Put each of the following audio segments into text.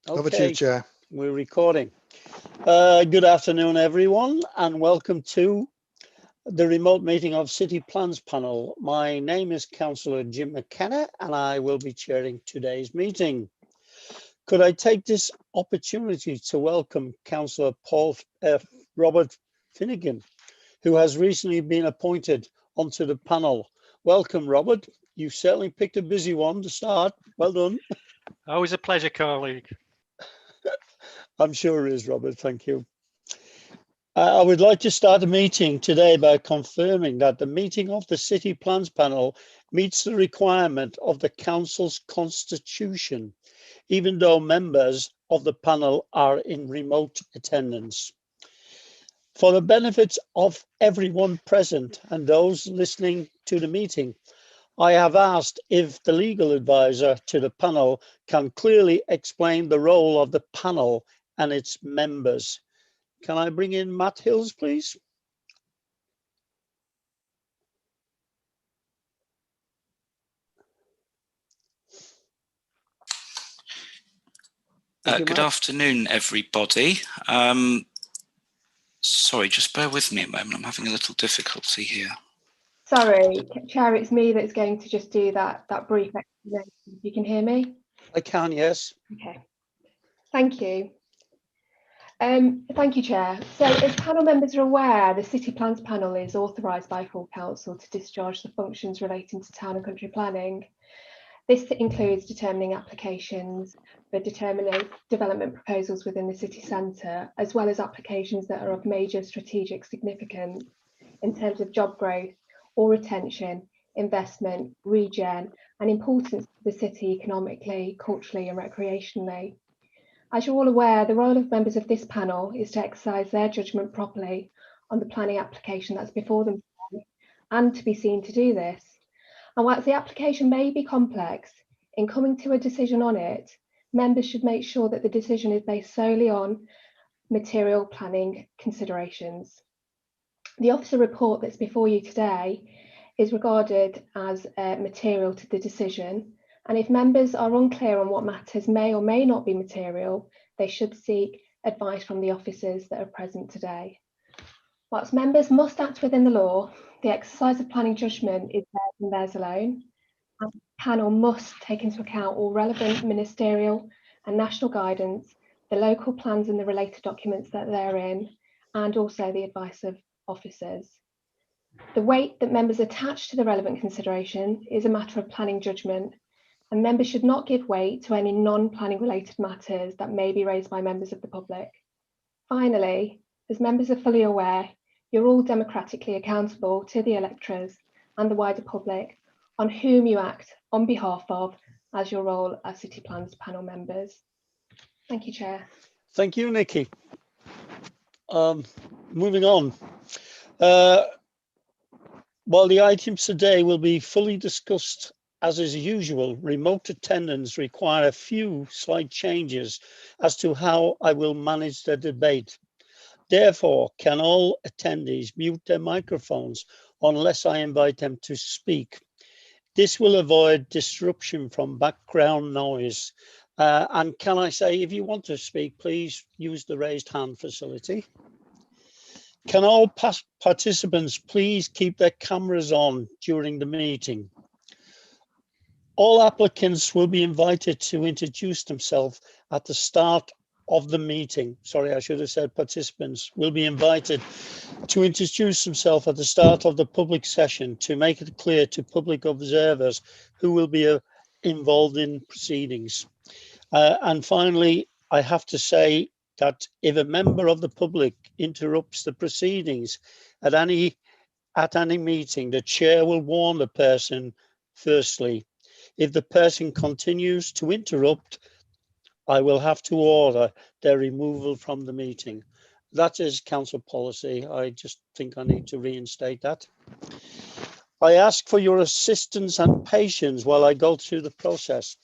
Over to you, Chair. We're recording. Good afternoon, everyone, and welcome to the remote meeting of City Plans Panel. My name is Councillor Jim McKenna, and I will be chairing today's meeting. Could I take this opportunity to welcome Councillor Robert Finnegan, who has recently been appointed onto the panel. Welcome, Robert. You've certainly picked a busy one to start. Well done. Always a pleasure, colleague. I'm sure it is, Robert. Thank you. I would like to start the meeting today by confirming that the meeting of the City Plans Panel meets the requirement of the Council's constitution, even though members of the panel are in remote attendance. For the benefit of everyone present and those listening to the meeting, I have asked if the legal advisor to the panel can clearly explain the role of the panel and its members. Can I bring in Matt Hills, please? Good afternoon, everybody. Sorry, just bear with me a moment. I'm having a little difficulty here. Sorry, Chair, it's me that's going to just do that brief explanation. You can hear me? I can, yes. Okay, thank you. Thank you, Chair. So as panel members are aware, the City Plans Panel is authorised by full council to discharge the functions relating to town and country planning. This includes determining applications for determining development proposals within the city centre, as well as applications that are of major strategic significance in terms of job growth or retention, investment, regen, and importance to the city economically, culturally and recreationally. As you're all aware, the role of members of this panel is to exercise their judgment properly on the planning application that's before them and to be seen to do this. And whilst the application may be complex, in coming to a decision on it, members should make sure that the decision is based solely on material planning considerations. The officer report that's before you today is regarded as material to the decision, and if members are unclear on what matters may or may not be material, they should seek advice from the officers that are present today. Whilst members must act within the law, the exercise of planning judgment is theirs and theirs alone, and the panel must take into account all relevant ministerial and national guidance, the local plans and the related documents that they're in, and also the advice of officers. The weight that members attach to the relevant consideration is a matter of planning judgment, and members should not give weight to any non-planning related matters that may be raised by members of the public. Finally, as members are fully aware, you're all democratically accountable to the electors and the wider public on whom you act on behalf of as your role as City Plans Panel members. Thank you, Chair. Thank you, Nikki. Moving on. While the items today will be fully discussed as is usual, remote attendance require a few slight changes as to how I will manage the debate. Therefore, can all attendees mute their microphones unless I invite them to speak? This will avoid disruption from background noise. And can I say, if you want to speak, please use the raised hand facility. Can all participants please keep their cameras on during the meeting? All applicants will be invited to introduce themselves at the start of the meeting. Sorry, I should have said participants will be invited to introduce themselves at the start of the public session to make it clear to public observers who will be involved in proceedings. And finally, I have to say that if a member of the public interrupts the proceedings at any meeting, the chair will warn the person firstly. If the person continues to interrupt, I will have to order their removal from the meeting. That is council policy. I just think I need to reinstate that. I ask for your assistance and patience while I go through the process.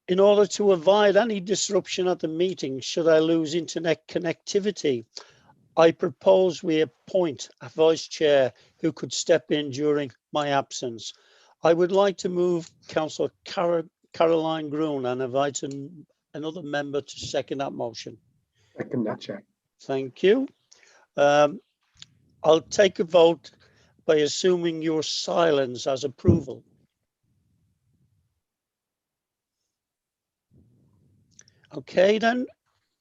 In order to avoid any disruption at the meeting, should I lose internet connectivity, I propose we appoint a vice chair who could step in during my absence. I would like to move Councillor Caroline Groon and invite another member to second that motion. Second that, Chair. Thank you. I'll take a vote by assuming your silence as approval. Okay, then.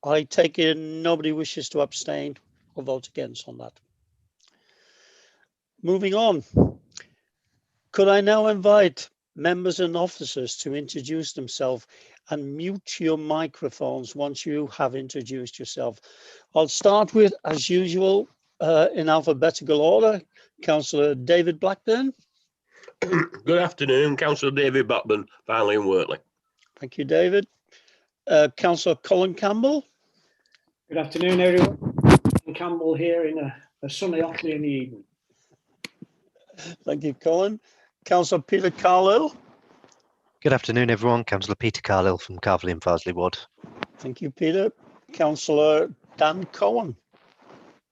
I take it nobody wishes to abstain or vote against on that. Moving on. Could I now invite members and officers to introduce themselves and mute your microphones once you have introduced yourself? I'll start with, as usual, in alphabetical order, Councillor David Blackburn. Good afternoon, Councillor David Blackburn, Farnley and Wortley. Thank you, David. Councillor Colin Campbell. Good afternoon, everyone. Campbell here in a sunny Ockley in the evening. Thank you, Colin. Councillor Peter Carlisle. Good afternoon, everyone. Councillor Peter Carlisle from Carvely and Farsley Ward. Thank you, Peter. Councillor Dan Cohen.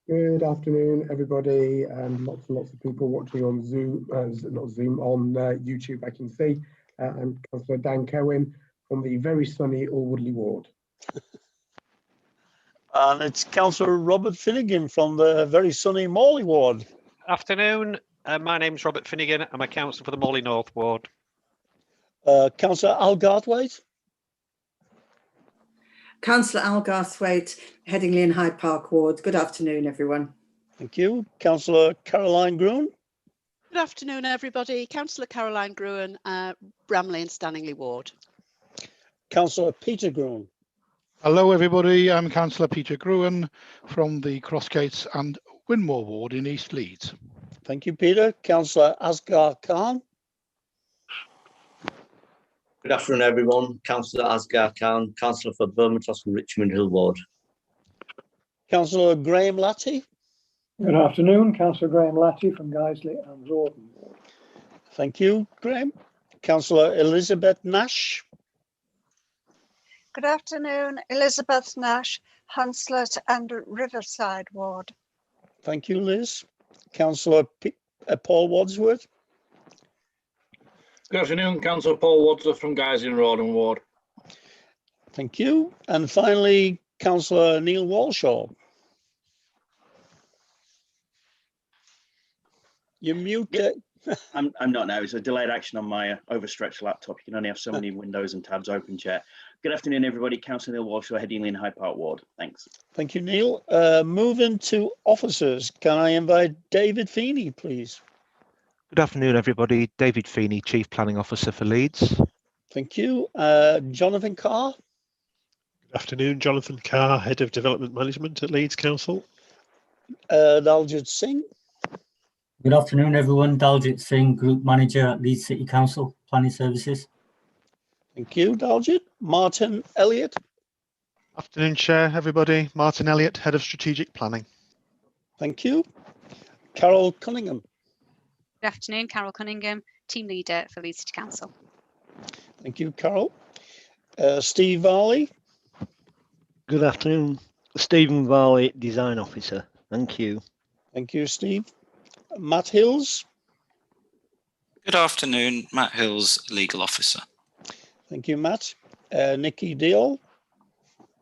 Good afternoon, everybody. Lots and lots of people watching on Zoom, not Zoom, on YouTube, I can see. I'm Councillor Dan Cohen from the very sunny Alwoodley Ward. And it's Councillor Robert Finnegan from the very sunny Morley Ward. Afternoon. My name's Robert Finnegan. I'm a councillor for the Morley North Ward. Councillor Al Garthwaite. Councillor Al Garthwaite, Headingley and Hyde Park Ward. Good afternoon, everyone. Thank you. Councillor Caroline Groon. Good afternoon, everybody. Councillor Caroline Gruen, Bramley and Stanningley Ward. Councillor Peter Groon. Hello, everybody. I'm Councillor Peter Gruen from the Crossgates and Winmore Ward in East Leeds. Thank you, Peter. Councillor Asghar Khan. Good afternoon, everyone. Councillor Asghar Khan, Councillor for Bermontos and Richmond Hill Ward. Councillor Graham Latty. Good afternoon, Councillor Graham Latty from Guiseley and Rawdon Ward. Thank you, Graham. Councillor Elizabeth Nash. Good afternoon, Elizabeth Nash, Hunslet and Riverside Ward. Thank you, Liz. Councillor Paul Wadsworth. Good afternoon, Councillor Paul Wadsworth from Guiseley and Rawdon Ward. Thank you. And finally, Councillor Neil Walshaw. You're muted. I'm not now. It's a delayed action on my overstretched laptop. You can only have so many windows and tabs open, Chair. Good afternoon, everybody. Councillor Neil Walshaw, Headingley and Hyde Park Ward. Thanks. Thank you, Neil. Moving to officers. Can I invite David Feeney, please? Good afternoon, everybody. David Feeney, Chief Planning Officer for Leeds. Thank you. Jonathan Carr. Good afternoon, Jonathan Carr, Head of Development Management at Leeds Council. Daljit Singh. Good afternoon, everyone. Daljit Singh, Group Manager at Leeds City Council, Planning Services. Thank you, Daljit. Martin Elliott. Afternoon, Chair, everybody. Martin Elliott, Head of Strategic Planning. Thank you. Carol Cunningham. Good afternoon, Carol Cunningham, Team Leader for Leeds City Council. Thank you, Carol. Steve Varley. Good afternoon, Stephen Varley, Design Officer. Thank you. Thank you, Steve. Matt Hills. Good afternoon, Matt Hills, Legal Officer. Thank you, Matt. Nikki Deal.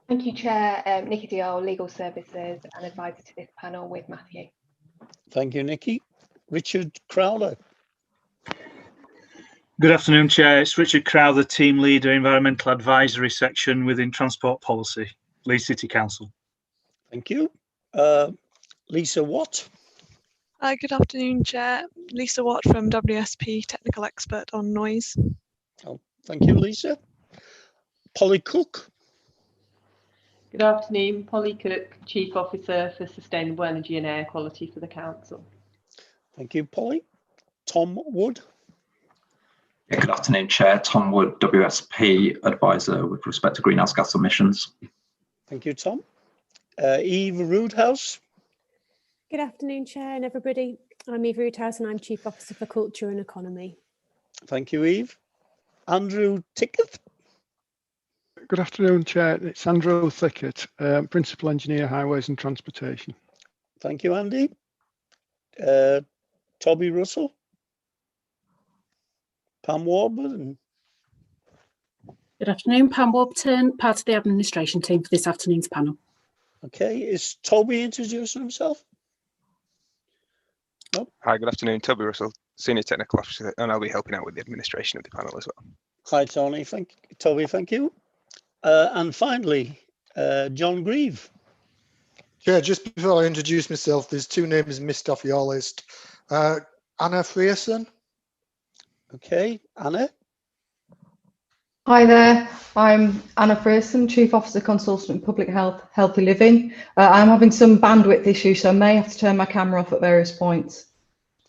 Thank you, Chair. Nikki Deal, Legal Services and advisor to this panel with Matthew. Thank you, Nikki. Richard Crowder. Good afternoon, Chair. It's Richard Crowther, Team Leader, Environmental Advisory Section within Transport Policy, Leeds City Council. Thank you. Lisa Watt. Good afternoon, Chair. Lisa Watt from WSP, Technical Expert on Noise. Oh, thank you, Lisa. Polly Cook. Good afternoon, Polly Cook, Chief Officer for Sustainable Energy and Air Quality for the Council. Thank you, Polly. Tom Wood. Yeah, good afternoon, Chair. Tom Wood, WSP Advisor with respect to greenhouse gas emissions. Thank you, Tom. Eve Roodhouse. Good afternoon, Chair and everybody. I'm Eve Roothouse and I'm Chief Officer for Culture and Economy. Thank you, Eve. Andrew Tickett. Good afternoon, Chair. It's Andrew Thickett, Principal Engineer, Highways and Transportation. Thank you, Andy. Toby Russell. Pam Warburton. Good afternoon, Pam Warburton, part of the administration team for this afternoon's panel. Okay, is Toby introducing himself? Nope. Hi, good afternoon. Toby Russell, Senior Technical Officer, and I'll be helping out with the administration of the panel as well. Hi, Toby, thank you. And finally, John Grieve. Yeah, just before I introduce myself, there's two names missed off your list. Anna Frierson. Okay, Anna. Hi there, I'm Anna Frierson, Chief Officer Consultant in Public Health, Healthy Living. I'm having some bandwidth issues, so I may have to turn my camera off at various points.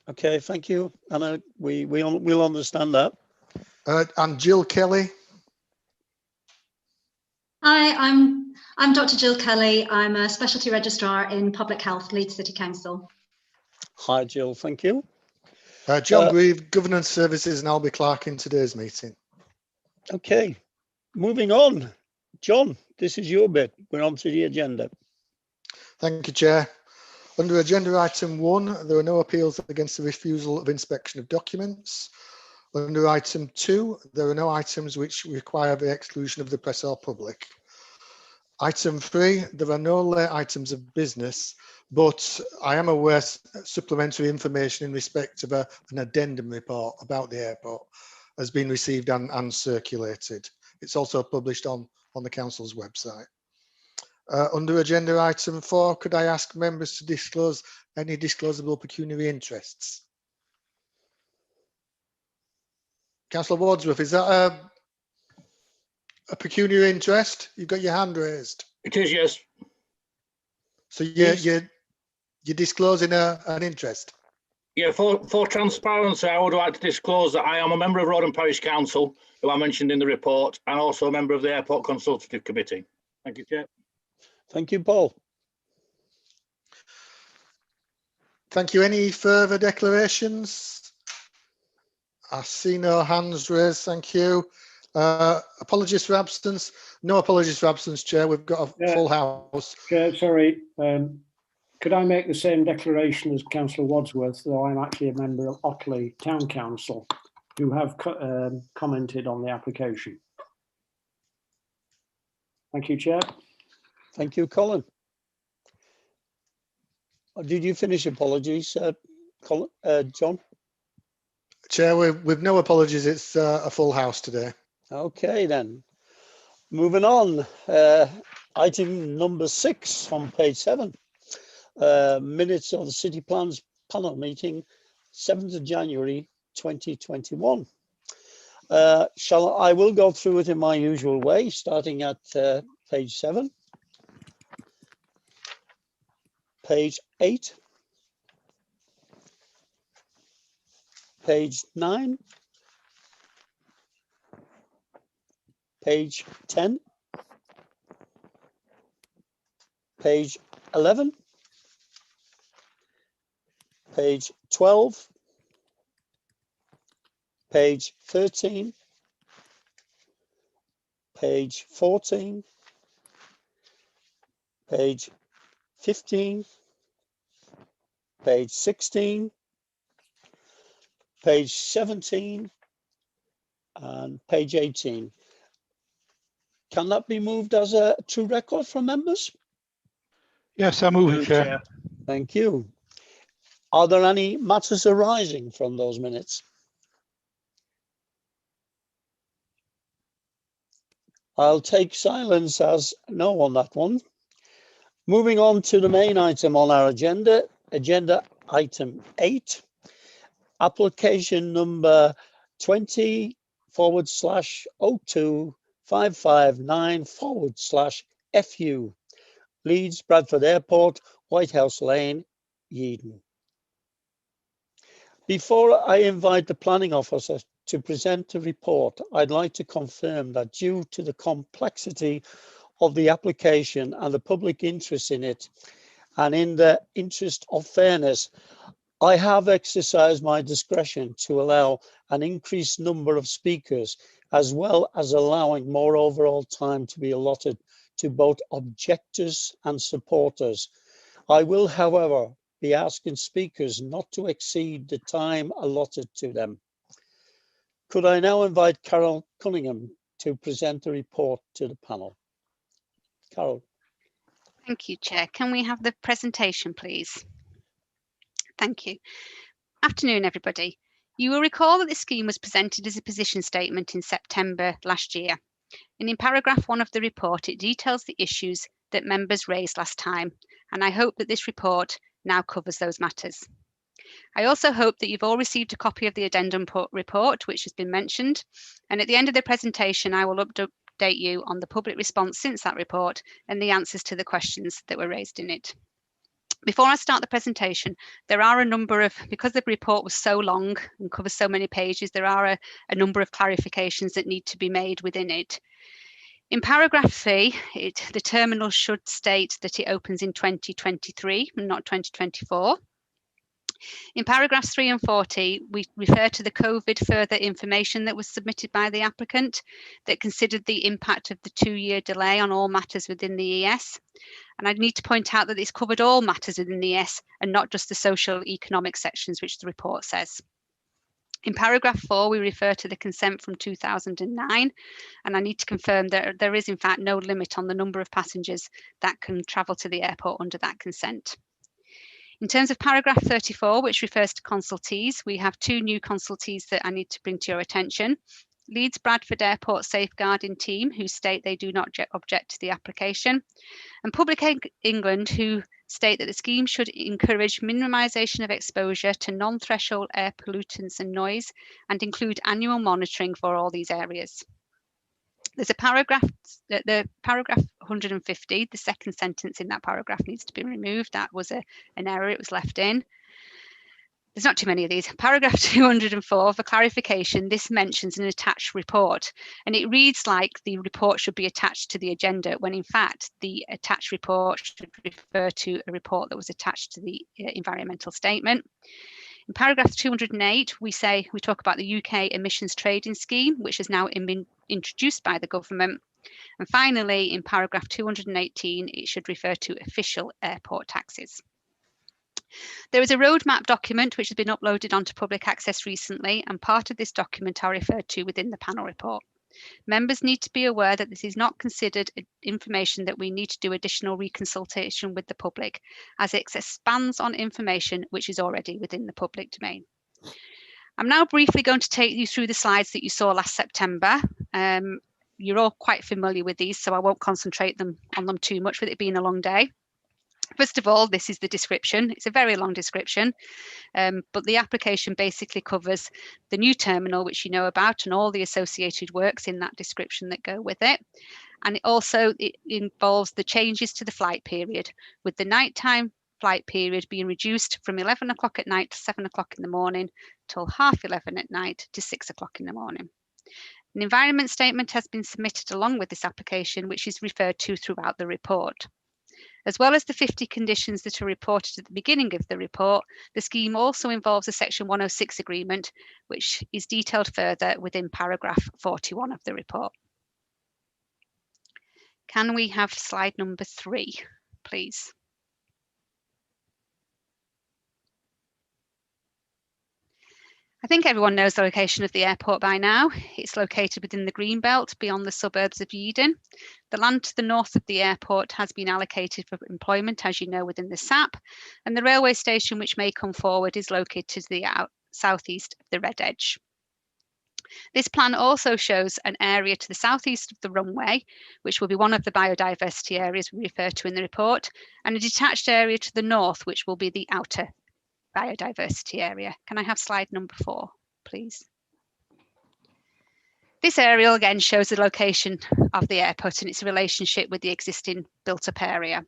Okay, thank you, Anna. We'll understand that. And Jill Kelly. Hi, I'm Dr. Jill Kelly. I'm a Specialty Registrar in Public Health, Leeds City Council. Hi, Jill, thank you. John Grieve, Governance Services, and I'll be clerk in today's meeting. Okay, moving on. John, this is your bit. We're on to the agenda. Thank you, Chair. Under agenda item 1, there are no appeals against the refusal of inspection of documents. Under item 2, there are no items which require the exclusion of the press or public. Item 3, there are no late items of business, but I am aware supplementary information in respect of an addendum report about the airport has been received and circulated. It's also published on the council's website. Under agenda item 4, could I ask members to disclose any disclosable pecuniary interests? Councillor Wadsworth, is that a pecuniary interest? You've got your hand raised. It is, yes. So you're disclosing an interest? Yeah, for transparency, I would like to disclose that I am a member of Road and Parish Council, who I mentioned in the report, and also a member of the Airport Consultative Committee. Thank you, Chair. Thank you, Paul. Thank you. Any further declarations? I see no hands raised. Thank you. Apologies for absence. No apologies for absence, Chair. We've got a full house. Chair, sorry. Could I make the same declaration as Councillor Wadsworth, though I'm actually a member of Otley Town Council, who have commented on the application? Thank you, Chair. Thank you, Colin. Did you finish apologies, Colin, John? Chair, with no apologies, it's a full house today. Okay, then. Moving on. Item number 6 on page 7. Minutes of the City Plans panel meeting, 7th of January 2021. I will go through it in my usual way, starting at page 7, page 8, page 9, page 10, page 11, page 12, page 13, page 14, page 15, page 16, page 17, and page 18. Can that be moved as a true record from members? Yes, I move it, Chair. Thank you. Are there any matters arising from those minutes? I'll take silence as no on that one. Moving on to the main item on our agenda, agenda item 8, application number 20/02559/FU, Leeds Bradford Airport, White House Lane, Yeadon. Before I invite the planning officer to present the report, I'd like to confirm that due to the complexity of the application and the public interest in it, and in the interest of fairness, I have exercised my discretion to allow an increased number of speakers, as well as allowing more overall time to be allotted to both objectors and supporters. I will, however, be asking speakers not to exceed the time allotted to them. Could I now invite Carol Cunningham to present the report to the panel? Carol. Thank you, Chair. Can we have the presentation, please? Thank you. Afternoon, everybody. You will recall that this scheme was presented as a position statement in September last year. And in paragraph 1 of the report, it details the issues that members raised last time. And I hope that this report now covers those matters. I also hope that you've all received a copy of the addendum report, which has been mentioned. And at the end of the presentation, I will update you on the public response since that report and the answers to the questions that were raised in it. Before I start the presentation, there are a number of, because the report was so long and covers so many pages, there are a number of clarifications that need to be made within it. In paragraph 3, the terminal should state that it opens in 2023 and not 2024. In paragraphs 3 and 40, we refer to the COVID further information that was submitted by the applicant that considered the impact of the 2-year delay on all matters within the ES. And I need to point out that this covered all matters within the ES and not just the social economic sections, which the report says. In paragraph 4, we refer to the consent from 2009, and I need to confirm that there is in fact no limit on the number of passengers that can travel to the airport under that consent. In terms of paragraph 34, which refers to consultees, we have 2 new consultees that I need to bring to your attention. Leeds Bradford Airport Safeguarding Team, who state they do not object to the application, and Public England, who state that the scheme should encourage minimisation of exposure to non-threshold air pollutants and noise and include annual monitoring for all these areas. There's a paragraph, the paragraph 150, the second sentence in that paragraph needs to be removed. That was an error, it was left in. There's not too many of these. Paragraph 204, for clarification, this mentions an attached report, and it reads like the report should be attached to the agenda, when in fact the attached report should refer to a report that was attached to the environmental statement. In paragraph 208, we talk about the UK emissions trading scheme, which has now been introduced by the government. And finally, in paragraph 218, it should refer to official airport taxes. There is a roadmap document which has been uploaded onto public access recently, and part of this document are referred to within the panel report. Members need to be aware that this is not considered information that we need to do additional reconsultation with the public, as it expands on information which is already within the public domain. I'm now briefly going to take you through the slides that you saw last September. You're all quite familiar with these, so I won't concentrate on them too much with it being a long day. First of all, this is the description. It's a very long description, but the application basically covers the new terminal, which you know about, and all the associated works in that description that go with it. And it involves the changes to the flight period, with the nighttime flight period being reduced from 11 o'clock at night to 7 o'clock in the morning till 11:30 at night to 6 o'clock in the morning. An environment statement has been submitted along with this application, which is referred to throughout the report. As well as the 50 conditions that are reported at the beginning of the report, the scheme also involves a Section 106 agreement, which is detailed further within paragraph 41 of the report. Can we have slide number 3, please? I think everyone knows the location of the airport by now. It's located within the Greenbelt beyond the suburbs of Eden. The land to the north of the airport has been allocated for employment, as you know, within the SAP, and the railway station which may come forward is located to the southeast of the Red Edge. This plan also shows an area to the southeast of the runway, which will be one of the biodiversity areas we refer to in the report, and a detached area to the north, which will be the outer biodiversity area. Can I have slide number 4, please? This aerial again shows the location of the airport and its relationship with the existing built-up area.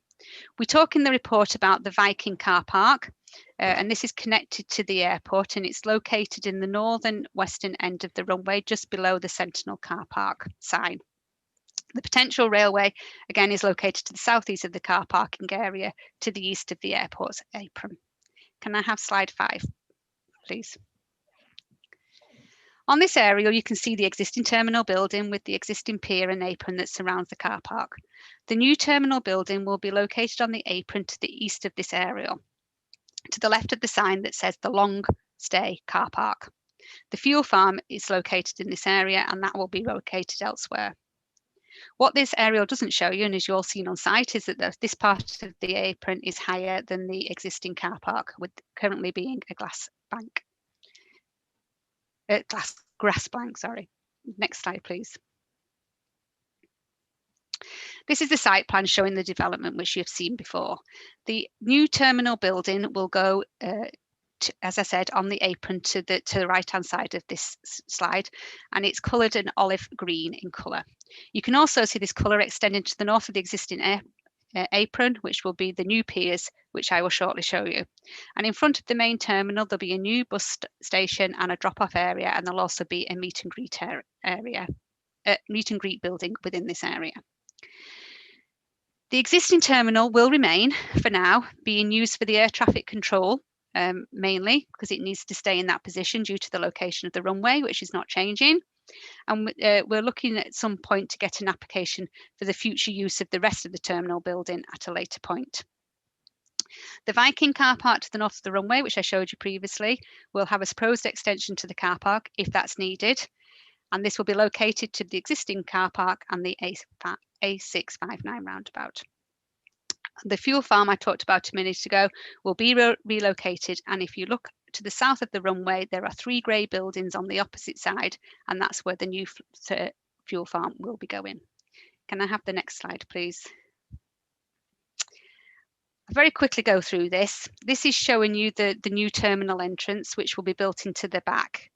We talk in the report about the Viking car park, and this is connected to the airport, and it's located in the northern western end of the runway, just below the Sentinel car park sign. The potential railway again is located to the southeast of the car parking area, to the east of the airport's apron. Can I have slide 5, please? On this aerial, you can see the existing terminal building with the existing pier and apron that surrounds the car park. The new terminal building will be located on the apron to the east of this aerial, to the left of the sign that says the long stay car park. The fuel farm is located in this area and that will be located elsewhere. What this aerial doesn't show you, and as you all seen on site, is that this part of the apron is higher than the existing car park, with currently being a grass bank, sorry. Next slide, please. This is the site plan showing the development which you've seen before. The new terminal building will go as I said, on the apron to the right-hand side of this slide, and it's coloured an olive green in colour. You can also see this colour extending to the north of the existing apron, which will be the new piers, which I will shortly show you. And in front of the main terminal, there'll be a new bus station and a drop-off area, and there'll also be a meet and greet building within this area. The existing terminal will remain, for now, being used for the air traffic control, mainly because it needs to stay in that position due to the location of the runway, which is not changing. And we're looking at some point to get an application for the future use of the rest of the terminal building at a later point. The Viking car park to the north of the runway, which I showed you previously, will have a proposed extension to the car park if that's needed. And this will be located to the existing car park and the A659 roundabout. The fuel farm I talked about a minute ago will be relocated, and if you look to the south of the runway, there are 3 grey buildings on the opposite side, and that's where the new fuel farm will be going. Can I have the next slide, please? I'll very quickly go through this. This is showing you the new terminal entrance, which will be built into the bank.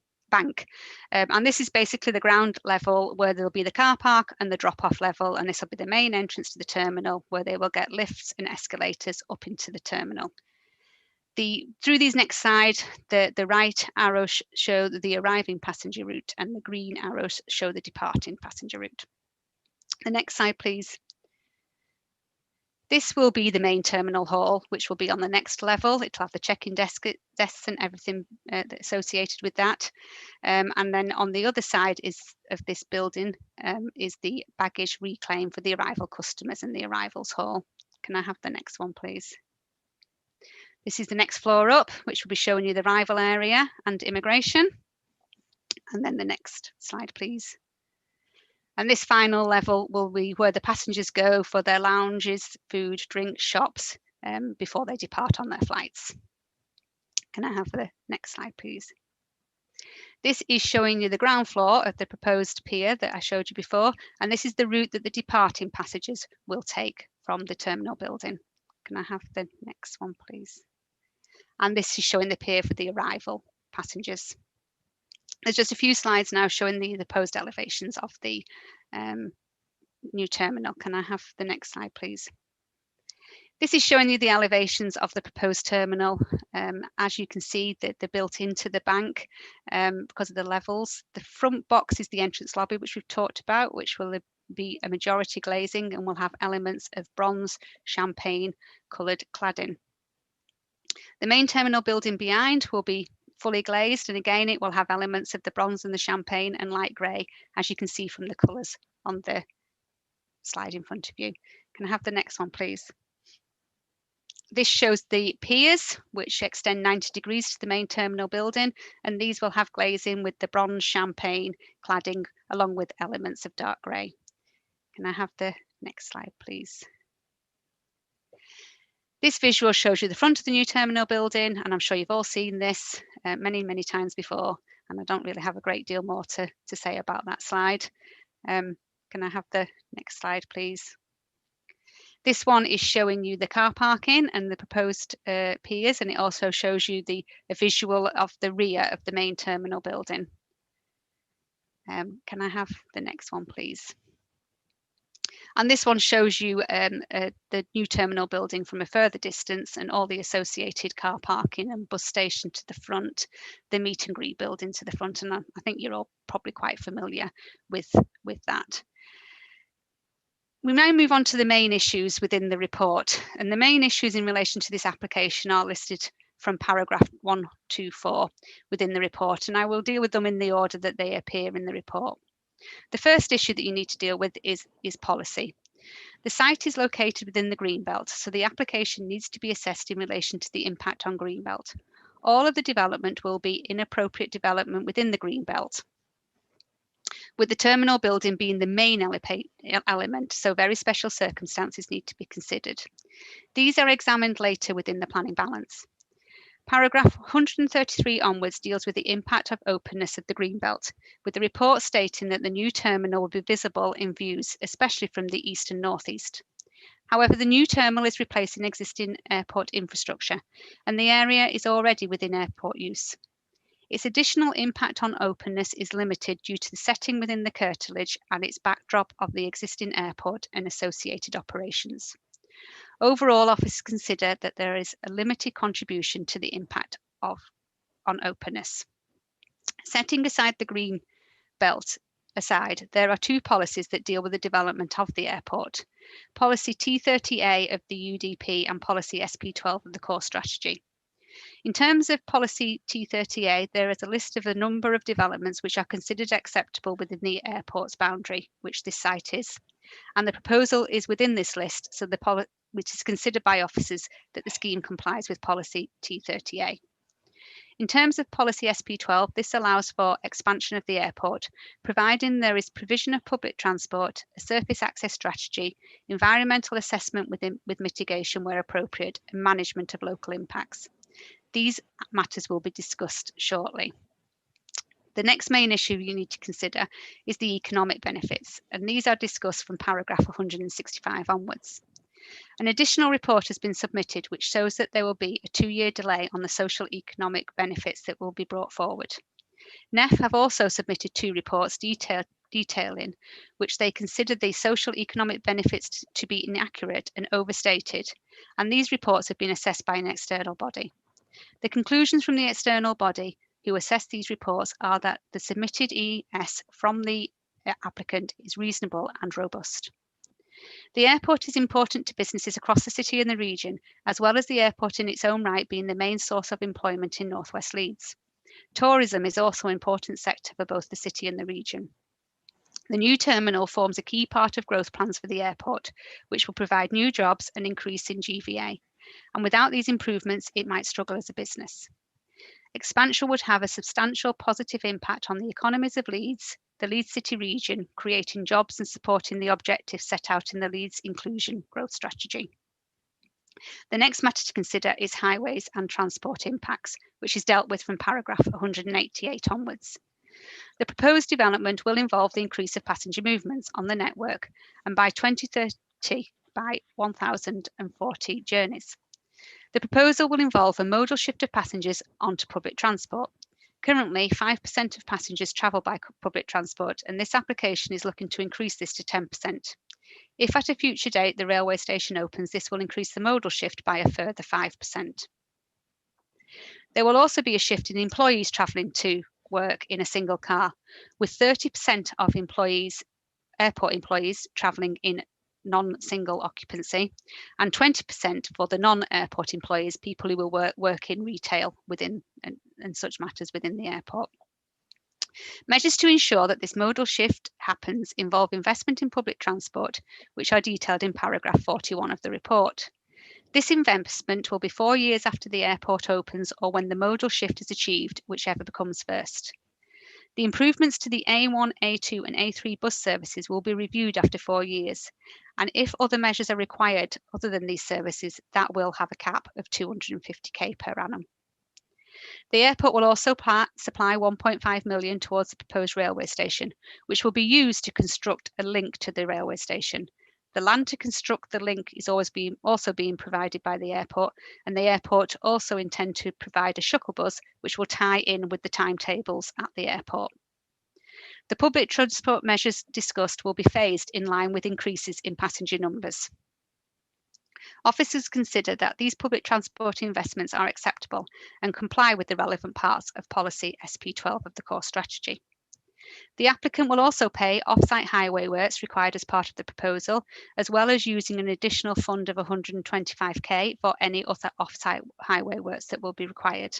And this is basically the ground level where there'll be the car park and the drop-off level, and this will be the main entrance to the terminal where they will get lifts and escalators up into the terminal. Through these next slide, the right arrows show the arriving passenger route and the green arrows show the departing passenger route. The next slide, please. This will be the main terminal hall, which will be on the next level. It'll have the check-in desks and everything associated with that. And then on the other side of this building is the baggage reclaim for the arrival customers and the arrivals hall. Can I have the next one, please? This is the next floor up, which will be showing you the arrival area and immigration. And then the next slide, please. And this final level will be where the passengers go for their lounges, food, drink, shops before they depart on their flights. Can I have the next slide, please? This is showing you the ground floor of the proposed pier that I showed you before, and this is the route that the departing passengers will take from the terminal building. Can I have the next one, please? And this is showing the pier for the arrival passengers. There's just a few slides now showing the proposed elevations of the new terminal. Can I have the next slide, please? This is showing you the elevations of the proposed terminal. As you can see, they're built into the bank because of the levels. The front box is the entrance lobby, which we've talked about, which will be a majority glazing and will have elements of bronze, champagne coloured cladding. The main terminal building behind will be fully glazed, and again it will have elements of the bronze and the champagne and light grey, as you can see from the colours on the slide in front of you. Can I have the next one, please? This shows the piers, which extend 90 degrees to the main terminal building, and these will have glazing with the bronze champagne cladding along with elements of dark grey. Can I have the next slide, please? This visual shows you the front of the new terminal building, and I'm sure you've all seen this many, many times before, and I don't really have a great deal more to say about that slide. Can I have the next slide, please? This one is showing you the car parking and the proposed piers, and it also shows you a visual of the rear of the main terminal building. Can I have the next one, please? And this one shows you the new terminal building from a further distance and all the associated car parking and bus station to the front, the meet and greet building to the front. And I think you're all probably quite familiar with that. We now move on to the main issues within the report. And the main issues in relation to this application are listed from paragraph 1 to 4 within the report. And I will deal with them in the order that they appear in the report. The first issue that you need to deal with is policy. The site is located within the Greenbelt, so the application needs to be assessed in relation to the impact on Greenbelt. All of the development will be inappropriate development within the green belt, with the terminal building being the main element, so very special circumstances need to be considered. These are examined later within the planning balance. Paragraph 133 onwards deals with the impact of openness of the greenbelt, with the report stating that the new terminal will be visible in views, especially from the east and northeast. However, the new terminal is replacing existing airport infrastructure, and the area is already within airport use. Its additional impact on openness is limited due to the setting within the curtilage and its backdrop of the existing airport and associated operations. Overall, officers consider that there is a limited contribution to the impact on openness. Setting aside the green belt aside, there are two policies that deal with the development of the airport. Policy T30A of the UDP and Policy SP12 of the core strategy. In terms of Policy T30A, there is a list of a number of developments which are considered acceptable within the airport's boundary, which this site is. And the proposal is within this list, so which is considered by officers that the scheme complies with Policy T30A. In terms of Policy SP12, this allows for expansion of the airport, providing there is provision of public transport, a surface access strategy, environmental assessment with mitigation where appropriate, and management of local impacts. These matters will be discussed shortly. The next main issue you need to consider is the economic benefits, and these are discussed from paragraph 165 onwards. An additional report has been submitted which shows that there will be a 2-year delay on the social economic benefits that will be brought forward. NEF have also submitted 2 reports detailing which they consider the social economic benefits to be inaccurate and overstated, and these reports have been assessed by an external body. The conclusions from the external body who assess these reports are that the submitted ES from the applicant is reasonable and robust. The airport is important to businesses across the city and the region, as well as the airport in its own right being the main source of employment in North West Leeds. Tourism is also an important sector for both the city and the region. The new terminal forms a key part of growth plans for the airport, which will provide new jobs and increase in GVA. And without these improvements, it might struggle as a business. Expansion would have a substantial positive impact on the economies of Leeds, the Leeds City region, creating jobs and supporting the objectives set out in the Leeds Inclusion Growth Strategy. The next matter to consider is highways and transport impacts, which is dealt with from paragraph 188 onwards. The proposed development will involve the increase of passenger movements on the network, and by 2030 by 1,040 journeys. The proposal will involve a modal shift of passengers onto public transport. Currently, 5% of passengers travel by public transport, and this application is looking to increase this to 10%. If at a future date the railway station opens, this will increase the modal shift by a further 5%. There will also be a shift in employees travelling to work in a single car, with 30% of airport employees travelling in non-single occupancy, and 20% for the non-airport employees, people who will work in retail within and such matters within the airport. Measures to ensure that this modal shift happens involve investment in public transport, which are detailed in paragraph 41 of the report. This investment will be 4 years after the airport opens or when the modal shift is achieved, whichever comes first. The improvements to the A1, A2 and A3 bus services will be reviewed after 4 years, and if other measures are required other than these services, that will have a cap of 250k per annum. The airport will also supply 1.5 million towards the proposed railway station, which will be used to construct a link to the railway station. The land to construct the link is also being provided by the airport, and the airport also intend to provide a shuttle bus which will tie in with the timetables at the airport. The public transport measures discussed will be phased in line with increases in passenger numbers. Officers consider that these public transport investments are acceptable and comply with the relevant parts of Policy SP12 of the core strategy. The applicant will also pay off-site highway works required as part of the proposal, as well as using an additional fund of 125k for any other off-site highway works that will be required.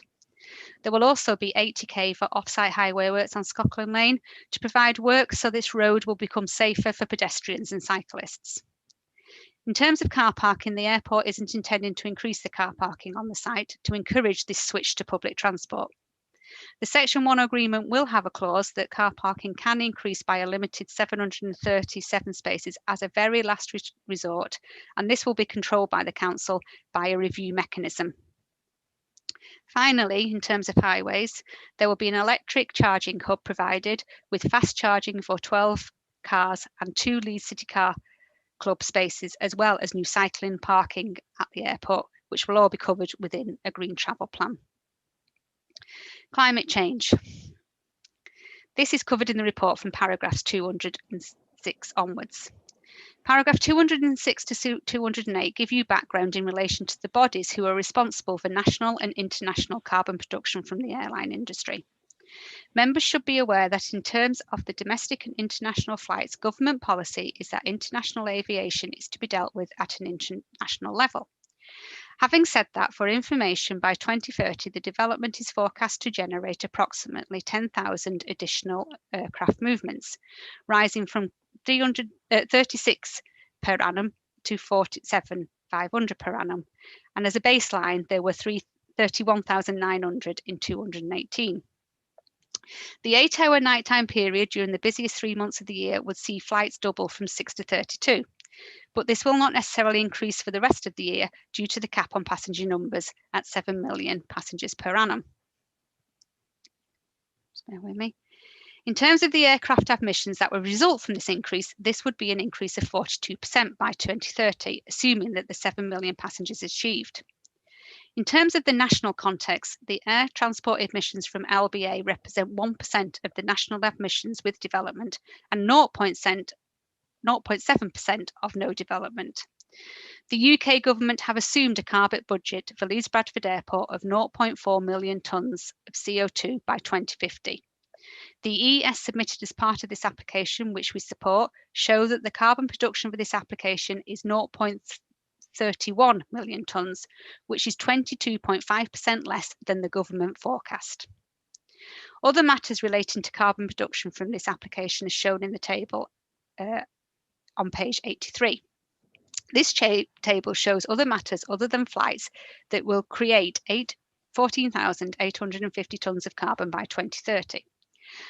There will also be 80k for off-site highway works on Scotland Lane to provide work so this road will become safer for pedestrians and cyclists. In terms of car parking, the airport isn't intending to increase the car parking on the site to encourage this switch to public transport. The Section 1 agreement will have a clause that car parking can increase by a limited 737 spaces as a very last resort, and this will be controlled by the council by a review mechanism. Finally, in terms of highways, there will be an electric charging hub provided with fast charging for 12 cars and 2 Leeds City Car Club spaces, as well as new cycling parking at the airport, which will all be covered within a green travel plan. Climate change. This is covered in the report from paragraphs 206 onwards. Paragraph 206 to 208 give you background in relation to the bodies who are responsible for national and international carbon production from the airline industry. Members should be aware that in terms of the domestic and international flights, government policy is that international aviation is to be dealt with at an international level. Having said that, for information, by 2030, the development is forecast to generate approximately 10,000 additional aircraft movements, rising from 36 per annum to 47,500 per annum. And as a baseline, there were 31,900 in 218. The 8-hour nighttime period during the busiest 3 months of the year would see flights double from 6 to 32. But this will not necessarily increase for the rest of the year due to the cap on passenger numbers at 7 million passengers per annum. Just bear with me. In terms of the aircraft emissions that will result from this increase, this would be an increase of 42% by 2030, assuming that the 7 million passengers is achieved. In terms of the national context, the air transport emissions from LBA represent 1% of the national emissions with development and 0.7% of no development. The UK government have assumed a carbon budget for Leeds Bradford Airport of 0.4 million tonnes of CO2 by 2050. The ES submitted as part of this application, which we support, show that the carbon production for this application is 0.31 million tonnes, which is 22.5% less than the government forecast. Other matters relating to carbon production from this application is shown in the table on page 83. This table shows other matters other than flights that will create 14,850 tonnes of carbon by 2030.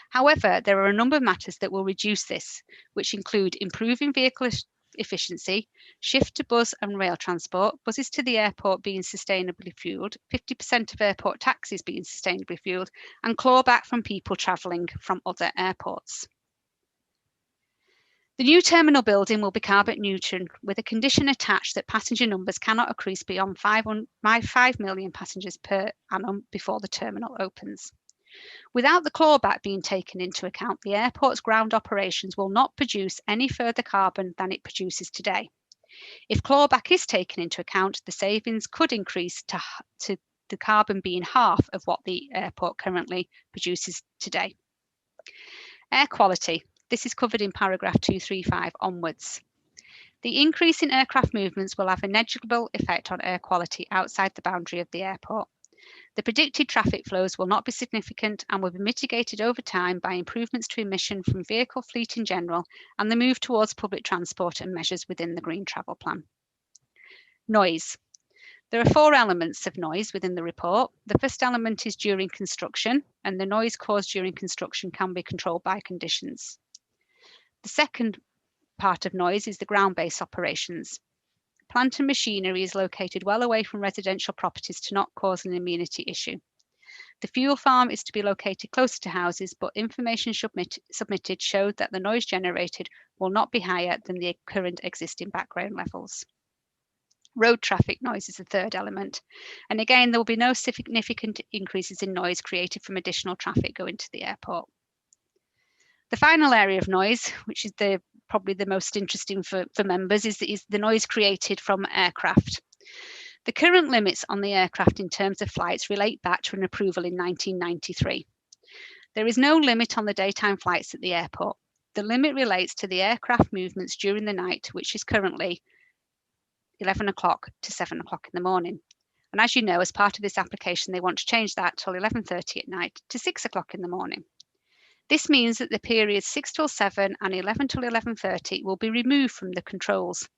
However, there are a number of matters that will reduce this, which include improving vehicle efficiency, shift to bus and rail transport, buses to the airport being sustainably fuelled, 50% of airport taxis being sustainably fuelled, and clawback from people travelling from other airports. The new terminal building will be carbon neutral, with a condition attached that passenger numbers cannot increase beyond 5 million passengers per annum before the terminal opens. Without the clawback being taken into account, the airport's ground operations will not produce any further carbon than it produces today. If clawback is taken into account, the savings could increase to the carbon being half of what the airport currently produces today. Air quality. This is covered in paragraph 235 onwards. The increase in aircraft movements will have a negligible effect on air quality outside the boundary of the airport. The predicted traffic flows will not be significant and will be mitigated over time by improvements to emission from vehicle fleet in general and the move towards public transport and measures within the Green Travel Plan. Noise. There are 4 elements of noise within the report. The first element is during construction, and the noise caused during construction can be controlled by conditions. The second part of noise is the ground-based operations. Plant and machinery is located well away from residential properties to not cause an amenity issue. The fuel farm is to be located closer to houses, but information submitted showed that the noise generated will not be higher than the current existing background levels. Road traffic noise is the third element. And again, there will be no significant increases in noise created from additional traffic going to the airport. The final area of noise, which is probably the most interesting for members, is the noise created from aircraft. The current limits on the aircraft in terms of flights relate back to an approval in 1993. There is no limit on the daytime flights at the airport. The limit relates to the aircraft movements during the night, which is currently 11 o'clock to 7 o'clock in the morning. And as you know, as part of this application, they want to change that till 11:30 at night to 6 o'clock in the morning. This means that the periods 6 till 7 and 11 till 11:30 will be removed from the controls,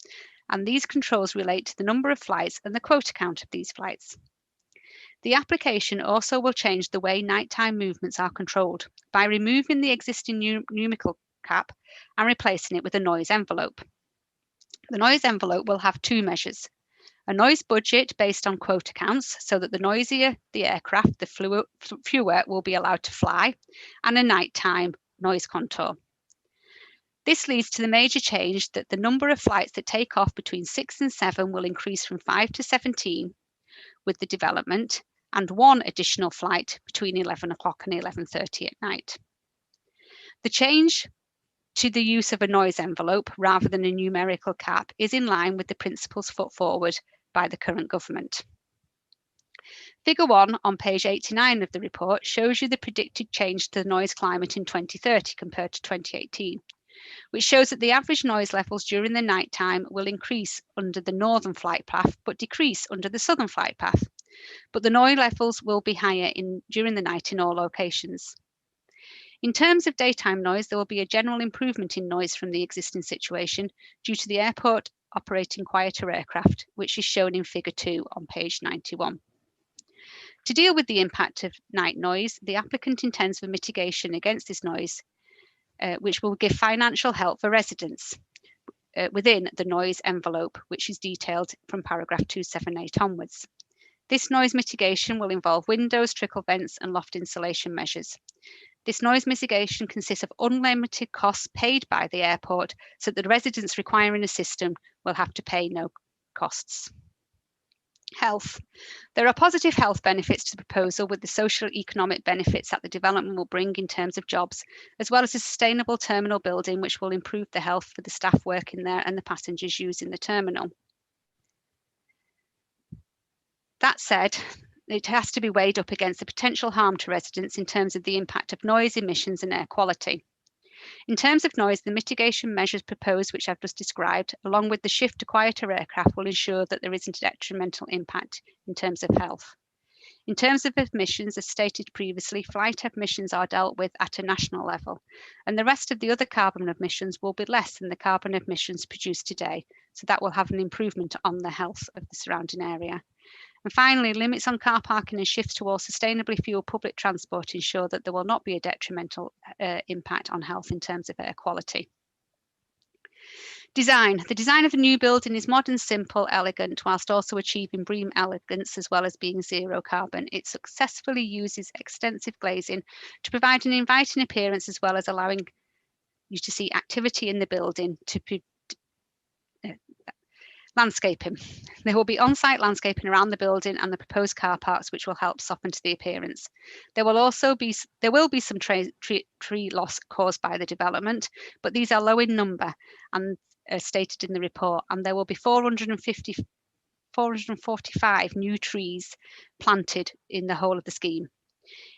and these controls relate to the number of flights and the quota count of these flights. The application also will change the way nighttime movements are controlled by removing the existing numerical cap and replacing it with a noise envelope. The noise envelope will have two measures: a noise budget based on quota counts, so that the noisier the aircraft, the fewer will be allowed to fly, and a nighttime noise contour. This leads to the major change that the number of flights that take off between 6 and 7 will increase from 5 to 17 with the development, and one additional flight between 11 o'clock and 11:30 at night. The change to the use of a noise envelope rather than a numerical cap is in line with the principles put forward by the current government. Figure 1 on page 89 of the report shows you the predicted change to the noise climate in 2030 compared to 2018, which shows that the average noise levels during the night time will increase under the northern flight path but decrease under the southern flight path. But the noise levels will be higher during the night in all locations. In terms of daytime noise, there will be a general improvement in noise from the existing situation due to the airport operating quieter aircraft, which is shown in figure 2 on page 91. To deal with the impact of night noise, the applicant intends for mitigation against this noise, which will give financial help for residents within the noise envelope, which is detailed from paragraph 278 onwards. This noise mitigation will involve windows, trickle vents, and loft insulation measures. This noise mitigation consists of unlimited costs paid by the airport, so that the residents requiring a system will have to pay no costs. Health. There are positive health benefits to the proposal, with the social economic benefits that the development will bring in terms of jobs, as well as a sustainable terminal building which will improve the health for the staff working there and the passengers using the terminal. That said, it has to be weighed up against the potential harm to residents in terms of the impact of noise, emissions and air quality. In terms of noise, the mitigation measures proposed, which I've just described, along with the shift to quieter aircraft, will ensure that there isn't a detrimental impact in terms of health. In terms of emissions, as stated previously, flight emissions are dealt with at a national level, and the rest of the other carbon emissions will be less than the carbon emissions produced today, so that will have an improvement on the health of the surrounding area. And finally, limits on car parking and shifts towards sustainably fueled public transport ensure that there will not be a detrimental impact on health in terms of air quality. Design. The design of the new building is modern, simple, elegant, whilst also achieving BREEAM elegance as well as being zero carbon. It successfully uses extensive glazing to provide an inviting appearance, as well as allowing you to see activity in the building to landscaping. There will be on-site landscaping around the building and the proposed car parks, which will help soften to the appearance. There will be some tree loss caused by the development, but these are low in number and stated in the report, and there will be 445 new trees planted in the whole of the scheme.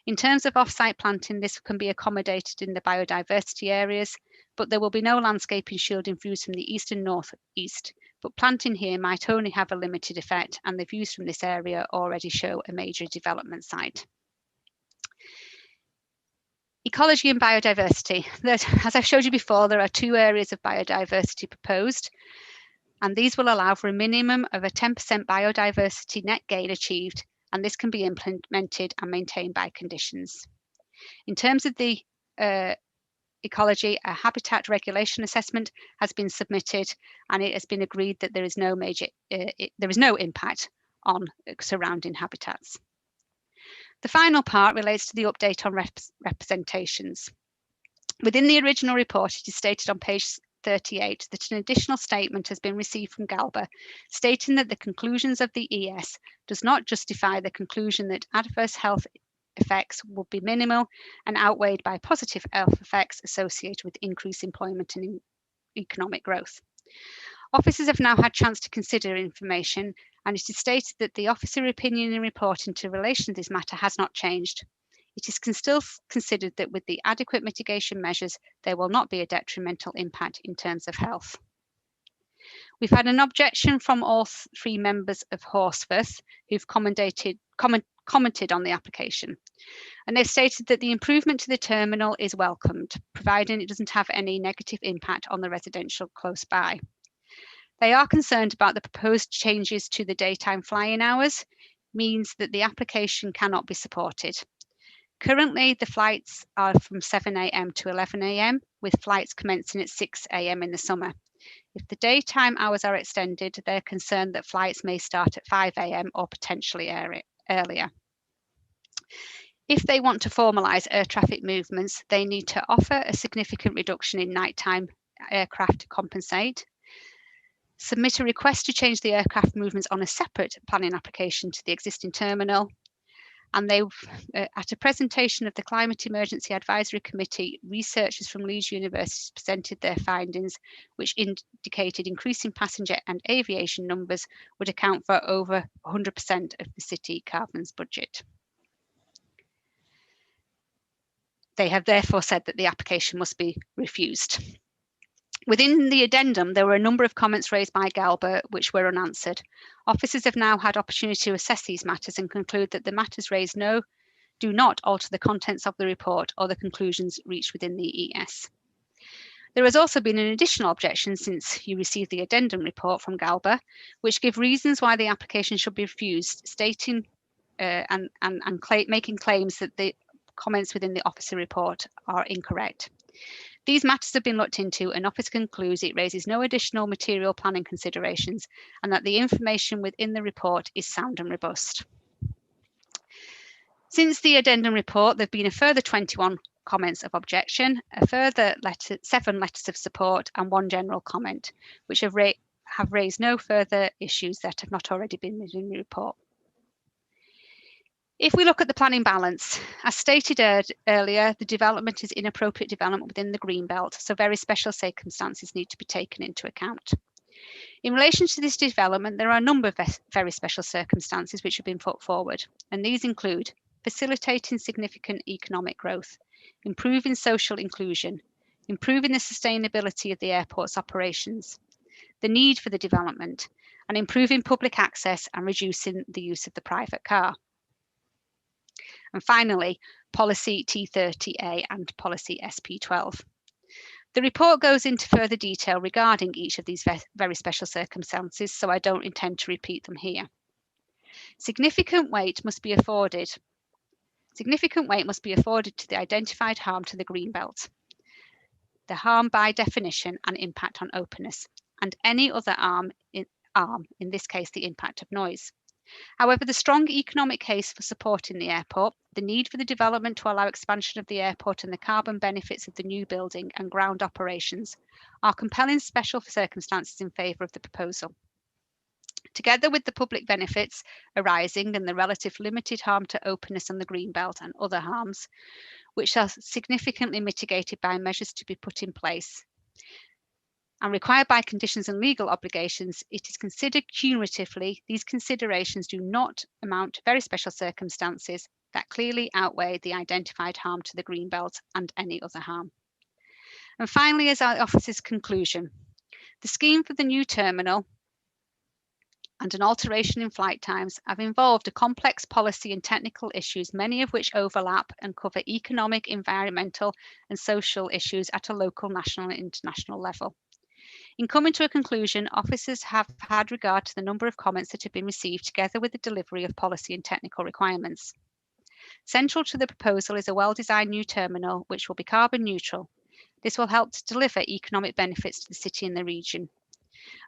In terms of off-site planting, this can be accommodated in the biodiversity areas, but there will be no landscaping shielding views from the east and northeast. But planting here might only have a limited effect, and the views from this area already show a major development site. Ecology and biodiversity. As I've showed you before, there are 2 areas of biodiversity proposed, and these will allow for a minimum of a 10% biodiversity net gain achieved, and this can be implemented and maintained by conditions. In terms of the ecology, a habitat regulation assessment has been submitted, and it has been agreed that there is no impact on surrounding habitats. The final part relates to the update on representations. Within the original report, it is stated on page 38 that an additional statement has been received from Galba, stating that the conclusions of the ES does not justify the conclusion that adverse health effects will be minimal and outweighed by positive health effects associated with increased employment and economic growth. Officers have now had chance to consider information, and it is stated that the officer opinion and report into relation to this matter has not changed. It is still considered that with the adequate mitigation measures, there will not be a detrimental impact in terms of health. We've had an objection from all 3 members of Horsforth who've commented on the application, and they've stated that the improvement to the terminal is welcomed, providing it doesn't have any negative impact on the residential close by. They are concerned about the proposed changes to the daytime flying hours, means that the application cannot be supported. Currently, the flights are from 7 a.m. to 11 a.m, with flights commencing at 6 a.m. in the summer. If the daytime hours are extended, they're concerned that flights may start at 5 a.m. or potentially earlier. If they want to formalise air traffic movements, they need to offer a significant reduction in nighttime aircraft to compensate, submit a request to change the aircraft movements on a separate planning application to the existing terminal, and they, at a presentation of the Climate Emergency Advisory Committee, researchers from Leeds University presented their findings, which indicated increasing passenger and aviation numbers would account for over 100% of the city carbon's budget. They have therefore said that the application must be refused. Within the addendum, there were a number of comments raised by Galba which were unanswered. Officers have now had opportunity to assess these matters and conclude that the matters raised do not alter the contents of the report or the conclusions reached within the ES. There has also been an additional objection since you received the addendum report from Galba, which give reasons why the application should be refused, stating making claims that the comments within the officer report are incorrect. These matters have been looked into and officer concludes it raises no additional material planning considerations and that the information within the report is sound and robust. Since the addendum report, there have been a further 21 comments of objection, a further 7 letters of support and 1 general comment, which have raised no further issues that have not already been within the report. If we look at the planning balance, as stated earlier, the development is inappropriate development within the green belt, so very special circumstances need to be taken into account. In relation to this development, there are a number of very special circumstances which have been put forward, and these include facilitating significant economic growth, improving social inclusion, improving the sustainability of the airport's operations, the need for the development, and improving public access and reducing the use of the private car. And finally, policy T30A and policy SP12. The report goes into further detail regarding each of these very special circumstances, so I don't intend to repeat them here. Significant weight must be afforded to the identified harm to the green belt, the harm by definition and impact on openness, and any other harm, in this case the impact of noise. However, the strong economic case for supporting the airport, the need for the development to allow expansion of the airport and the carbon benefits of the new building and ground operations are compelling special circumstances in favour of the proposal. Together with the public benefits arising and the relative limited harm to openness on the green belt and other harms, which are significantly mitigated by measures to be put in place, and required by conditions and legal obligations, it is considered cumulatively, these considerations do not amount to very special circumstances that clearly outweigh the identified harm to the green belt and any other harm. And finally, as our officer's conclusion, the scheme for the new terminal and an alteration in flight times have involved a complex policy and technical issues, many of which overlap and cover economic, environmental and social issues at a local, national and international level. In coming to a conclusion, officers have had regard to the number of comments that have been received together with the delivery of policy and technical requirements. Central to the proposal is a well-designed new terminal which will be carbon neutral. This will help to deliver economic benefits to the city and the region.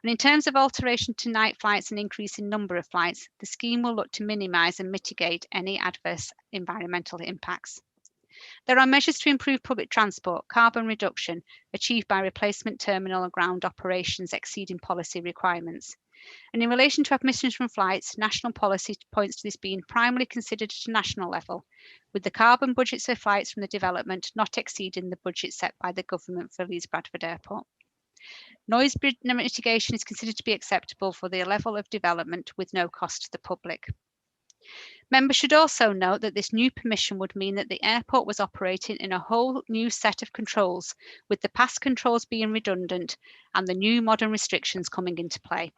And in terms of alteration to night flights and increase in number of flights, the scheme will look to minimise and mitigate any adverse environmental impacts. There are measures to improve public transport, carbon reduction, achieved by replacement terminal and ground operations exceeding policy requirements. And in relation to emissions from flights, national policy points to this being primarily considered at a national level, with the carbon budgets for flights from the development not exceeding the budget set by the government for Leeds Bradford Airport. Noise mitigation is considered to be acceptable for the level of development with no cost to the public. Members should also note that this new permission would mean that the airport was operating in a whole new set of controls, with the past controls being redundant and the new modern restrictions coming into play.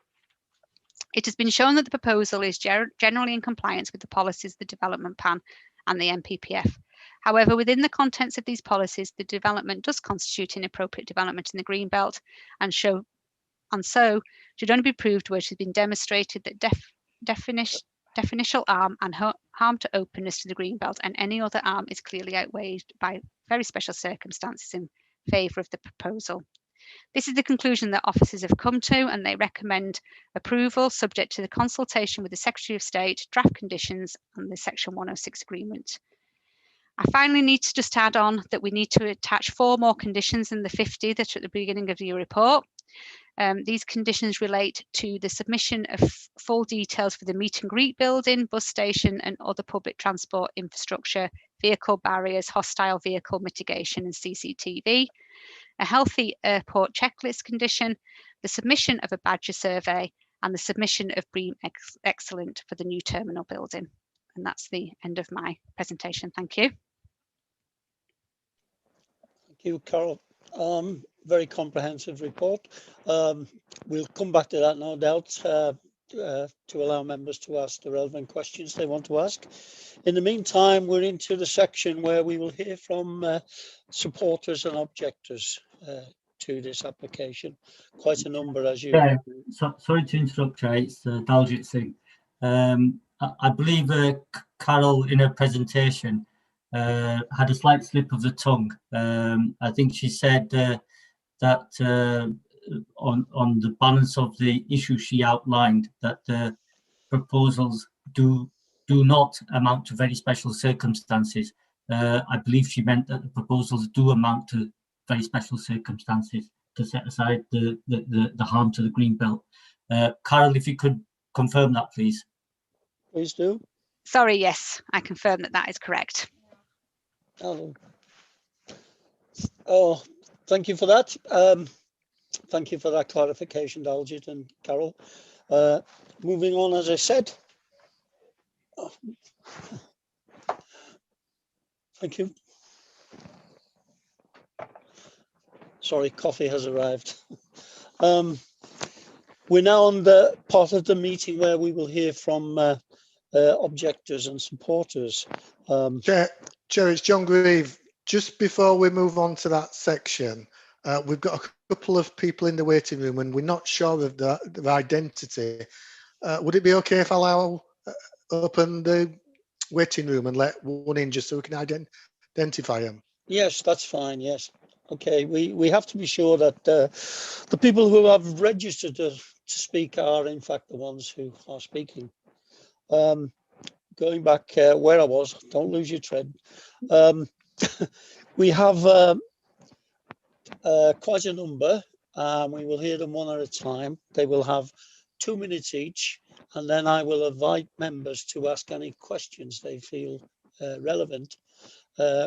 It has been shown that the proposal is generally in compliance with the policies of the development plan and the NPPF. However, within the contents of these policies, the development does constitute inappropriate development in the green belt and show and so should only be proved where it has been demonstrated that definitional harm and harm to openness to the greenbelt and any other harm is clearly outweighed by very special circumstances in favour of the proposal. This is the conclusion that officers have come to, and they recommend approval subject to the consultation with the Secretary of State, draft conditions and the Section 106 agreement. I finally need to just add on that we need to attach 4 more conditions than the 50 that are at the beginning of your report. These conditions relate to the submission of full details for the meet and greet building, bus station and other public transport infrastructure, vehicle barriers, hostile vehicle mitigation and CCTV, a healthy airport checklist condition, the submission of a Badger survey and the submission of BREEAM Excellent for the new terminal building. And that's the end of my presentation. Thank you. Thank you, Carol. Very comprehensive report. We'll come back to that, no doubt, to allow members to ask the relevant questions they want to ask. In the meantime, we're into the section where we will hear from supporters and objectors to this application. Quite a number, as you... Sorry to interrupt, Chair. It's Daljit Singh. I believe Carol, in her presentation, had a slight slip of the tongue. I think she said that on the balance of the issues she outlined, that the proposals do not amount to very special circumstances. I believe she meant that the proposals do amount to very special circumstances to set aside the harm to the greenbelt. Carol, if you could confirm that, please. Please do. Sorry, yes, I confirm that that is correct. Oh, thank you for that. Thank you for that clarification, Daljit and Carol. Moving on, as I said. Thank you. Sorry, coffee has arrived. We're now on the part of the meeting where we will hear from objectors and supporters. Chair, it's John Grieve. Just before we move on to that section, we've got a couple of people in the waiting room and we're not sure of their identity. Would it be okay if I allow open the waiting room and let one in just so we can identify them? Yes, that's fine. Yes. Okay. We have to be sure that the people who have registered to speak are in fact the ones who are speaking. Going back where I was, don't lose your tread. We have quite a number. We will hear them one at a time. They will have 2 minutes each, and then I will invite members to ask any questions they feel relevant.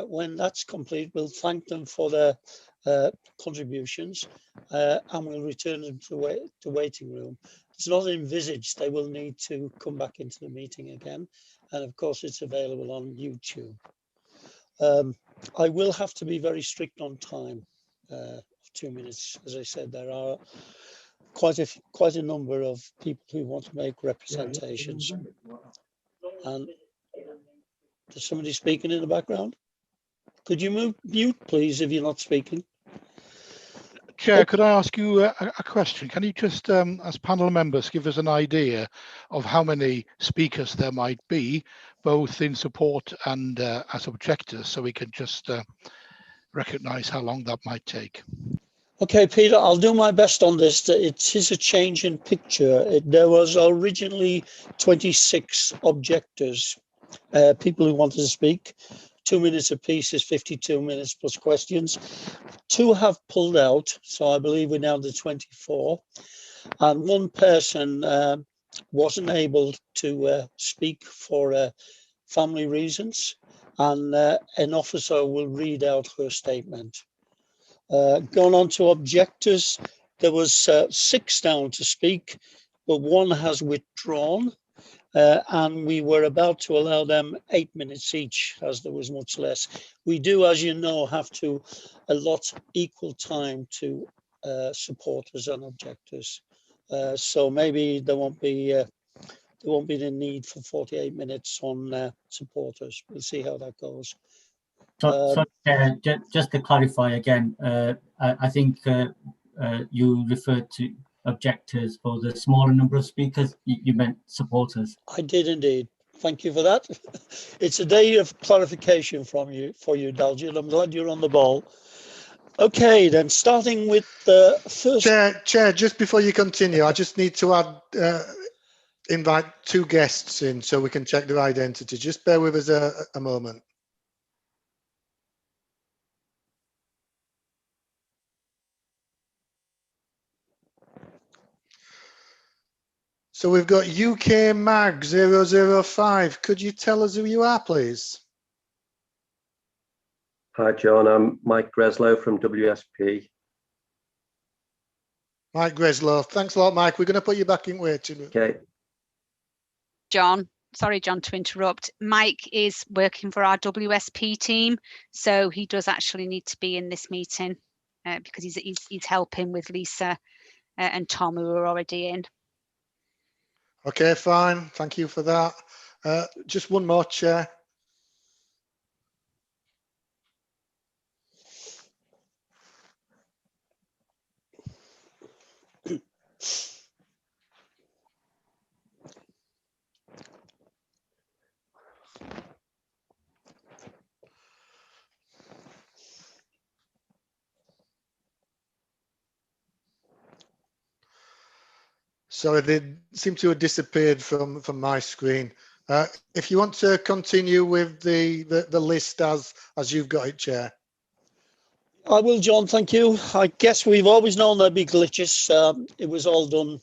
When that's complete, we'll thank them for their contributions and we'll return them to the waiting room. It's not envisaged they will need to come back into the meeting again. And of course, it's available on YouTube. I will have to be very strict on time, 2 minutes. As I said, there are quite a number of people who want to make representations. And there's somebody speaking in the background. Could you mute, please, if you're not speaking? Chair, could I ask you a question? Can you just, as panel members, give us an idea of how many speakers there might be, both in support and as objectors, so we can just recognise how long that might take? Okay, Peter, I'll do my best on this. It is a change in picture. There was originally 26 objectors, people who wanted to speak. 2 minutes apiece is 52 minutes plus questions. 2 have pulled out, so I believe we're now to 24. And 1 person wasn't able to speak for family reasons, and an officer will read out her statement. Going on to objectors, there was 6 down to speak, but 1 has withdrawn. And we were about to allow them 8 minutes each, as there was much less. We do, as you know, have to allot equal time to supporters and objectors. So maybe there won't be the need for 48 minutes on supporters. We'll see how that goes. So just to clarify again, I think you referred to objectors for the smaller number of speakers. You meant supporters. I did indeed. Thank you for that. It's a day of clarification for you, Daljit. I'm glad you're on the ball. Okay, then starting with the first. Chair, just before you continue, I just need to add, invite 2 guests in so we can check their identity. Just bear with us a moment. So we've got UK Mag 005. Could you tell us who you are, please? Hi, John. I'm Mike Greslow from WSP. Mike Greslow. Thanks a lot, Mike. We're going to put you back in waiting. Okay. John, sorry, John, to interrupt. Mike is working for our WSP team, so he does actually need to be in this meeting because he's helping with Lisa and Tom, who are already in. Okay, fine. Thank you for that. Just one more, Chair. Sorry, they seem to have disappeared from my screen. If you want to continue with the list as you've got it, Chair. I will, John, thank you. I guess we've always known there'd be glitches. It was all done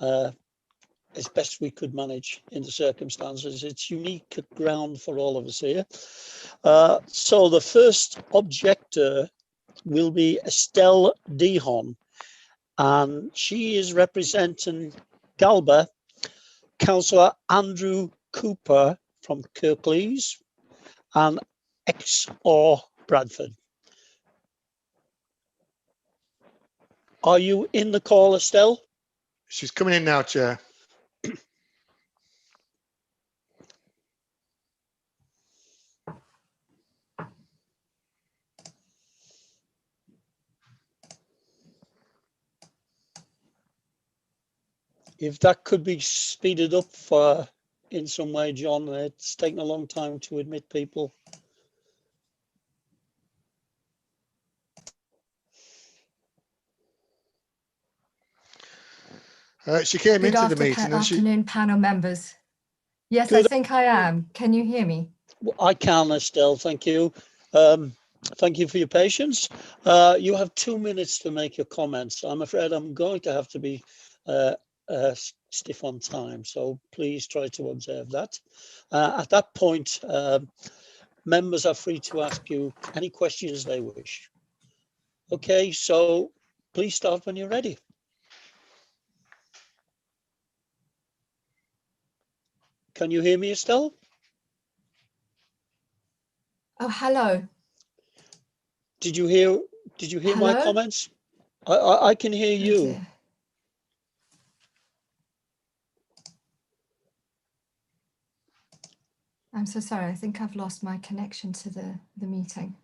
as best we could manage in the circumstances. It's unique ground for all of us here. So the first objector will be Estelle Dehon, and she is representing Galba, Councillor Andrew Cooper from Kirklees and XR Bradford. Are you in the call, Estelle? She's coming in now, Chair. If that could be speeded up in some way, John, it's taken a long time to admit people. She came Good into the meeting. afternoon, panel members. Yes, Good. I think I am. Can you hear me? I can, Estelle, thank you. Thank you for your patience. You have 2 minutes to make your comments. I'm afraid I'm going to have to be stiff on time, so please try to observe that. At that point, members are free to ask you any questions they wish. Okay, so please start when you're ready. Can you hear me, Estelle? Oh, hello. Did you hear my Hello? comments? I can hear you. dear. I'm so sorry. I think I've lost my connection to the meeting.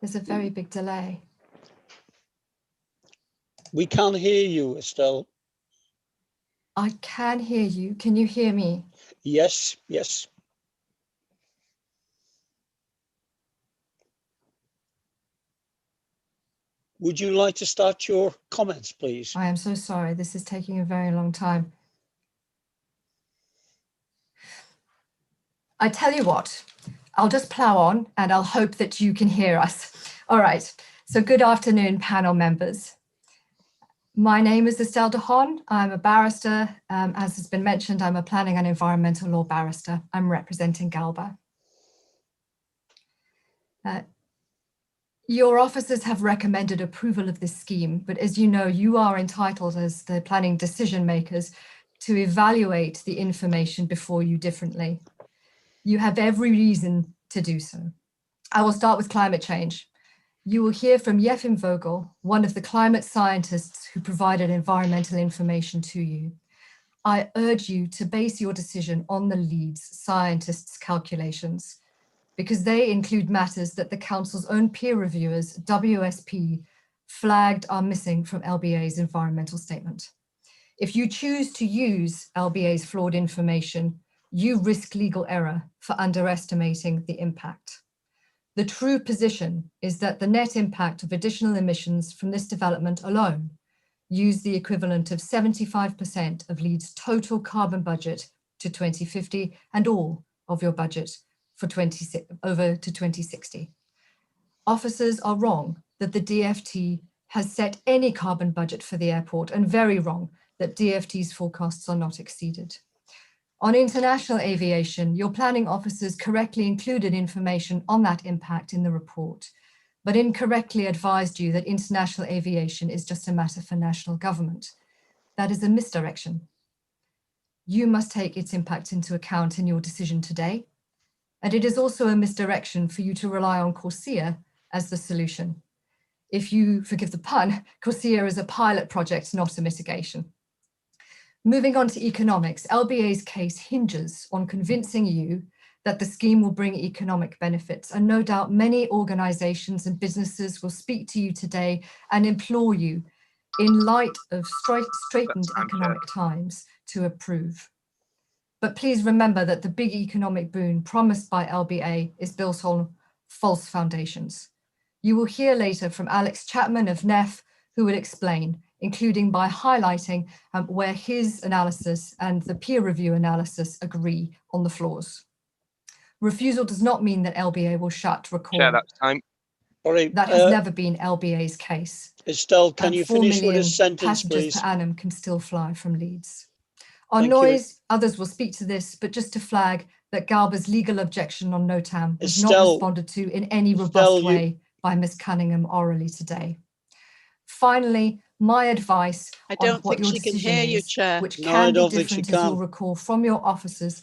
There's a very big delay. We can't hear you, Estelle. I can hear you. Can you hear me? Yes, yes. Would you like to start your comments, please? I am so sorry. This is taking a very long time. I tell you what, I'll just plow on and I'll hope that you can hear us. All right. So good afternoon, panel members. My name is Estelle Dehon. I'm a barrister. As has been mentioned, I'm a planning and environmental law barrister. I'm representing Galba. Your officers have recommended approval of this scheme, but as you know, you are entitled as the planning decision makers to evaluate the information before you differently. You have every reason to do so. I will start with climate change. You will hear from Yefim Vogel, one of the climate scientists who provided environmental information to you. I urge you to base your decision on the Leeds scientists' calculations, because they include matters that the Council's own peer reviewers, WSP, flagged are missing from LBA's environmental statement. If you choose to use LBA's flawed information, you risk legal error for underestimating the impact. The true position is that the net impact of additional emissions from this development alone use the equivalent of 75% of Leeds' total carbon budget to 2050 and all of your budget for over to 2060. Officers are wrong that the DFT has set any carbon budget for the airport, and very wrong that DFT's forecasts are not exceeded. On international aviation, your planning officers correctly included information on that impact in the report, but incorrectly advised you that international aviation is just a matter for national government. That is a misdirection. You must take its impact into account in your decision today, and it is also a misdirection for you to rely on CORSIA as the solution. If you forgive the pun, CORSIA is a pilot project, not a mitigation. Moving on to economics, LBA's case hinges on convincing you that the scheme will bring economic benefits, and no doubt many organisations and businesses will speak to you today and implore you, in light of straitened economic times, to approve. But please remember that the big economic boon promised by LBA is built on false foundations. You will hear later from Alex Chapman of NEF, who will explain, including by highlighting where his analysis and the peer review analysis agree on the flaws. Refusal does not mean that LBA will shut recall. Chair, that's time. Sorry, that has never been LBA's case. Estelle, can you finish with a sentence, passengers please? per annum can still fly from Leeds. On Thank noise, others will speak to this, but just to flag that Galba's legal objection on NOTAM was not Estelle, responded to in any robust Estelle, way by Ms Cunningham orally today. Finally, my advice I on don't what think your she can decision hear you, is, Chair. which No, I can be don't think she different as you'll can. recall from your officers.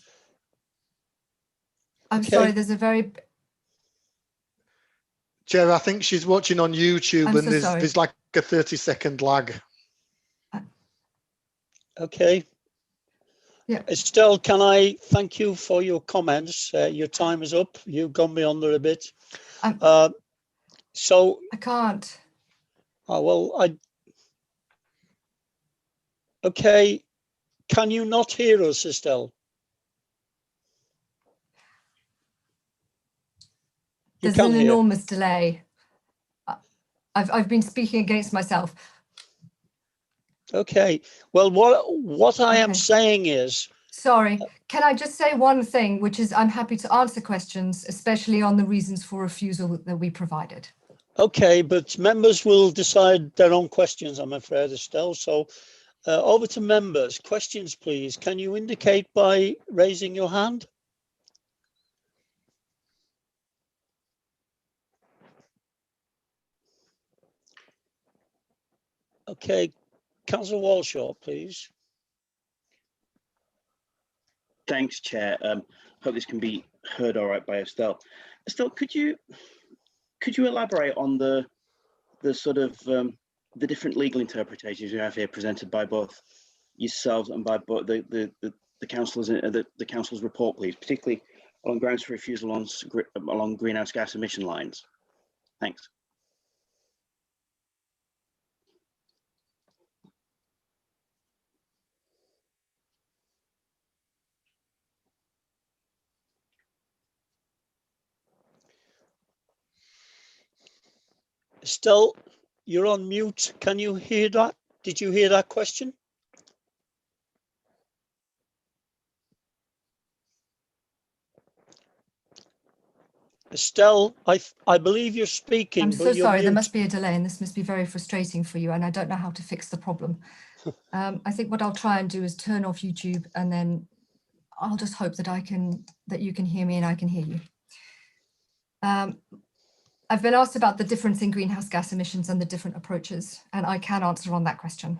I'm Okay. sorry, there's a very... Chair, I think she's watching on YouTube I'm and so sorry. there's like a 30-second lag. Okay. Yeah. Estelle, can I thank you for your comments? Your time is up. You've gone beyond there a bit. So I can't. Oh, well, okay. Can you not hear us, Estelle? You There's can an hear. enormous delay. I've been speaking against myself. Okay. Well, what I am saying is, Sorry, can I just say one thing, which is I'm happy to answer questions, especially on the reasons for refusal that we provided. okay, but members will decide their own questions, I'm afraid, Estelle. So over to members. Questions, please. Can you indicate by raising your hand? Okay. Councillor Walshaw, please. Thanks, Chair. Hope this can be heard all right by Estelle. Estelle, could you elaborate on the sort of the different legal interpretations you have here presented by both yourselves and by both the councillors the council's report, please, particularly on grounds for refusal along greenhouse gas emission lines? Thanks. Estelle, you're on mute. Can you hear that? Did you hear that question? Estelle, I believe you're speaking. I'm but so you're sorry, there mute. must be a delay and this must be very frustrating for you and I don't know how to fix the problem. I think what I'll try and do is turn off YouTube and then I'll just hope that you can hear me and I can hear you. I've been asked about the difference in greenhouse gas emissions and the different approaches, and I can answer on that question.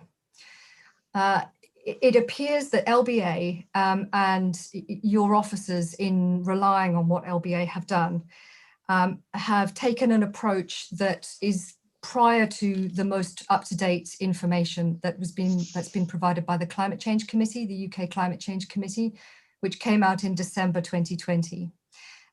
It appears that LBA and your officers, in relying on what LBA have done, have taken an approach that is prior to the most up-to-date information that's been provided by the Climate Change Committee, the UK Climate Change Committee, which came out in December 2020.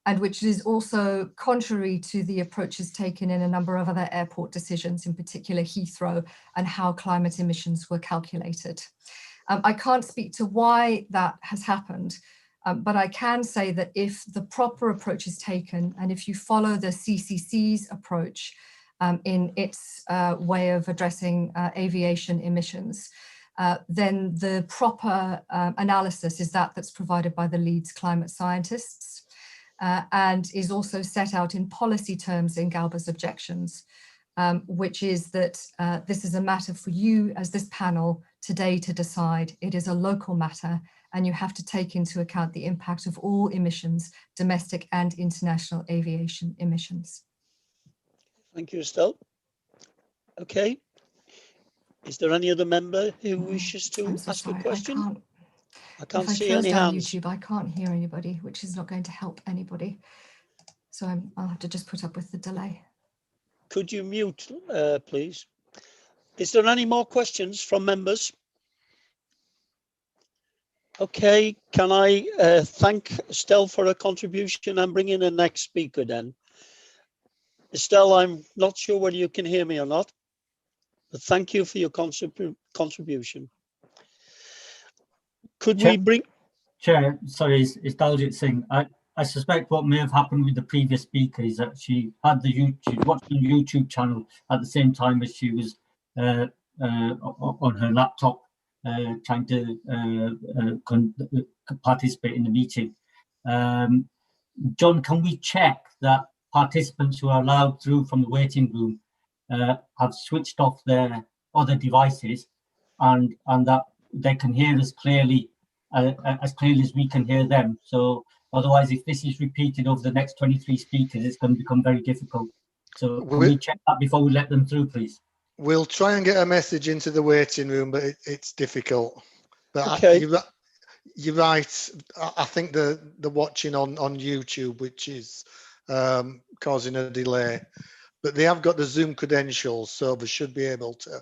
and which is also contrary to the approaches taken in a number of other airport decisions, in particular Heathrow, and how climate emissions were calculated. I can't speak to why that has happened, but I can say that if the proper approach is taken, and if you follow the CCC's approach in its way of addressing aviation emissions, then the proper analysis is that's provided by the Leeds climate scientists and is also set out in policy terms in Galba's objections, which is that this is a matter for you as this panel today to decide. It is a local matter, and you have to take into account the impact of all emissions, domestic and international aviation emissions. Thank you, Estelle. Okay. Is there any other member who wishes to ask a question? I can't see any hands. YouTube, I can't hear anybody, which is not going to help anybody. So I'll have to just put up with the delay. Could you mute, please? Is there any more questions from members? Okay, can I thank Estelle for her contribution and bring in the next speaker then? Estelle, I'm not sure whether you can hear me or not, but thank you for your contribution. Could we bring... Chair, sorry, it's Daljit Singh. I suspect what may have happened with the previous speaker is that she had the watched the YouTube channel at the same time as she was on her laptop trying to participate in the meeting. John, can we check that participants who are allowed through from the waiting room have switched off their other devices and that they can hear us clearly as we can hear them? So otherwise, if this is repeated over the next 23 speakers, it's going to become very difficult. So can we check that before we let them through, please? We'll try and get a message into the waiting room, but it's difficult. But okay. You're right. I think the watching on YouTube, which is causing a delay, but they have got the Zoom credentials, so they should be able to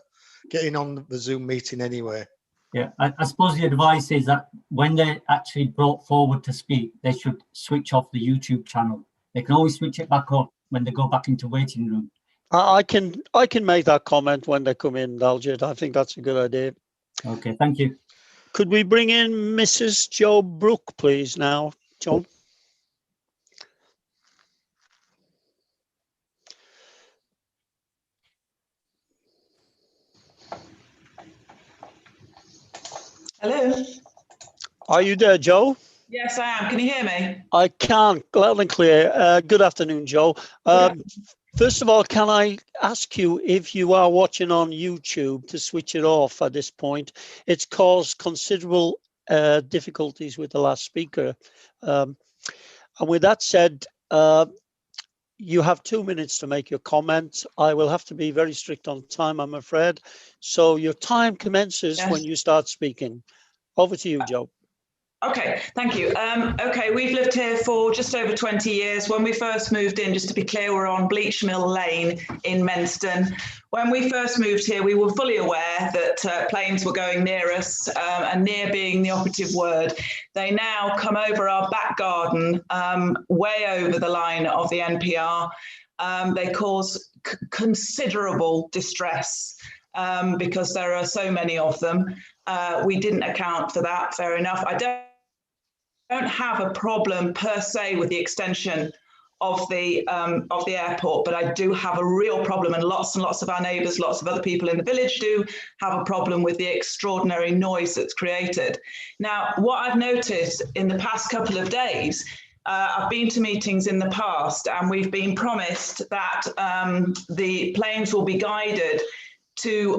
get in on the Zoom meeting anyway. Yeah, I suppose the advice is that when they're actually brought forward to speak, they should switch off the YouTube channel. They can always switch it back on when they go back into waiting room. I can make that comment when they come in, Daljit. I think that's a good idea. Okay, thank you. Could we bring in Mrs. Jo Brooke, please, now, John? Hello. Are you there, Joe? Yes, I am. Can you hear me? I can, loud and clear. Good afternoon, Joe. First of all, can I ask you if you are watching on YouTube to switch it off at this point? It's caused considerable difficulties with the last speaker. And with that said, you have 2 minutes to make your comment. I will have to be very strict on time, I'm afraid. So your time commences when you start speaking. Over to you, Joe. Okay, thank you. Okay, we've lived here for just over 20 years. When we first moved in, just to be clear, we're on Bleach Mill Lane in Menston. When we first moved here, we were fully aware that planes were going near us, and near being the operative word. They now come over our back garden, way over the line of the NPR. They cause considerable distress because there are so many of them. We didn't account for that, fair enough. I don't have a problem per se with the extension of the airport, but I do have a real problem, and lots of our neighbours, lots of other people in the village do have a problem with the extraordinary noise that's created. Now, what I've noticed in the past couple of days, I've been to meetings in the past, and we've been promised that the planes will be guided to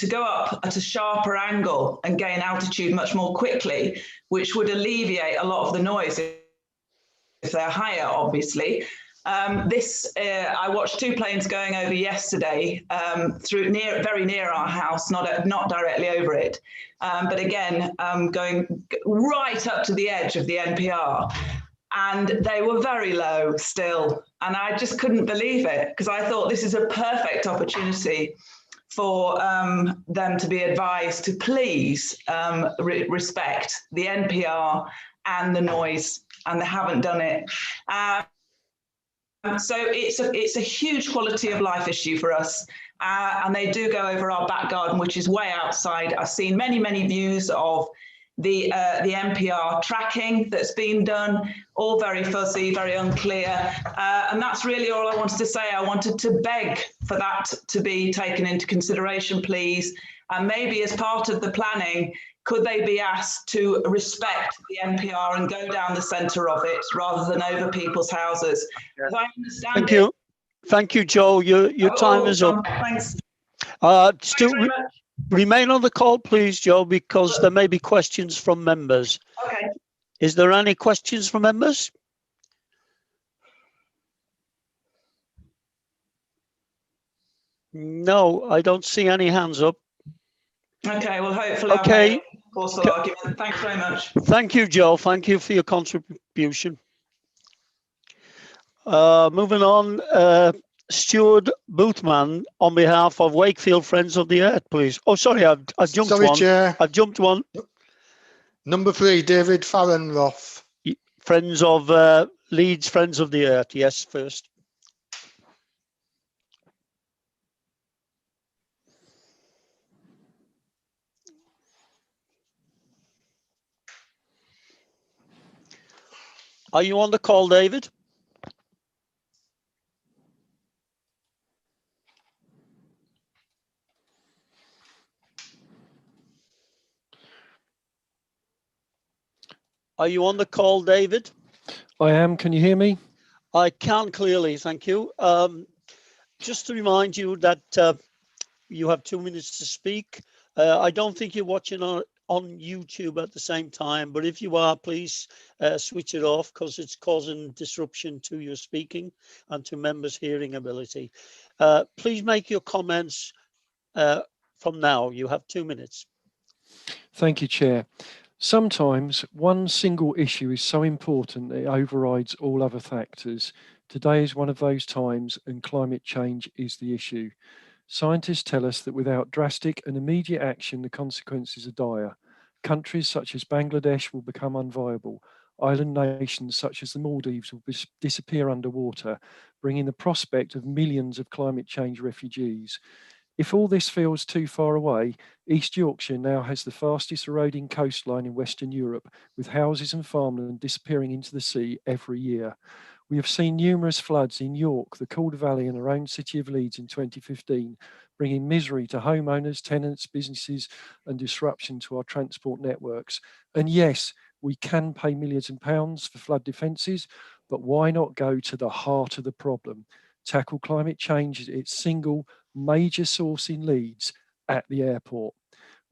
go up at a sharper angle and gain altitude much more quickly, which would alleviate a lot of the noise if they're higher, obviously. I watched 2 planes going over yesterday very near our house, not directly over it, but again going right up to the edge of the NPR. And they were very low still, and I just couldn't believe it, because I thought this is a perfect opportunity for them to be advised to please respect the NPR and the noise, and they haven't done it. So it's a huge quality of life issue for us. And they do go over our back garden, which is way outside. I've seen many views of the NPR tracking that's been done, all very fuzzy, very unclear. And that's really all I wanted to say. I wanted to beg for that to be taken into consideration, please. And maybe as part of the planning, could they be asked to respect the NPR and go down the centre of it rather than over people's houses? As I understand Thank it, you. Thank you, Joe. Your time is up. Thanks. Still remain on the call, please, Joe, because there may be questions from members. Okay. Is there any questions from members? No, I don't see any hands up. Okay, well, hopefully I'll Okay. make a forceful argument. Thanks very much. Thank you, Joe. Thank you for your contribution. Moving on, Stuart Boothman on behalf of Wakefield Friends of the Earth, please. Oh, sorry, I've jumped Sorry, one. Chair. I've jumped one. Number 3, David Farrenroth. Friends of Leeds, Friends of the Earth. Yes, first. Are you on the call, David? Are you on the call, David? I am. Can you hear me? I can clearly, thank you. Just to remind you that you have 2 minutes to speak. I don't think you're watching on YouTube at the same time, but if you are, please switch it off because it's causing disruption to your speaking and to members' hearing ability. Please make your comments from now. You have 2 minutes. Thank you, Chair. Sometimes one single issue is so important that it overrides all other factors. Today is one of those times, and climate change is the issue. Scientists tell us that without drastic and immediate action, the consequences are dire. Countries such as Bangladesh will become unviable. Island nations such as the Maldives will disappear underwater, bringing the prospect of millions of climate change refugees. If all this feels too far away, East Yorkshire now has the fastest eroding coastline in Western Europe, with houses and farmland disappearing into the sea every year. We have seen numerous floods in York, the Calder Valley and our own city of Leeds in 2015, bringing misery to homeowners, tenants, businesses and disruption to our transport networks. And yes, we can pay millions of pounds for flood defences, but why not go to the heart of the problem? Tackle climate change at its single major source in Leeds, at the airport.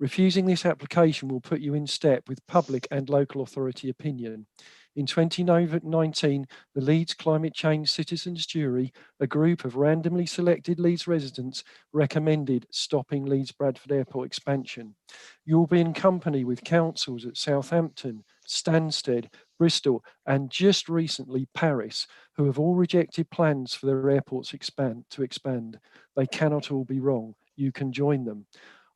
Refusing this application will put you in step with public and local authority opinion. In 2019, the Leeds Climate Change Citizens Jury, a group of randomly selected Leeds residents, recommended stopping Leeds Bradford Airport expansion. You'll be in company with councils at Southampton, Stansted, Bristol, and just recently Paris, who have all rejected plans for their airports to expand. They cannot all be wrong. You can join them.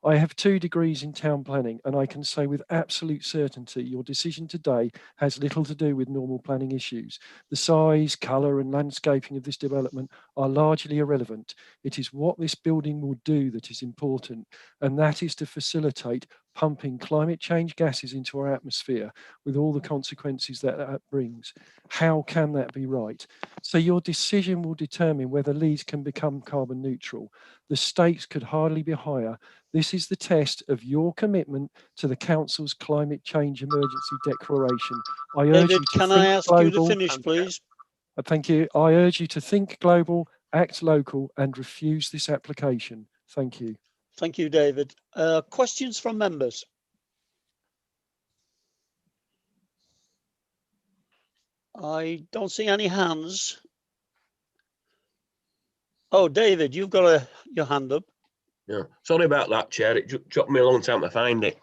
I have 2 degrees in town planning, and I can say with absolute certainty your decision today has little to do with normal planning issues. The size, colour and landscaping of this development are largely irrelevant. It is what this building will do that is important, and that is to facilitate pumping climate change gases into our atmosphere with all the consequences that that brings. How can that be right? So your decision will determine whether Leeds can become carbon neutral. The stakes could hardly be higher. This is the test of your commitment to the Council's climate change emergency declaration. I urge David, you to can I think ask global. you to finish, please? Thank you. I urge you to think global, act local, and refuse this application. Thank you. Thank you, David. Questions from members? I don't see any hands. Oh, David, you've got your hand up. Yeah, sorry about that, Chair. It took me a long time to find it.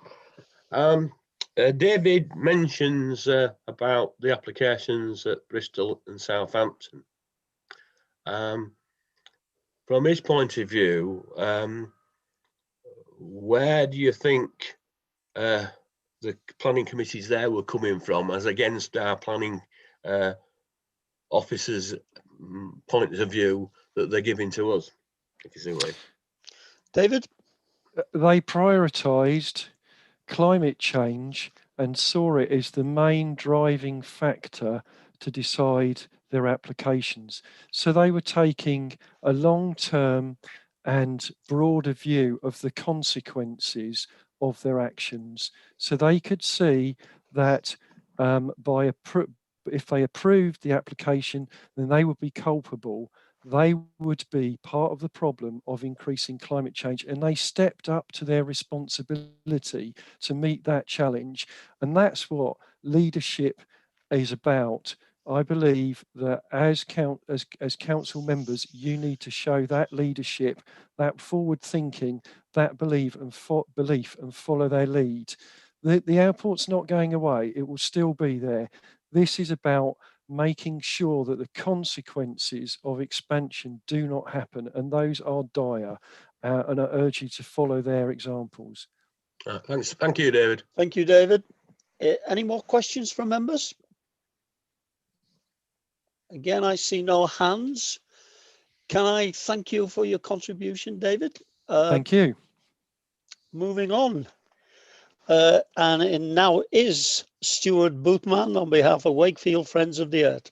David mentions about the applications at Bristol and Southampton. From his point of view, where do you think the planning committees there were coming from, as against our planning officers' point of view that they're giving to us, if you see what I mean. David? They prioritised climate change and saw it as the main driving factor to decide their applications. So they were taking a long-term and broader view of the consequences of their actions. So they could see that if they approved the application, then they would be culpable. They would be part of the problem of increasing climate change, and they stepped up to their responsibility to meet that challenge. And that's what leadership is about. I believe that as council members, you need to show that leadership, that forward thinking, that belief and follow their lead. The airport's not going away. It will still be there. This is about making sure that the consequences of expansion do not happen, and those are dire, and I urge you to follow their examples. Thanks. Thank you, David. Thank you, David. Any more questions from members? Again, I see no hands. Can I thank you for your contribution, David? Thank you. Moving on. And it now is Stuart Bootman on behalf of Wakefield Friends of the Earth.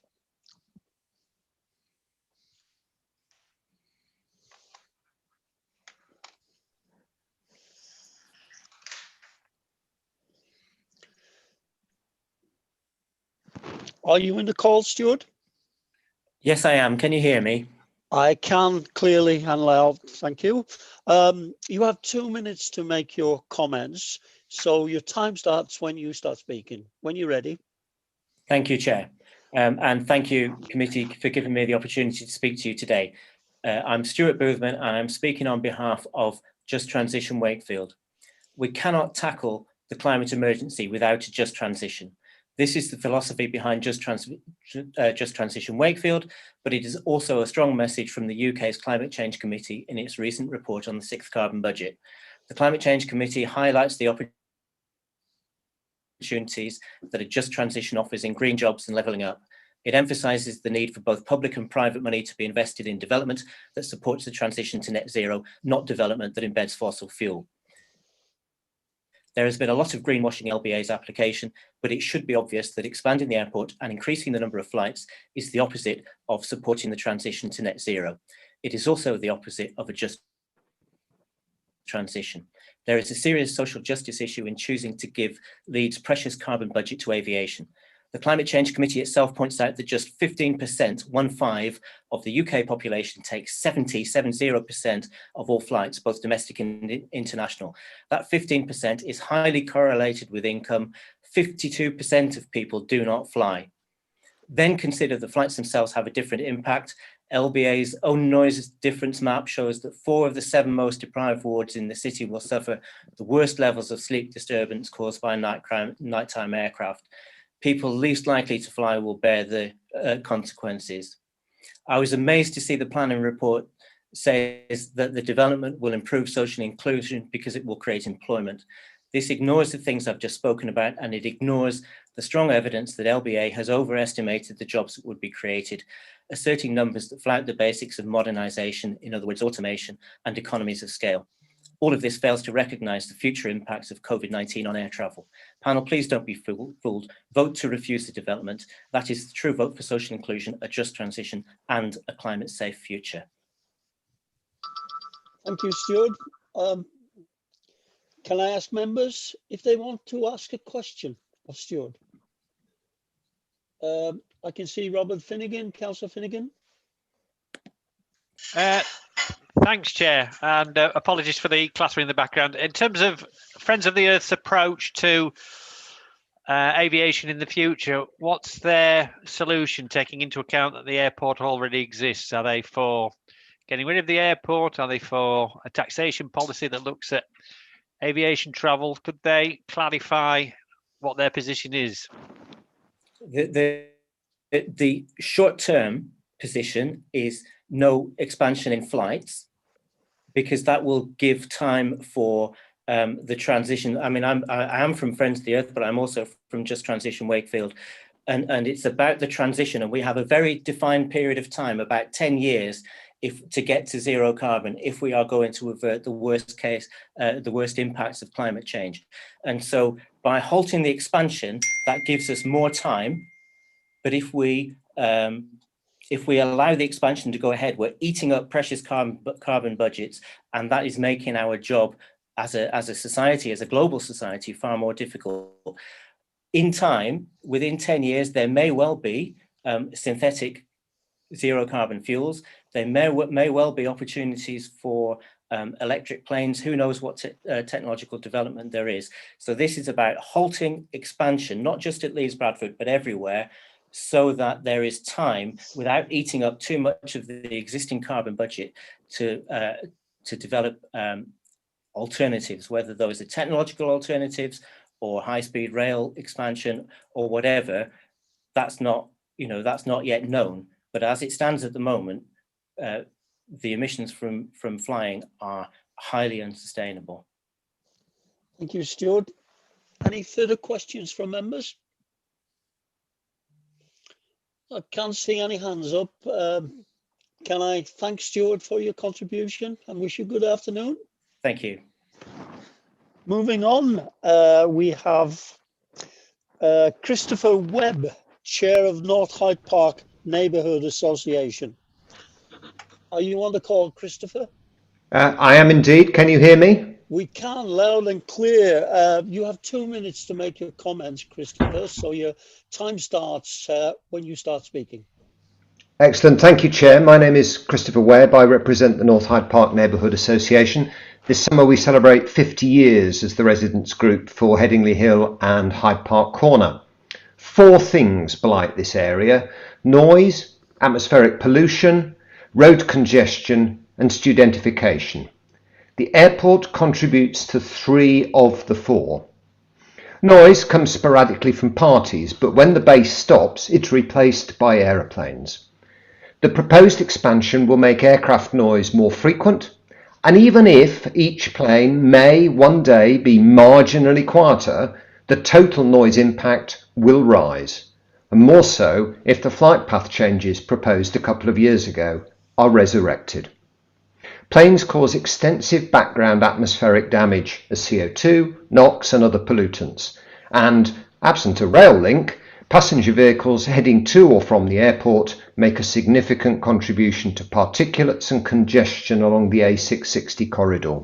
Are you in the call, Stuart? Yes, I am. Can you hear me? I can clearly and loud. Thank you. You have 2 minutes to make your comments. So your time starts when you start speaking. When you're ready. Thank you, Chair. And thank you, committee, for giving me the opportunity to speak to you today. I'm Stuart Boothman, and I'm speaking on behalf of Just Transition Wakefield. We cannot tackle the climate emergency without a just transition. This is the philosophy behind Just Transition Wakefield, but it is also a strong message from the UK's Climate Change Committee in its recent report on the 6th Carbon Budget. The Climate Change Committee highlights the opportunities that a just transition offers in green jobs and levelling up. It emphasises the need for both public and private money to be invested in development that supports the transition to net zero, not development that embeds fossil fuel. There has been a lot of greenwashing in LBA's application, but it should be obvious that expanding the airport and increasing the number of flights is the opposite of supporting the transition to net zero. It is also the opposite of a just transition. There is a serious social justice issue in choosing to give Leeds' precious carbon budget to aviation. The Climate Change Committee itself points out that just 15%, of the UK population takes 70% of all flights, both domestic and international. That 15% is highly correlated with income. 52% of people do not fly. Then consider the flights themselves have a different impact. LBA's own noise difference map shows that 4 of the 7 most deprived wards in the city will suffer the worst levels of sleep disturbance caused by nighttime aircraft. People least likely to fly will bear the consequences. I was amazed to see the planning report says that the development will improve social inclusion because it will create employment. This ignores the things I've just spoken about, and it ignores the strong evidence that LBA has overestimated the jobs that would be created, asserting numbers that flout the basics of modernisation, in other words, automation and economies of scale. All of this fails to recognise the future impacts of COVID-19 on air travel. Panel, please don't be fooled. Vote to refuse the development. That is the true vote for social inclusion, a just transition and a climate-safe future. Thank you, Stuart. Can I ask members if they want to ask a question of Stuart? I can see Robert Finnegan, Councillor Finnegan. Thanks, Chair, and apologies for the clattering in the background. In terms of Friends of the Earth's approach to aviation in the future, what's their solution, taking into account that the airport already exists? Are they for getting rid of the airport? Are they for a taxation policy that looks at aviation travel? Could they clarify what their position is? The short-term position is no expansion in flights, because that will give time for the transition. I mean, I am from Friends of the Earth, but I'm also from Just Transition Wakefield. And it's about the transition, and we have a very defined period of time, about 10 years, to get to zero carbon, if we are going to avert the worst case, the worst impacts of climate change. And so by halting the expansion, that gives us more time. But if we allow the expansion to go ahead, we're eating up precious carbon budgets, and that is making our job as a society, as a global society, far more difficult. In time, within 10 years, there may well be synthetic zero carbon fuels. There may well be opportunities for electric planes. Who knows what technological development there is. So this is about halting expansion, not just at Leeds Bradford, but everywhere, so that there is time, without eating up too much of the existing carbon budget, to develop alternatives, whether those are technological alternatives or high-speed rail expansion or whatever. That's not yet known. But as it stands at the moment, the emissions from flying are highly unsustainable. Thank you, Stuart. Any further questions from members? I can't see any hands up. Can I thank Stuart for your contribution and wish you good afternoon? Thank you. Moving on, we have Christopher Webb, Chair of North Hyde Park Neighbourhood Association. Are you on the call, Christopher? I am indeed. Can you hear me? We can, loud and clear. You have 2 minutes to make your comments, Christopher, so your time starts when you start speaking. Excellent. Thank you, Chair. My name is Christopher Webb. I represent the North Hyde Park Neighbourhood Association. This summer we celebrate 50 years as the residents group for Headingley Hill and Hyde Park Corner. 4 things blight this area: noise, atmospheric pollution, road congestion and studentification. The airport contributes to 3 of the 4. Noise comes sporadically from parties, but when the base stops, it's replaced by aeroplanes. The proposed expansion will make aircraft noise more frequent, and even if each plane may one day be marginally quieter, the total noise impact will rise, and more so if the flight path changes proposed a couple of years ago are resurrected. Planes cause extensive background atmospheric damage as CO2, NOx and other pollutants, and absent a rail link, passenger vehicles heading to or from the airport make a significant contribution to particulates and congestion along the A660 corridor.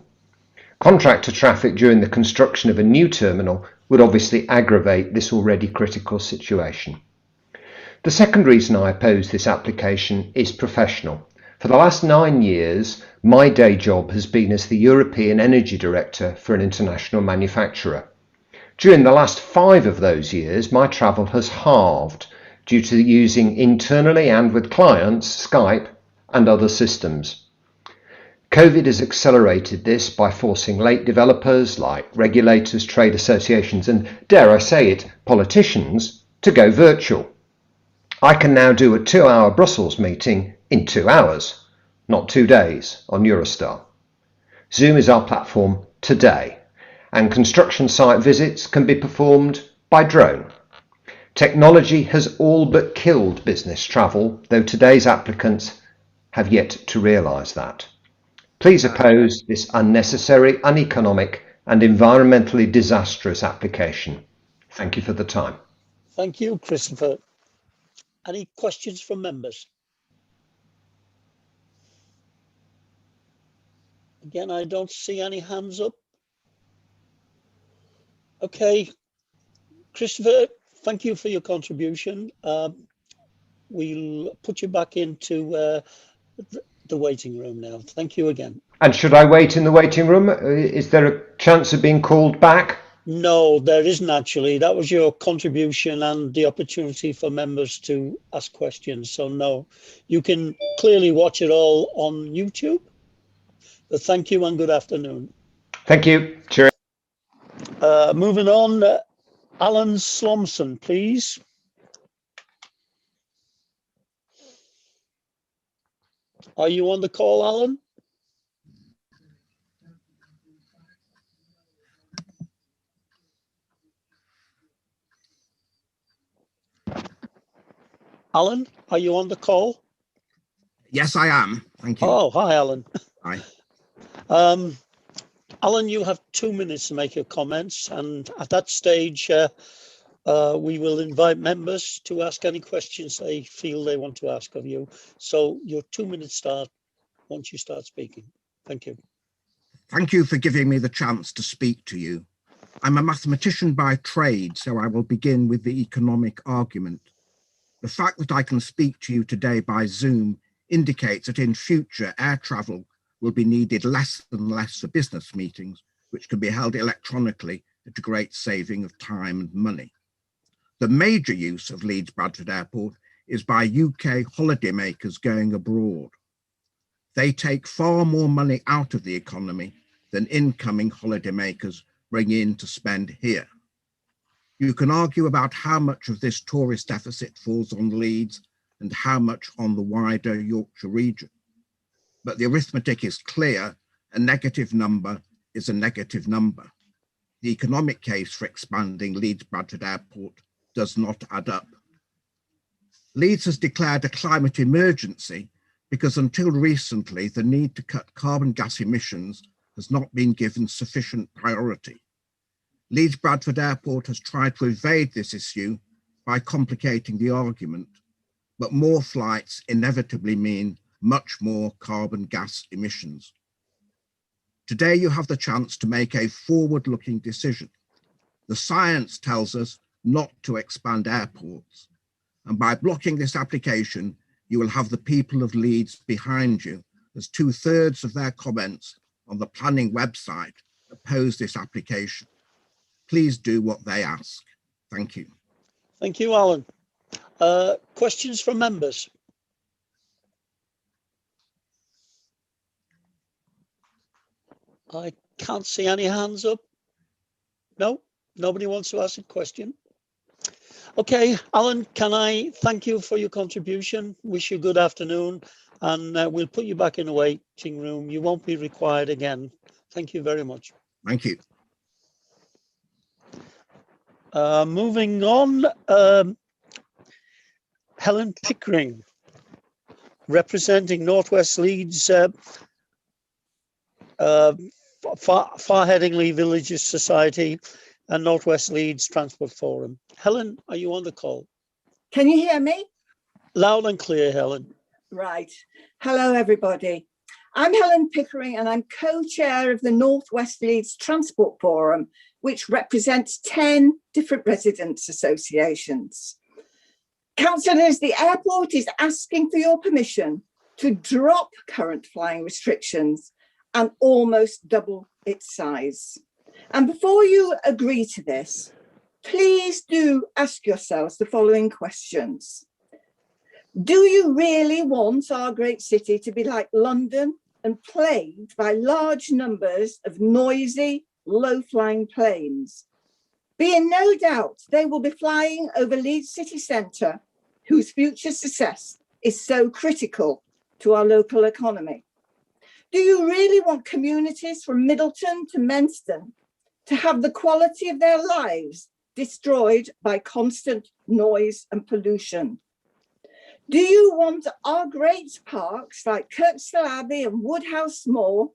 Contractor traffic during the construction of a new terminal would obviously aggravate this already critical situation. The second reason I oppose this application is professional. For the last 9 years, my day job has been as the European Energy Director for an international manufacturer. During the last 5 of those years, my travel has halved due to using internally and with clients Skype and other systems. COVID has accelerated this by forcing late developers like regulators, trade associations and, dare I say it, politicians to go virtual. I can now do a 2-hour Brussels meeting in 2 hours, not 2 days on Eurostar. Zoom is our platform today, and construction site visits can be performed by drone. Technology has all but killed business travel, though today's applicants have yet to realise that. Please oppose this unnecessary, uneconomic and environmentally disastrous application. Thank you for the time. Thank you, Christopher. Any questions from members? Again, I don't see any hands up. Okay, Christopher, thank you for your contribution. We'll put you back into the waiting room now. Thank you again. And should I wait in the waiting room? Is there a chance of being called back? No, there isn't actually. That was your contribution and the opportunity for members to ask questions. So no, you can clearly watch it all on YouTube. But thank you and good afternoon. Thank you. Cheers. Moving on, Alan Slomson, please. Are you on the call, Alan? Alan, are you on the call? Yes, I am. Thank you. Oh, hi, Alan. Hi. Alan, you have 2 minutes to make your comments, and at that stage, we will invite members to ask any questions they feel they want to ask of you. So your 2 minutes start once you start speaking. Thank you. Thank you for giving me the chance to speak to you. I'm a mathematician by trade, so I will begin with the economic argument. The fact that I can speak to you today by Zoom indicates that in future air travel will be needed less and less for business meetings, which can be held electronically at a great saving of time and money. The major use of Leeds Bradford Airport is by UK holidaymakers going abroad. They take far more money out of the economy than incoming holidaymakers bring in to spend here. You can argue about how much of this tourist deficit falls on Leeds and how much on the wider Yorkshire region. But the arithmetic is clear: a negative number is a negative number. The economic case for expanding Leeds Bradford Airport does not add up. Leeds has declared a climate emergency because until recently, the need to cut carbon gas emissions has not been given sufficient priority. Leeds Bradford Airport has tried to evade this issue by complicating the argument, but more flights inevitably mean much more carbon gas emissions. Today, you have the chance to make a forward-looking decision. The science tells us not to expand airports, and by blocking this application, you will have the people of Leeds behind you, as 2/3 of their comments on the planning website oppose this application. Please do what they ask. Thank you. Thank you, Alan. Questions from members? I can't see any hands up. No, nobody wants to ask a question. Okay, Alan, can I thank you for your contribution? Wish you good afternoon, and we'll put you back in the waiting room. You won't be required again. Thank you very much. Thank you. Moving on, Helen Pickering, representing Northwest Leeds Far Headingley Villages Society and Northwest Leeds Transport Forum. Helen, are you on the call? Can you hear me? Loud and clear, Helen. Right. Hello, everybody. I'm Helen Pickering and I'm co-chair of the Northwest Leeds Transport Forum, which represents 10 different residents' associations. Councillors, the airport is asking for your permission to drop current flying restrictions and almost double its size. And before you agree to this, please do ask yourselves the following questions. Do you really want our great city to be like London and plagued by large numbers of noisy, low-flying planes? Be in no doubt they will be flying over Leeds city centre, whose future success is so critical to our local economy. Do you really want communities from Middleton to Menston to have the quality of their lives destroyed by constant noise and pollution? Do you want our great parks like Kirkstall Abbey and Woodhouse Moor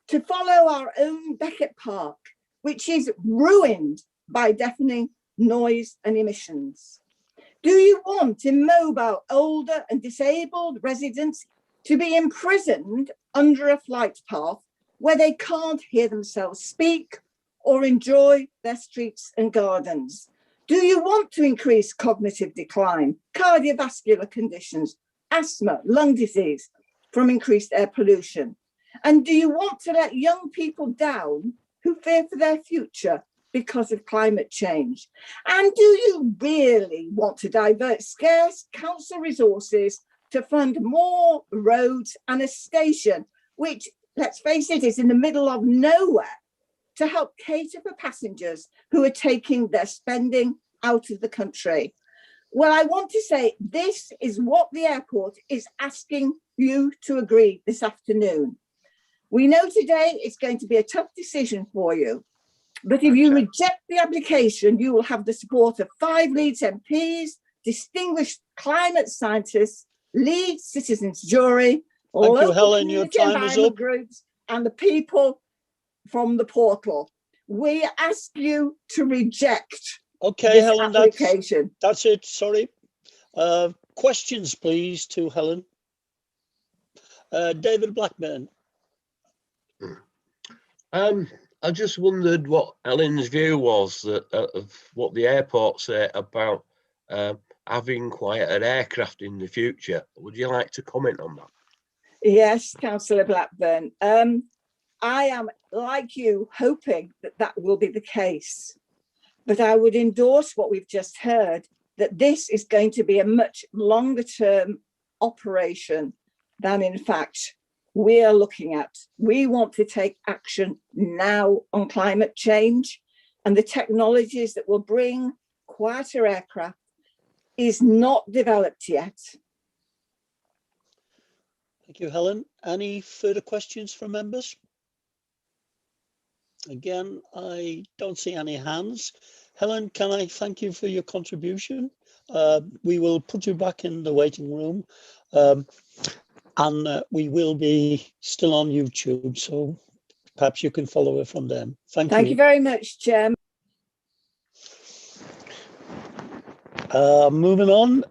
to follow our own Beckett Park, which is ruined by deafening noise and emissions? Do you want immobile, older and disabled residents to be imprisoned under a flight path where they can't hear themselves speak or enjoy their streets and gardens? Do you want to increase cognitive decline, cardiovascular conditions, asthma, lung disease from increased air pollution? And do you want to let young people down who fear for their future because of climate change? And do you really want to divert scarce council resources to fund more roads and a station, which, let's face it, is in the middle of nowhere, to help cater for passengers who are taking their spending out of the country? Well, I want to say this is what the airport is asking you to agree this afternoon. We know today it's going to be a tough decision for you, but if you reject the application, you will have the support of 5 Leeds MPs, distinguished climate scientists, Leeds citizens jury, Thank you, local Helen. Your community time is environment up. groups, and the people from the portal. We ask you to reject Okay, this Helen, application. that's it. Sorry. Questions, please, to Helen. David Blackburn. I just wondered what Ellen's view was of what the airport say about having quieter aircraft in the future. Would you like to comment on that? Yes, Councillor Blackburn. I am, like you, hoping that that will be the case. But I would endorse what we've just heard, that this is going to be a much longer term operation than, in fact, we are looking at. We want to take action now on climate change, and the technologies that will bring quieter aircraft is not developed yet. Thank you, Helen. Any further questions from members? Again, I don't see any hands. Helen, can I thank you for your contribution? We will put you back in the waiting room, and we will be still on YouTube, so perhaps you can follow it from them. Thank you. Thank you very much, Chair. Moving on,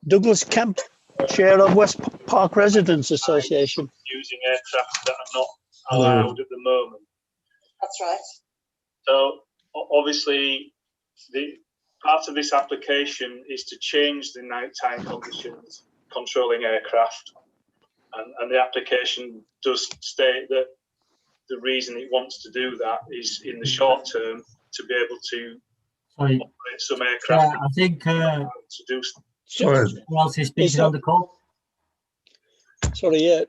Douglas Kemp, Chair of West Park Residents Association. Using aircraft that are not allowed at the moment. That's right. So obviously, the part of this application is to change the nighttime conditions controlling aircraft, and the application does state that the reason it wants to do that is in the short term to be able to operate some aircraft. I think to do. Sorry. Who else is speaking on the call? Sorry, yeah.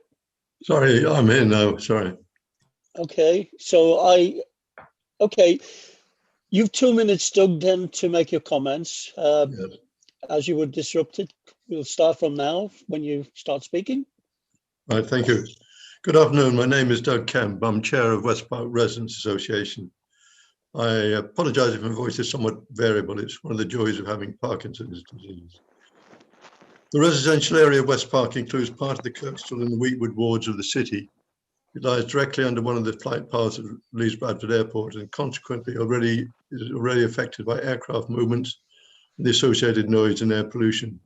Sorry, I'm here now. Sorry. Okay, so okay, you've 2 minutes, Doug, then to make your comments. Yes. As you were disrupted, we'll start from now when you start speaking. Right, thank you. Good afternoon. My name is Doug Kemp. I'm Chair of West Park Residents Association. I apologise if my voice is somewhat variable. It's one of the joys of having Parkinson's disease. The residential area of West Park includes part of the Kirkstall and the Wheatwood wards of the city. It lies directly under one of the flight paths of Leeds Bradford Airport, and consequently is already affected by aircraft movements and the associated noise and air pollution.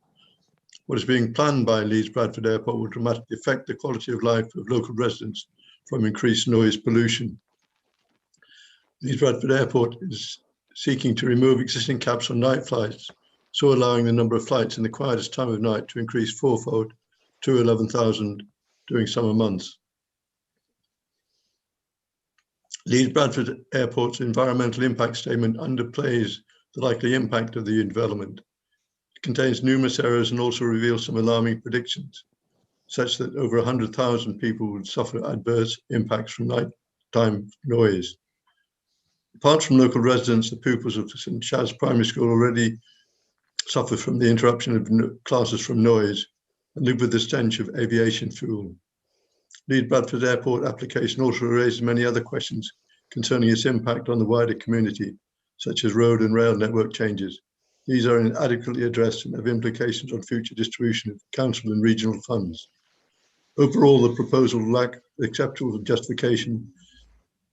What is being planned by Leeds Bradford Airport will dramatically affect the quality of life of local residents from increased noise pollution. Leeds Bradford Airport is seeking to remove existing caps on night flights, so allowing the number of flights in the quietest time of night to increase fourfold to 11,000 during summer months. Leeds Bradford Airport's environmental impact statement underplays the likely impact of the development. It contains numerous errors and also reveals some alarming predictions, such that over 100,000 people would suffer adverse impacts from nighttime noise. Apart from local residents, the pupils of St Chad's Primary School already suffer from the interruption of classes from noise and live with the stench of aviation fuel. Leeds Bradford Airport application also raises many other questions concerning its impact on the wider community, such as road and rail network changes. These are inadequately addressed and have implications on future distribution of council and regional funds. Overall, the proposal lacks acceptable justification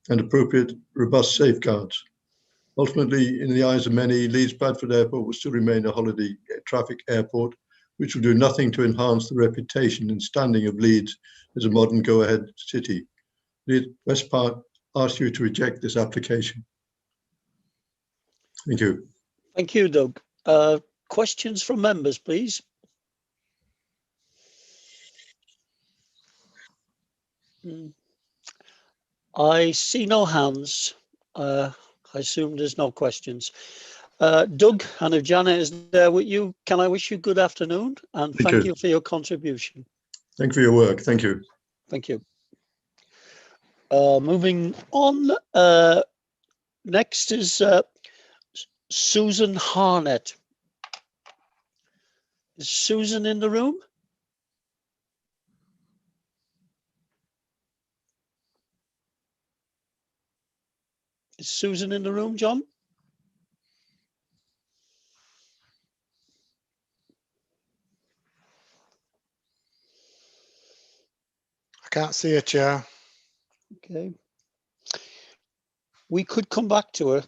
and appropriate robust safeguards. Ultimately, in the eyes of many, Leeds Bradford Airport will still remain a holiday traffic airport, which will do nothing to enhance the reputation and standing of Leeds as a modern go-ahead city. West Park asks you to reject this application. Thank you. Thank you, Doug. Questions from members, please. I see no hands. I assume there's no questions. Doug, and if Janet is there with you, can I wish you good afternoon and thank you for your contribution. Thank you for your work. Thank you. Thank you. Moving on, next is Susan Harnett. Is Susan in the room? Is Susan in the room, John? can't see her, Chair. Okay. We could come back to her.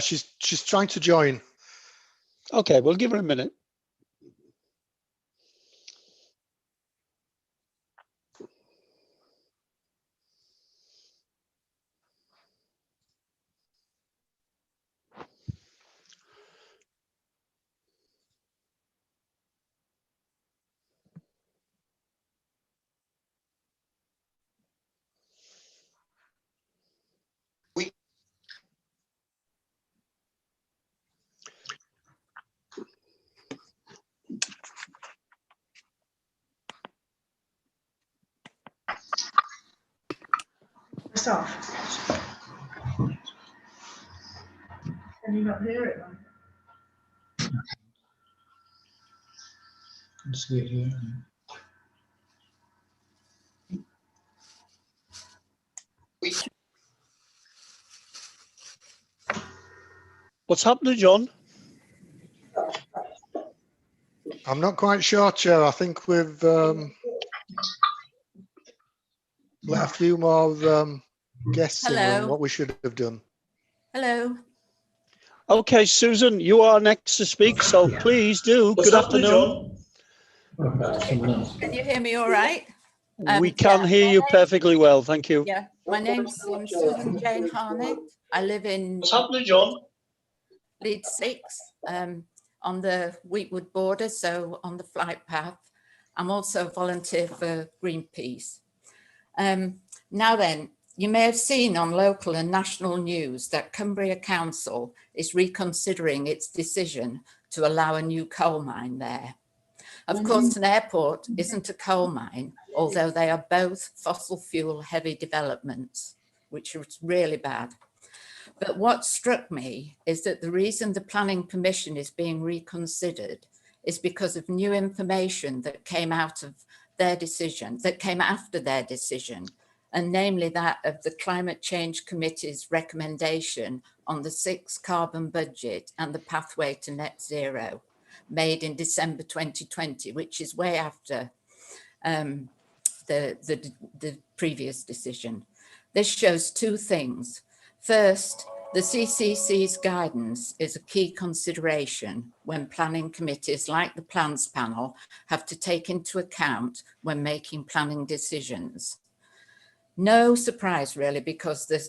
She's trying to join. Okay, we'll give her a minute. It's off. Can you not hear it? Just get here. What's happening, John? I'm not quite sure, Chair. I think we've let a few more guests in on what we should have done. Hello. Okay, Susan, you are next to speak, so please do. Good afternoon. Can you hear me all right? We can hear you perfectly well, thank you. Yeah, my name's Susan Jane Harnett. I live in What's happening, John? Leeds 6, on the Wheatwood border, so on the flight path. I'm also a volunteer for Greenpeace. Now then, you may have seen on local and national news that Cumbria Council is reconsidering its decision to allow a new coal mine there. Of course, an airport isn't a coal mine, although they are both fossil fuel heavy developments, which is really bad. But what struck me is that the reason the planning permission is being reconsidered is because of new information that came out of their decision, that came after their decision, and namely that of the Climate Change Committee's recommendation on the 6th carbon budget and the pathway to net zero, made in December 2020, which is way after the previous decision. This shows two things. First, the CCC's guidance is a key consideration when planning committees like the Plans Panel have to take into account when making planning decisions. No surprise really, because the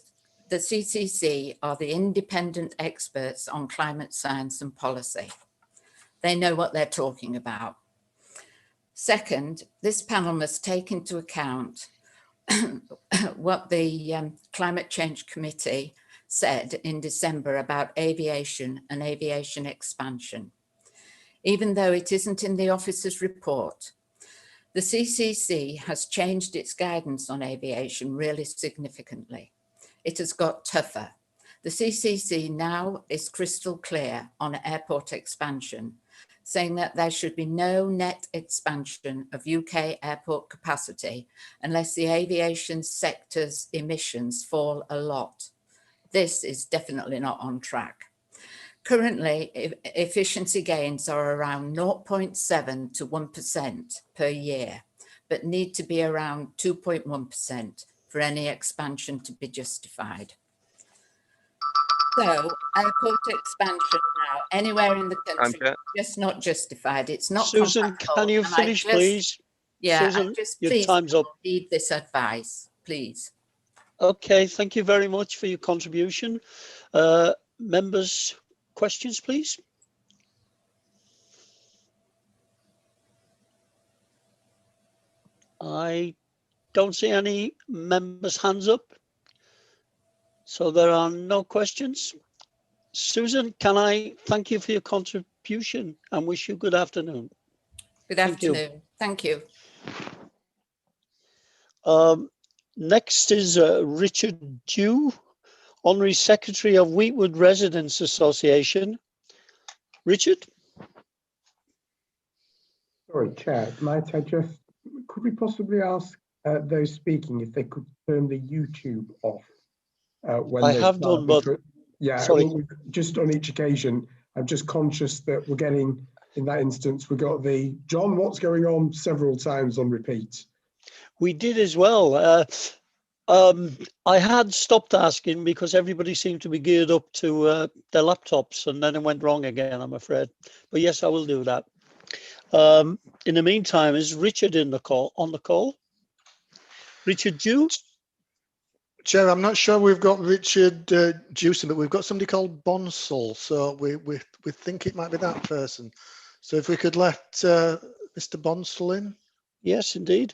CCC are the independent experts on climate science and policy. They know what they're talking about. Second, this panel must take into account what the Climate Change Committee said in December about aviation and aviation expansion. Even though it isn't in the officer's report, the CCC has changed its guidance on aviation really significantly. It has got tougher. The CCC now is crystal clear on airport expansion, saying that there should be no net expansion of UK airport capacity unless the aviation sector's emissions fall a lot. This is definitely not on track. Currently, efficiency gains are around 0.7 to 1% per year, but need to be around 2.1% for any expansion to be justified. So, airport expansion now, anywhere in the country, just not justified. It's not Susan, compatible, can you and finish, please? Yeah, Susan, just your please time's up. heed this advice, please. Okay, thank you very much for your contribution. Members, questions, please. I don't see any members' hands up, so there are no questions. Susan, can I thank you for your contribution and wish you good afternoon. Good afternoon. Thank you. Next is Richard Dew, Honorary Secretary of Wheatwood Residents Association. Richard? Sorry, Chair, might I just, could we possibly ask those speaking if they could turn the YouTube off? When I have done, but yeah, sorry. just on each occasion, I'm just conscious that we're getting in that instance, we got the John, what's going on several times on repeat. We did as well. I had stopped asking because everybody seemed to be geared up to their laptops, and then it went wrong again, I'm afraid. But yes, I will do that. In the meantime, is Richard on the call? Richard Dew? Chair, I'm not sure we've got Richard Jewson, but we've got somebody called Bonsall, so we think it might be that person. So if we could let Mr. Bonsall in. Yes, indeed.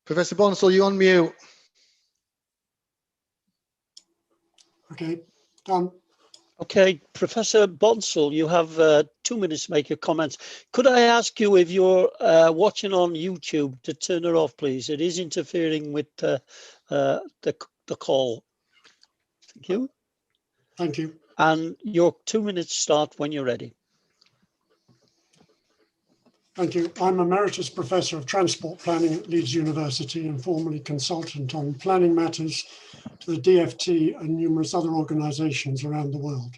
Professor Bonsall, you're on mute. Okay, done. Okay, Professor Bonsall, you have 2 minutes to make your comments. Could I ask you, if you're watching on YouTube, to turn it off, please? It is interfering with the call. Thank you. Thank you. And your 2 minutes start when you're ready. Thank you. I'm Emeritus Professor of Transport Planning at Leeds University and formerly consultant on planning matters to the DFT and numerous other organisations around the world.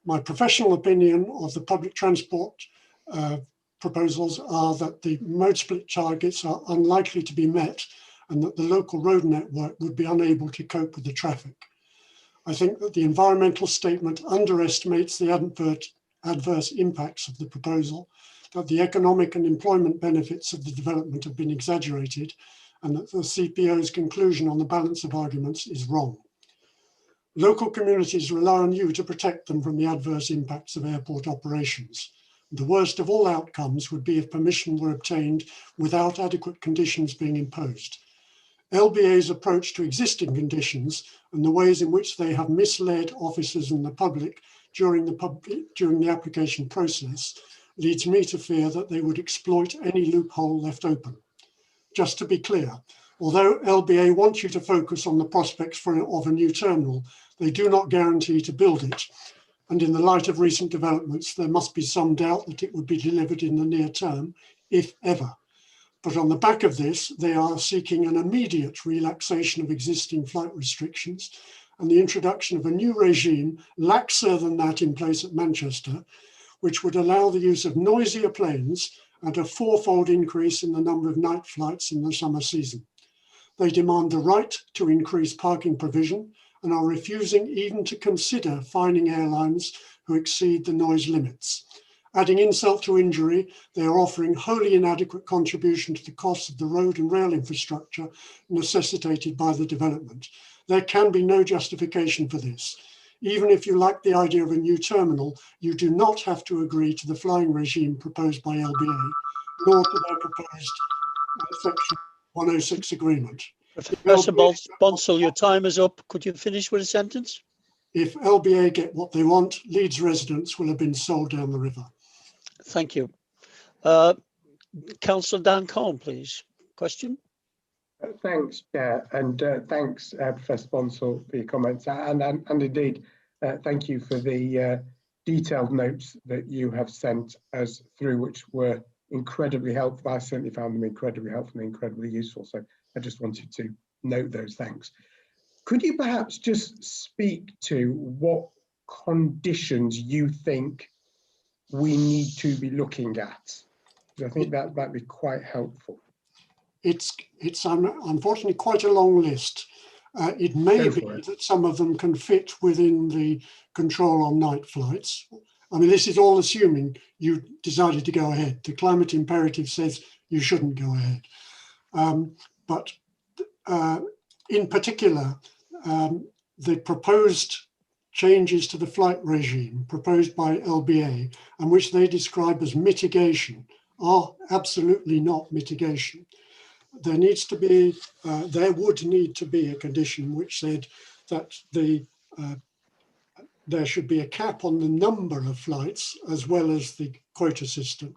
My professional opinion of the public transport proposals are that the mode split targets are unlikely to be met and that the local road network would be unable to cope with the traffic. I think that the environmental statement underestimates the adverse impacts of the proposal, that the economic and employment benefits of the development have been exaggerated, and that the CPO's conclusion on the balance of arguments is wrong. Local communities rely on you to protect them from the adverse impacts of airport operations. The worst of all outcomes would be if permission were obtained without adequate conditions being imposed. LBA's approach to existing conditions and the ways in which they have misled officers and the public during the application process leads me to fear that they would exploit any loophole left open. Just to be clear, although LBA wants you to focus on the prospects of a new terminal, they do not guarantee to build it. And in the light of recent developments, there must be some doubt that it would be delivered in the near term, if ever. But on the back of this, they are seeking an immediate relaxation of existing flight restrictions and the introduction of a new regime, laxer than that in place at Manchester, which would allow the use of noisier planes and a fourfold increase in the number of night flights in the summer season. They demand the right to increase parking provision and are refusing even to consider fining airlines who exceed the noise limits. Adding insult to injury, they are offering wholly inadequate contribution to the costs of the road and rail infrastructure necessitated by the development. There can be no justification for this. Even if you like the idea of a new terminal, you do not have to agree to the flying regime proposed by LBA, nor to their proposed Section 106 agreement. Professor Bonsall, your time is up. Could you finish with a sentence? If LBA get what they want, Leeds residents will have been sold down the river. Thank you. Councillor Dan Cohn, please. Question? Thanks, Chair, and thanks, Professor Bonsall, for your comments, and indeed, thank you for the detailed notes that you have sent us through, which were incredibly helpful. I certainly found them incredibly helpful and incredibly useful, so I just wanted to note those thanks. Could you perhaps just speak to what conditions you think we need to be looking at? Because I think that might be quite helpful. It's unfortunately quite a long list. It may be that some of them can fit within the control on night flights. I mean, this is all assuming you decided to go ahead. The climate imperative says you shouldn't go ahead. But in particular, the proposed changes to the flight regime proposed by LBA, and which they describe as mitigation, are absolutely not mitigation. There would need to be a condition which said that there should be a cap on the number of flights as well as the quota system.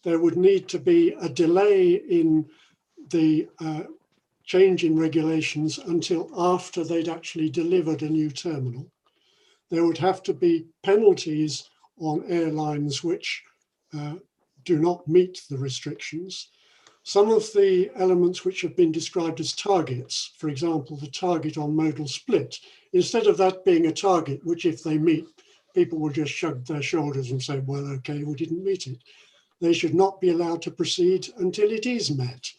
There would need to be a delay in the change in regulations until after they'd actually delivered a new terminal. There would have to be penalties on airlines which do not meet the restrictions. Some of the elements which have been described as targets, for example, the target on modal split, instead of that being a target, which if they meet, people will just shrug their shoulders and say, well, okay, we didn't meet it. They should not be allowed to proceed until it is met.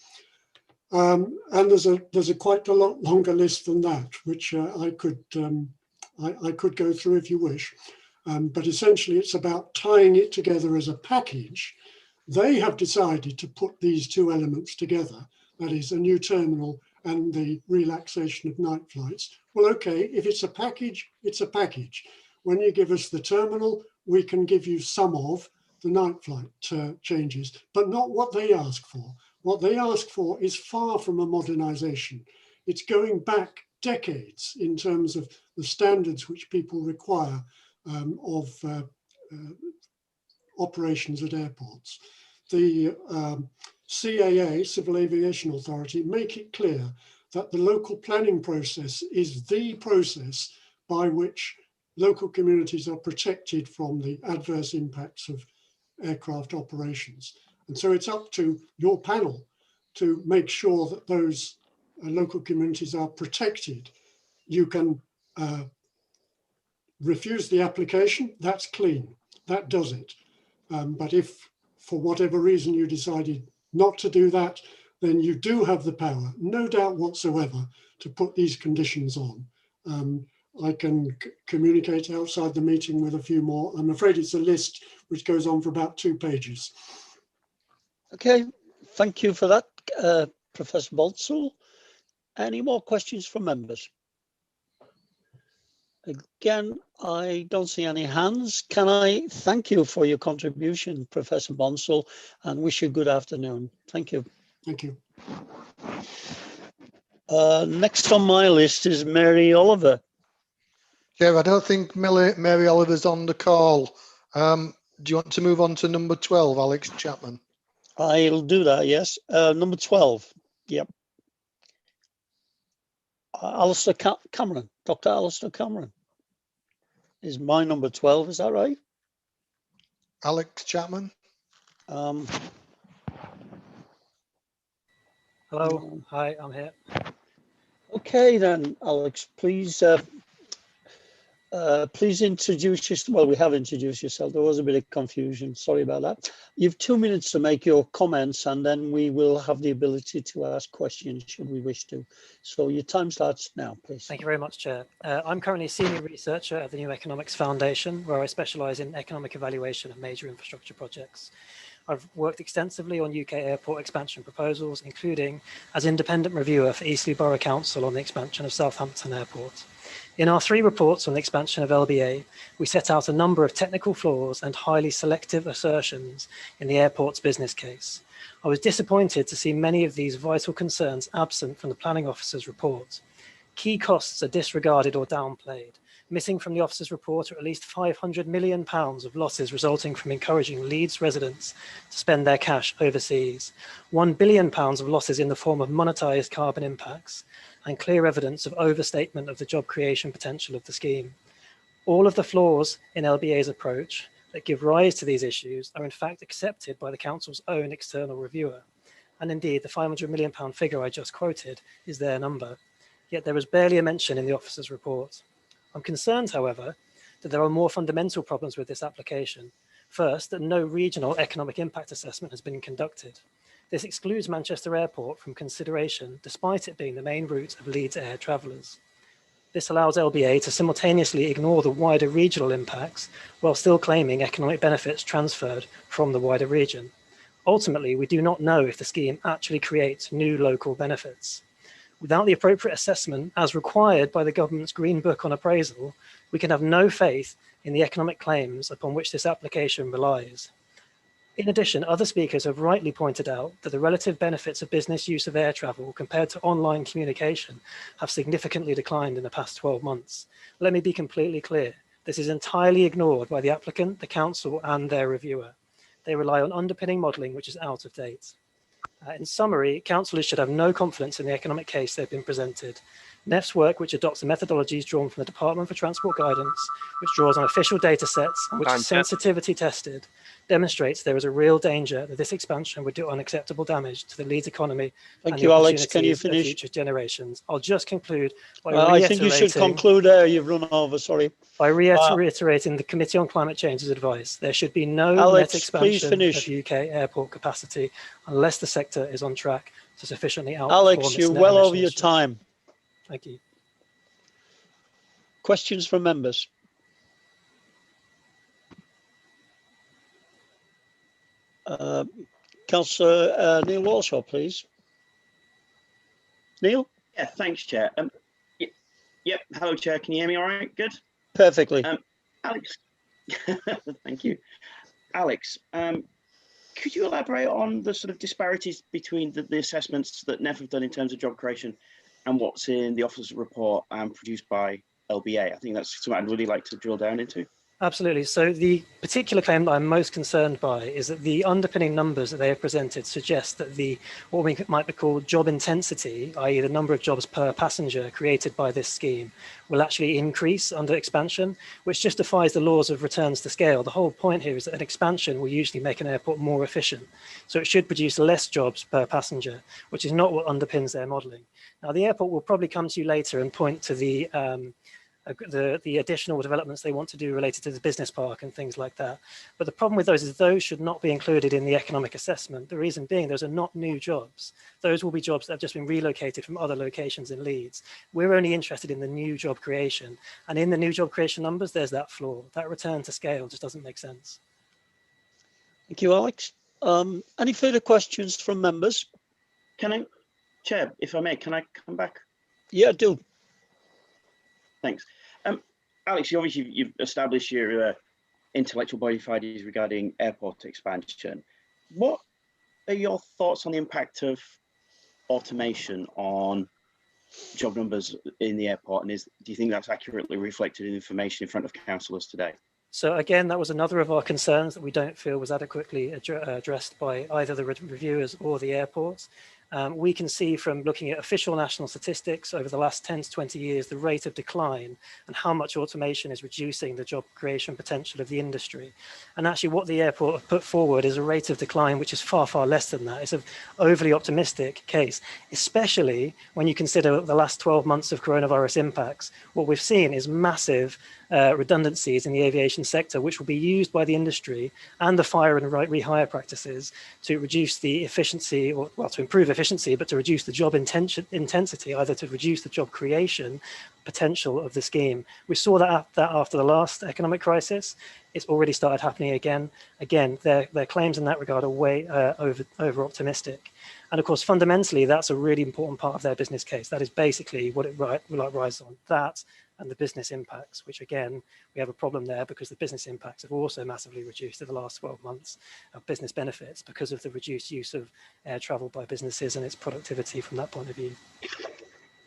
And there's a quite a lot longer list than that, which I could go through if you wish. But essentially, it's about tying it together as a package. They have decided to put these two elements together, that is a new terminal and the relaxation of night flights. Well, okay, if it's a package, it's a package. When you give us the terminal, we can give you some of the night flight changes, but not what they ask for. What they ask for is far from a modernization. It's going back decades in terms of the standards which people require of operations at airports. The CAA, Civil Aviation Authority, make it clear that the local planning process is the process by which local communities are protected from the adverse impacts of aircraft operations. And so it's up to your panel to make sure that those local communities are protected. You can refuse the application, that's clean, that does it. But if for whatever reason you decided not to do that, then you do have the power, no doubt whatsoever, to put these conditions on. I can communicate outside the meeting with a few more. I'm afraid it's a list which goes on for about 2 pages. Okay, thank you for that, Professor Boltzell. Any more questions from members? Again, I don't see any hands. Can I thank you for your contribution, Professor Bonsall, and wish you a good afternoon. Thank you. Thank you. Next on my list is Mary Oliver. Chair, I don't think Mary Oliver's on the call. Do you want to move on to number 12, Alex Chapman? I'll do that, yes. Number 12, yep. Alistair Cameron, Dr. Alistair Cameron is my number 12, is that right? Alex Chapman? Hello, hi, I'm here. Okay then, Alex, please please introduce yourself. Well, we have introduced yourself. There was a bit of confusion. Sorry about that. You've 2 minutes to make your comments, and then we will have the ability to ask questions should we wish to. So your time starts now, please. Thank you very much, Chair. I'm currently a senior researcher at the New Economics Foundation, where I specialise in economic evaluation of major infrastructure projects. I've worked extensively on UK airport expansion proposals, including as independent reviewer for Eastleigh Borough Council on the expansion of Southampton Airport. In our 3 reports on the expansion of LBA, we set out a number of technical flaws and highly selective assertions in the airport's business case. I was disappointed to see many of these vital concerns absent from the planning officer's report. Key costs are disregarded or downplayed. Missing from the officer's report are at least £500 million of losses resulting from encouraging Leeds residents to spend their cash overseas, £1 billion of losses in the form of monetised carbon impacts, and clear evidence of overstatement of the job creation potential of the scheme. All of the flaws in LBA's approach that give rise to these issues are in fact accepted by the Council's own external reviewer. And indeed, the £500 million figure I just quoted is their number. Yet there was barely a mention in the officer's report. I'm concerned, however, that there are more fundamental problems with this application. First, that no regional economic impact assessment has been conducted. This excludes Manchester Airport from consideration, despite it being the main route of Leeds air travellers. This allows LBA to simultaneously ignore the wider regional impacts while still claiming economic benefits transferred from the wider region. Ultimately, we do not know if the scheme actually creates new local benefits. Without the appropriate assessment, as required by the government's Green Book on appraisal, we can have no faith in the economic claims upon which this application relies. In addition, other speakers have rightly pointed out that the relative benefits of business use of air travel compared to online communication have significantly declined in the past 12 months. Let me be completely clear. This is entirely ignored by the applicant, the council, and their reviewer. They rely on underpinning modelling which is out of date. In summary, councillors should have no confidence in the economic case they've been presented. NEF's work, which adopts the methodologies drawn from the Department for Transport Guidance, which draws on official data sets and which is sensitivity tested, demonstrates there is a real danger that this expansion would do unacceptable damage to the Leeds economy and the Alex. Can you opportunities of finish? future generations. I'll just conclude by I think you should conclude there. You've run over, sorry. By reiterating the Committee on Climate Change's advice, there should be no net expansion of UK airport capacity unless the sector is on track to sufficiently outperform Alex, you're well over your time. Thank you. Questions from members? Councillor Neil Walshaw, please. Neil? Yeah, thanks, Chair. Yep, hello, Chair. Can you hear me all right? Good? Perfectly. Alex, thank you. Alex, could you elaborate on the sort of disparities between the assessments that NEF have done in terms of job creation and what's in the officer's report produced by LBA? I think that's something I'd really like to drill down into. Absolutely. So the particular claim that I'm most concerned by is that the underpinning numbers that they have presented suggest that the what we might be called job intensity, i.e. the number of jobs per passenger created by this scheme, will actually increase under expansion, which just defies the laws of returns to scale. The whole point here is that an expansion will usually make an airport more efficient. So it should produce less jobs per passenger, which is not what underpins their modelling. Now, the airport will probably come to you later and point to the additional developments they want to do related to the business park and things like that. But the problem with those is those should not be included in the economic assessment. The reason being those are not new jobs. Those will be jobs that have just been relocated from other locations in Leeds. We're only interested in the new job creation. And in the new job creation numbers, there's that flaw. That return to scale just doesn't make sense. Thank you, Alex. Any further questions from members? Can I, Chair, if I may, can I come back? Yeah, do. Thanks. Alex, you've established your intellectual body findings regarding airport expansion. What are your thoughts on the impact of automation on job numbers in the airport? And do you think that's accurately reflected in information in front of councillors today? So again, that was another of our concerns that we don't feel was adequately addressed by either the reviewers or the airports. We can see from looking at official national statistics over the last 10 to 20 years, the rate of decline and how much automation is reducing the job creation potential of the industry. And actually what the airport have put forward is a rate of decline which is far, far less than that. It's an overly optimistic case, especially when you consider the last 12 months of coronavirus impacts. What we've seen is massive redundancies in the aviation sector, which will be used by the industry and the fire and rehire practices to reduce the efficiency, or well, to improve efficiency, but to reduce the job intensity, either to reduce the job creation potential of the scheme. We saw that after the last economic crisis. It's already started happening again. Again, their claims in that regard are way over optimistic. And of course, fundamentally, that's a really important part of their business case. That is basically what it rises on, that and the business impacts, which again, we have a problem there because the business impacts have also massively reduced in the last 12 months of business benefits because of the reduced use of air travel by businesses and its productivity from that point of view.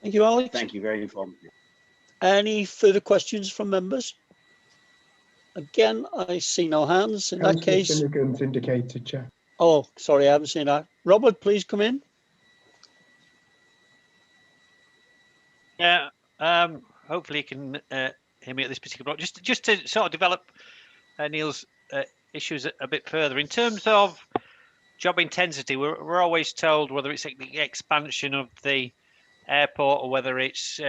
Thank you, Alex. Thank you, very informative. Any further questions from members? Again, I see no hands. In that case, Finnegan's indicated, Chair. Oh, sorry, I haven't seen that. Robert, please come in. Yeah, hopefully you can hear me at this particular block. Just to sort of develop Neil's issues a bit further. In terms of job intensity, we're always told whether it's the expansion of the airport or whether it's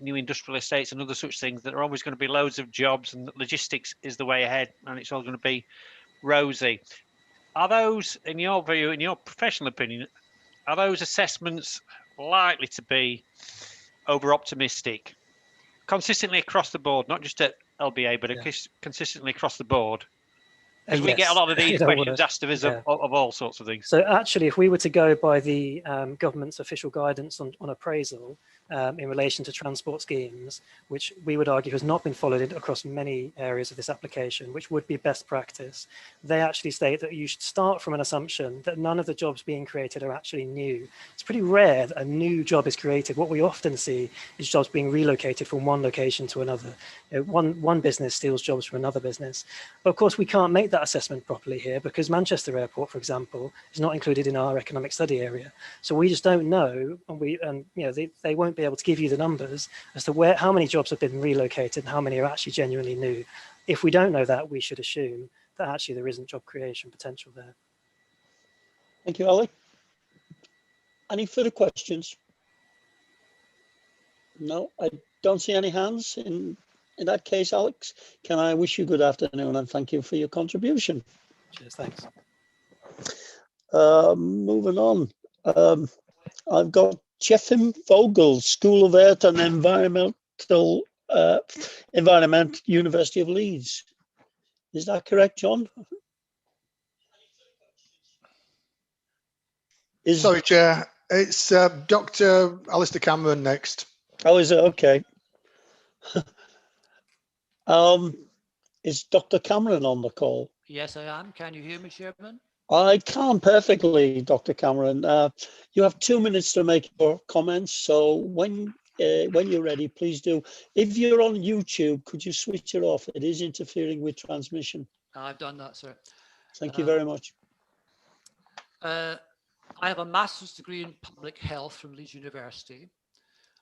new industrial estates and other such things, that are always going to be loads of jobs and that logistics is the way ahead and it's all going to be rosy. Are those, in your view, in your professional opinion, are those assessments likely to be over-optimistic consistently across the board, not just at LBA, but consistently across the board? Because we get a lot of these questions asked of us of all sorts of things. So actually, if we were to go by the government's official guidance on appraisal, in relation to transport schemes, which we would argue has not been followed across many areas of this application, which would be best practice. They actually state that you should start from an assumption that none of the jobs being created are actually new. It's pretty rare that a new job is created. What we often see is jobs being relocated from one location to another. You know, one business steals jobs from another business. But of course, we can't make that assessment properly here because Manchester Airport, for example, is not included in our economic study area. So we just don't know, and you know, they won't be able to give you the numbers as to how many jobs have been relocated and how many are actually genuinely new. If we don't know that, we should assume that actually there isn't job creation potential there. Thank you, Ali. Any further questions? No, I don't see any hands. In that case, Alex, can I wish you good afternoon and thank you for your contribution. Cheers, thanks. Moving on. I've got Jeffim Vogel, School of Earth and Environment, University of Leeds. Is that correct, John? Sorry, Chair. It's Dr. Alistair Cameron next. Oh, is it? Okay. Is Dr. Cameron on the call? Yes, I am. Can you hear me, Chairman? I can perfectly, Dr. Cameron. You have 2 minutes to make your comments. So when you're ready, please do. If you're on YouTube, could you switch it off? It is interfering with transmission. I've done that, sir. Thank you very much. I have a master's degree in public health from Leeds University.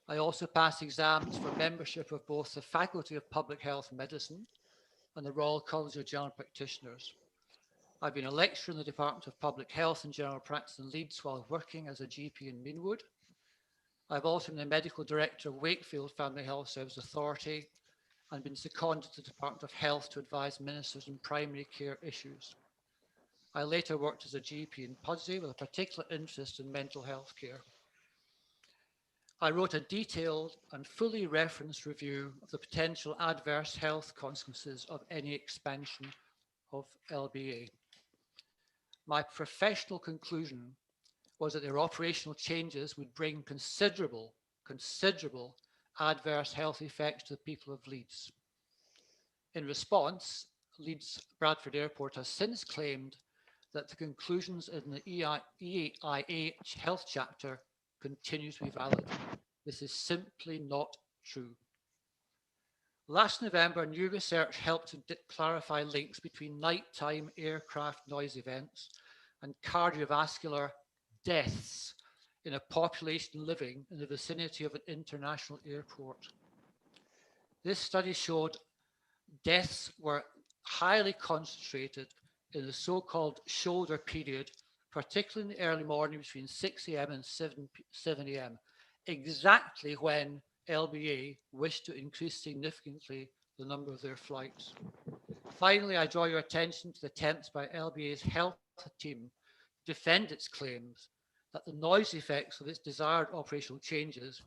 I also passed exams for membership of both the Faculty of Public Health Medicine and the Royal College of General Practitioners. I've been a lecturer in the Department of Public Health and General Practice in Leeds while working as a GP in Meanwood. I've also been the Medical Director of Wakefield Family Health Service Authority and been seconded to the Department of Health to advise ministers on primary care issues. I later worked as a GP in Pudsey with a particular interest in mental health care. I wrote a detailed and fully referenced review of the potential adverse health consequences of any expansion of LBA. My professional conclusion was that their operational changes would bring considerable adverse health effects to the people of Leeds. In response, Leeds Bradford Airport has since claimed that the conclusions in the EIA health chapter continue to be valid. This is simply not true. Last November, new research helped to clarify links between nighttime aircraft noise events and cardiovascular deaths in a population living in the vicinity of an international airport. This study showed deaths were highly concentrated in the so-called shoulder period, particularly in the early morning between 6 a.m. and 7 a.m., exactly when LBA wished to increase significantly the number of their flights. Finally, I draw your attention to the attempts by LBA's health team to defend its claims that the noise effects of its desired operational changes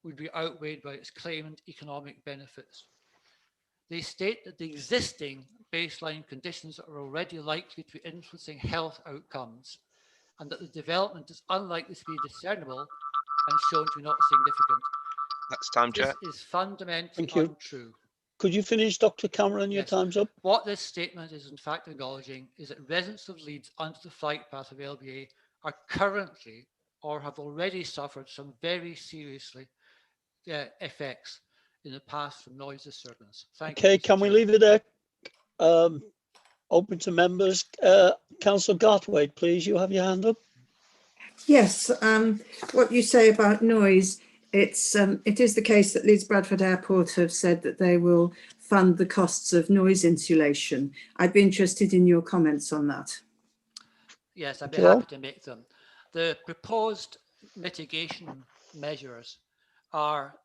would be outweighed by its claimed economic benefits. They state that the existing baseline conditions are already likely to be influencing health outcomes and that the development is unlikely to be discernible and shown to be not significant. That's time, Chair. This is fundamentally Thank you. untrue. Could you finish, Dr. Cameron? Your time's up. What this statement is in fact acknowledging is that residents of Leeds under the flight path of LBA are currently or have already suffered some very seriously effects in the past from noise disturbance. Thank you. Okay, can we leave it there? Open to members. Councillor Garthwaite, please, you have your hand up. Yes, what you say about noise, it is the case that Leeds Bradford Airport have said that they will fund the costs of noise insulation. I'd be interested in your comments on that. Yes, I'd be happy to make them. The proposed mitigation measures are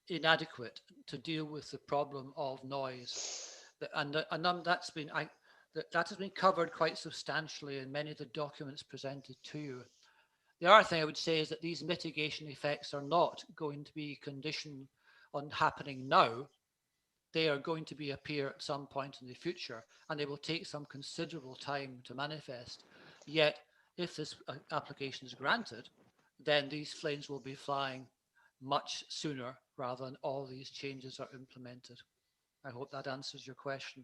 inadequate to deal with the problem of noise, and that has been covered quite substantially in many of the documents presented to you. The other thing I would say is that these mitigation effects are not going to be conditioned on happening now. They are going to appear at some point in the future, and they will take some considerable time to manifest. Yet, if this application is granted, then these planes will be flying much sooner rather than all these changes are implemented. I hope that answers your question.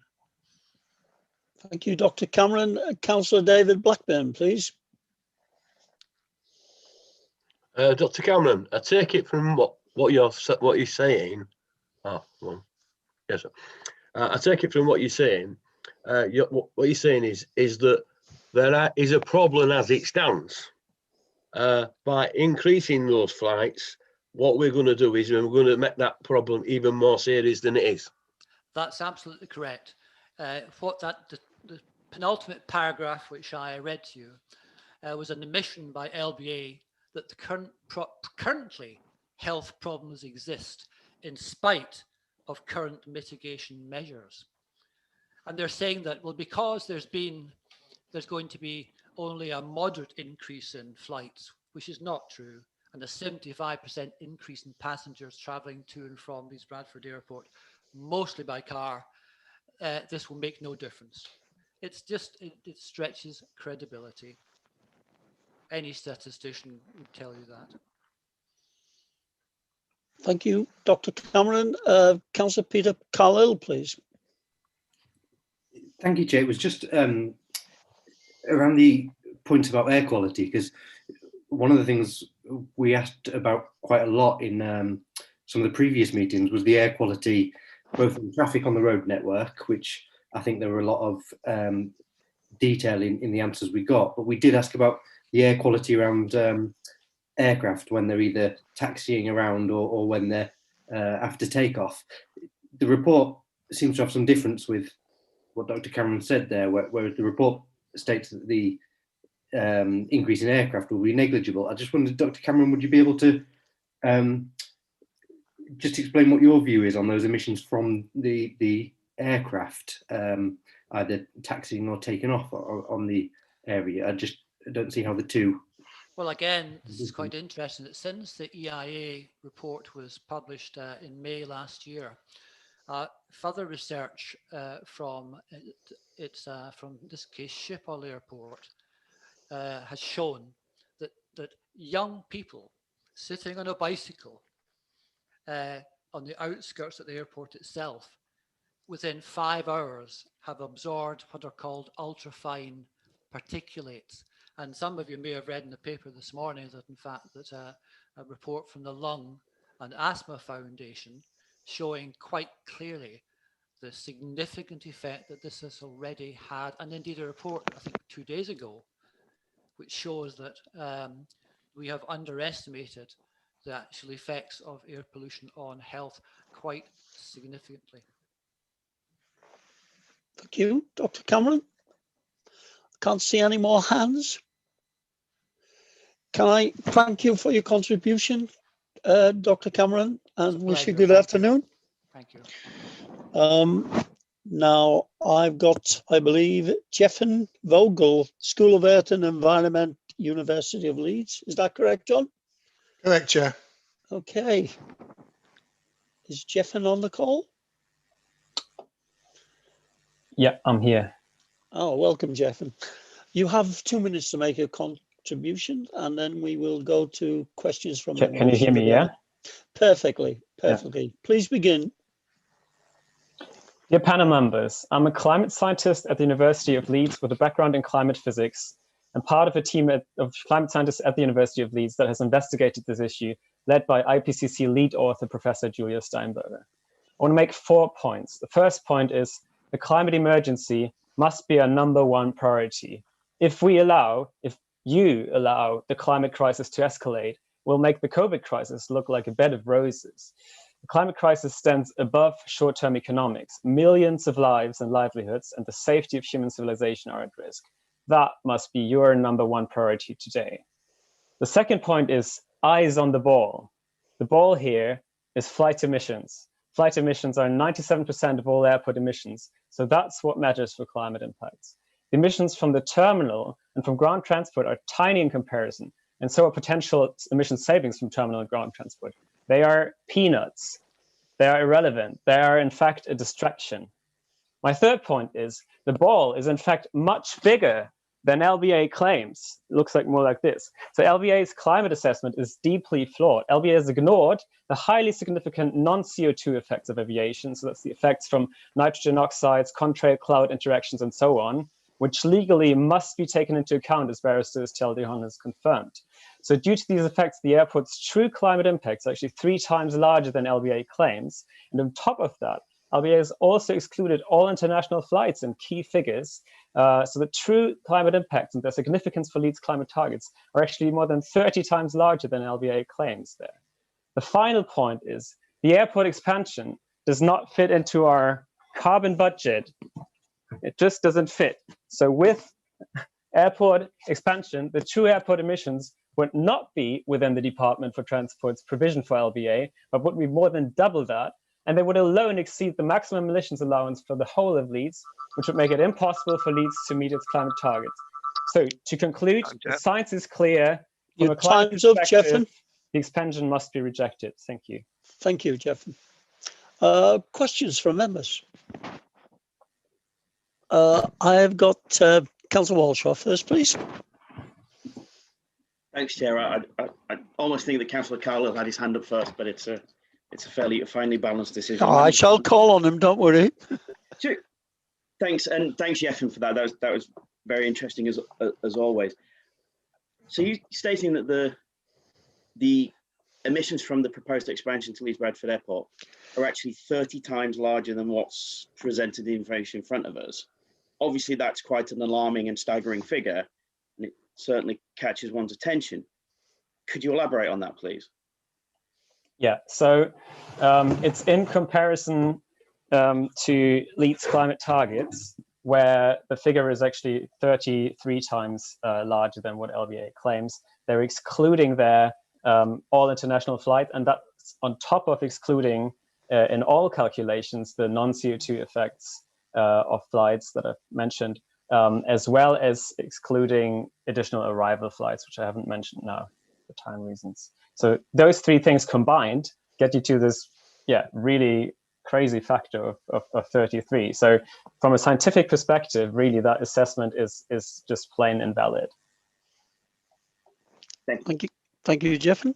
Thank you, Dr. Cameron. Councillor David Blackburn, please. Dr. Cameron, I take it from what you're saying. Yes, sir. I take it from what you're saying. What you're saying is that there is a problem as it stands. By increasing those flights, what we're going to do is we're going to make that problem even more serious than it is. That's absolutely correct. The penultimate paragraph, which I read to you, was an admission by LBA that the currently health problems exist in spite of current mitigation measures. And they're saying that, well, because there's going to be only a moderate increase in flights, which is not true, and a 75% increase in passengers travelling to and from Leeds Bradford Airport, mostly by car, this will make no difference. It's just, it stretches credibility. Any statistician would tell you that. Thank you, Dr. Cameron. Councillor Peter Carlisle, please. Thank you, Chair. It was just around the point about air quality, because one of the things we asked about quite a lot in some of the previous meetings was the air quality, both in traffic on the road network, which I think there were a lot of detail in the answers we got, but we did ask about the air quality around aircraft when they're either taxiing around or when they're after takeoff. The report seems to have some difference with what Dr. Cameron said there, whereas the report states that the increase in aircraft will be negligible. I just wondered, Dr. Cameron, would you be able to just explain what your view is on those emissions from the aircraft, either taxiing or taking off on the area? I don't see how the two. Well, again, this is quite interesting that since the EIA report was published in May last year, further research from this case Schiphol Airport has shown that young people sitting on a bicycle on the outskirts of the airport itself, within 5 hours, have absorbed what are called ultrafine particulates. And some of you may have read in the paper this morning that, in fact, that a report from the Lung and Asthma Foundation showing quite clearly the significant effect that this has already had, and indeed a report, I think, 2 days ago, which shows that we have underestimated the actual effects of air pollution on health quite significantly. Thank you, Dr. Cameron. Can't see any more hands. Can I thank you for your contribution, Dr. Cameron, and wish you good afternoon. Thank you. Now I've got, I believe, Jeffen Vogel, School of Earth and Environment, University of Leeds. Is that correct, John? Correct, Chair. Okay. Is Jeffen on the call? Yeah, I'm here. Oh, welcome, Jeffen. You have 2 minutes to make a contribution, and then we will go to questions from members. Can you hear me, yeah? Perfectly. Yeah. Please begin. Dear panel members, I'm a climate scientist at the University of Leeds with a background in climate physics and part of a team of climate scientists at the University of Leeds that has investigated this issue, led by IPCC lead author, Professor Julia Steinberger. I want to make 4 points. The first point is the climate emergency must be our #1 priority. If you allow the climate crisis to escalate, we'll make the COVID crisis look like a bed of roses. The climate crisis stands above short-term economics. Millions of lives and livelihoods and the safety of human civilization are at risk. That must be your #1 priority today. The second point is eyes on the ball. The ball here is flight emissions. Flight emissions are 97% of all airport emissions, so that's what matters for climate impacts. The emissions from the terminal and from ground transport are tiny in comparison, and so are potential emission savings from terminal and ground transport. They are peanuts. They are irrelevant. They are, in fact, a distraction. My third point is the ball is, in fact, much bigger then LBA claims looks like more like this. So LBA's climate assessment is deeply flawed. LBA has ignored the highly significant non-CO2 effects of aviation. So that's the effects from nitrogen oxides, contrail cloud interactions, and so on, which legally must be taken into account, as Barrister Steldejon has confirmed. So due to these effects, the airport's true climate impact is actually 3 times larger than LBA claims. And on top of that, LBA has also excluded all international flights and key figures. So the true climate impacts and their significance for Leeds climate targets are actually more than 30 times larger than LBA claims there. The final point is the airport expansion does not fit into our carbon budget. It just doesn't fit. So with airport expansion, the true airport emissions would not be within the Department for Transport's provision for LBA, but would be more than double that. And they would alone exceed the maximum emissions allowance for the whole of Leeds, which would make it impossible for Leeds to meet its climate targets. So to conclude, the science is clear. From a climate time's up, perspective, Jeffin. the expansion must be rejected. Thank you. Thank you, Jeffin. Questions from members? I have got Councillor Walshaw first, please. Thanks, Chair. I almost think that Councillor Carlisle had his hand up first, but it's a fairly finely balanced decision. Oh, I shall call on him, don't worry. Sure. Thanks, and thanks, Jeffin, for that. That was very interesting as always. So you stating that the emissions from the proposed expansion to Leeds Bradford Airport are actually 30 times larger than what's presented in the information in front of us. Obviously, that's quite an alarming and staggering figure, and it certainly catches one's attention. Could you elaborate on that, please? Yeah, so it's in comparison to Leeds climate targets, where the figure is actually 33 times larger than what LBA claims. They're excluding their all international flight, and that's on top of excluding in all calculations the non-CO2 effects of flights that I've mentioned, as well as excluding additional arrival flights, which I haven't mentioned now for time reasons. So those 3 things combined get you to this, really crazy factor of 33. So from a scientific perspective, really that assessment is just plain invalid. Thank you. Thank you, Jeffin.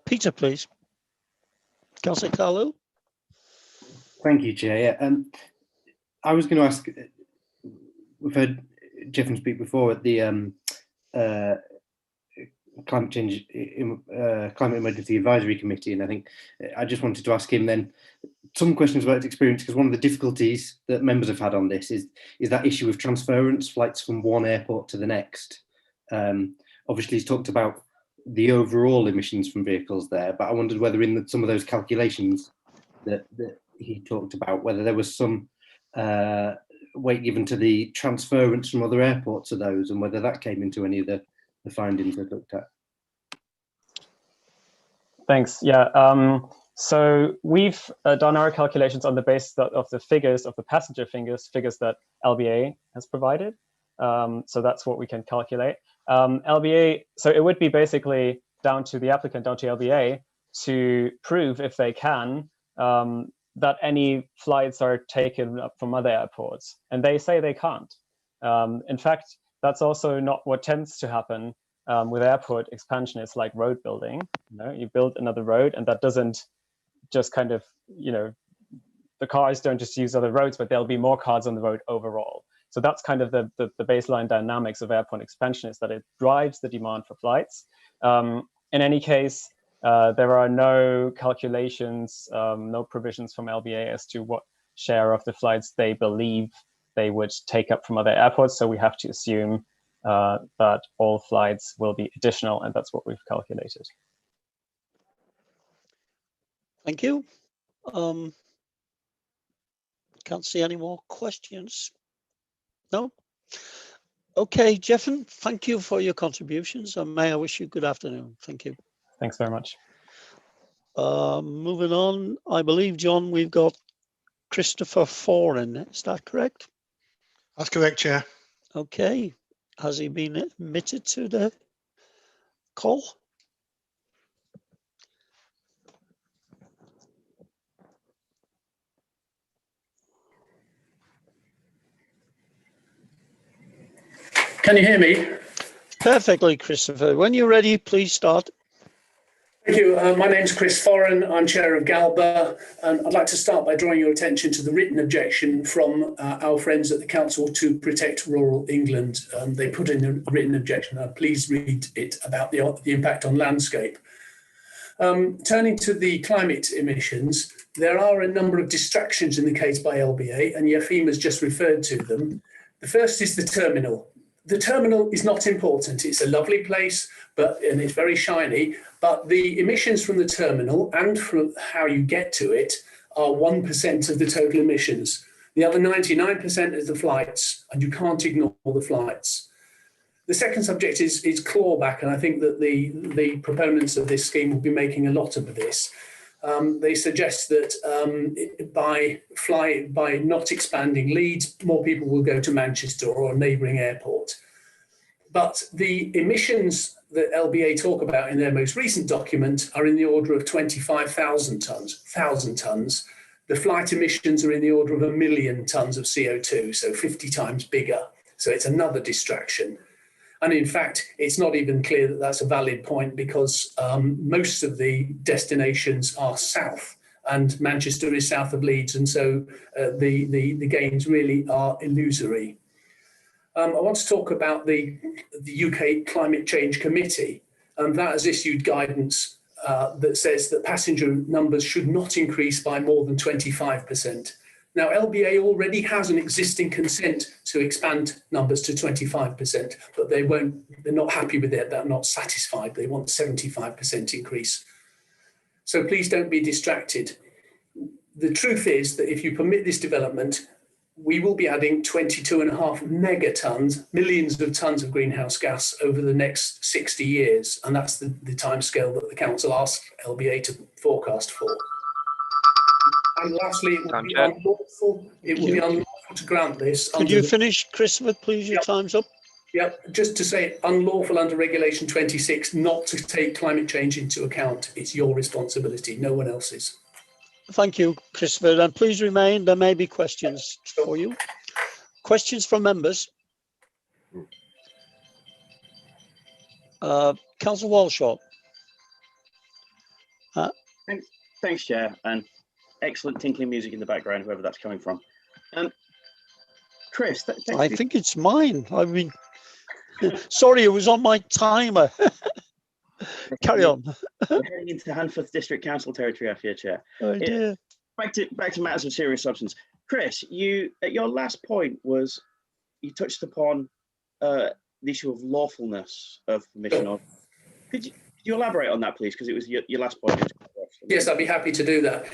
Peter, please. Councillor Carlo. Thank you, Chair. Yeah, I was going to ask, we've heard Jeffin speak before at the Climate Change Climate Emergency Advisory Committee, and I think I just wanted to ask him then some questions about his experience, because one of the difficulties that members have had on this is that issue of transference, flights from one airport to the next. Obviously, he's talked about the overall emissions from vehicles there, but I wondered whether in some of those calculations that he talked about, whether there was some weight given to the transference from other airports of those, and whether that came into any of the findings I looked at. Thanks. Yeah. So we've done our calculations on the basis of the figures of the passenger figures that LBA has provided. So that's what we can calculate. LBA, so it would be basically down to the applicant, down to LBA, to prove, if they can, that any flights are taken up from other airports. And they say they can't. In fact, that's also not what tends to happen with airport expansion. It's like road building. You build another road, and that doesn't just kind of, the cars don't just use other roads, but there'll be more cars on the road overall. So that's kind of the baseline dynamics of airport expansion, is that it drives the demand for flights. In any case, there are no calculations, no provisions from LBA as to what share of the flights they believe they would take up from other airports. So we have to assume that all flights will be additional, and that's what we've calculated. Thank you. Can't see any more questions. No? Okay, Jeffin, thank you for your contributions, and may I wish you good afternoon. Thank you. Thanks very much. Moving on, I believe, John, we've got Christopher Foran. Is that correct? That's correct, Chair. Okay. Has he been admitted to the call? Can you hear me? Perfectly, Christopher. When you're ready, please start. Thank you. My name's Chris Foran. I'm chair of GALBA, and I'd like to start by drawing your attention to the written objection from our friends at the Council to Protect Rural England. They put in a written objection. Please read it about the impact on landscape. Turning to the climate emissions, there are a number of distractions in the case by LBA, and Yafim has just referred to them. The first is the terminal. The terminal is not important. It's a lovely place, and it's very shiny, but the emissions from the terminal and from how you get to it are 1% of the total emissions. The other 99% is the flights, and you can't ignore the flights. The second subject is clawback, and I think that the proponents of this scheme will be making a lot of this. They suggest that by not expanding Leeds, more people will go to Manchester or a neighbouring airport. But the emissions that LBA talk about in their most recent document are in the order of 25,000 tonnes. The flight emissions are in the order of 1 million tonnes of CO2, so 50 times bigger. So it's another distraction. And in fact, it's not even clear that that's a valid point because most of the destinations are south and Manchester is south of Leeds. And so the gains really are illusory. I want to talk about the UK Climate Change Committee. That has issued guidance that says that passenger numbers should not increase by more than 25%. Now, LBA already has an existing consent to expand numbers to 25%, but they're not happy with it, they're not satisfied. They want 75% increase. So please don't be distracted. The truth is that if you permit this development, we will be adding 22.5 megatons, millions of tons of greenhouse gas over the next 60 years. And that's the timescale that the council asked LBA to forecast for. And lastly, it will be unlawful to grant this. Could you finish, Christopher, please? Your time's up. Yep, just to say unlawful under Regulation 26 not to take climate change into account. It's your responsibility, no one else's. Thank you, Christopher. And please remain. There may be questions for you. Questions from members? Councillor Walshaw. Thanks, Chair. And excellent tinkling music in the background, whoever that's coming from. Chris, I think it's mine. I mean, sorry, it was on my timer. Carry on. We're heading into the Hanforth District Council territory after your Chair. Oh dear. Back to matters of serious substance. Chris, at your last point was you touched upon the issue of lawfulness of permission. Could you elaborate on that, please? Because it was your last point. Yes, I'd be happy to do that.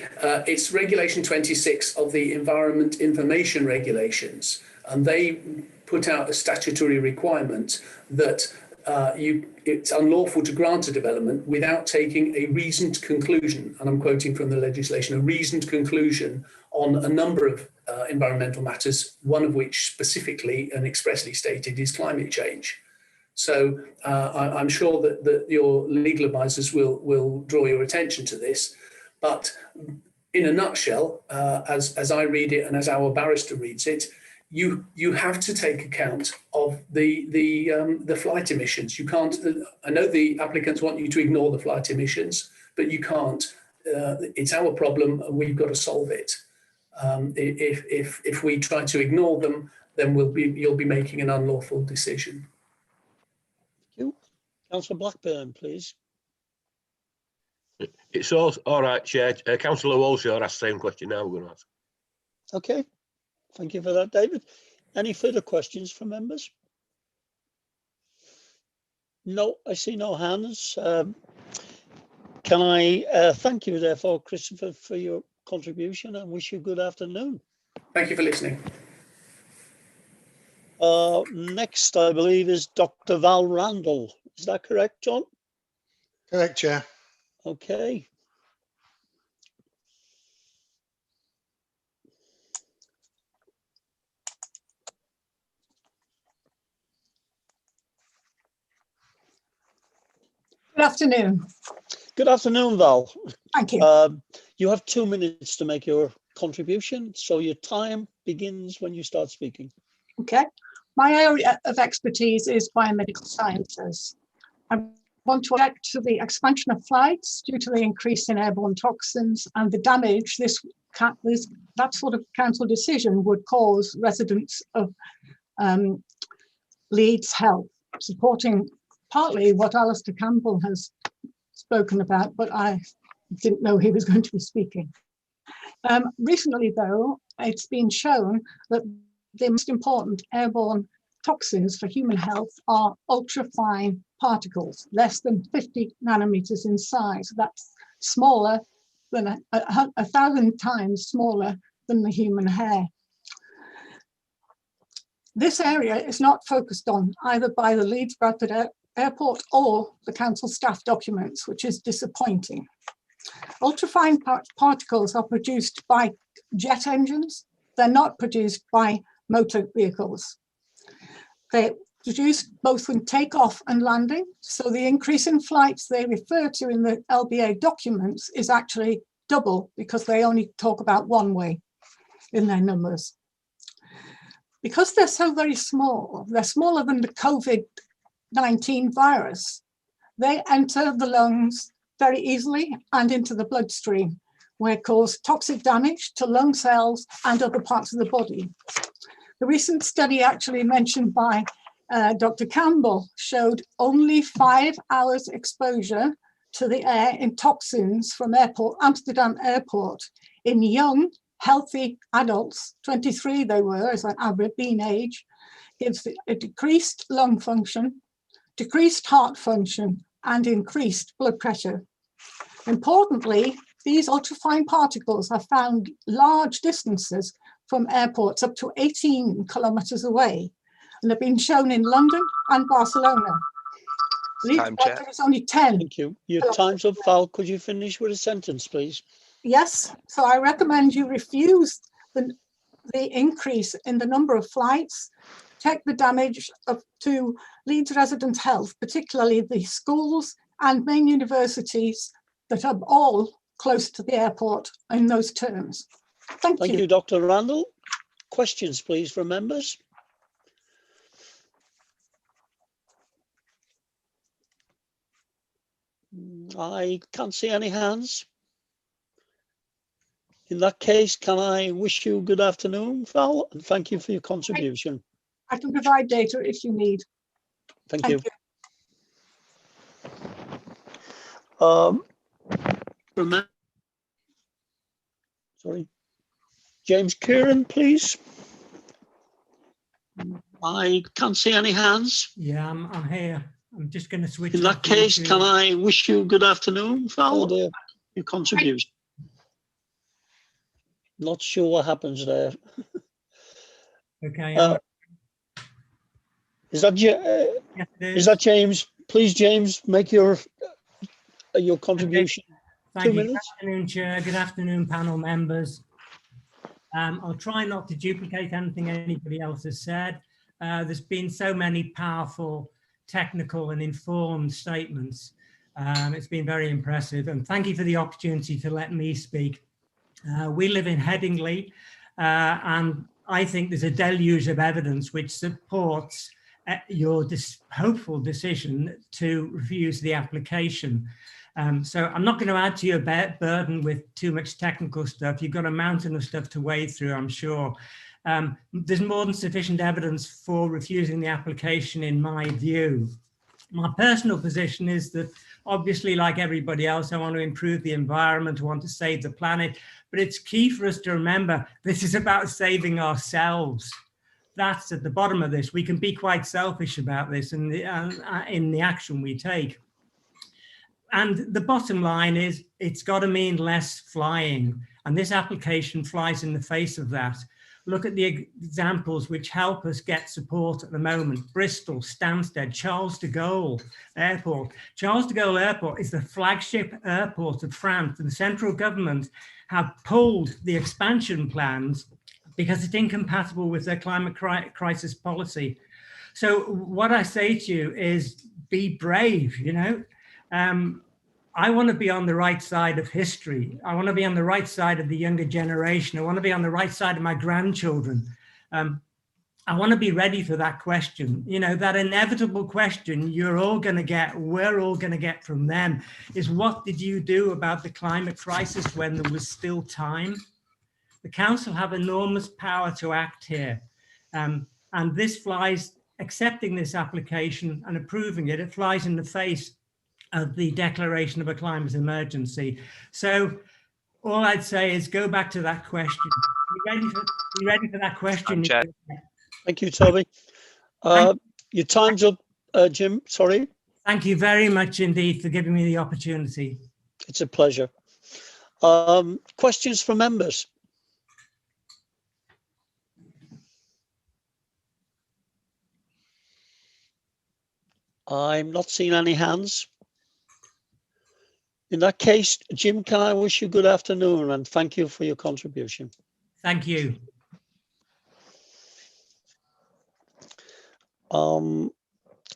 It's Regulation 26 of the Environment Information Regulations, and they put out a statutory requirement that it's unlawful to grant a development without taking a reasoned conclusion, and I'm quoting from the legislation, a reasoned conclusion on a number of environmental matters, one of which specifically and expressly stated is climate change. So I'm sure that your legal advisors will draw your attention to this. But in a nutshell, as I read it and as our barrister reads it, you have to take account of the flight emissions. You can't. I know the applicants want you to ignore the flight emissions, but you can't. It's our problem, and we've got to solve it. If we try to ignore them, then you'll be making an unlawful decision. Councillor Blackburn, please. It's all right, Chair. Councillor Walshaw asked the same question now we're going to ask. Okay, thank you for that, David. Any further questions from members? No, I see no hands. Can I thank you, therefore, Christopher, for your contribution and wish you good afternoon. Thank you for listening. Next, I believe, is Dr. Val Randall. Is that correct, John? Correct, Chair. Okay. Good afternoon. Good afternoon, Val. Thank you. You have 2 minutes to make your contribution, so your time begins when you start speaking. Okay. My area of expertise is biomedical sciences. I want to object to the expansion of flights due to the increase in airborne toxins and the damage that sort of council decision would cause residents of Leeds Health, supporting partly what Alistair Campbell has spoken about, but I didn't know he was going to be speaking. Recently, though, it's been shown that the most important airborne toxins for human health are ultrafine particles, less than 50 nanometers in size. That's smaller than 1,000 times smaller than the human hair. This area is not focused on either by the Leeds Bradford Airport or the council staff documents, which is disappointing. Ultrafine particles are produced by jet engines. They're not produced by motor vehicles. They're produced both when takeoff and landing. So the increase in flights they refer to in the LBA documents is actually double, because they only talk about one way in their numbers. Because they're so very small, they're smaller than the COVID-19 virus, they enter the lungs very easily and into the bloodstream, where it causes toxic damage to lung cells and other parts of the body. The recent study actually mentioned by Dr. Campbell showed only 5 hours exposure to the air in toxins from Amsterdam Airport in young, healthy adults, 23 they were as an average mean age, gives a decreased lung function, decreased heart function, and increased blood pressure. Importantly, these ultrafine particles are found large distances from airports up to 18 kilometers away, and have been shown in London and Barcelona. It's only 10. Thank you. Your time's up, Val. Could you finish with a sentence, please? Yes, so I recommend you refuse the increase in the number of flights, check the damage to Leeds residents' health, particularly the schools and main universities that are all close to the airport in those terms. Thank you. Thank you, Dr. Randall. Questions, please, from members. I can't see any hands. In that case, can I wish you good afternoon, Val, and thank you for your contribution. I can provide data if you need. Thank you. Sorry. James Kieran, please. I can't see any hands. Yeah, I'm here. I'm just going to switch. In that case, can I wish you good afternoon, Val, for your contribution? Not sure what happens there. Okay. Is that James? Please, James, make your contribution. Thank 2 you. minutes. Good afternoon, Chair. Good afternoon, panel members. I'll try not to duplicate anything anybody else has said. There's been so many powerful, technical and informed statements. It's been very impressive, and thank you for the opportunity to let me speak. We live in Headingley, and I think there's a deluge of evidence which supports your hopeful decision to refuse the application. So I'm not going to add to your burden with too much technical stuff. You've got a mountain of stuff to wade through, I'm sure. There's more than sufficient evidence for refusing the application in my view. My personal position is that obviously, like everybody else, I want to improve the environment, I want to save the planet, but it's key for us to remember this is about saving ourselves. That's at the bottom of this. We can be quite selfish about this in the action we take. And the bottom line is it's got to mean less flying. And this application flies in the face of that. Look at the examples which help us get support at the moment. Bristol, Stansted, Charles de Gaulle Airport. Charles de Gaulle Airport is the flagship airport of France, and the central government have pulled the expansion plans because it's incompatible with their climate crisis policy. So what I say to you is be brave, you know. I want to be on the right side of history. I want to be on the right side of the younger generation. I want to be on the right side of my grandchildren. I want to be ready for that question. You know, that inevitable question you're all going to get, we're all going to get from them is, what did you do about the climate crisis when there was still time? The council have enormous power to act here. And this flies, accepting this application and approving it, it flies in the face of the declaration of a climate emergency. So all I'd say is go back to that question. You ready for that question? Thank you, Toby. Your time's up, Jim. Sorry. Thank you very much indeed for giving me the opportunity. It's a pleasure. Questions from members? I'm not seeing any hands. In that case, Jim, can I wish you good afternoon and thank you for your contribution. Thank you.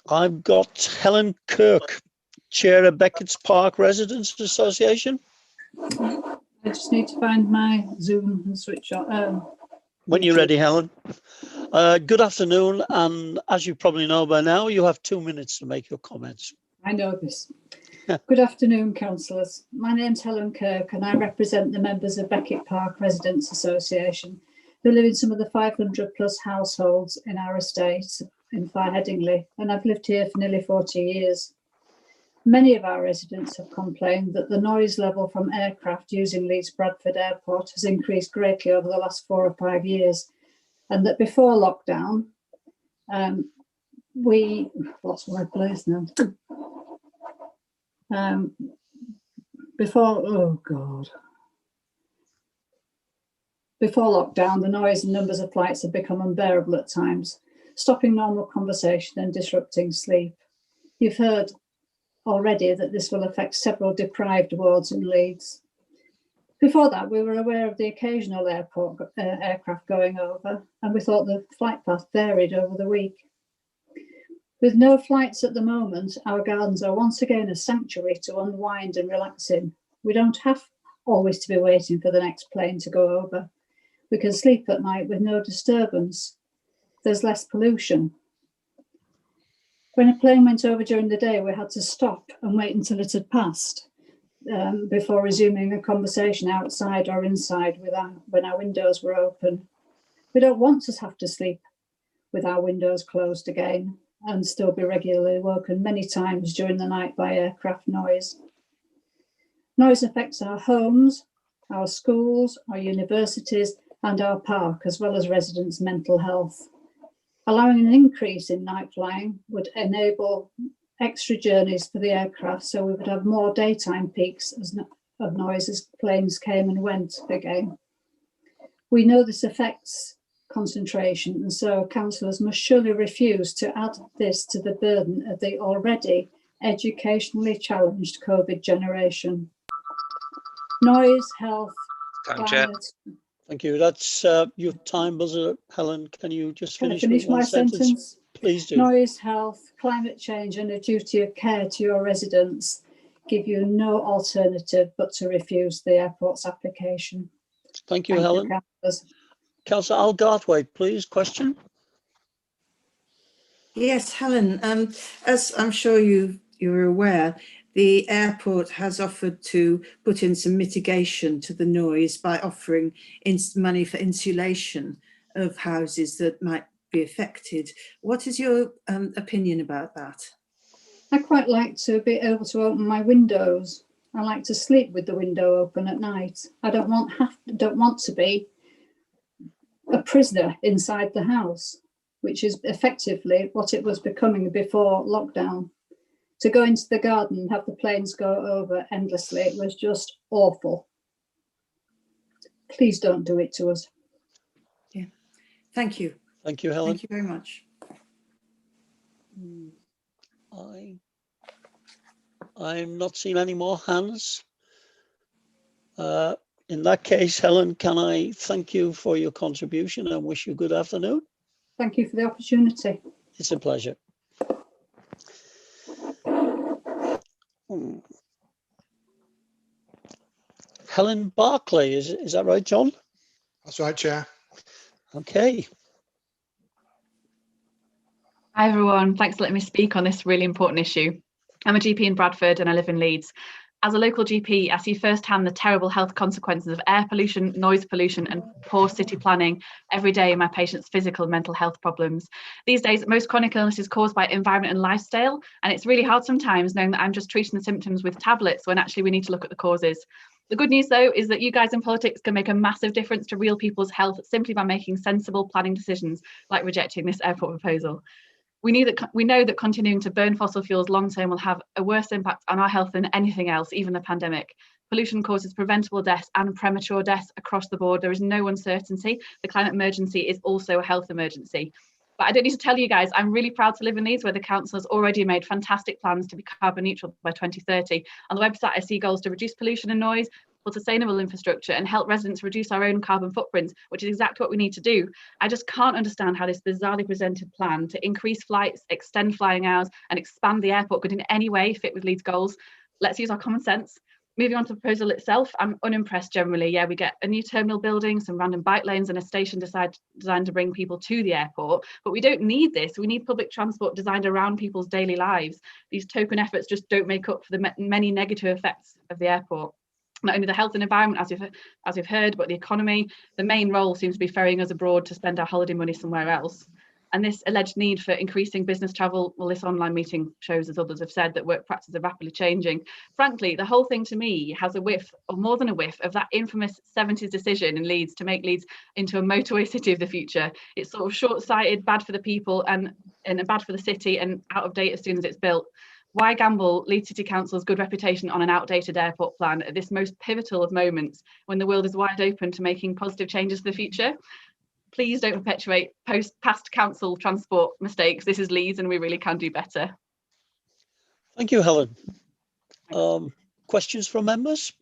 I've got Helen Kirk, Chair of Beckett's Park Residents Association. I just need to find my Zoom and switch on. When you're ready, Helen. Good afternoon, and as you probably know by now, you have 2 minutes to make your comments. I know this. Good afternoon, councillors. My name's Helen Kirk and I represent the members of Beckett Park Residents Association who live in some of the 500 plus households in our estate in Far Headingley, and I've lived here for nearly 40 years. Many of our residents have complained that the noise level from aircraft using Leeds Bradford Airport has increased greatly over the last 4 or 5 years, and that before lockdown, we lost my place now. Before lockdown, the noise and numbers of flights have become unbearable at times, stopping normal conversation and disrupting sleep. You've heard already that this will affect several deprived wards in Leeds. Before that, we were aware of the occasional aircraft going over, and we thought the flight path varied over the week. With no flights at the moment, our gardens are once again a sanctuary to unwind and relax in. We don't have always to be waiting for the next plane to go over. We can sleep at night with no disturbance. There's less pollution. When a plane went over during the day, we had to stop and wait until it had passed before resuming a conversation outside or inside when our windows were open. We don't want to have to sleep with our windows closed again and still be regularly woken many times during the night by aircraft noise. Noise affects our homes, our schools, our universities, and our park, as well as residents' mental health. Allowing an increase in night flying would enable extra journeys for the aircraft, so we would have more daytime peaks of noise as planes came and went again. We know this affects concentration, and so councillors must surely refuse to add this to the burden of the already educationally challenged COVID generation. Noise, health, climate. Thank you. That's your time buzzer, Helen. Can you just finish Can I finish with one my sentence? Please do. Noise, health, climate change and a duty of care to your residents give you no alternative but to refuse the airport's application. Thank you, Helen. Councillor Al Garthwaite, please, question. Yes, Helen, as I'm sure you're aware, the airport has offered to put in some mitigation to the noise by offering money for insulation of houses that might be affected. What is your opinion about that? I quite like to be able to open my windows. I like to sleep with the window open at night. I don't want to be a prisoner inside the house, which is effectively what it was becoming before lockdown. To go into the garden and have the planes go over endlessly, it was just awful. Please don't do it to us. Yeah, thank you. Thank you, Helen. Thank you very much. I'm not seeing any more hands. In that case, Helen, can I thank you for your contribution and wish you good afternoon? Thank you for the opportunity. It's a pleasure. Helen Barclay, is that right, John? That's right, Chair. Okay. Hi everyone, thanks for letting me speak on this really important issue. I'm a GP in Bradford and I live in Leeds. As a local GP, I see firsthand the terrible health consequences of air pollution, noise pollution and poor city planning every day in my patients' physical and mental health problems. These days, most chronic illness is caused by environment and lifestyle, and it's really hard sometimes knowing that I'm just treating the symptoms with tablets when actually we need to look at the causes. The good news though is that you guys in politics can make a massive difference to real people's health simply by making sensible planning decisions like rejecting this airport proposal. We know that continuing to burn fossil fuels long term will have a worse impact on our health than anything else, even the pandemic. Pollution causes preventable deaths and premature deaths across the board. There is no uncertainty. The climate emergency is also a health emergency. But I don't need to tell you guys, I'm really proud to live in Leeds, where the council has already made fantastic plans to be carbon neutral by 2030. On the website, I see goals to reduce pollution and noise, build sustainable infrastructure, and help residents reduce our own carbon footprints, which is exactly what we need to do. I just can't understand how this bizarrely presented plan to increase flights, extend flying hours, and expand the airport could in any way fit with Leeds' goals. Let's use our common sense. Moving on to the proposal itself, I'm unimpressed generally. Yeah, we get a new terminal building, some random bike lanes and a station designed to bring people to the airport, but we don't need this. We need public transport designed around people's daily lives. These token efforts just don't make up for the many negative effects of the airport. Not only the health and environment, as we've heard, but the economy. The main role seems to be ferrying us abroad to spend our holiday money somewhere else. And this alleged need for increasing business travel, well, this online meeting shows, as others have said, that work practices are rapidly changing. Frankly, the whole thing to me has a whiff, or more than a whiff, of that infamous 70s decision in Leeds to make Leeds into a motorway city of the future. It's sort of short-sighted, bad for the people and bad for the city, and out of date as soon as it's built. Why gamble Leeds City Council's good reputation on an outdated airport plan at this most pivotal of moments when the world is wide open to making positive changes for the future? Please don't perpetuate past council transport mistakes. This is Leeds and we really can do better. Thank you, Helen. Questions from members?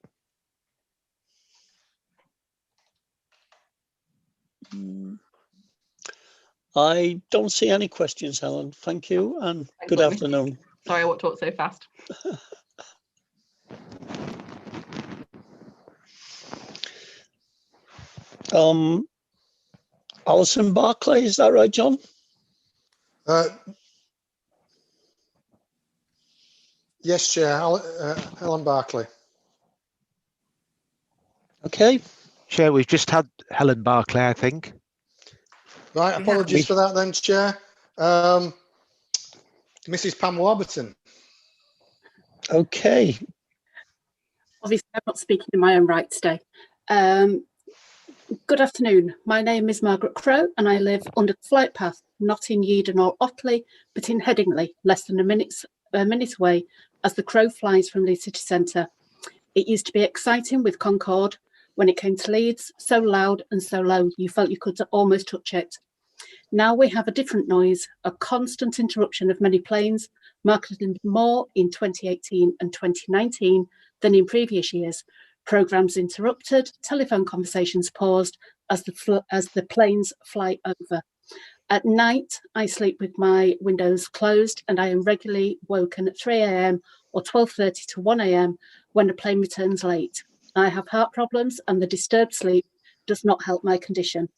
I don't see any questions, Helen. Thank you and good afternoon. Sorry, I won't talk so fast. Alison Barclay, is that right, John? Yes, Chair. Helen Barclay. Okay. Chair, we've just had Helen Barclay, I think. Right, apologies for that then, Chair. Mrs. Pam Warburton. Okay. Obviously, I'm not speaking in my own right today. Good afternoon. My name is Margaret Crowe and I live under the flight path, not in Yeadon or Otley, but in Headingley, less than a minute away as the crow flies from Leeds City Centre. It used to be exciting with Concorde. When it came to Leeds, so loud and so low, you felt you could almost touch it. Now we have a different noise, a constant interruption of many planes, markedly more in 2018 and 2019 than in previous years. Programmes interrupted, telephone conversations paused as the planes fly over. At night, I sleep with my windows closed and I am regularly woken at 3 a.m. or 12:30 to 1 a.m. when a plane returns late. I have heart problems and the disturbed sleep does not help my condition.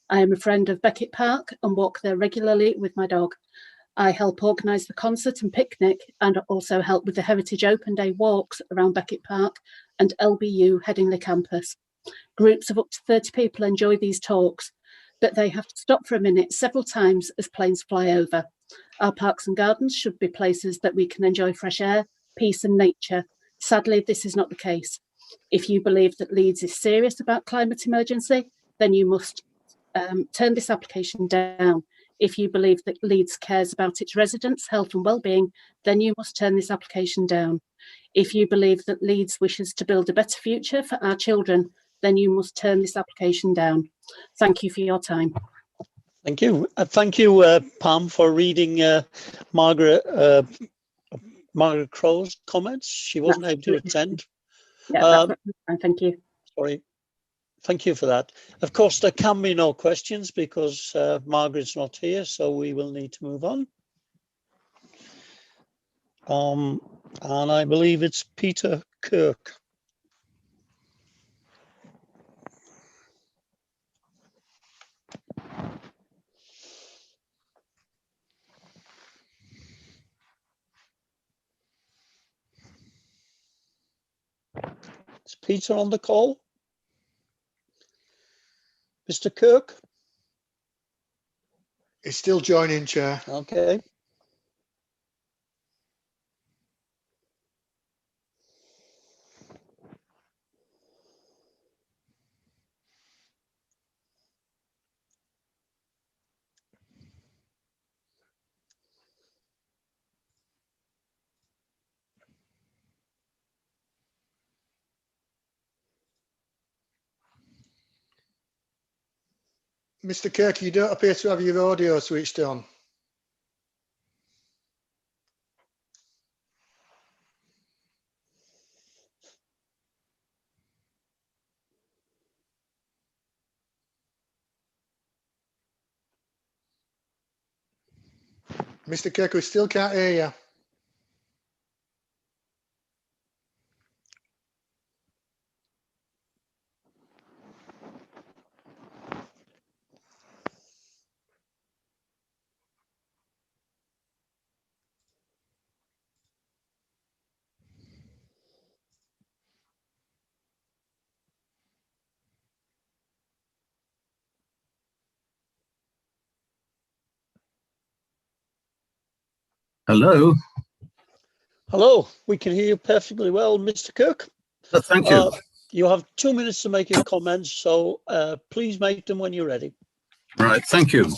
I am a friend of Beckett Park and walk there regularly with my dog. I help organise the concert and picnic and also help with the Heritage Open Day walks around Beckett Park and LBU Headingley campus. Groups of up to 30 people enjoy these talks, but they have to stop for a minute several times as planes fly over. Our parks and gardens should be places that we can enjoy fresh air, peace and nature. Sadly, this is not the case. If you believe that Leeds is serious about climate emergency, then you must turn this application down. If you believe that Leeds cares about its residents' health and well-being, then you must turn this application down. If you believe that Leeds wishes to build a better future for our children, then you must turn this application down. Thank you for your time. Thank you. Thank you, Pam, for reading Margaret Crowe's comments. She wasn't able to attend. Yeah, thank you. Sorry. Thank you for that. Of course, there can be no questions because Margaret's not here, so we will need to move on. And I believe it's Peter Kirk. Peter on the call? Mr. Kirk? He's still joining, Chair. Okay. Mr. Kirk, you don't appear to have your audio switched on. Mr. Kirk, we still can't hear you. Hello. Hello, we can hear you perfectly well, Mr. Kirk. Thank you. You have 2 minutes to make your comments, so please make them when you're ready. Right, thank you.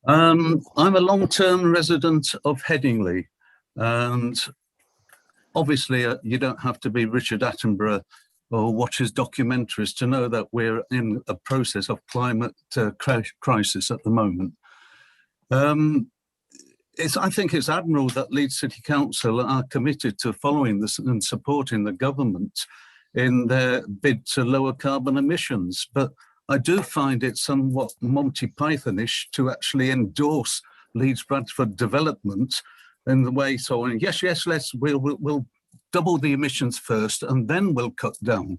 I'm a long-term resident of Headingley, and obviously you don't have to be Richard Attenborough or watch his documentaries to know that we're in a process of climate crisis at the moment. I think it's admirable that Leeds City Council are committed to following this and supporting the government in their bid to lower carbon emissions. But I do find it somewhat Monty Pythonish to actually endorse Leeds Bradford development in the way, so yes, we'll double the emissions first and then we'll cut down.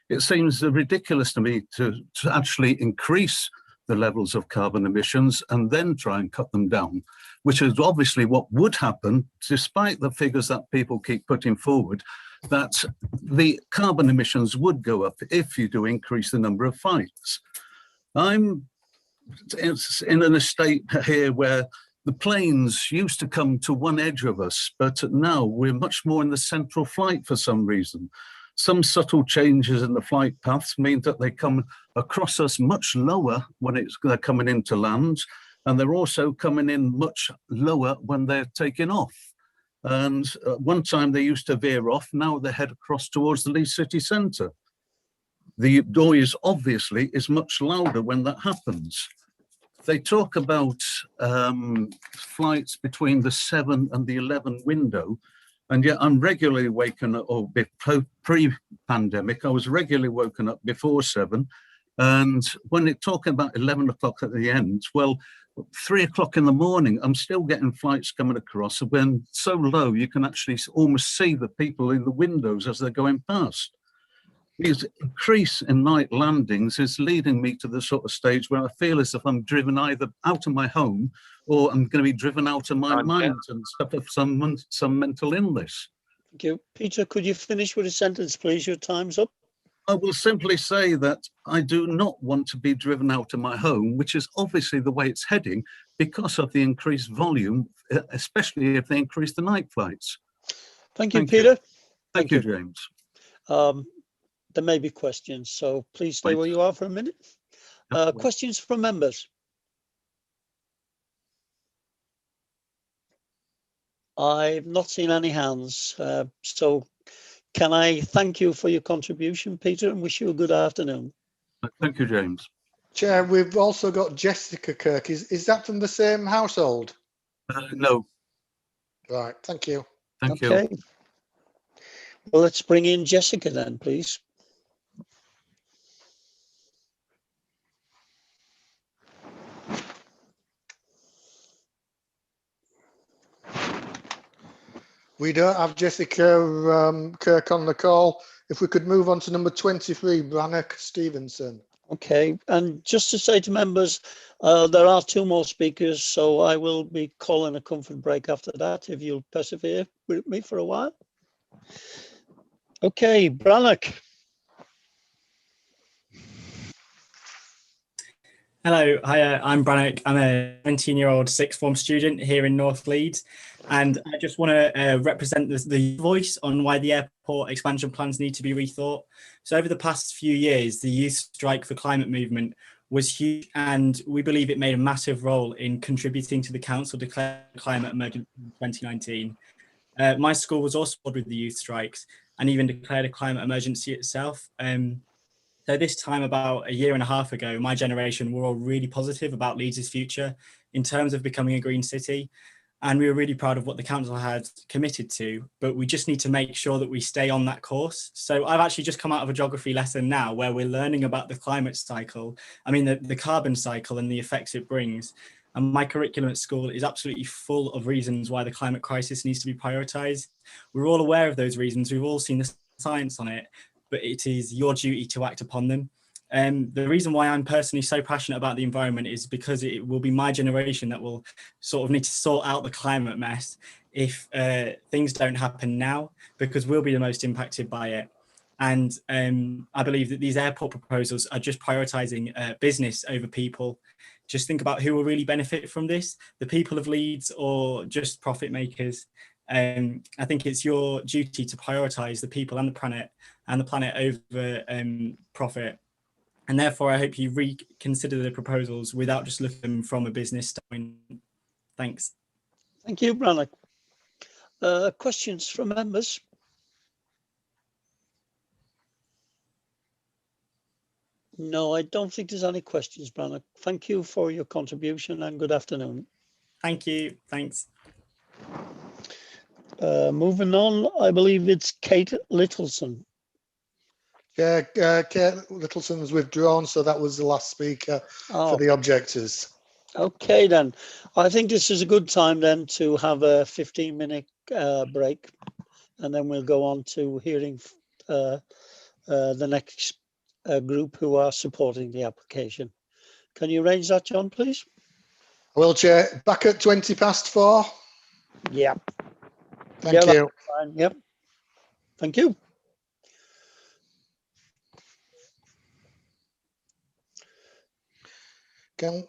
It seems ridiculous to me to actually increase the levels of carbon emissions and then try and cut them down, which is obviously what would happen, despite the figures that people keep putting forward, that the carbon emissions would go up if you do increase the number of flights. I'm in an estate here where the planes used to come to one edge of us, but now we're much more in the central flight for some reason. Some subtle changes in the flight paths mean that they come across us much lower when they're coming into land, and they're also coming in much lower when they're taking off. And one time they used to veer off, now they head across towards the Leeds city centre. The noise obviously is much louder when that happens. They talk about flights between the 7 and the 11 window, and yet I'm regularly waken up, or pre-pandemic, I was regularly woken up before 7. And when it's talking about 11 o'clock at the end, well, 3 o'clock in the morning, I'm still getting flights coming across when so low, you can actually almost see the people in the windows as they're going past. This increase in night landings is leading me to the sort of stage where I feel as if I'm driven either out of my home or I'm going to be driven out of my mind and suffer some mental illness. Thank you. Peter, could you finish with a sentence, please? Your time's up. I will simply say that I do not want to be driven out of my home, which is obviously the way it's heading because of the increased volume, especially if they increase the night flights. Thank you, Peter. Thank you, James. There may be questions, so please stay where you are for a minute. Questions from members? I've not seen any hands, so can I thank you for your contribution, Peter, and wish you a good afternoon. Thank you, James. Chair, we've also got Jessica Kirk. Is that from the same household? No. Right, thank you. Thank you. you. Well, let's bring in Jessica then, please. We don't have Jessica Kirk on the call. If we could move on to number 23, Brannock Stevenson. Okay, and just to say to members, there are 2 more speakers, so I will be calling a comfort break after that, if you'll persevere with me for a while. Okay, Brannock. Hello, hi, I'm Brannock. I'm a 19-year-old sixth form student here in North Leeds, and I just want to represent the voice on why the airport expansion plans need to be rethought. So over the past few years, the Youth Strike for Climate movement was huge, and we believe it made a massive role in contributing to the council declaring climate emergency in 2019. My school was also involved with the youth strikes and even declared a climate emergency itself. So this time, about a year and a half ago, my generation were all really positive about Leeds' future in terms of becoming a green city. And we were really proud of what the council had committed to, but we just need to make sure that we stay on that course. So I've actually just come out of a geography lesson now where we're learning about the climate cycle, the carbon cycle and the effects it brings. And my curriculum at school is absolutely full of reasons why the climate crisis needs to be prioritised. We're all aware of those reasons. We've all seen the science on it, but it is your duty to act upon them. The reason why I'm personally so passionate about the environment is because it will be my generation that will sort of need to sort out the climate mess if things don't happen now, because we'll be the most impacted by it. And I believe that these airport proposals are just prioritising business over people. Just think about who will really benefit from this, the people of Leeds or just profit makers. I think it's your duty to prioritise the people and the planet over profit. And therefore, I hope you reconsider the proposals without just looking at them from a business standpoint. Thanks. Thank you, Brannock. Questions from members? No, I don't think there's any questions, Brannock. Thank you for your contribution and good afternoon. Thank you. Thanks. Moving on, I believe it's Kate Littleson. Yeah, Kate Littleson's withdrawn, so that was the last speaker for the objectors. Okay, then. I think this is a good time then to have a 15-minute break, and then we'll go on to hearing the next group who are supporting the application. Can you arrange that, John, please? Well, Chair, back at 4:20. Yeah. Thank you. Fine. Yep. Thank you. Can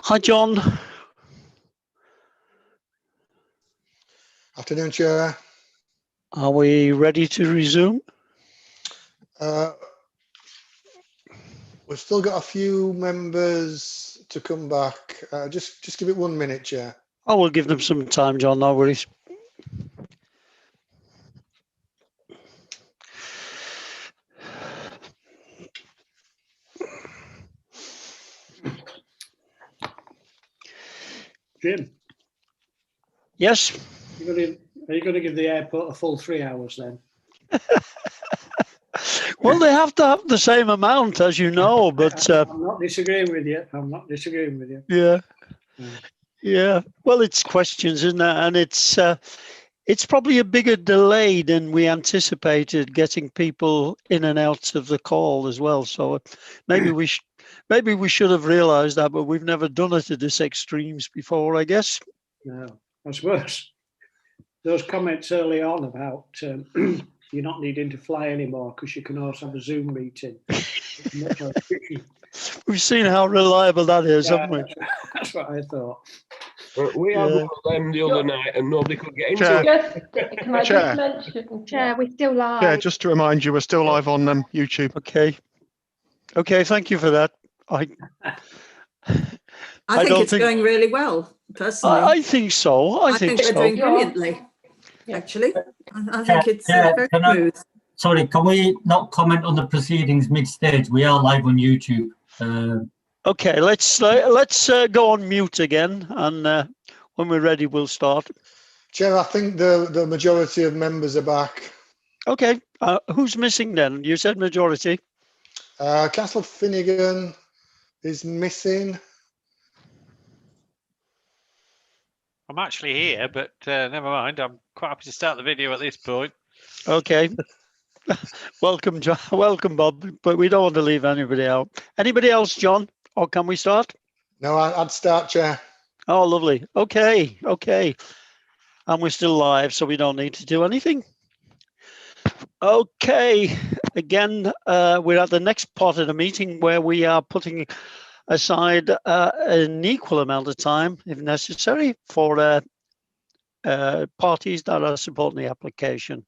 Hi, John. Afternoon, Chair. Are we ready to resume? We've still got a few members to come back. Just give it 1 minute, Chair. I will give them some time, John, no worries. Jim, Yes. are you going to give the airport a full 3 hours then? Well, they have to have the same amount, as you know, but I'm not disagreeing with you. I'm not disagreeing with you. yeah, yeah. Well, it's questions, isn't it? And it's probably a bigger delay than we anticipated getting people in and out of the call as well. So maybe we should have realised that, but we've never done it to this extremes before, I guess. No, I suppose those comments early on about you're not needing to fly anymore because you can also have a Zoom meeting. We've seen how reliable that is, haven't we? That's what I thought. We had one of them the other night and nobody could get into Chair. it. Can I just mention, Chair, we're still live. Yeah, just to remind you, we're still live on YouTube. Okay. Okay, thank you for that. I think it's going really well, personally. I think so. I think they're so. doing brilliantly, actually. I think it's very smooth. Sorry, can we not comment on the proceedings mid-stage? We are live on YouTube. Okay, let's go on mute again, and when we're ready, we'll start. Chair, I think the majority of members are back. Okay, who's missing then? You said majority. Castle Finnegan is missing. I'm actually here, but never mind. I'm quite happy to start the video at this point. Okay. Welcome, John. Welcome, Bob. But we don't want to leave anybody out. Anybody else, John? Or can we start? No, I'd start, Chair. Oh, lovely. Okay, okay. And we're still live, so we don't need to do anything. Okay. Again, we're at the next part of the meeting where we are putting aside an equal amount of time, if necessary, for parties that are supporting the application.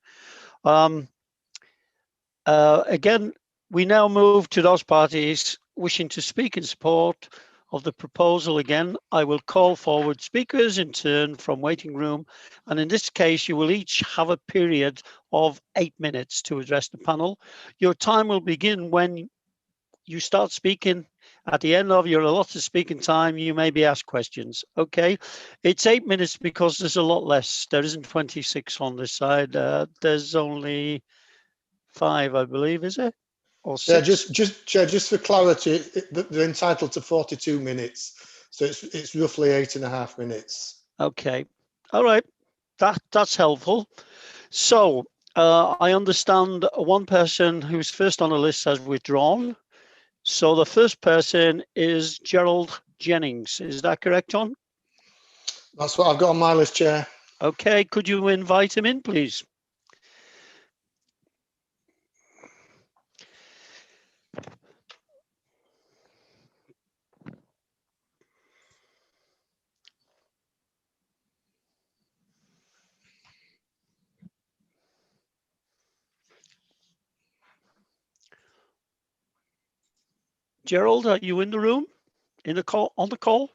Again, we now move to those parties wishing to speak in support of the proposal. Again, I will call forward speakers in turn from waiting room, and in this case, you will each have a period of 8 minutes to address the panel. Your time will begin when you start speaking. At the end of your allotted speaking time, you may be asked questions. Okay, it's 8 minutes because there's a lot less. There isn't 26 on this side. There's only 5, I believe, is it? Or 6? Yeah, just for clarity, they're entitled to 42 minutes, so it's roughly 8.5 minutes. Okay, all right, that's helpful. So I understand one person who's first on the list has withdrawn. So the first person is Gerald Jennings. Is that correct, John? That's what I've got on my list, Chair. Okay, could you invite him in, please? Gerald, are you in the room? In the call, on the call?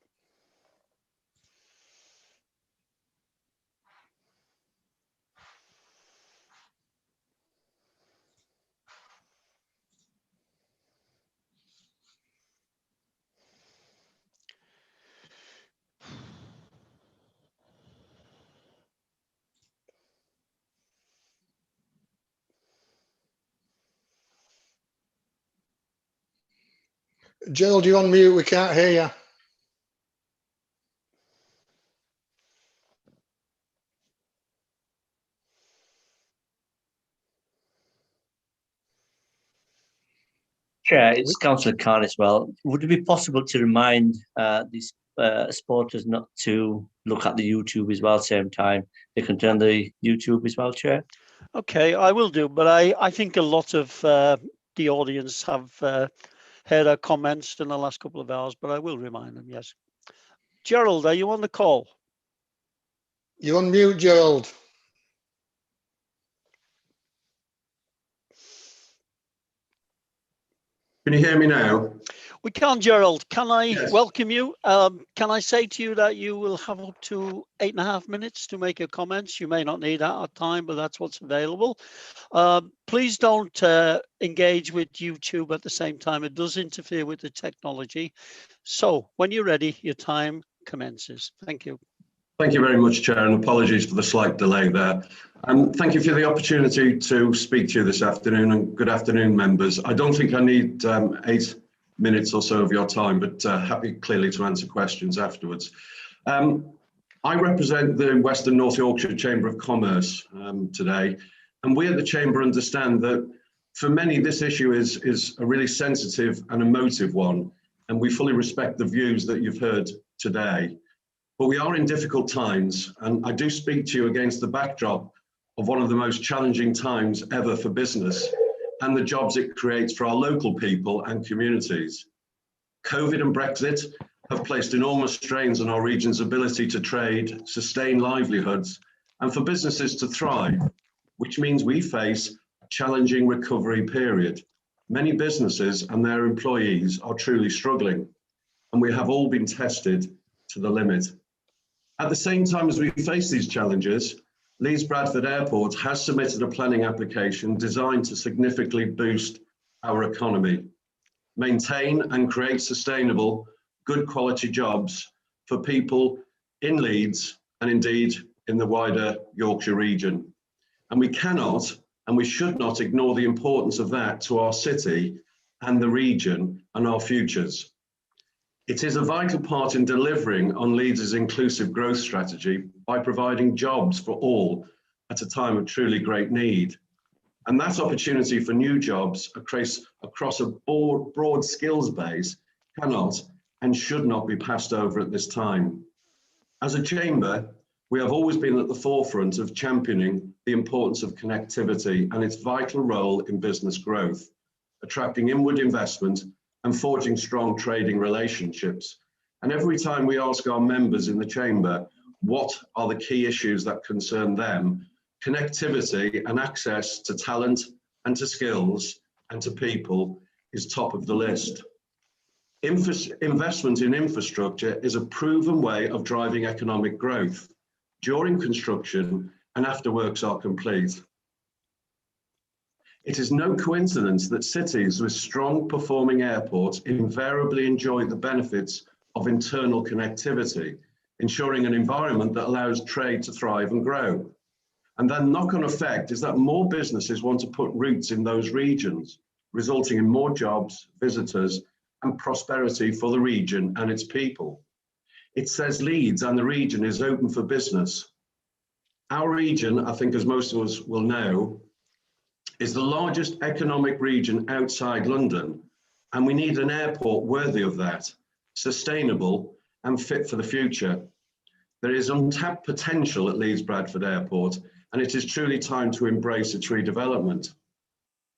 Gerald, you're on mute. We can't hear you. Chair, it's Councillor Khan as well. Would it be possible to remind these supporters not to look at the YouTube as well at the same time? They can turn the YouTube as well, Chair. Okay, I will do, but I think a lot of the audience have heard our comments in the last couple of hours, but I will remind them, yes. Gerald, are you on the call? You're on mute, Gerald. Can you hear me now? We can, Gerald. Can I welcome you? Can I say to you that you will have up to 8.5 minutes to make your comments? You may not need that time, but that's what's available. Please don't engage with YouTube at the same time. It does interfere with the technology. So when you're ready, your time commences. Thank you. Thank you very much, Chair, and apologies for the slight delay there. Thank you for the opportunity to speak to you this afternoon, and good afternoon, members. I don't think I need 8 minutes or so of your time, but happy clearly to answer questions afterwards. I represent the Western North Yorkshire Chamber of Commerce today, and we at the Chamber understand that for many this issue is a really sensitive and emotive one, and we fully respect the views that you've heard today. But we are in difficult times, and I do speak to you against the backdrop of one of the most challenging times ever for business and the jobs it creates for our local people and communities. COVID and Brexit have placed enormous strains on our region's ability to trade, sustain livelihoods, and for businesses to thrive, which means we face a challenging recovery period. Many businesses and their employees are truly struggling, and we have all been tested to the limit. At the same time as we face these challenges, Leeds Bradford Airport has submitted a planning application designed to significantly boost our economy, maintain and create sustainable, good quality jobs for people in Leeds and indeed in the wider Yorkshire region. And we cannot and we should not ignore the importance of that to our city and the region and our futures. It is a vital part in delivering on Leeds' inclusive growth strategy by providing jobs for all at a time of truly great need. And that opportunity for new jobs across a broad skills base cannot and should not be passed over at this time. As a chamber, we have always been at the forefront of championing the importance of connectivity and its vital role in business growth, attracting inward investment and forging strong trading relationships. And every time we ask our members in the chamber, what are the key issues that concern them, connectivity and access to talent and to skills and to people is top of the list. Investment in infrastructure is a proven way of driving economic growth during construction and after works are complete. It is no coincidence that cities with strong performing airports invariably enjoy the benefits of internal connectivity, ensuring an environment that allows trade to thrive and grow. And then knock-on effect is that more businesses want to put roots in those regions, resulting in more jobs, visitors, and prosperity for the region and its people. It says Leeds and the region is open for business. Our region, I think as most of us will know, is the largest economic region outside London, and we need an airport worthy of that, sustainable and fit for the future. There is untapped potential at Leeds Bradford Airport, and it is truly time to embrace its redevelopment.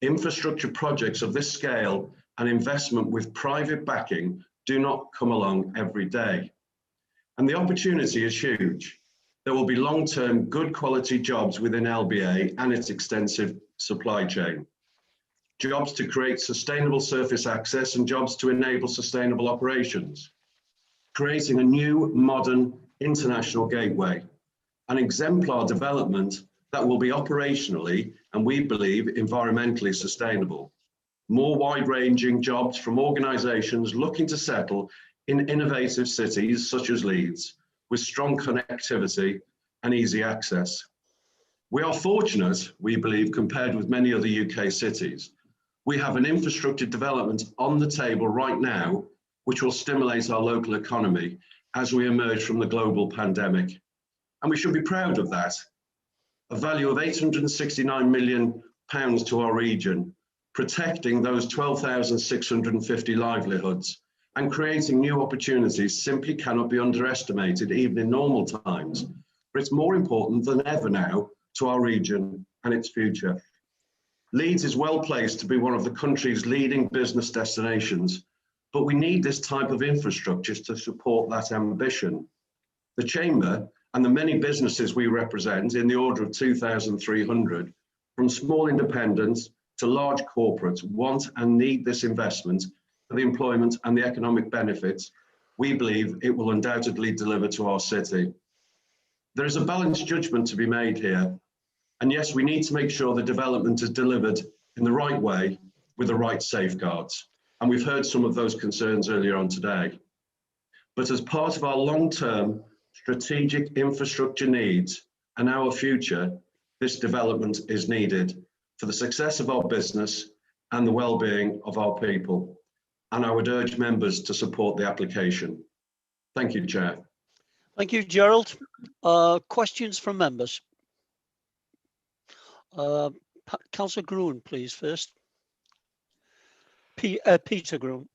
Infrastructure projects of this scale and investment with private backing do not come along every day. And the opportunity is huge. There will be long-term good quality jobs within LBA and its extensive supply chain. Jobs to create sustainable surface access and jobs to enable sustainable operations. Creating a new, modern, international gateway. An exemplar development that will be operationally, and we believe, environmentally sustainable. More wide-ranging jobs from organisations looking to settle in innovative cities such as Leeds, with strong connectivity and easy access. We are fortunate, we believe, compared with many other UK cities. We have an infrastructure development on the table right now, which will stimulate our local economy as we emerge from the global pandemic. And we should be proud of that. A value of £869 million to our region, protecting those 12,650 livelihoods and creating new opportunities simply cannot be underestimated even in normal times. But it's more important than ever now to our region and its future. Leeds is well placed to be one of the country's leading business destinations, but we need this type of infrastructure to support that ambition. The Chamber and the many businesses we represent, in the order of 2,300, from small independents to large corporates, want and need this investment for the employment and the economic benefits we believe it will undoubtedly deliver to our city. There is a balanced judgment to be made here. And yes, we need to make sure the development is delivered in the right way with the right safeguards. And we've heard some of those concerns earlier on today. But as part of our long-term strategic infrastructure needs and our future, this development is needed for the success of our business and the well-being of our people. And I would urge members to support the application. Thank you, Chair. Thank you, Gerald. Questions from members? Councillor Gruen, please, first. Peter Gruen.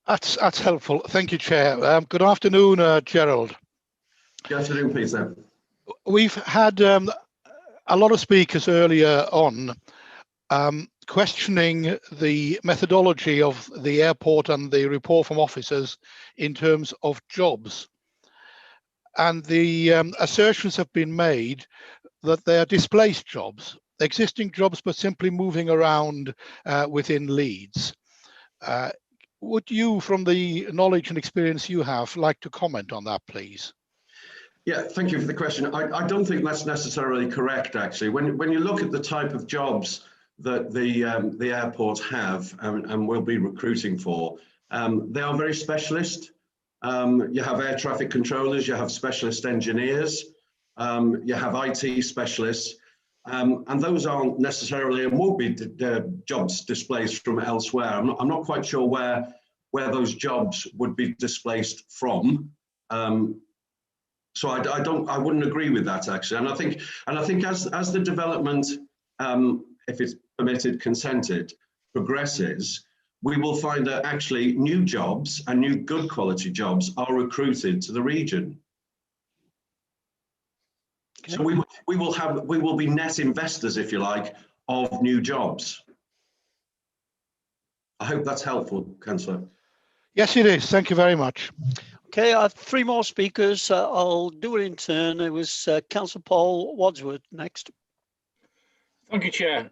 That's helpful. Thank you, Chair. Good afternoon, Gerald. Good afternoon, Peter. We've had a lot of speakers earlier on questioning the methodology of the airport and the report from officers in terms of jobs. And the assertions have been made that they are displaced jobs, existing jobs, but simply moving around within Leeds. Would you, from the knowledge and experience you have, like to comment on that, please? Yeah, thank you for the question. I don't think that's necessarily correct, actually. When you look at the type of jobs that the airports have and will be recruiting for, they are very specialist. You have air traffic controllers, you have specialist engineers, you have IT specialists, and those aren't necessarily and won't be jobs displaced from elsewhere. I'm not quite sure where those jobs would be displaced from. So I wouldn't agree with that, actually. And I think as the development, if it's permitted, consented, progresses, we will find that actually new jobs and new good quality jobs are recruited to the region. Okay. So we will be net investors, if you like, of new jobs. I hope that's helpful, Councillor. Yes, it is. Thank you very much. Okay, I have three more speakers. I'll do it in turn. It was Councillor Paul Wadsworth next. Thank you, Chair.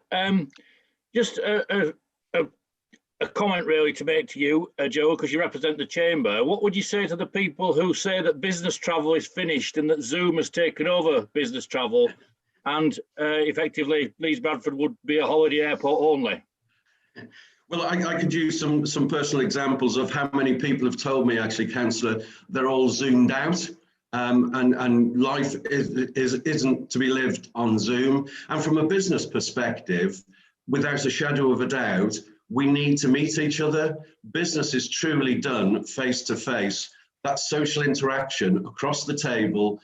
Just a comment really to make to you, Joe, because you represent the Chamber. What would you say to the people who say that business travel is finished and that Zoom has taken over business travel and effectively Leeds Bradford would be a holiday airport only? Well, I could use some personal examples of how many people have told me, actually, Councillor, they're all zoomed out. And life isn't to be lived on Zoom. And from a business perspective, without a shadow of a doubt, we need to meet each other. Business is truly done face to face. That social interaction across the table,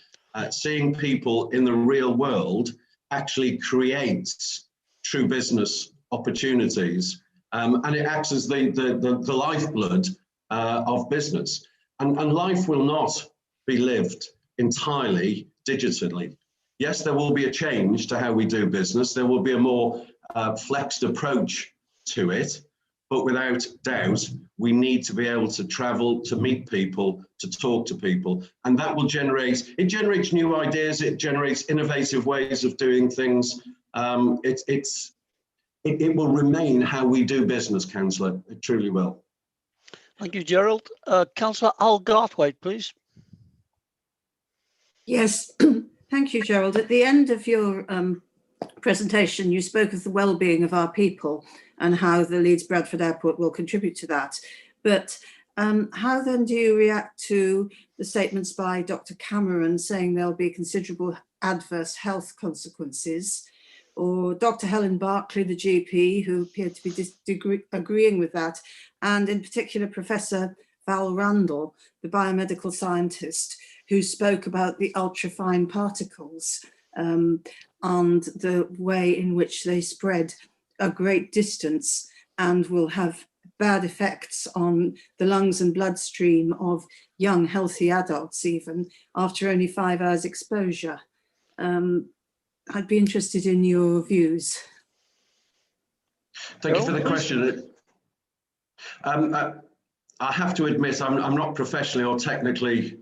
seeing people in the real world actually creates true business opportunities. And it acts as the lifeblood of business. And life will not be lived entirely digitally. Yes, there will be a change to how we do business. There will be a more flexed approach to it, but without doubt, we need to be able to travel, to meet people, to talk to people, and that will generates new ideas. It generates innovative ways of doing things. It will remain how we do business, Councillor. It truly will. Thank you, Gerald. Councillor Al Garthwaite, please. Yes, thank you, Gerald. At the end of your presentation, you spoke of the well-being of our people and how the Leeds Bradford Airport will contribute to that. But how then do you react to the statements by Dr. Cameron saying there'll be considerable adverse health consequences, or Dr. Helen Barclay, the GP, who appeared to be agreeing with that, and in particular Professor Val Randall, the biomedical scientist, who spoke about the ultrafine particles and the way in which they spread a great distance and will have bad effects on the lungs and bloodstream of young, healthy adults, even after only 5 hours exposure. I'd be interested in your views. Thank you for the question. I have to admit, I'm not professionally or technically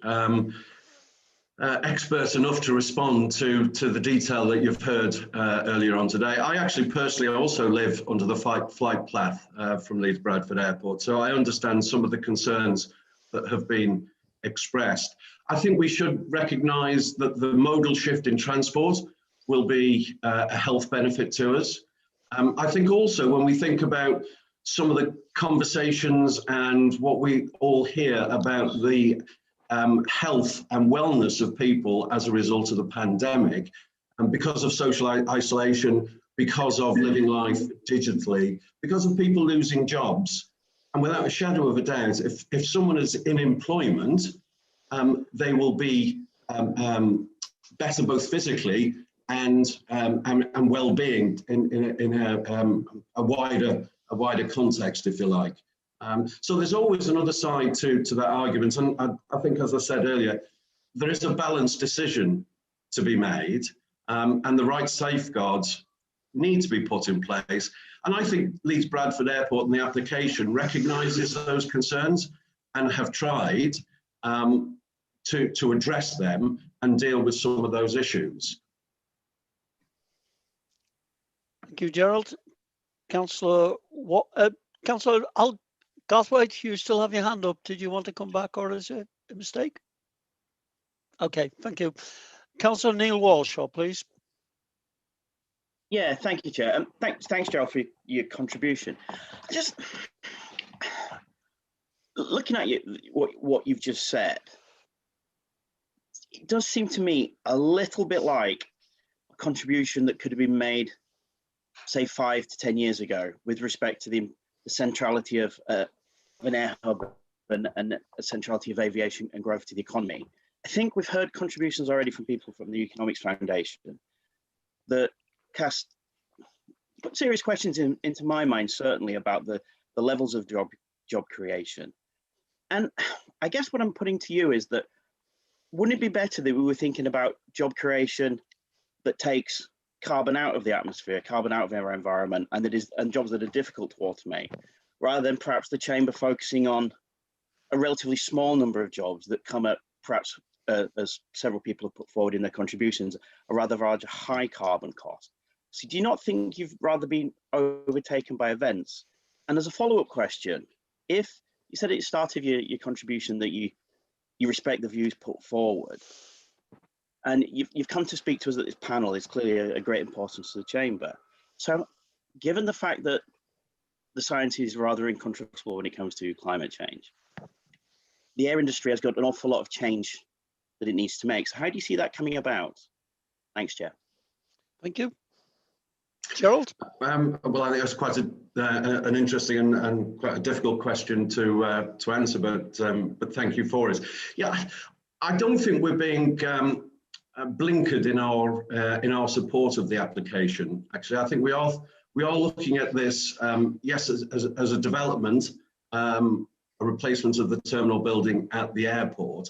expert enough to respond to the detail that you've heard earlier on today. I actually personally also live under the flight path from Leeds Bradford Airport, so I understand some of the concerns that have been expressed. I think we should recognise that the modal shift in transport will be a health benefit to us. I think also when we think about some of the conversations and what we all hear about the health and wellness of people as a result of the pandemic, and because of social isolation, because of living life digitally, because of people losing jobs. And without a shadow of a doubt, if someone is in employment, they will be better both physically and well-being in a wider context, if you like. So there's always another side to that argument, and I think, as I said earlier, there is a balanced decision to be made, and the right safeguards need to be put in place. And I think Leeds Bradford Airport and the application recognises those concerns and have tried to address them and deal with some of those issues. Thank you, Gerald. Councillor, Councillor Garthwaite, you still have your hand up. Did you want to come back, or is it a mistake? Okay, thank you. Councillor Neil Walshaw, please. Yeah, thank you, Chair. Thanks, Gerald, for your contribution. Just looking at what you've just said, it does seem to me a little bit like a contribution that could have been made, say, 5 to 10 years ago, with respect to the centrality of an air hub and a centrality of aviation and growth to the economy. I think we've heard contributions already from people from the Economics Foundation that put serious questions into my mind, certainly, about the levels of job creation. And I guess what I'm putting to you is that, wouldn't it be better that we were thinking about job creation that takes carbon out of the atmosphere, carbon out of our environment, and jobs that are difficult to automate, rather than perhaps the Chamber focusing on a relatively small number of jobs that come at perhaps, as several people have put forward in their contributions, a rather large high carbon cost. So do you not think you've rather been overtaken by events? And as a follow-up question, if you said at the start of your contribution that you respect the views put forward, and you've come to speak to us at this panel, is clearly a great importance to the Chamber. So given the fact that the science is rather incontrovertible when it comes to climate change, the air industry has got an awful lot of change that it needs to make. So how do you see that coming about? Thanks, Chair. Thank you. Gerald? Well, I think that's quite an interesting and quite a difficult question to answer, but thank you for it. Yeah, I don't think we're being blinkered in our support of the application. Actually, I think we are looking at this, yes, as a development, a replacement of the terminal building at the airport,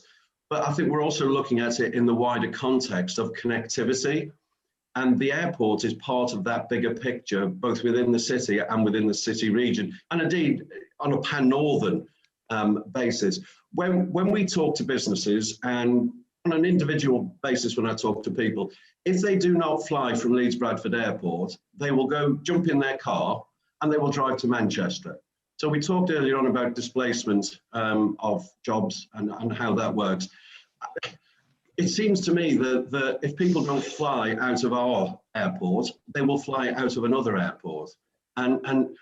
but I think we're also looking at it in the wider context of connectivity, and the airport is part of that bigger picture, both within the city and within the city region, and indeed on a pan-northern basis. When we talk to businesses, and on an individual basis when I talk to people, if they do not fly from Leeds Bradford Airport, they will go jump in their car and they will drive to Manchester. So we talked earlier on about displacement of jobs and how that works. It seems to me that if people don't fly out of our airport, they will fly out of another airport. And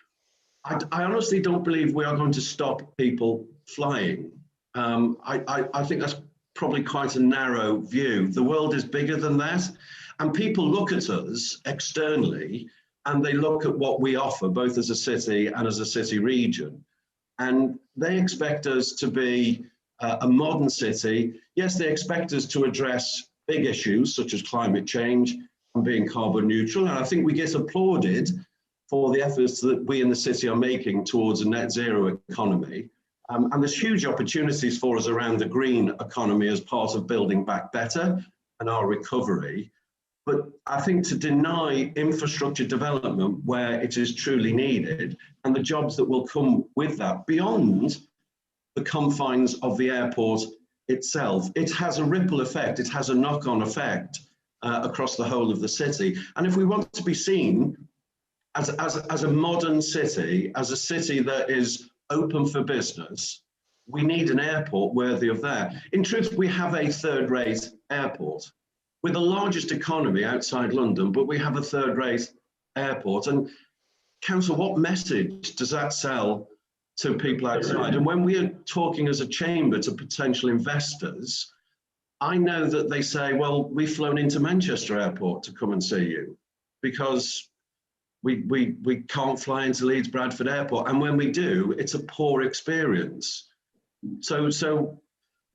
I honestly don't believe we are going to stop people flying. I think that's probably quite a narrow view. The world is bigger than that. And people look at us externally and they look at what we offer, both as a city and as a city region. And they expect us to be a modern city. Yes, they expect us to address big issues such as climate change and being carbon neutral. And I think we get applauded for the efforts that we in the city are making towards a net zero economy. And there's huge opportunities for us around the green economy as part of building back better and our recovery. But I think to deny infrastructure development where it is truly needed and the jobs that will come with that beyond the confines of the airport itself. It has a ripple effect, it has a knock-on effect across the whole of the city. And if we want to be seen as a modern city, as a city that is open for business, we need an airport worthy of that. In truth, we have a third-rate airport. We're the largest economy outside London, but we have a third-rate airport. And Council, what message does that sell to people outside? And when we are talking as a chamber to potential investors, I know that they say, well, we've flown into Manchester Airport to come and see you because we can't fly into Leeds Bradford Airport. And when we do, it's a poor experience. So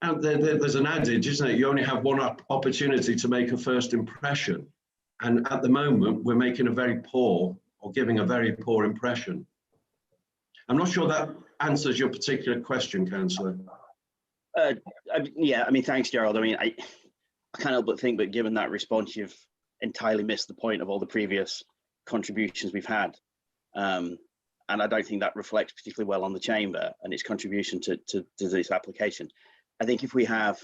out there's an adage, isn't it? You only have one opportunity to make a first impression. And at the moment, we're making a very poor or giving a very poor impression. I'm not sure that answers your particular question, Councillor. Yeah, I mean, thanks, Gerald. I mean, I can't help but think that given that response, you've entirely missed the point of all the previous contributions we've had. And I don't think that reflects particularly well on the Chamber and its contribution to this application. I think if we have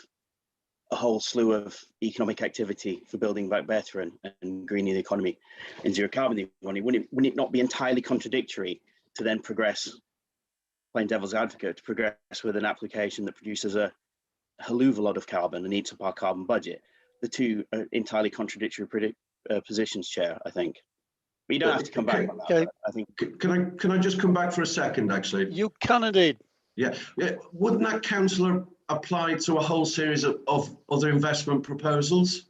a whole slew of economic activity for building back better and greening the economy and zero carbon economy, wouldn't it not be entirely contradictory to then progress, playing devil's advocate, to progress with an application that produces a hell of a lot of carbon and eats up our carbon budget? The two are entirely contradictory positions, Chair, I think. But you don't have to come back on that. Okay. I think. Can I just come back for a second, actually? You can indeed. Yeah. Wouldn't that, Councillor, apply to a whole series of other investment proposals?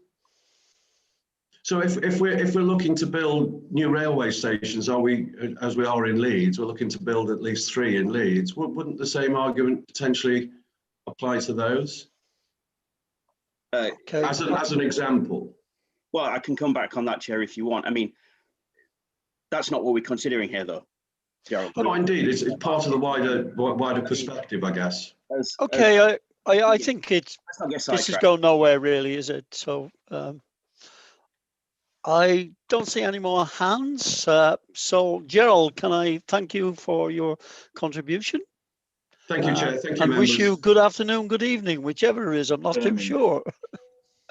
So if we're looking to build new railway stations, are we, as we are in Leeds, we're looking to build at least 3 in Leeds, wouldn't the same argument potentially apply to those? Okay. As an example. Well, I can come back on that, Chair, if you want. I mean, that's not what we're considering here, though, Gerald. No, indeed, it's part of the wider perspective, I guess. Okay, I think this is going nowhere, really, is it? So I don't see any more hands. So Gerald, can I thank you for your contribution? Thank you, Chair. Thank you, and members. wish you good afternoon, good evening, whichever it is. I'm not too sure.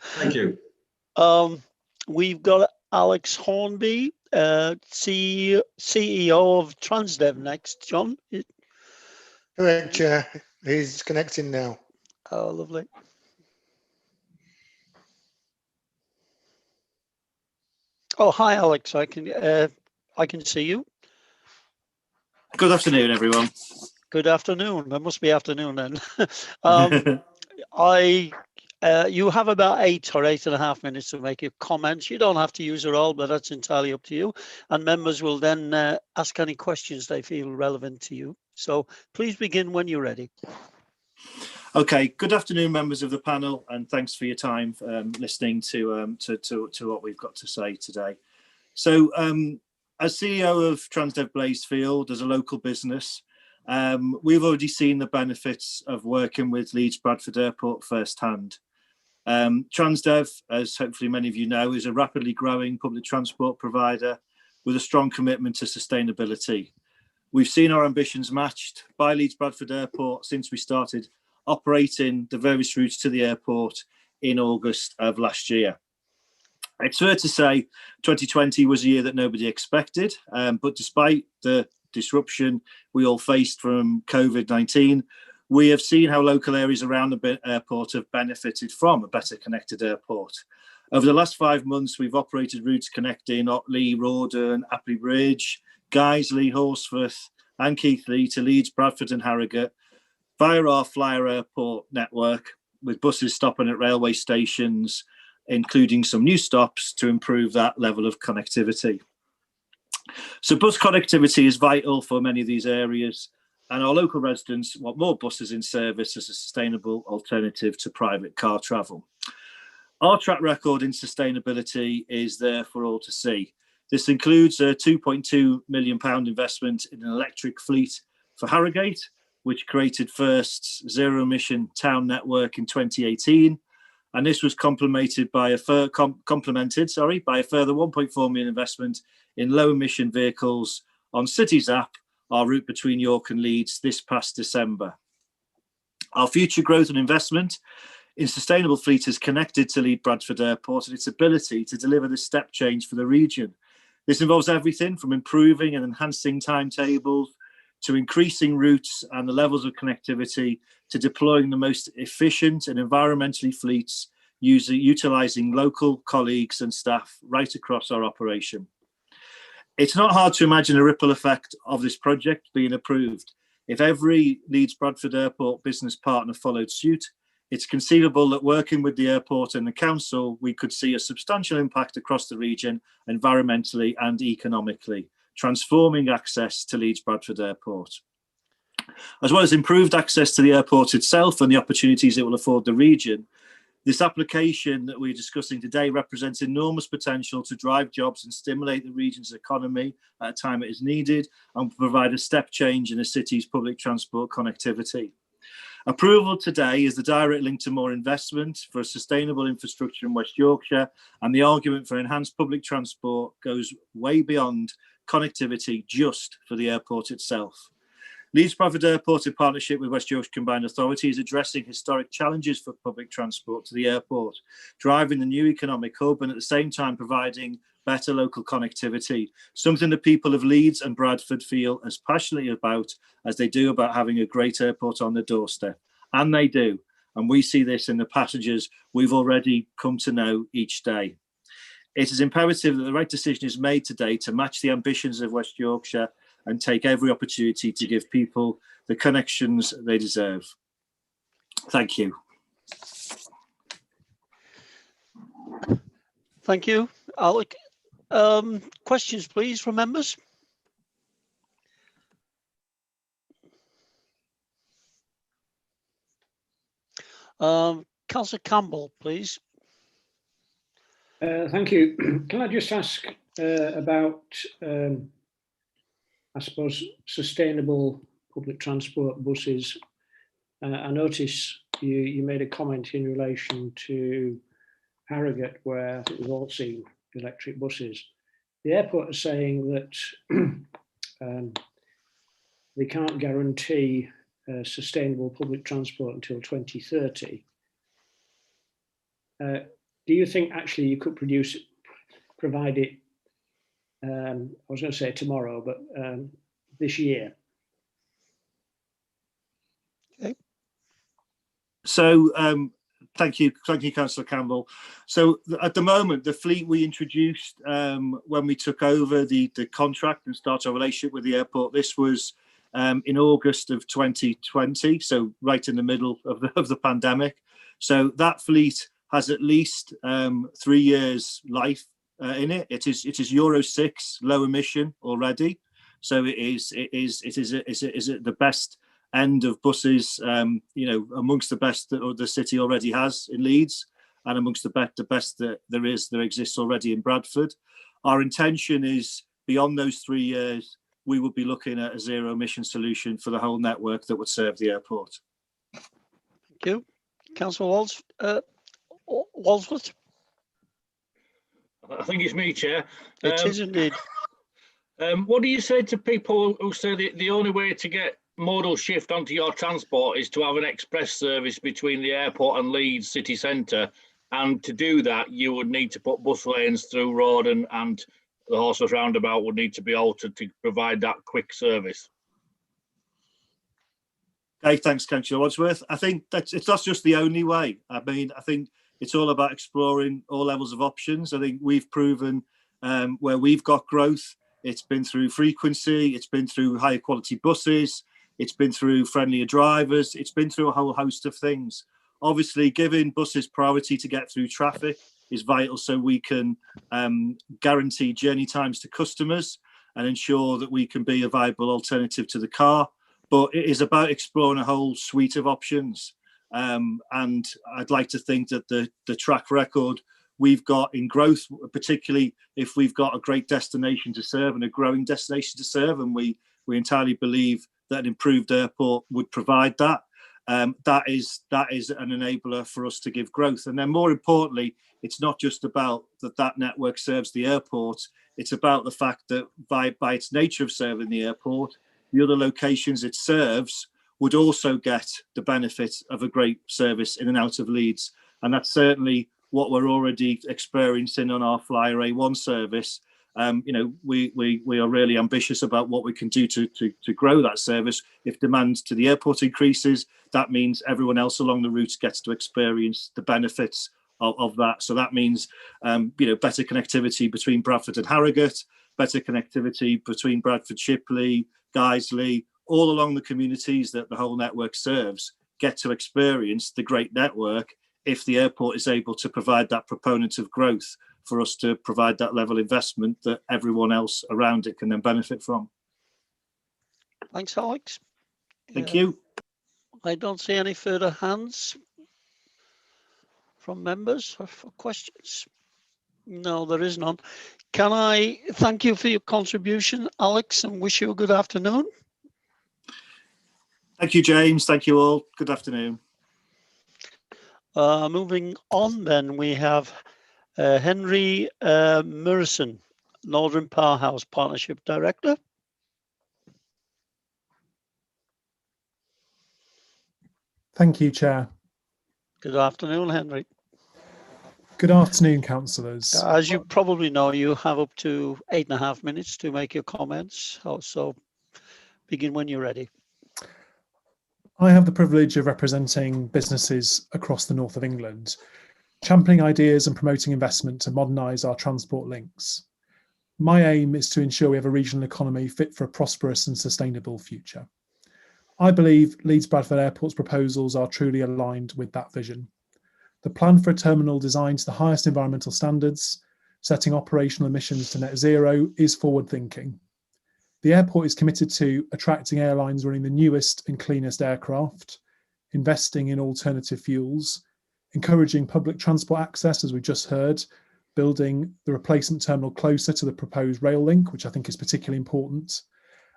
Thank you. We've got Alex Hornby, CEO of Transdev next. John? Correct, Chair. He's connecting now. Oh, lovely. Oh, hi, Alex. I can see you. Good afternoon, everyone. Good afternoon. It must be afternoon then. You have about 8 or 8.5 minutes to make your comments. You don't have to use it all, but that's entirely up to you. And members will then ask any questions they feel relevant to you. So please begin when you're ready. Okay. Good afternoon, members of the panel, and thanks for your time listening to what we've got to say today. So, as CEO of Transdev Blazefield, as a local business, we've already seen the benefits of working with Leeds Bradford Airport firsthand. Transdev, as hopefully many of you know, is a rapidly growing public transport provider with a strong commitment to sustainability. We've seen our ambitions matched by Leeds Bradford Airport since we started operating the various routes to the airport in August of last year. It's fair to say 2020 was a year that nobody expected, but despite the disruption we all faced from COVID-19, we have seen how local areas around the airport have benefited from a better connected airport. Over the last 5 months, we've operated routes connecting Otley, Rawdon, Appley Bridge, Guiseley, Horsforth and Keighley to Leeds, Bradford and Harrogate via our Flyer Airport network, with buses stopping at railway stations, including some new stops to improve that level of connectivity. So bus connectivity is vital for many of these areas, and our local residents want more buses in service as a sustainable alternative to private car travel. Our track record in sustainability is there for all to see. This includes a £2.2 million investment in an electric fleet for Harrogate, which created first zero-emission town network in 2018, and this was complemented by a further 1.4 million investment in low-emission vehicles on Cities App, our route between York and Leeds, this past December. Our future growth and investment in sustainable fleet is connected to Leeds Bradford Airport and its ability to deliver this step change for the region. This involves everything from improving and enhancing timetables to increasing routes and the levels of connectivity to deploying the most efficient and environmentally fleets utilising local colleagues and staff right across our operation. It's not hard to imagine a ripple effect of this project being approved. If every Leeds Bradford Airport business partner followed suit, it's conceivable that working with the airport and the council, we could see a substantial impact across the region, environmentally and economically, transforming access to Leeds Bradford Airport. As well as improved access to the airport itself and the opportunities it will afford the region, this application that we're discussing today represents enormous potential to drive jobs and stimulate the region's economy at a time it is needed and provide a step change in the city's public transport connectivity. Approval today is the direct link to more investment for a sustainable infrastructure in West Yorkshire, and the argument for enhanced public transport goes way beyond connectivity just for the airport itself. Leeds Bradford Airport, in partnership with West Yorkshire Combined Authority, is addressing historic challenges for public transport to the airport, driving the new economic hub and at the same time providing better local connectivity, something the people of Leeds and Bradford feel as passionately about as they do about having a great airport on their doorstep. And they do. And we see this in the passengers we've already come to know each day. It is imperative that the right decision is made today to match the ambitions of West Yorkshire and take every opportunity to give people the connections they deserve. Thank you. Thank you, Alec. Questions, please, from members? Councillor Campbell, please. Thank you. Can I just ask about, I suppose, sustainable public transport buses? I notice you made a comment in relation to Harrogate, where I think we've all seen electric buses. The airport is saying that they can't guarantee sustainable public transport until 2030. Do you think actually you could provide it, I was going to say tomorrow, but this year? Okay. So thank you, Councillor Campbell. So at the moment, the fleet we introduced when we took over the contract and started our relationship with the airport, this was in August of 2020, so right in the middle of the pandemic. So that fleet has at least 3 years life in it. It is Euro 6 low emission already, so it is at the best end of buses, amongst the best that the city already has in Leeds, and amongst the best that there exists already in Bradford. Our intention is beyond those 3 years, we will be looking at a zero emission solution for the whole network that would serve the airport. Thank you. Councillor Walsworth. I think it's me, Chair. It is indeed. What do you say to people who say the only way to get modal shift onto your transport is to have an express service between the airport and Leeds city centre, and to do that you would need to put bus lanes through road and the Horseless roundabout would need to be altered to provide that quick service? Okay, thanks, Councillor Wadsworth. I think that's just the only way. I mean, I think it's all about exploring all levels of options. I think we've proven where we've got growth, it's been through frequency, it's been through higher quality buses, it's been through friendlier drivers, it's been through a whole host of things. Obviously, giving buses priority to get through traffic is vital so we can guarantee journey times to customers and ensure that we can be a viable alternative to the car. But it is about exploring a whole suite of options. And I'd like to think that the track record we've got in growth, particularly if we've got a great destination to serve and a growing destination to serve, and we entirely believe that an improved airport would provide that. That is an enabler for us to give growth. And then more importantly, it's not just about that network serves the airport. It's about the fact that by its nature of serving the airport, the other locations it serves would also get the benefit of a great service in and out of Leeds. And that's certainly what we're already experiencing on our Flyer A1 service. We are really ambitious about what we can do to grow that service. If demand to the airport increases, that means everyone else along the route gets to experience the benefits of that. So that means better connectivity between Bradford and Harrogate, better connectivity between Bradford, Shipley, Guiseley, all along the communities that the whole network serves get to experience the great network if the airport is able to provide that proponent of growth for us to provide that level of investment that everyone else around it can then benefit from. Thanks, Alex. Thank you. I don't see any further hands from members for questions. No, there is none. Can I thank you for your contribution, Alex, and wish you a good afternoon? Thank you, James. Thank you all. Good afternoon. Moving on then, we have Henry Murison, Northern Powerhouse Partnership Director. Thank you, Chair. Good afternoon, Henry. Good afternoon, councillors. As you probably know, you have up to 8.5 minutes to make your comments. So begin when you're ready. I have the privilege of representing businesses across the north of England, championing ideas and promoting investment to modernise our transport links. My aim is to ensure we have a regional economy fit for a prosperous and sustainable future. I believe Leeds Bradford Airport's proposals are truly aligned with that vision. The plan for a terminal designed to the highest environmental standards, setting operational emissions to net zero, is forward-thinking. The airport is committed to attracting airlines running the newest and cleanest aircraft, investing in alternative fuels, encouraging public transport access, as we just heard, building the replacement terminal closer to the proposed rail link, which I think is particularly important,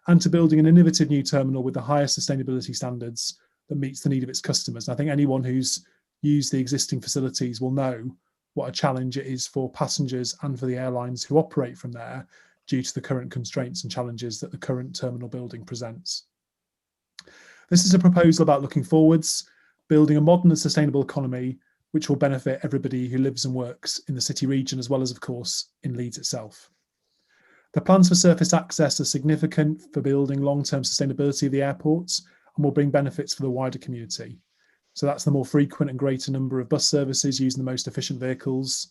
and to building an innovative new terminal with the highest sustainability standards that meets the need of its customers. And I think anyone who's used the existing facilities will know what a challenge it is for passengers and for the airlines who operate from there due to the current constraints and challenges that the current terminal building presents. This is a proposal about looking forwards, building a modern and sustainable economy which will benefit everybody who lives and works in the city region, as well as, of course, in Leeds itself. The plans for surface access are significant for building long-term sustainability of the airports and will bring benefits for the wider community. So that's the more frequent and greater number of bus services using the most efficient vehicles,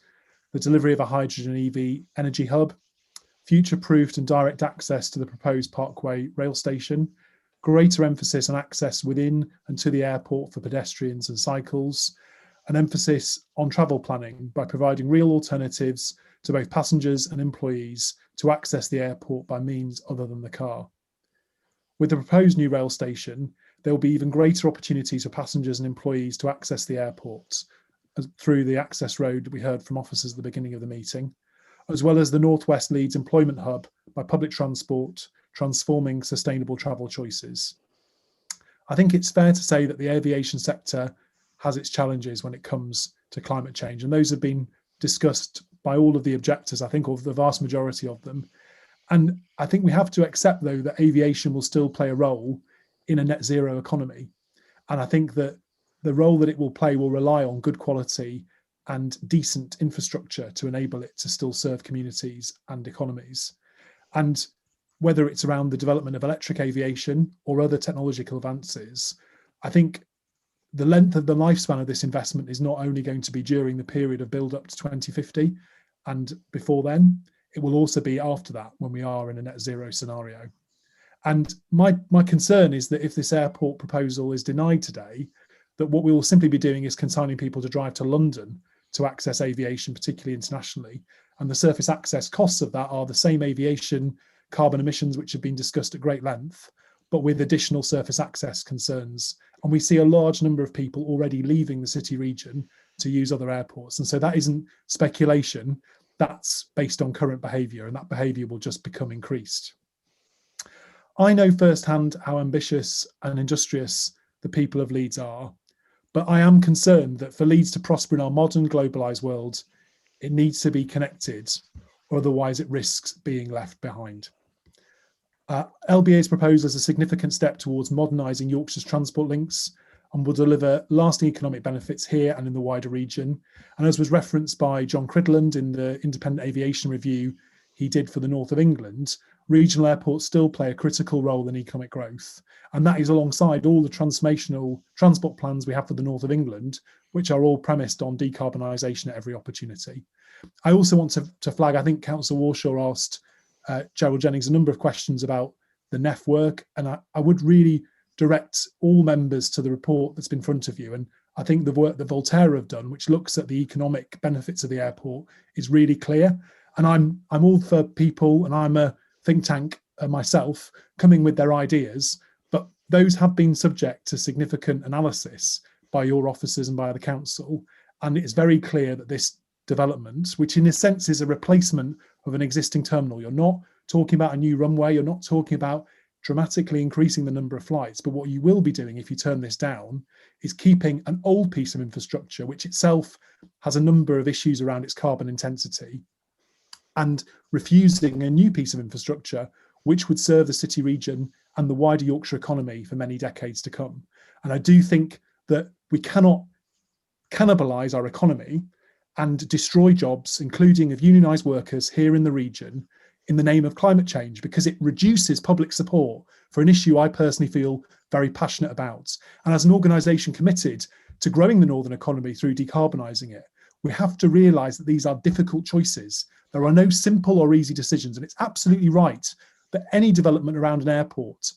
the delivery of a hydrogen EV energy hub, future-proofed and direct access to the proposed Parkway rail station, greater emphasis on access within and to the airport for pedestrians and cycles, an emphasis on travel planning by providing real alternatives to both passengers and employees to access the airport by means other than the car. With the proposed new rail station, there will be even greater opportunities for passengers and employees to access the airport through the access road that we heard from officers at the beginning of the meeting, as well as the North West Leeds employment hub by public transport, transforming sustainable travel choices. I think it's fair to say that the aviation sector has its challenges when it comes to climate change, and those have been discussed by all of the objectors, I think, or the vast majority of them. And I think we have to accept, though, that aviation will still play a role in a net zero economy. And I think that the role that it will play will rely on good quality and decent infrastructure to enable it to still serve communities and economies. And whether it's around the development of electric aviation or other technological advances, I think the length of the lifespan of this investment is not only going to be during the period of build up to 2050 and before then, it will also be after that when we are in a net zero scenario. And my concern is that if this airport proposal is denied today, that what we will simply be doing is consigning people to drive to London to access aviation, particularly internationally. And the surface access costs of that are the same aviation carbon emissions, which have been discussed at great length, but with additional surface access concerns. And we see a large number of people already leaving the city region to use other airports. And so that isn't speculation, that's based on current behaviour, and that behaviour will just become increased. I know firsthand how ambitious and industrious the people of Leeds are, but I am concerned that for Leeds to prosper in our modern globalised world, it needs to be connected, or otherwise it risks being left behind. LBA's proposal is a significant step towards modernising Yorkshire's transport links and will deliver lasting economic benefits here and in the wider region. And as was referenced by John Cridland in the Independent Aviation Review he did for the North of England, regional airports still play a critical role in economic growth. And that is alongside all the transformational transport plans we have for the North of England, which are all premised on decarbonisation at every opportunity. I also want to flag, I think Councillor Warshaw asked Gerald Jennings a number of questions about the NEF work, and I would really direct all members to the report that's been in front of you. And I think the work that Volterra have done, which looks at the economic benefits of the airport, is really clear. And I'm all for people, and I'm a think tank myself, coming with their ideas, but those have been subject to significant analysis by your officers and by the council. And it's very clear that this development, which in a sense is a replacement of an existing terminal, you're not talking about a new runway, you're not talking about dramatically increasing the number of flights, but what you will be doing if you turn this down is keeping an old piece of infrastructure, which itself has a number of issues around its carbon intensity, and refusing a new piece of infrastructure which would serve the city region and the wider Yorkshire economy for many decades to come. And I do think that we cannot cannibalise our economy and destroy jobs, including of unionised workers here in the region, in the name of climate change, because it reduces public support for an issue I personally feel very passionate about. And as an organisation committed to growing the northern economy through decarbonising it, we have to realise that these are difficult choices. There are no simple or easy decisions, and it's absolutely right that any development around an airport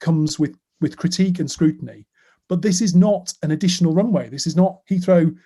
comes with critique and scrutiny. But this is not an additional runway. This is not Heathrow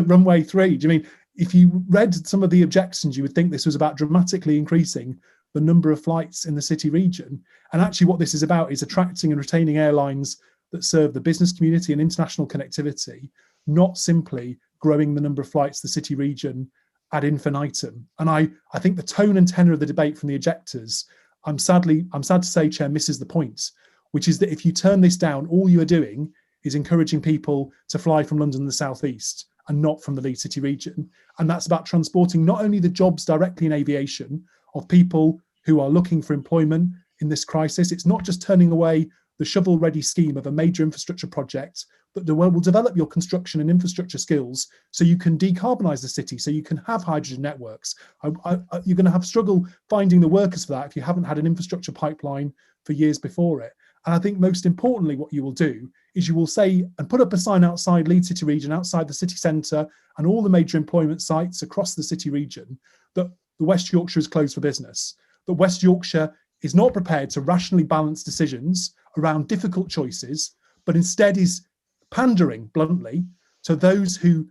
runway 3. Do you mean, if you read some of the objections, you would think this was about dramatically increasing the number of flights in the city region. And actually what this is about is attracting and retaining airlines that serve the business community and international connectivity, not simply growing the number of flights the city region ad infinitum. And I think the tone and tenor of the debate from the objectors, I'm sad to say, Chair, misses the point, which is that if you turn this down, all you are doing is encouraging people to fly from London and the South East and not from the Leeds city region. And that's about transporting not only the jobs directly in aviation of people who are looking for employment in this crisis, it's not just turning away the shovel-ready scheme of a major infrastructure project, but the world will develop your construction and infrastructure skills so you can decarbonise the city, so you can have hydrogen networks. You're going to have struggle finding the workers for that if you haven't had an infrastructure pipeline for years before it. And I think most importantly, what you will do is you will say and put up a sign outside Leeds city region, outside the city centre and all the major employment sites across the city region, that the West Yorkshire is closed for business, that West Yorkshire is not prepared to rationally balance decisions around difficult choices, but instead is pandering bluntly to those who,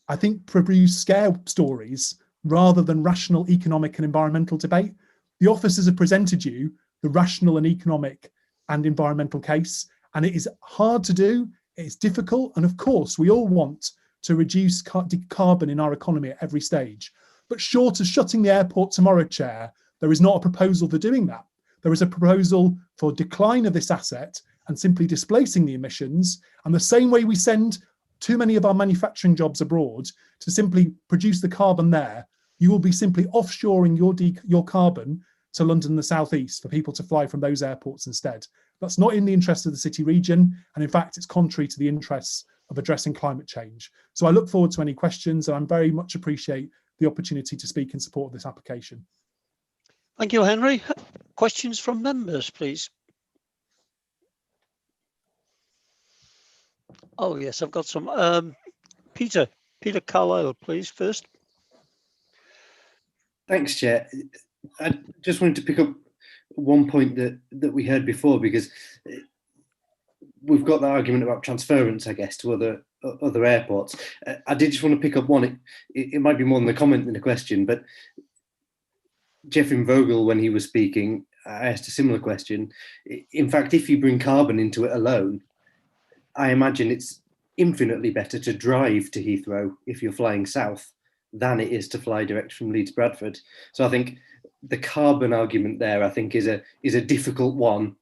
I think, produce scare stories rather than rational economic and environmental debate. The officers have presented you the rational and economic and environmental case, and it is hard to do, it's difficult, and of course we all want to reduce carbon in our economy at every stage. But short of shutting the airport tomorrow, Chair, there is not a proposal for doing that. There is a proposal for decline of this asset and simply displacing the emissions. And the same way we send too many of our manufacturing jobs abroad to simply produce the carbon there, you will be simply offshoring your carbon to London and the South East for people to fly from those airports instead. That's not in the interest of the city region. And in fact, it's contrary to the interests of addressing climate change. So I look forward to any questions, and I very much appreciate the opportunity to speak in support of this application. Thank you, Henry. Questions from members, please. Oh, yes, I've got some. Peter Carlisle, please, first. Thanks, Chair. I just wanted to pick up one point that we heard before, because we've got that argument about transference, I guess, to other airports. I did just want to pick up one. It might be more than a comment than a question, but Jeffrey Vogel, when he was speaking, I asked a similar question. In fact, if you bring carbon into it alone, I imagine it's infinitely better to drive to Heathrow if you're flying south than it is to fly direct from Leeds Bradford. So I think the carbon argument there, I think, is a difficult one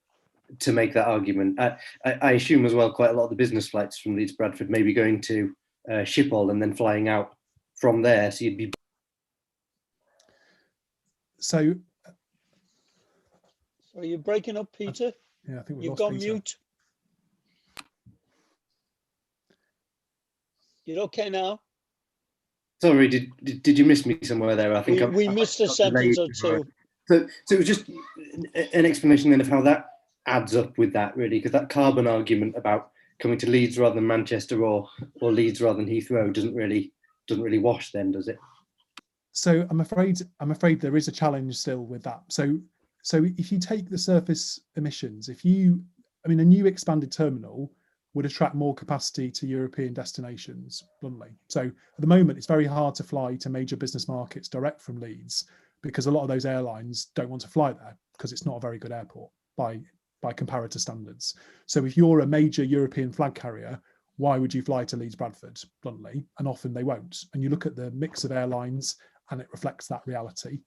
to make that argument. I assume as well quite a lot of the business flights from Leeds Bradford may be going to Schiphol and then flying out from there. So you'd be. So Are you breaking up, Peter? Yeah, I think we've You've lost gone Peter. mute. You're okay now? Sorry, did you miss me somewhere there? I think We missed a sentence or two. So it was just an explanation then of how that adds up with that, really, because that carbon argument about coming to Leeds rather than Manchester or Leeds rather than Heathrow doesn't really wash then, does it? So I'm afraid there is a challenge still with that. So if you take the surface emissions, a new expanded terminal would attract more capacity to European destinations, bluntly. So at the moment, it's very hard to fly to major business markets direct from Leeds because a lot of those airlines don't want to fly there because it's not a very good airport by comparator standards. So if you're a major European flag carrier, why would you fly to Leeds Bradford, bluntly? And often they won't. And you look at the mix of airlines and it reflects that reality.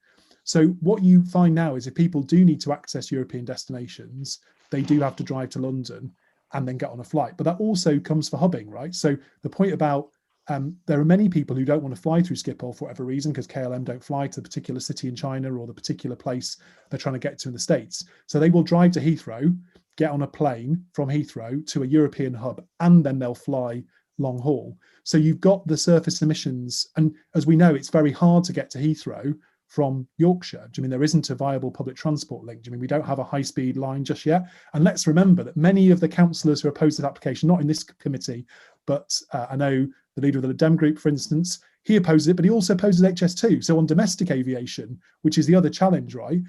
So what you find now is if people do need to access European destinations, they do have to drive to London and then get on a flight. But that also comes for hubbing, right? So the point about there are many people who don't want to fly through Schiphol for whatever reason, because KLM don't fly to the particular city in China or the particular place they're trying to get to in the States. So they will drive to Heathrow, get on a plane from Heathrow to a European hub, and then they'll fly long haul. So you've got the surface emissions. And as we know, it's very hard to get to Heathrow from Yorkshire. I mean, there isn't a viable public transport link. I mean, we don't have a high-speed line just yet. And let's remember that many of the councillors who opposed that application, not in this committee, but I know the leader of the Dem group, for instance, he opposes it, but he also opposes HS2. So on domestic aviation, which is the other challenge, right?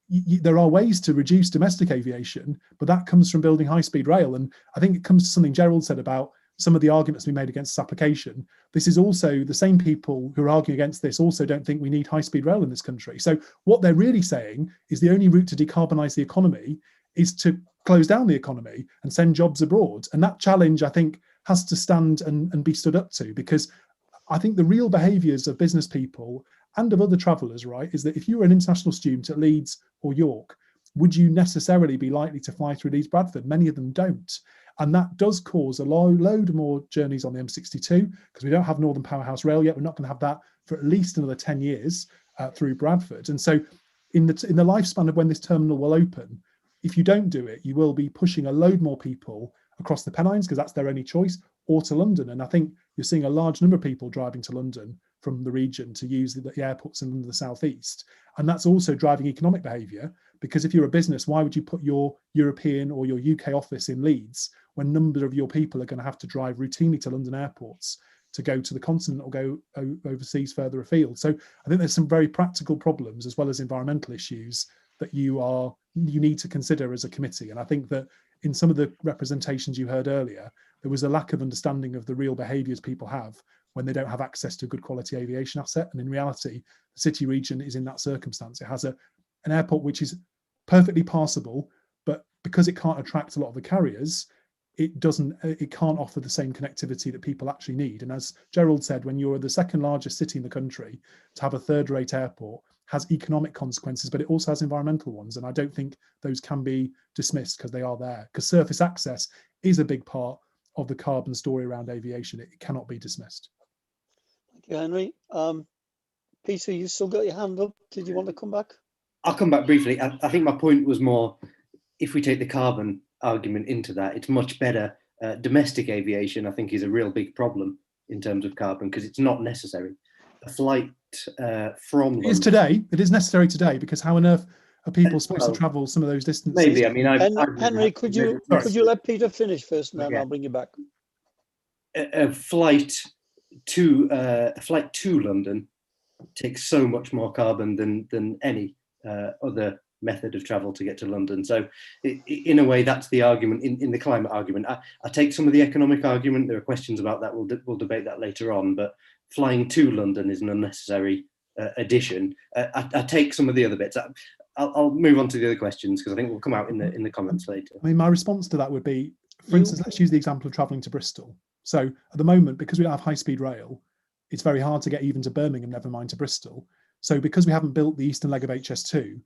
There are ways to reduce domestic aviation, but that comes from building high-speed rail. And I think it comes to something Gerald said about some of the arguments we made against this application. This is also the same people who are arguing against this also don't think we need high-speed rail in this country. So what they're really saying is the only route to decarbonise the economy is to close down the economy and send jobs abroad. And that challenge, I think, has to stand and be stood up to, because I think the real behaviours of business people and of other travellers, right, is that if you were an international student at Leeds or York, would you necessarily be likely to fly through Leeds Bradford? Many of them don't. And that does cause a load more journeys on the M62, because we don't have Northern Powerhouse Rail yet. We're not going to have that for at least another 10 years through Bradford. And so in the lifespan of when this terminal will open, if you don't do it, you will be pushing a load more people across the Pennines, because that's their only choice, or to London. And I think you're seeing a large number of people driving to London from the region to use the airports in the southeast. And that's also driving economic behaviour, because if you're a business, why would you put your European or your UK office in Leeds when numbers of your people are going to have to drive routinely to London airports to go to the continent or go overseas further afield? So I think there's some very practical problems as well as environmental issues that you need to consider as a committee. And I think that in some of the representations you heard earlier, there was a lack of understanding of the real behaviours people have when they don't have access to a good quality aviation asset. And in reality, the city region is in that circumstance. It has an airport which is perfectly passable, but because it can't attract a lot of the carriers, it can't offer the same connectivity that people actually need. And as Gerald said, when you're the second largest city in the country, to have a third-rate airport has economic consequences, but it also has environmental ones. And I don't think those can be dismissed because they are there. Because surface access is a big part of the carbon story around aviation. It cannot be dismissed. Thank you, Henry. Peter, you still got your hand up. Did you want to come back? I'll come back briefly. I think my point was more, if we take the carbon argument into that, it's much better. Domestic aviation, I think, is a real big problem in terms of carbon because it's not necessary. A flight from London. It is necessary today, because how on earth are people supposed to travel some of those distances? Maybe. I mean, Henry, could you let Peter finish first, and then I'll bring you back. A flight to London takes so much more carbon than any other method of travel to get to London. So in a way, that's the argument in the climate argument. I take some of the economic argument. There are questions about that. We'll debate that later on. But flying to London is an unnecessary addition. I take some of the other bits. I'll move on to the other questions because I think we'll come out in the comments later. I mean, my response to that would be, for instance, let's use the example of travelling to Bristol. So at the moment, because we don't have high-speed rail, it's very hard to get even to Birmingham, never mind to Bristol. So because we haven't built the eastern leg of HS2,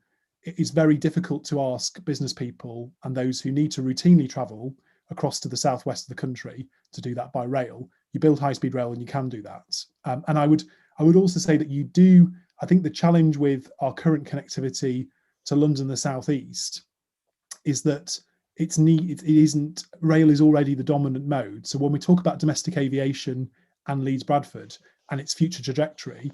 it is very difficult to ask business people and those who need to routinely travel across to the southwest of the country to do that by rail. You build high-speed rail and you can do that. And I would also say that I think the challenge with our current connectivity to London, the southeast, is that rail is already the dominant mode. So when we talk about domestic aviation and Leeds Bradford and its future trajectory,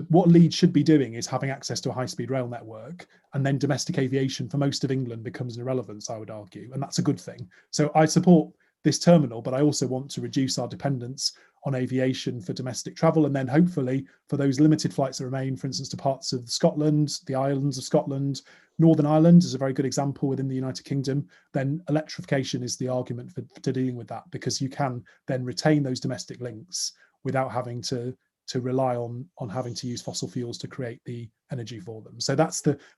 what Leeds should be doing is having access to a high-speed rail network, and then domestic aviation for most of England becomes an irrelevance, I would argue, and that's a good thing. So I support this terminal, but I also want to reduce our dependence on aviation for domestic travel, and then hopefully for those limited flights that remain, for instance, to parts of Scotland, the islands of Scotland, Northern Ireland is a very good example within the United Kingdom, then electrification is the argument for dealing with that, because you can then retain those domestic links without having to rely on having to use fossil fuels to create the energy for them. So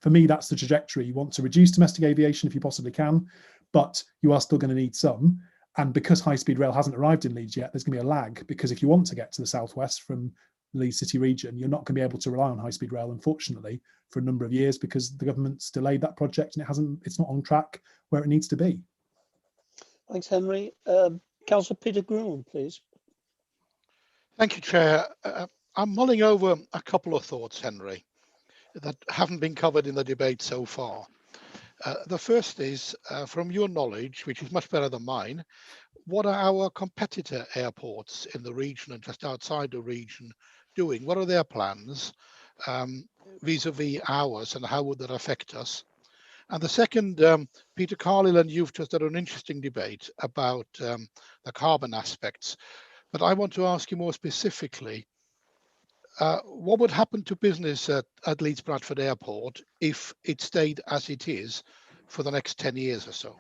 for me, that's the trajectory. You want to reduce domestic aviation if you possibly can, but you are still going to need some. And because high-speed rail hasn't arrived in Leeds yet, there's going to be a lag, because if you want to get to the southwest from the Leeds City region, you're not going to be able to rely on high-speed rail, unfortunately, for a number of years, because the government's delayed that project and it's not on track where it needs to be. Thanks, Henry. Councillor Peter Groom, please. Thank you, Chair. I'm mulling over a couple of thoughts, Henry, that haven't been covered in the debate so far. The first is, from your knowledge, which is much better than mine, what are our competitor airports in the region and just outside the region doing? What are their plans vis-a-vis ours, and how would that affect us? And the second, Peter Carlile and you've just had an interesting debate about the carbon aspects, but I want to ask you more specifically, what would happen to business at Leeds Bradford Airport if it stayed as it is for the next 10 years or so?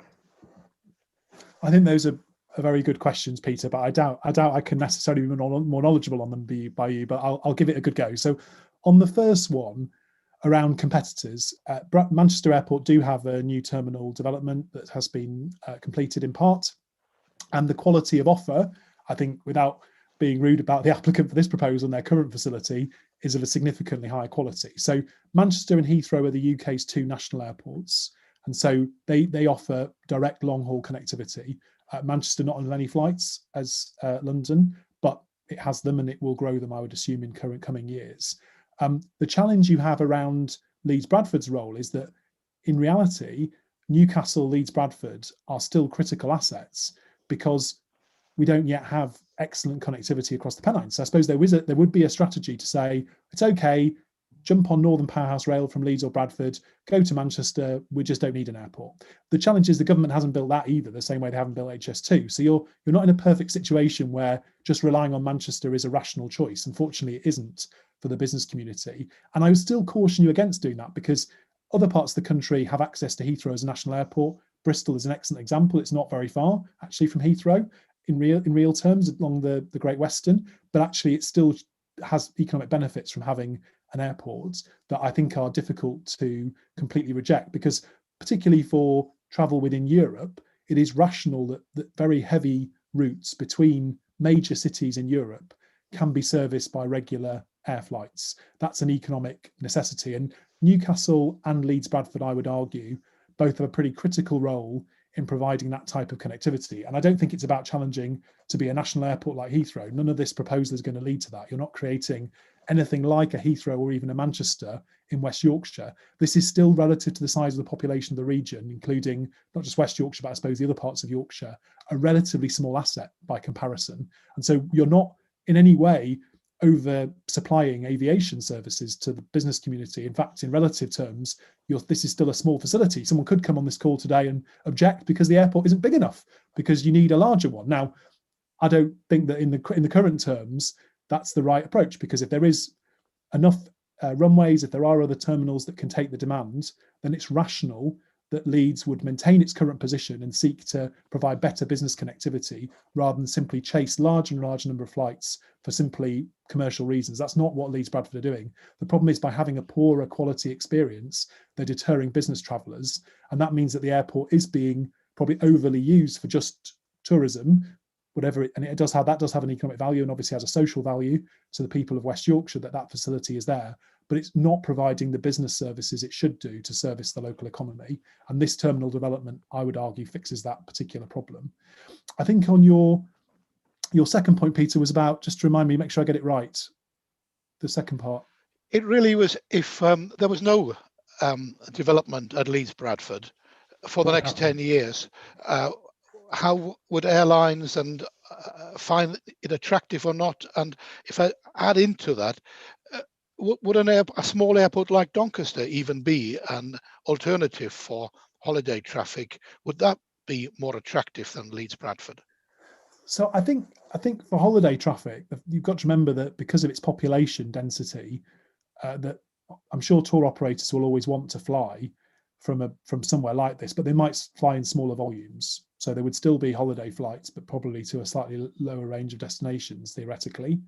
I think those are very good questions, Peter, but I doubt I can necessarily be more knowledgeable on them by you, but I'll give it a good go. So on the first one, around competitors, Manchester Airport do have a new terminal development that has been completed in part, and the quality of offer, I think, without being rude about the applicant for this proposal and their current facility, is of a significantly higher quality. So Manchester and Heathrow are the UK's two national airports, and so they offer direct long-haul connectivity. Manchester not on as many flights as London, but it has them and it will grow them, I would assume, in coming years. The challenge you have around Leeds Bradford's role is that, in reality, Newcastle, Leeds Bradford are still critical assets, because we don't yet have excellent connectivity across the Pennines. So I suppose there would be a strategy to say, it's okay, jump on Northern Powerhouse Rail from Leeds or Bradford, go to Manchester, we just don't need an airport. The challenge is the government hasn't built that either, the same way they haven't built HS2. So you're not in a perfect situation where just relying on Manchester is a rational choice. Unfortunately, it isn't for the business community. And I would still caution you against doing that, because other parts of the country have access to Heathrow as a national airport. Bristol is an excellent example. It's not very far, actually, from Heathrow in real terms along the Great Western, but actually it still has economic benefits from having an airport that I think are difficult to completely reject, because particularly for travel within Europe, it is rational that very heavy routes between major cities in Europe can be serviced by regular air flights. That's an economic necessity. And Newcastle and Leeds Bradford, I would argue, both have a pretty critical role in providing that type of connectivity. And I don't think it's about challenging to be a national airport like Heathrow. None of this proposal is going to lead to that. You're not creating anything like a Heathrow or even a Manchester in West Yorkshire. This is still, relative to the size of the population of the region, including not just West Yorkshire, but I suppose the other parts of Yorkshire, a relatively small asset by comparison. And so you're not in any way over supplying aviation services to the business community. In fact, in relative terms, this is still a small facility. Someone could come on this call today and object because the airport isn't big enough, because you need a larger one. Now, I don't think that in the current terms, that's the right approach, because if there is enough runways, if there are other terminals that can take the demand, then it's rational that Leeds would maintain its current position and seek to provide better business connectivity rather than simply chase larger and larger number of flights for simply commercial reasons. That's not what Leeds Bradford are doing. The problem is, by having a poorer quality experience, they're deterring business travellers, and that means that the airport is being probably overly used for just tourism, whatever it, and that does have an economic value, and obviously has a social value to the people of West Yorkshire that facility is there, but it's not providing the business services it should do to service the local economy. And this terminal development, I would argue, fixes that particular problem. I think on your second point, Peter, was about, just to remind me, make sure I get it right, the second part. It really was, if there was no development at Leeds Bradford for the next 10 years, how would airlines and find it attractive or not? And if I add into that, would a small airport like Doncaster even be an alternative for holiday traffic? Would that be more attractive than Leeds Bradford? So I think for holiday traffic, you've got to remember that because of its population density, that I'm sure tour operators will always want to fly from somewhere like this, but they might fly in smaller volumes. So there would still be holiday flights, but probably to a slightly lower range of destinations, theoretically.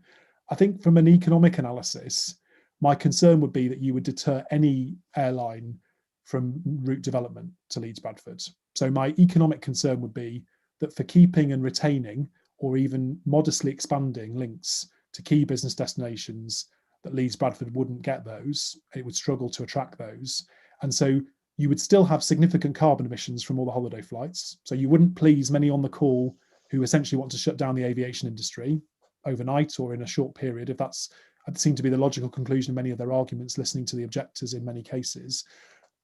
I think from an economic analysis, my concern would be that you would deter any airline from route development to Leeds Bradford. So my economic concern would be that for keeping and retaining or even modestly expanding links to key business destinations, that Leeds Bradford wouldn't get those. It would struggle to attract those. And so you would still have significant carbon emissions from all the holiday flights. So you wouldn't please many on the call who essentially want to shut down the aviation industry overnight or in a short period, if that's seemed to be the logical conclusion of many of their arguments, listening to the objectors in many cases.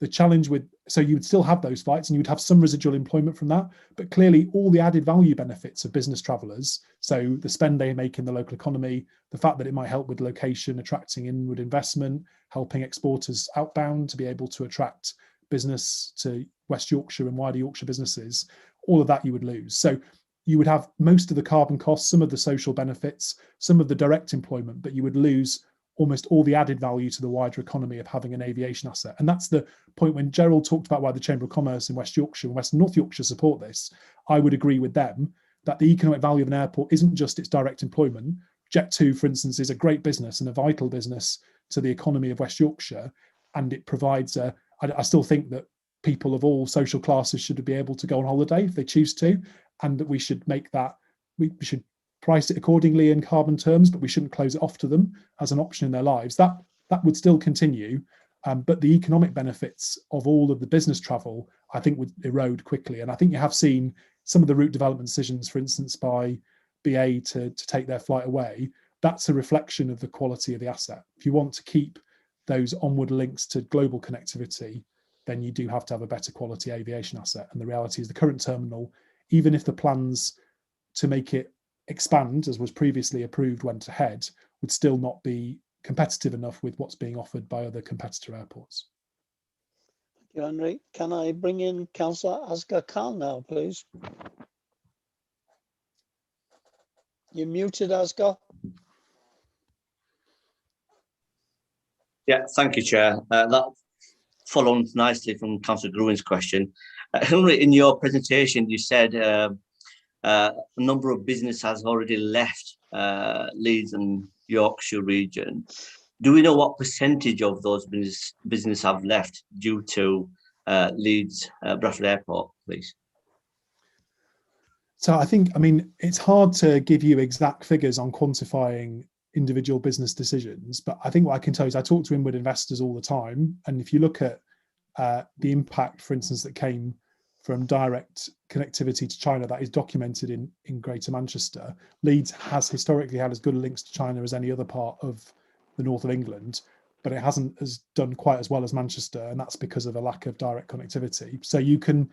The challenge so you would still have those flights and you would have some residual employment from that, but clearly all the added value benefits of business travellers, so the spend they make in the local economy, the fact that it might help with location, attracting inward investment, helping exporters outbound to be able to attract business to West Yorkshire and wider Yorkshire businesses, all of that you would lose. So you would have most of the carbon costs, some of the social benefits, some of the direct employment, but you would lose almost all the added value to the wider economy of having an aviation asset. And that's the point when Gerald talked about why the Chamber of Commerce in West Yorkshire and West and North Yorkshire support this. I would agree with them that the economic value of an airport isn't just its direct employment. Jet2, for instance, is a great business and a vital business to the economy of West Yorkshire. And it provides I still think that people of all social classes should be able to go on holiday if they choose to, and that we should make that, we should price it accordingly in carbon terms, but we shouldn't close it off to them as an option in their lives. That would still continue, but the economic benefits of all of the business travel, I think, would erode quickly. And I think you have seen some of the route development decisions, for instance, by BA to take their flight away. That's a reflection of the quality of the asset. If you want to keep those onward links to global connectivity, then you do have to have a better quality aviation asset. And the reality is the current terminal, even if the plans to make it expand, as was previously approved, went ahead, would still not be competitive enough with what's being offered by other competitor airports. Thank you, Henry. Can I bring in Councillor Asghar Khan now, please? You're muted, Asghar. Yeah, thank you, Chair. That follows nicely from Councillor Grewin's question. Henry, in your presentation, you said a number of business has already left Leeds and Yorkshire region. Do we know what percentage of those business have left due to Leeds Bradford Airport, please? So I mean, it's hard to give you exact figures on quantifying individual business decisions, but I think what I can tell you is I talk to inward investors all the time. And if you look at the impact, for instance, that came from direct connectivity to China, that is documented in Greater Manchester. Leeds has historically had as good links to China as any other part of the north of England, but it hasn't done quite as well as Manchester, and that's because of a lack of direct connectivity. So you can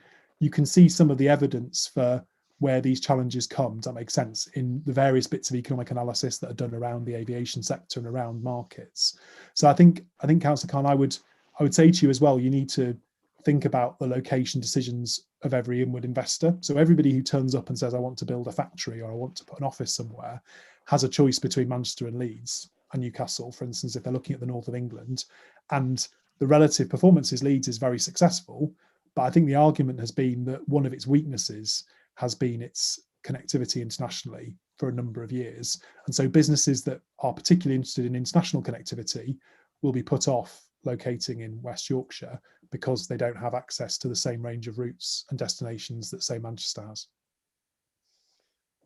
see some of the evidence for where these challenges come, does that make sense, in the various bits of economic analysis that are done around the aviation sector and around markets. So I think Councillor Khan, I would say to you as well, you need to think about the location decisions of every inward investor. So everybody who turns up and says, I want to build a factory or I want to put an office somewhere, has a choice between Manchester and Leeds and Newcastle, for instance, if they're looking at the north of England. And the relative performances, Leeds is very successful, but I think the argument has been that one of its weaknesses has been its connectivity internationally for a number of years. And so businesses that are particularly interested in international connectivity will be put off locating in West Yorkshire because they don't have access to the same range of routes and destinations that, say, Manchester has.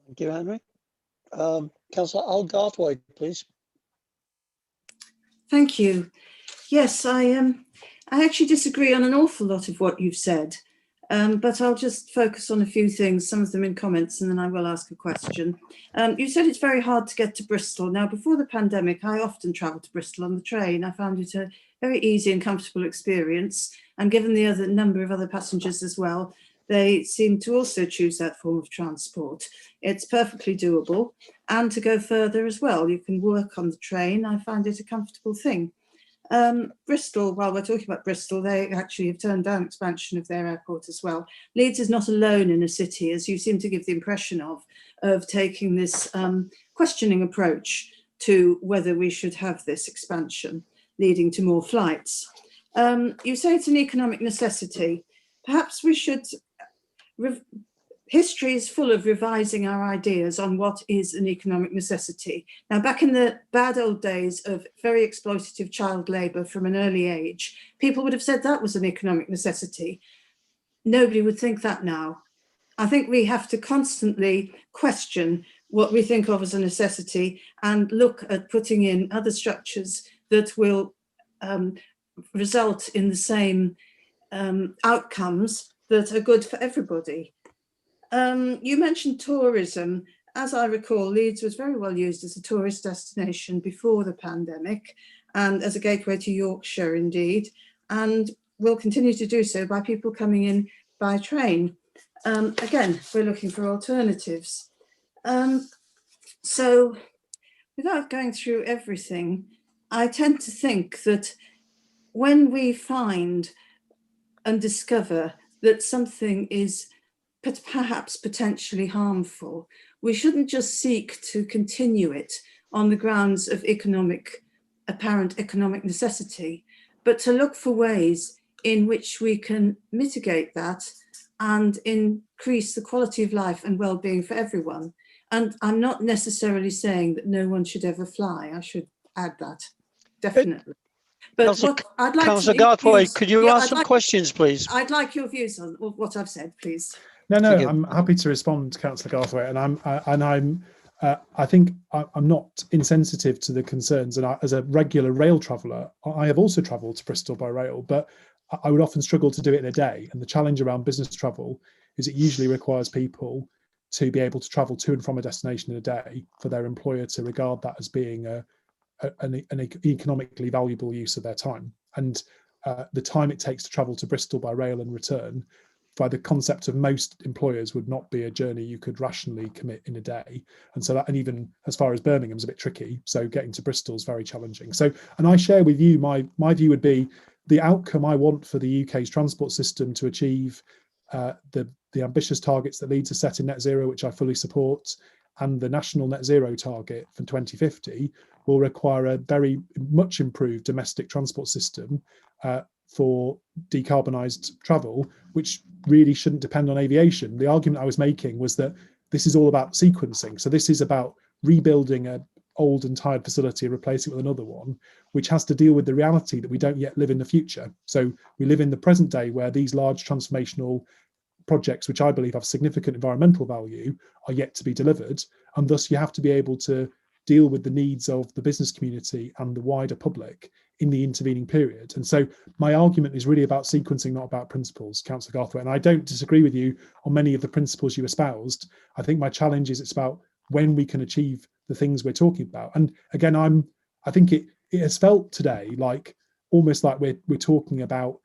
Thank you, Henry. Councillor Al Garthwaite, please. Thank you. Yes, I actually disagree on an awful lot of what you've said, but I'll just focus on a few things, some of them in comments, and then I will ask a question. You said it's very hard to get to Bristol. Now, before the pandemic, I often travelled to Bristol on the train. I found it very easy and comfortable experience. And given the other number of other passengers as well, they seem to also choose that form of transport. It's perfectly doable. And to go further as well, you can work on the train. I find it a comfortable thing. Bristol, while we're talking about Bristol, they actually have turned down expansion of their airport as well. Leeds is not alone in a city, as you seem to give the impression of taking this questioning approach to whether we should have this expansion, leading to more flights. You say it's an economic necessity. Perhaps we should, history is full of revising our ideas on what is an economic necessity. Now, back in the bad old days of very exploitative child labour from an early age, people would have said that was an economic necessity. Nobody would think that now. I think we have to constantly question what we think of as a necessity and look at putting in other structures that will result in the same outcomes that are good for everybody. You mentioned tourism. As I recall, Leeds was very well used as a tourist destination before the pandemic and as a gateway to Yorkshire indeed, and will continue to do so by people coming in by train. Again, we're looking for alternatives. So without going through everything, I tend to think that when we find and discover that something is perhaps potentially harmful, we shouldn't just seek to continue it on the grounds of apparent economic necessity, but to look for ways in which we can mitigate that and increase the quality of life and well-being for everyone. And I'm not necessarily saying that no one should ever fly. I should add that, definitely. But what I'd like Councillor to Garthwaite, could you ask some questions, please? I'd like your views on what I've said, please. No, I'm happy to respond, Councillor Garthwaite, and I think I'm not insensitive to the concerns. And as a regular rail traveller, I have also travelled to Bristol by rail, but I would often struggle to do it in a day. And the challenge around business travel is it usually requires people to be able to travel to and from a destination in a day for their employer to regard that as being an economically valuable use of their time. And the time it takes to travel to Bristol by rail and return, by the concept of most employers, would not be a journey you could rationally commit in a day. And so that, and even as far as Birmingham's a bit tricky, so getting to Bristol is very challenging. So, and I share with you, my view would be the outcome I want for the UK's transport system to achieve the ambitious targets that Leeds has set in net zero, which I fully support, and the national net zero target for 2050 will require a very much improved domestic transport system for decarbonised travel, which really shouldn't depend on aviation. The argument I was making was that this is all about sequencing. So this is about rebuilding an old and tired facility and replacing it with another one, which has to deal with the reality that we don't yet live in the future. So we live in the present day where these large transformational projects, which I believe have significant environmental value, are yet to be delivered. And thus you have to be able to deal with the needs of the business community and the wider public in the intervening period. And so my argument is really about sequencing, not about principles, Councillor Garthwaite. And I don't disagree with you on many of the principles you espoused. I think my challenge is it's about when we can achieve the things we're talking about. And again, I think it has felt today like almost like we're talking about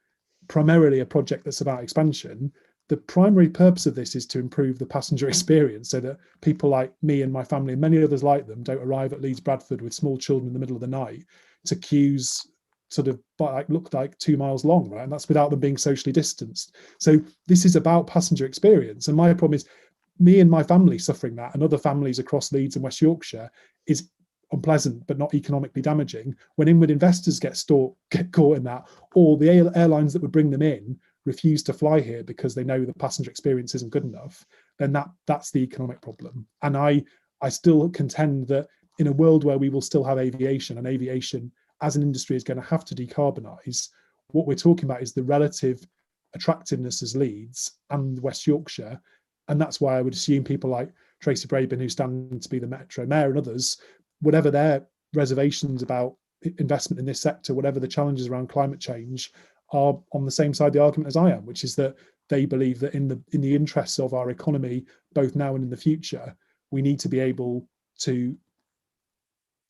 primarily a project that's about expansion. The primary purpose of this is to improve the passenger experience so that people like me and my family and many others like them don't arrive at Leeds Bradford with small children in the middle of the night to queues sort of look like 2 miles long, right? And that's without them being socially distanced. So this is about passenger experience. And my problem is me and my family suffering that, and other families across Leeds and West Yorkshire, is unpleasant but not economically damaging. When inward investors get caught in that, or the airlines that would bring them in refuse to fly here because they know the passenger experience isn't good enough, then that's the economic problem. And I still contend that in a world where we will still have aviation, and aviation as an industry is going to have to decarbonise, what we're talking about is the relative attractiveness as Leeds and West Yorkshire. And that's why I would assume people like Tracy Brabin, who's standing to be the Metro Mayor, and others, whatever their reservations about investment in this sector, whatever the challenges around climate change, are on the same side of the argument as I am, which is that they believe that in the interests of our economy, both now and in the future, we need to be able to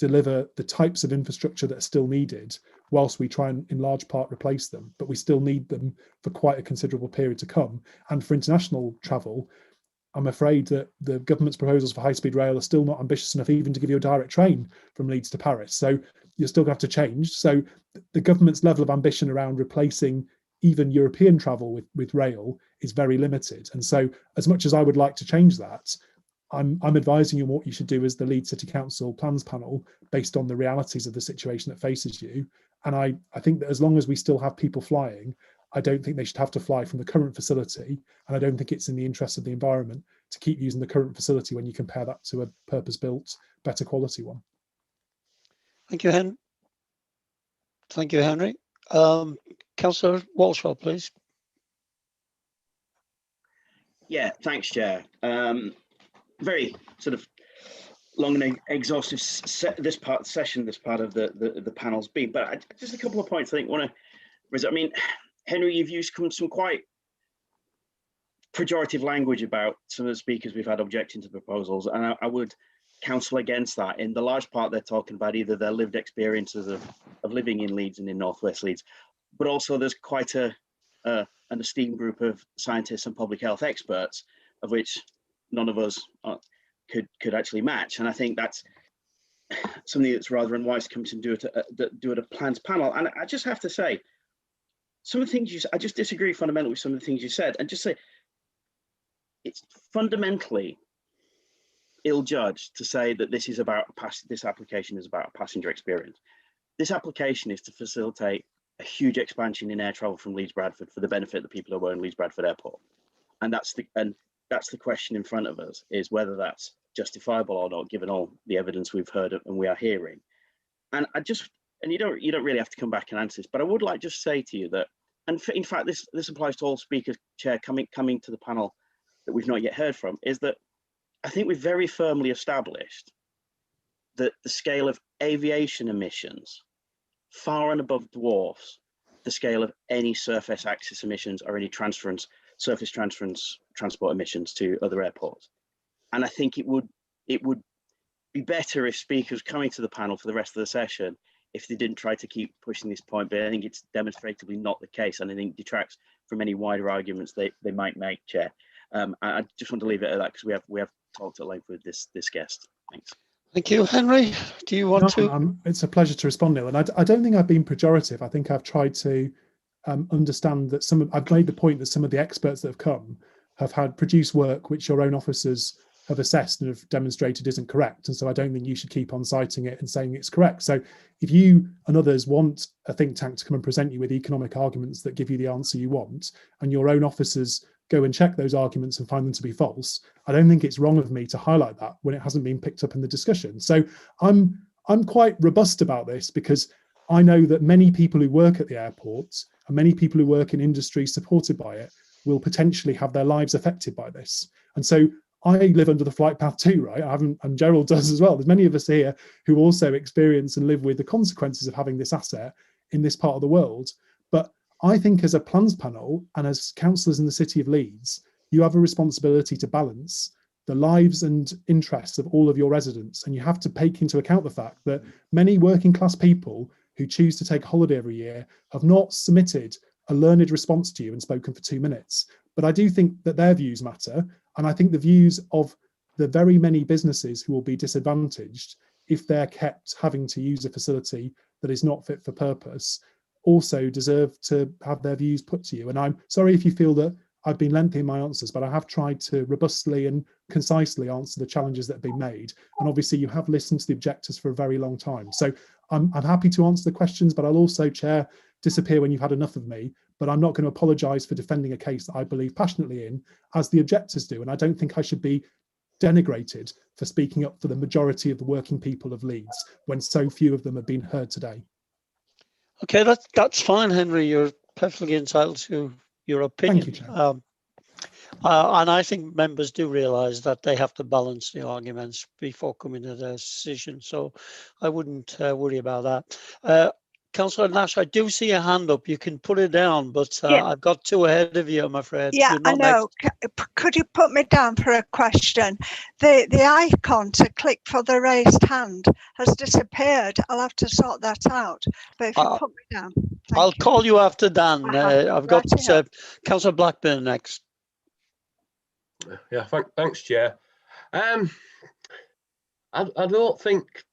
deliver the types of infrastructure that are still needed, whilst we try and in large part replace them, but we still need them for quite a considerable period to come. And for international travel, I'm afraid that the government's proposals for high-speed rail are still not ambitious enough even to give you a direct train from Leeds to Paris. So you're still going to have to change. So the government's level of ambition around replacing even European travel with rail is very limited. And so as much as I would like to change that, I'm advising you on what you should do as the Leeds City Council Plans Panel based on the realities of the situation that faces you. And I think that as long as we still have people flying, I don't think they should have to fly from the current facility. And I don't think it's in the interest of the environment to keep using the current facility when you compare that to a purpose-built, better quality one. Thank you, Henry. Thank you, Henry. Councillor Walshaw, please. Yeah, thanks, Chair. Very sort of long and exhaustive this part of the panel's been, but just a couple of points I think want to raise. I mean, Henry, you've used some quite pejorative language about some of the speakers we've had objecting to proposals, and I would counsel against that. In the large part, they're talking about either their lived experiences of living in Leeds and in Northwest Leeds, but also there's quite an esteemed group of scientists and public health experts, of which none of us could actually match. And I think that's something that's rather unwise to come to do at a plans panel. And I just have to say, some of the things I just disagree fundamentally with some of the things you said, and just say it's fundamentally ill-judged to say that this application is about a passenger experience. This application is to facilitate a huge expansion in air travel from Leeds Bradford for the benefit of the people who own Leeds Bradford Airport. And that's the question in front of us, is whether that's justifiable or not, given all the evidence we've heard and we are hearing. And you don't really have to come back and answer this, but I would like just say to you that, and in fact, this applies to all speakers, Chair, coming to the panel that we've not yet heard from, is that I think we've very firmly established that the scale of aviation emissions far and above dwarfs the scale of any surface access emissions or any surface transport emissions to other airports. And I think it would be better if speakers coming to the panel for the rest of the session, if they didn't try to keep pushing this point, but I think it's demonstratively not the case, and I think detracts from any wider arguments they might make, Chair. I just want to leave it at that because we have talked at length with this guest. Thanks. Thank you, Henry. Do you want to? It's a pleasure to respond, Neil. And I don't think I've been pejorative. I think I've tried to understand that I've made the point that some of the experts that have come have had produced work which your own officers have assessed and have demonstrated isn't correct. And so I don't think you should keep on citing it and saying it's correct. So if you and others want a think tank to come and present you with economic arguments that give you the answer you want, and your own officers go and check those arguments and find them to be false, I don't think it's wrong of me to highlight that when it hasn't been picked up in the discussion. So I'm quite robust about this, because I know that many people who work at the airport and many people who work in industries supported by it will potentially have their lives affected by this. And so I live under the flight path too, right? And Gerald does as well. There's many of us here who also experience and live with the consequences of having this asset in this part of the world. But I think as a plans panel and as councillors in the City of Leeds, you have a responsibility to balance the lives and interests of all of your residents. And you have to take into account the fact that many working class people who choose to take a holiday every year have not submitted a learned response to you and spoken for 2 minutes. But I do think that their views matter. And I think the views of the very many businesses who will be disadvantaged if they're kept having to use a facility that is not fit for purpose also deserve to have their views put to you. And I'm sorry if you feel that I've been lengthy in my answers, but I have tried to robustly and concisely answer the challenges that have been made. And obviously you have listened to the objectors for a very long time. So I'm happy to answer the questions, but I'll also, Chair, disappear when you've had enough of me. But I'm not going to apologise for defending a case that I believe passionately in, as the objectors do. And I don't think I should be denigrated for speaking up for the majority of the working people of Leeds when so few of them have been heard today. Okay, that's fine, Henry. You're perfectly entitled to your opinion. Thank you, Chair. And I think members do realise that they have to balance the arguments before coming to their decision. So I wouldn't worry about that. Councillor Nash, I do see a hand up. You can put it down, but Yeah. I've got two ahead of you, I'm afraid. Yeah, You're I not know. Could you put me down for a question? The icon to click for the raised hand has disappeared. I'll have to sort that out. But if you put me down. I'll call you after Dan. I've got Righty-ho. Councillor Blackburn next. Yeah, thanks, Chair. I don't think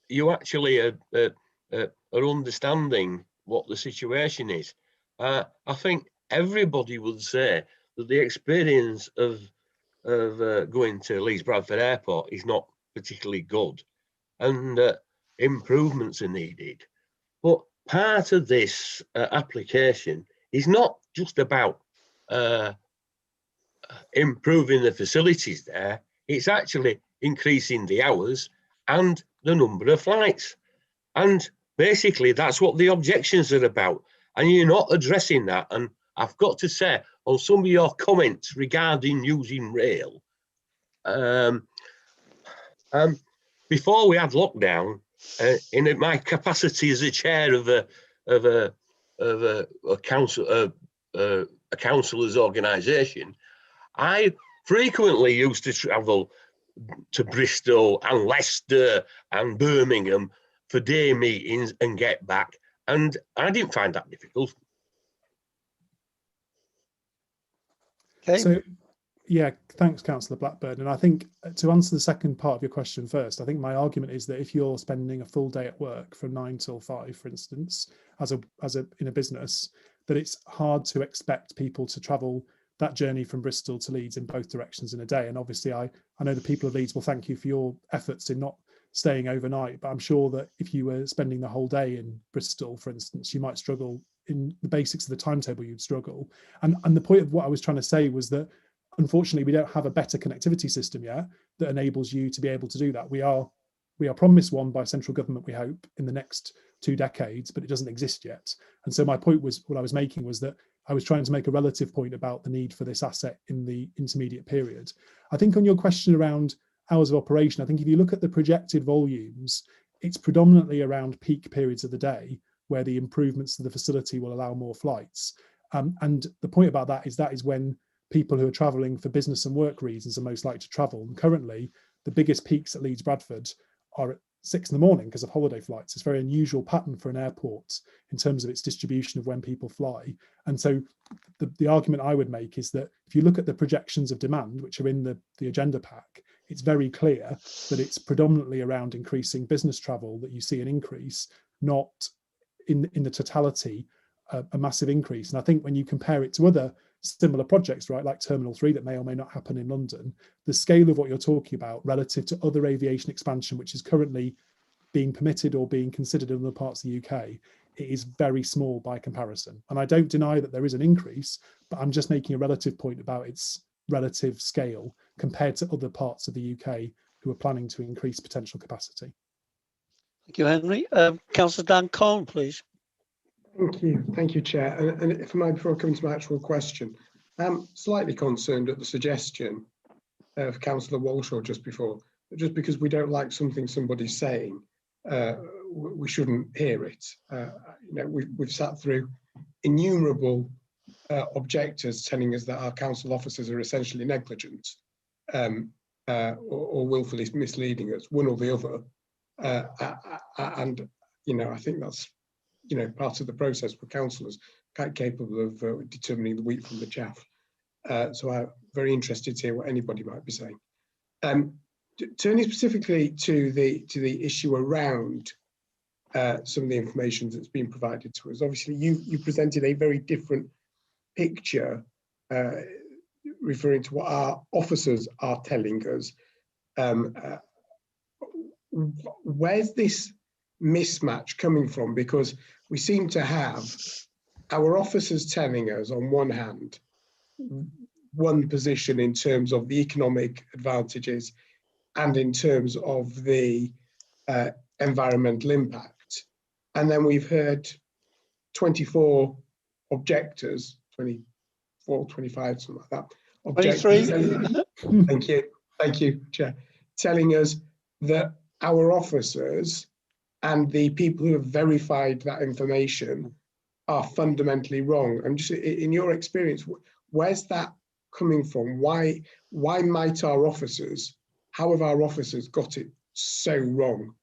you actually are understanding what the situation is. I think everybody would say that the experience of going to Leeds Bradford Airport is not particularly good, and improvements are needed. But part of this application is not just about improving the facilities there, it's actually increasing the hours and the number of flights. And basically that's what the objections are about. And you're not addressing that. And I've got to say, on some of your comments regarding using rail, before we had lockdown, in my capacity as a chair of a councillor's organisation, I frequently used to travel to Bristol and Leicester and Birmingham for day meetings and get back, and I didn't find that difficult. Okay. So, yeah, thanks, Councillor Blackburn. And I think to answer the second part of your question first, I think my argument is that if you're spending a full day at work from 9 till 5, for instance, in a business, that it's hard to expect people to travel that journey from Bristol to Leeds in both directions in a day. And obviously, I know the people of Leeds will thank you for your efforts in not staying overnight, but I'm sure that if you were spending the whole day in Bristol, for instance, you might struggle in the basics of the timetable, you'd struggle. And the point of what I was trying to say was that unfortunately, we don't have a better connectivity system yet that enables you to be able to do that. We are promised one by central government, we hope, in the next 2 decades, but it doesn't exist yet. And so my point was, what I was making was that I was trying to make a relative point about the need for this asset in the intermediate period. I think on your question around hours of operation, I think if you look at the projected volumes, it's predominantly around peak periods of the day where the improvements to the facility will allow more flights. And the point about that is when people who are travelling for business and work reasons are most likely to travel. And currently, the biggest peaks at Leeds Bradford are at 6 in the morning because of holiday flights. It's a very unusual pattern for an airport in terms of its distribution of when people fly. And so the argument I would make is that if you look at the projections of demand, which are in the agenda pack, it's very clear that it's predominantly around increasing business travel that you see an increase, not in the totality a massive increase. And I think when you compare it to other similar projects, right, like Terminal 3 that may or may not happen in London, the scale of what you're talking about relative to other aviation expansion, which is currently being permitted or being considered in other parts of the UK, it is very small by comparison. And I don't deny that there is an increase, but I'm just making a relative point about its relative scale compared to other parts of the UK who are planning to increase potential capacity. Thank you, Henry. Councillor Dan Cohn, please. Thank you, Chair. And if I might, before I come to my actual question, I'm slightly concerned at the suggestion of Councillor Walshaw just before, that just because we don't like something somebody's saying, we shouldn't hear it. We've sat through innumerable objectors telling us that our council officers are essentially negligent or willfully misleading us, one or the other. And I think that's part of the process for councillors, quite capable of determining the wheat from the chaff. So I'm very interested to hear what anybody might be saying. Turning specifically to the issue around some of the information that's been provided to us. Obviously, you presented a very different picture, referring to what our officers are telling us. Where's this mismatch coming from? Because we seem to have our officers telling us, on one hand, one position in terms of the economic advantages and in terms of the environmental impact. And then we've heard 24 objectors, 24, 25, something like that. Objectors, thank you, Chair, telling us that our officers and the people who have verified that information are fundamentally wrong. And just in your experience, where's that coming from? Why might our officers, how have our officers got it so wrong?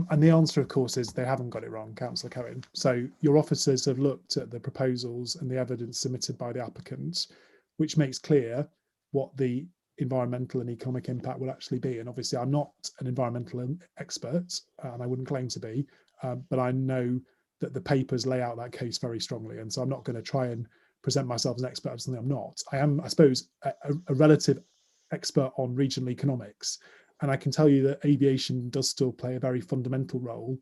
And the answer, of course, is they haven't got it wrong, Councillor Cohen. So your officers have looked at the proposals and the evidence submitted by the applicants, which makes clear what the environmental and economic impact will actually be. And obviously, I'm not an environmental expert, and I wouldn't claim to be, but I know that the papers lay out that case very strongly. And so I'm not going to try and present myself as an expert of something I'm not. I am, I suppose, a relative expert on regional economics. And I can tell you that aviation does still play a very fundamental role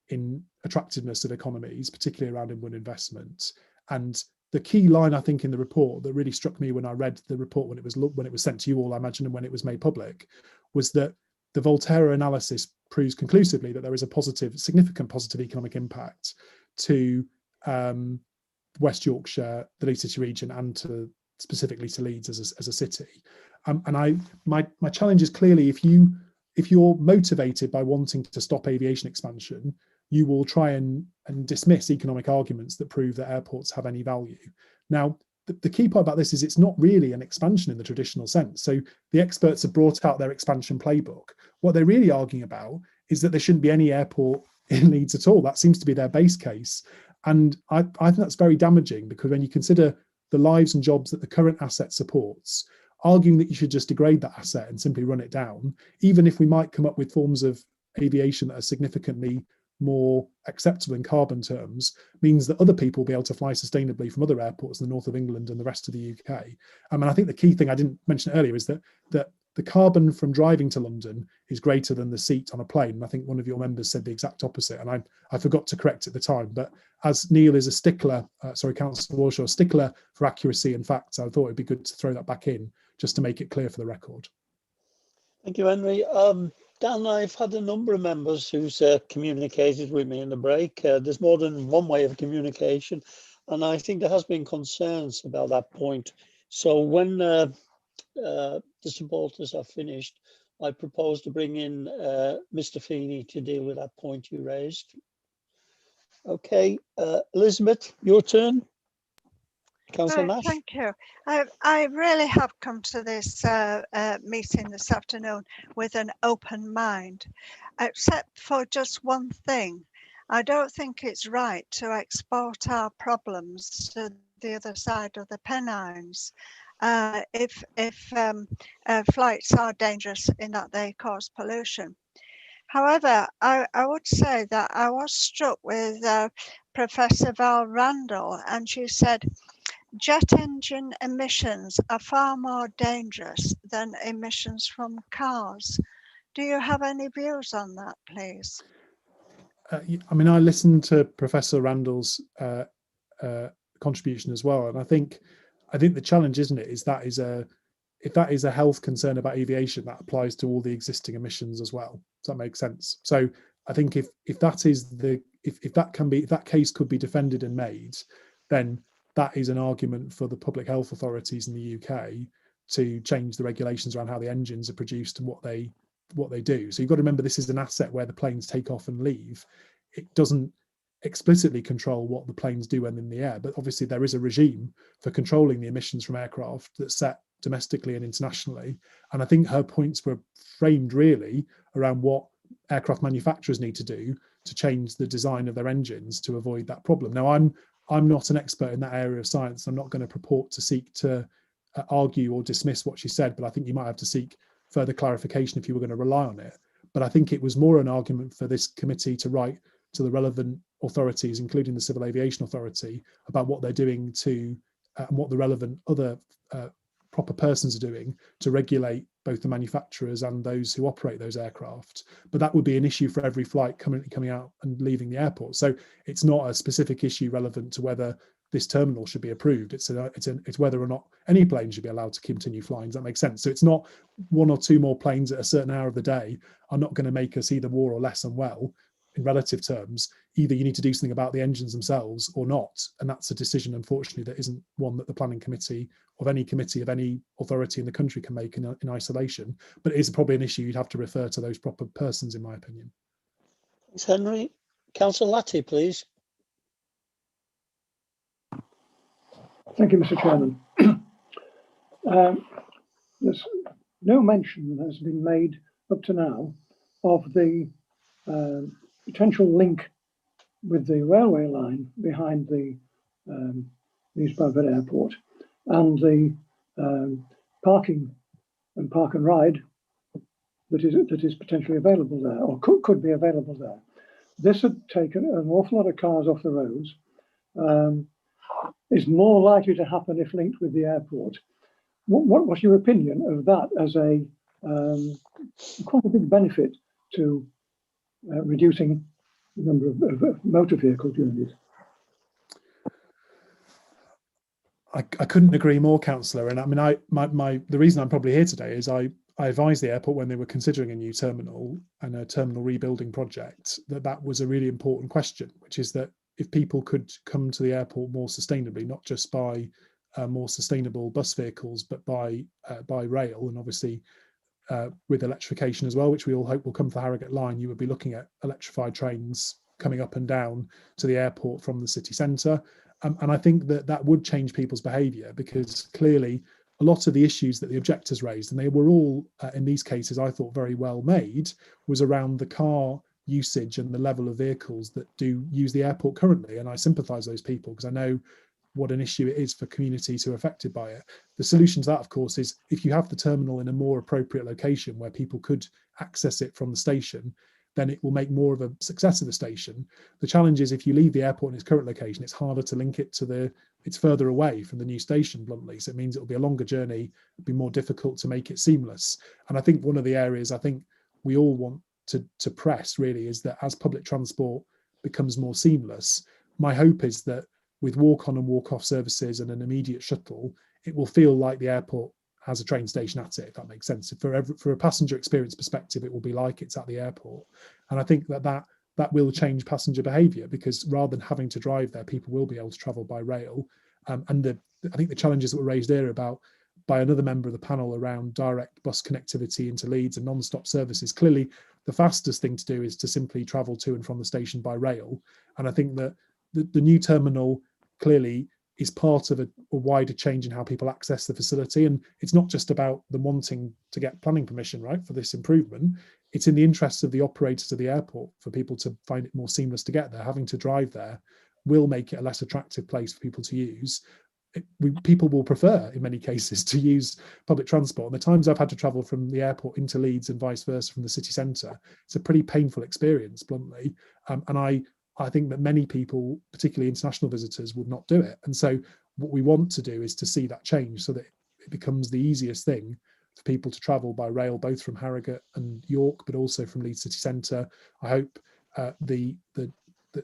in attractiveness of economies, particularly around inward investment. And the key line, I think, in the report that really struck me when I read the report when it was sent to you all, I imagine, and when it was made public, was that the Volterra analysis proves conclusively that there is a significant positive economic impact to West Yorkshire, the Leeds City region, and specifically to Leeds as a city. And my challenge is clearly, if you're motivated by wanting to stop aviation expansion, you will try and dismiss economic arguments that prove that airports have any value. Now, the key part about this is it's not really an expansion in the traditional sense. So the experts have brought out their expansion playbook. What they're really arguing about is that there shouldn't be any airport in Leeds at all. That seems to be their base case. And I think that's very damaging, because when you consider the lives and jobs that the current asset supports, arguing that you should just degrade that asset and simply run it down, even if we might come up with forms of aviation that are significantly more acceptable in carbon terms, means that other people will be able to fly sustainably from other airports in the north of England and the rest of the UK. And I think the key thing I didn't mention earlier is that the carbon from driving to London is greater than the seat on a plane. And I think one of your members said the exact opposite, and I forgot to correct at the time. But as Neil is a stickler, Councillor Warshaw, a stickler for accuracy and facts, I thought it'd be good to throw that back in just to make it clear for the record. Thank you, Henry. Dan, I've had a number of members who's communicated with me in the break. There's more than one way of communication, and I think there has been concerns about that point. So when the supporters are finished, I propose to bring in Mr. Feeney to deal with that point you raised. Okay, Elizabeth, your turn. Councillor Nash. Thank you. I really have come to this meeting this afternoon with an open mind, except for just one thing. I don't think it's right to export our problems to the other side of the Pennines. If flights are dangerous in that they cause pollution. However, I would say that I was struck with Professor Val Randall, and she said, jet engine emissions are far more dangerous than emissions from cars. Do you have any views on that, please? I mean, I listened to Professor Randall's contribution as well, and I think the challenge, isn't it, is that if that is a health concern about aviation, that applies to all the existing emissions as well. Does that make sense? So I think if that case could be defended and made, then that is an argument for the public health authorities in the UK to change the regulations around how the engines are produced and what they do. So you've got to remember, this is an asset where the planes take off and leave. It doesn't explicitly control what the planes do when in the air, but obviously there is a regime for controlling the emissions from aircraft that's set domestically and internationally. And I think her points were framed really around what aircraft manufacturers need to do to change the design of their engines to avoid that problem. Now, I'm not an expert in that area of science. I'm not going to purport to seek to argue or dismiss what she said, but I think you might have to seek further clarification if you were going to rely on it. But I think it was more an argument for this committee to write to the relevant authorities, including the Civil Aviation Authority, about what they're doing to and what the relevant other proper persons are doing to regulate both the manufacturers and those who operate those aircraft. But that would be an issue for every flight coming out and leaving the airport. So it's not a specific issue relevant to whether this terminal should be approved. It's whether or not any plane should be allowed to continue flying. Does that make sense? So it's not one or two more planes at a certain hour of the day are not going to make us either more or less unwell in relative terms. Either you need to do something about the engines themselves or not. And that's a decision, unfortunately, that isn't one that the planning committee of any authority in the country can make in isolation. But it is probably an issue you'd have to refer to those proper persons, in my opinion. Thanks, Henry. Councillor Latty, please. Thank you, Mr. Chairman. There's no mention that has been made up to now of the potential link with the railway line behind the Leeds Bradford Airport and the parking and park and ride that is potentially available there, or could be available there. This had taken an awful lot of cars off the roads. Is more likely to happen if linked with the airport. What's your opinion of that as a quite a big benefit to reducing the number of motor vehicle journeys? I couldn't agree more, Councillor. And I mean, the reason I'm probably here today is I advised the airport when they were considering a new terminal and a terminal rebuilding project that was a really important question, which is that if people could come to the airport more sustainably, not just by more sustainable bus vehicles, but by rail, and obviously with electrification as well, which we all hope will come for Harrogate Line, you would be looking at electrified trains coming up and down to the airport from the city centre. And I think that would change people's behaviour, because clearly a lot of the issues that the objectors raised, and they were all in these cases, I thought, very well made, was around the car usage and the level of vehicles that do use the airport currently. And I sympathise with those people because I know what an issue it is for communities who are affected by it. The solution to that, of course, is if you have the terminal in a more appropriate location where people could access it from the station, then it will make more of a success of the station. The challenge is if you leave the airport in its current location, it's harder to link it to it's further away from the new station, bluntly. So it means it'll be a longer journey, it'll be more difficult to make it seamless. And I think one of the areas I think we all want to press really is that as public transport becomes more seamless, my hope is that with walk-on and walk-off services and an immediate shuttle, it will feel like the airport has a train station at it, if that makes sense. For a passenger experience perspective, it will be like it's at the airport. And I think that will change passenger behaviour, because rather than having to drive there, people will be able to travel by rail. And I think the challenges that were raised here by another member of the panel around direct bus connectivity into Leeds and non-stop services, clearly the fastest thing to do is to simply travel to and from the station by rail. And I think that the new terminal clearly is part of a wider change in how people access the facility. And it's not just about them wanting to get planning permission, right, for this improvement. It's in the interests of the operators of the airport for people to find it more seamless to get there. Having to drive there will make it a less attractive place for people to use. People will prefer, in many cases, to use public transport. And the times I've had to travel from the airport into Leeds and vice versa from the city centre, it's a pretty painful experience, bluntly. And I think that many people, particularly international visitors, would not do it. And so what we want to do is to see that change so that it becomes the easiest thing for people to travel by rail, both from Harrogate and York, but also from Leeds city centre. I hope the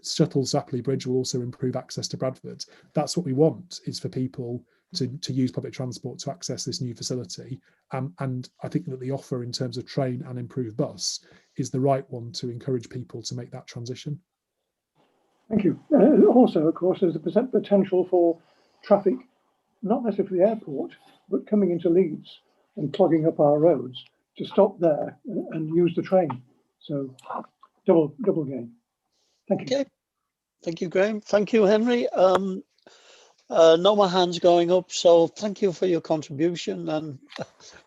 shuttle Sapley Bridge will also improve access to Bradford. That's what we want, is for people to use public transport to access this new facility. And I think that the offer in terms of train and improved bus is the right one to encourage people to make that transition. Thank you. Also, of course, there's the potential for traffic, not necessarily for the airport, but coming into Leeds and clogging up our roads, to stop there and use the train. So double gain. Thank you. Okay. Thank you, Graham. Thank you, Henry. No more hands going up, so thank you for your contribution and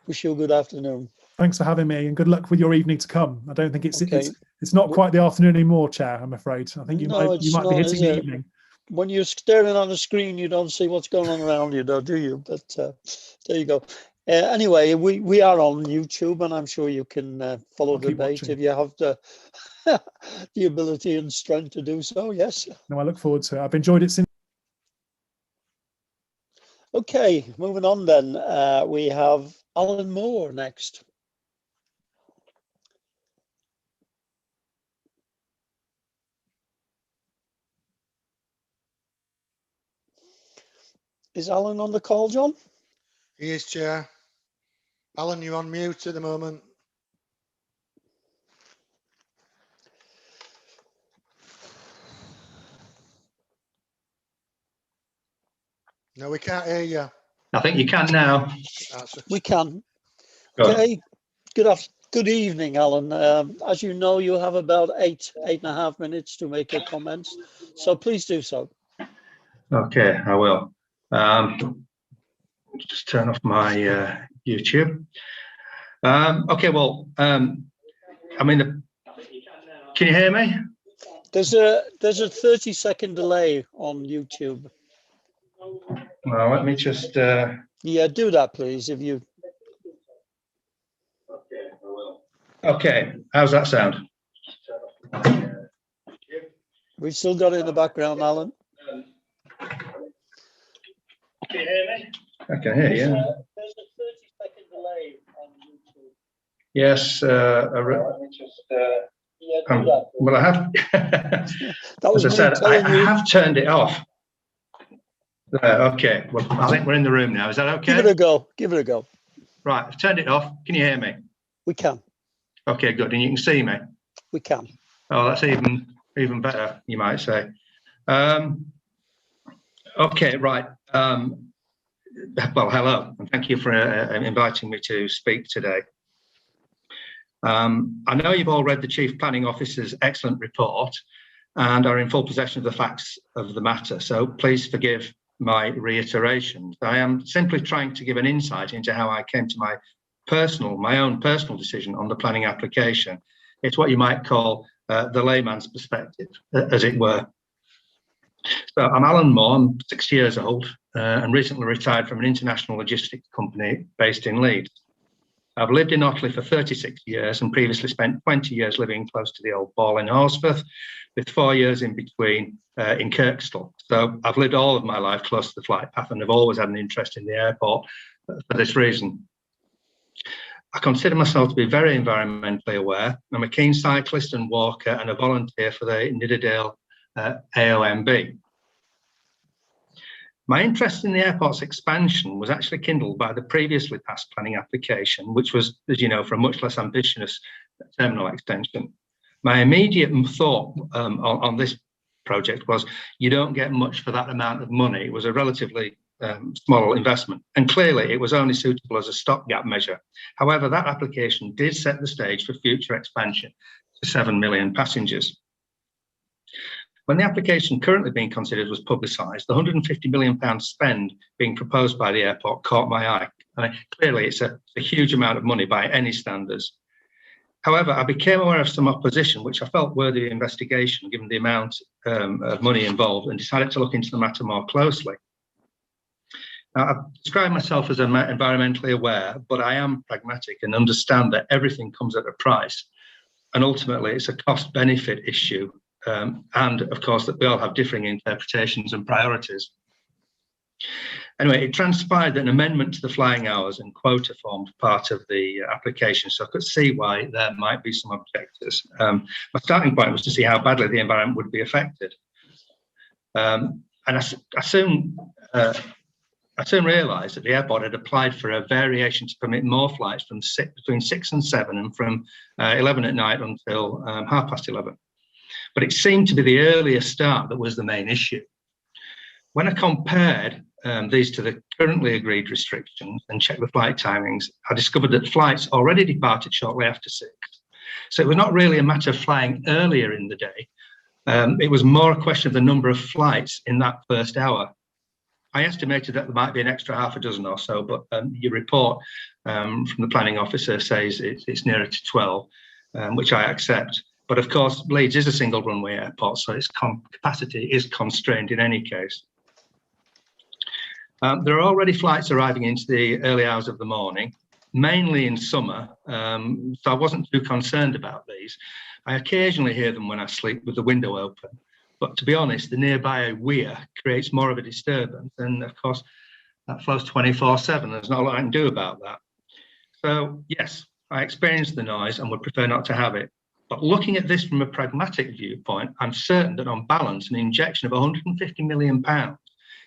wish you a good afternoon. Thanks for having me, and good luck with your evening to come. I don't think it's not quite the afternoon anymore, Chair, I'm afraid. I think you might be hitting the evening. When you're staring on the screen, you don't see what's going on around you, though, do you? But there you go. Anyway, we are on YouTube, and I'm sure you can follow the debate if you have the the ability and strength to do so. Yes. No, I look forward to it. I've enjoyed it since. Okay, moving on then. We have Alan Moore next. Is Alan on the call, John? He is, Chair. Alan, you're on mute at the moment. No, we can't hear you. I think you can now. We can. Good. Okay. Good evening, Alan. As you know, you have about eight and a half minutes to make your comments, so please do so. Okay, I will. Just turn off my YouTube. Okay, well, I mean, can you hear me? There's a 30-second delay on YouTube. Well, let me just. Yeah, do that, please, if you. Okay, how's that sound? We've still got it in the background, Alan. Can you hear me? I can hear you. There's a 30-second delay on YouTube. Yes. Well, I have. As I said, I have turned it off. Okay. Well, I think we're in the room now. Is that okay? Give it a go. Give it a go. Right. I've turned it off. Can you hear me? We can. Okay, good. And you can see me? We can. Oh, that's even better, you might say. Okay, right. Well, hello, and thank you for inviting me to speak today. I know you've all read the Chief Planning Officer's excellent report and are in full possession of the facts of the matter, so please forgive my reiterations. I am simply trying to give an insight into how I came to my own personal decision on the planning application. It's what you might call the layman's perspective, as it were. So I'm Alan Moore, I'm 6 years old and recently retired from an international logistics company based in Leeds. I've lived in Otley for 36 years and previously spent 20 years living close to the old Ball in Horsforth, with 4 years in between in Kirkstall. So I've lived all of my life close to the flight path and I've always had an interest in the airport for this reason. I consider myself to be very environmentally aware. I'm a keen cyclist and walker and a volunteer for the Nidderdale AOMB. My interest in the airport's expansion was actually kindled by the previously passed planning application, which was, as you know, for a much less ambitious terminal extension. My immediate thought on this project was you don't get much for that amount of money. It was a relatively small investment, and clearly it was only suitable as a stopgap measure. However, that application did set the stage for future expansion to 7 million passengers. When the application currently being considered was publicised, the £150 million spend being proposed by the airport caught my eye. And clearly it's a huge amount of money by any standards. However, I became aware of some opposition, which I felt worthy of investigation given the amount of money involved, and decided to look into the matter more closely. Now, I've described myself as environmentally aware, but I am pragmatic and understand that everything comes at a price. And ultimately, it's a cost-benefit issue. And of course, that we all have differing interpretations and priorities. Anyway, it transpired that an amendment to the flying hours and quota formed part of the application, so I could see why there might be some objectors. My starting point was to see how badly the environment would be affected. And I soon realised that the airport had applied for a variation to permit more flights from between 6 and 7 and from 11 at night until 11:30. But it seemed to be the earlier start that was the main issue. When I compared these to the currently agreed restrictions and checked the flight timings, I discovered that flights already departed shortly after 6. So it was not really a matter of flying earlier in the day. It was more a question of the number of flights in that first hour. I estimated that there might be an extra half a dozen or so, but your report from the planning officer says it's nearer to 12, which I accept. But of course, Leeds is a single runway airport, so its capacity is constrained in any case. There are already flights arriving into the early hours of the morning, mainly in summer, so I wasn't too concerned about these. I occasionally hear them when I sleep with the window open, but to be honest, the nearby weir creates more of a disturbance, and of course, that flows 24/7. There's not a lot I can do about that. So yes, I experience the noise and would prefer not to have it. But looking at this from a pragmatic viewpoint, I'm certain that on balance, an injection of £150 million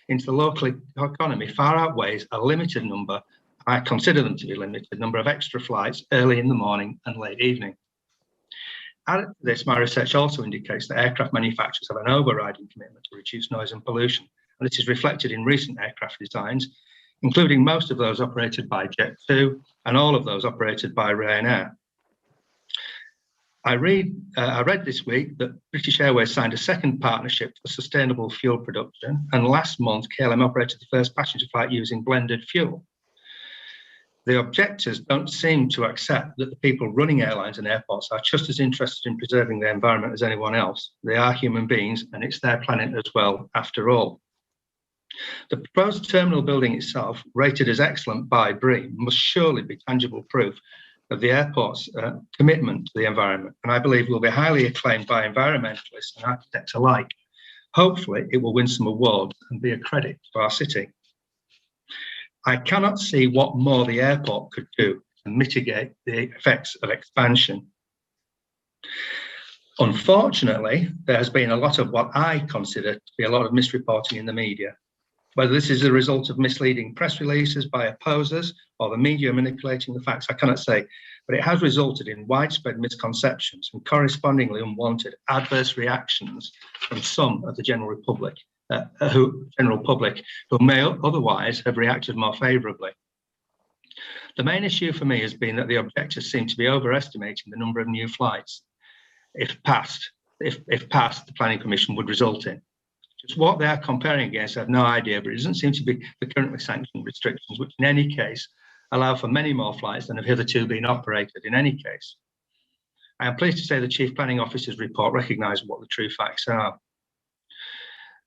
into the local economy far outweighs a limited number, I consider them to be limited, number of extra flights early in the morning and late evening. Added to this, my research also indicates that aircraft manufacturers have an overriding commitment to reduce noise and pollution, and this is reflected in recent aircraft designs, including most of those operated by Jet2 and all of those operated by Ryanair. I read this week that British Airways signed a second partnership for sustainable fuel production, and last month KLM operated the first passenger flight using blended fuel. The objectors don't seem to accept that the people running airlines and airports are just as interested in preserving the environment as anyone else. They are human beings, and it's their planet as well, after all. The proposed terminal building itself, rated as excellent by BREEAM, must surely be tangible proof of the airport's commitment to the environment, and I believe will be highly acclaimed by environmentalists and architects alike. Hopefully, it will win some awards and be a credit to our city. I cannot see what more the airport could do to mitigate the effects of expansion. Unfortunately, there has been a lot of what I consider to be a lot of misreporting in the media. Whether this is a result of misleading press releases by opposers or the media manipulating the facts, I cannot say, but it has resulted in widespread misconceptions and correspondingly unwanted adverse reactions from some of the general public who may otherwise have reacted more favourably. The main issue for me has been that the objectors seem to be overestimating the number of new flights, if passed, the Planning Commission would result in. Just what they are comparing against, I have no idea, but it doesn't seem to be the currently sanctioned restrictions, which in any case allow for many more flights than have hitherto been operated in any case. I am pleased to say the Chief Planning Officer's report recognises what the true facts are.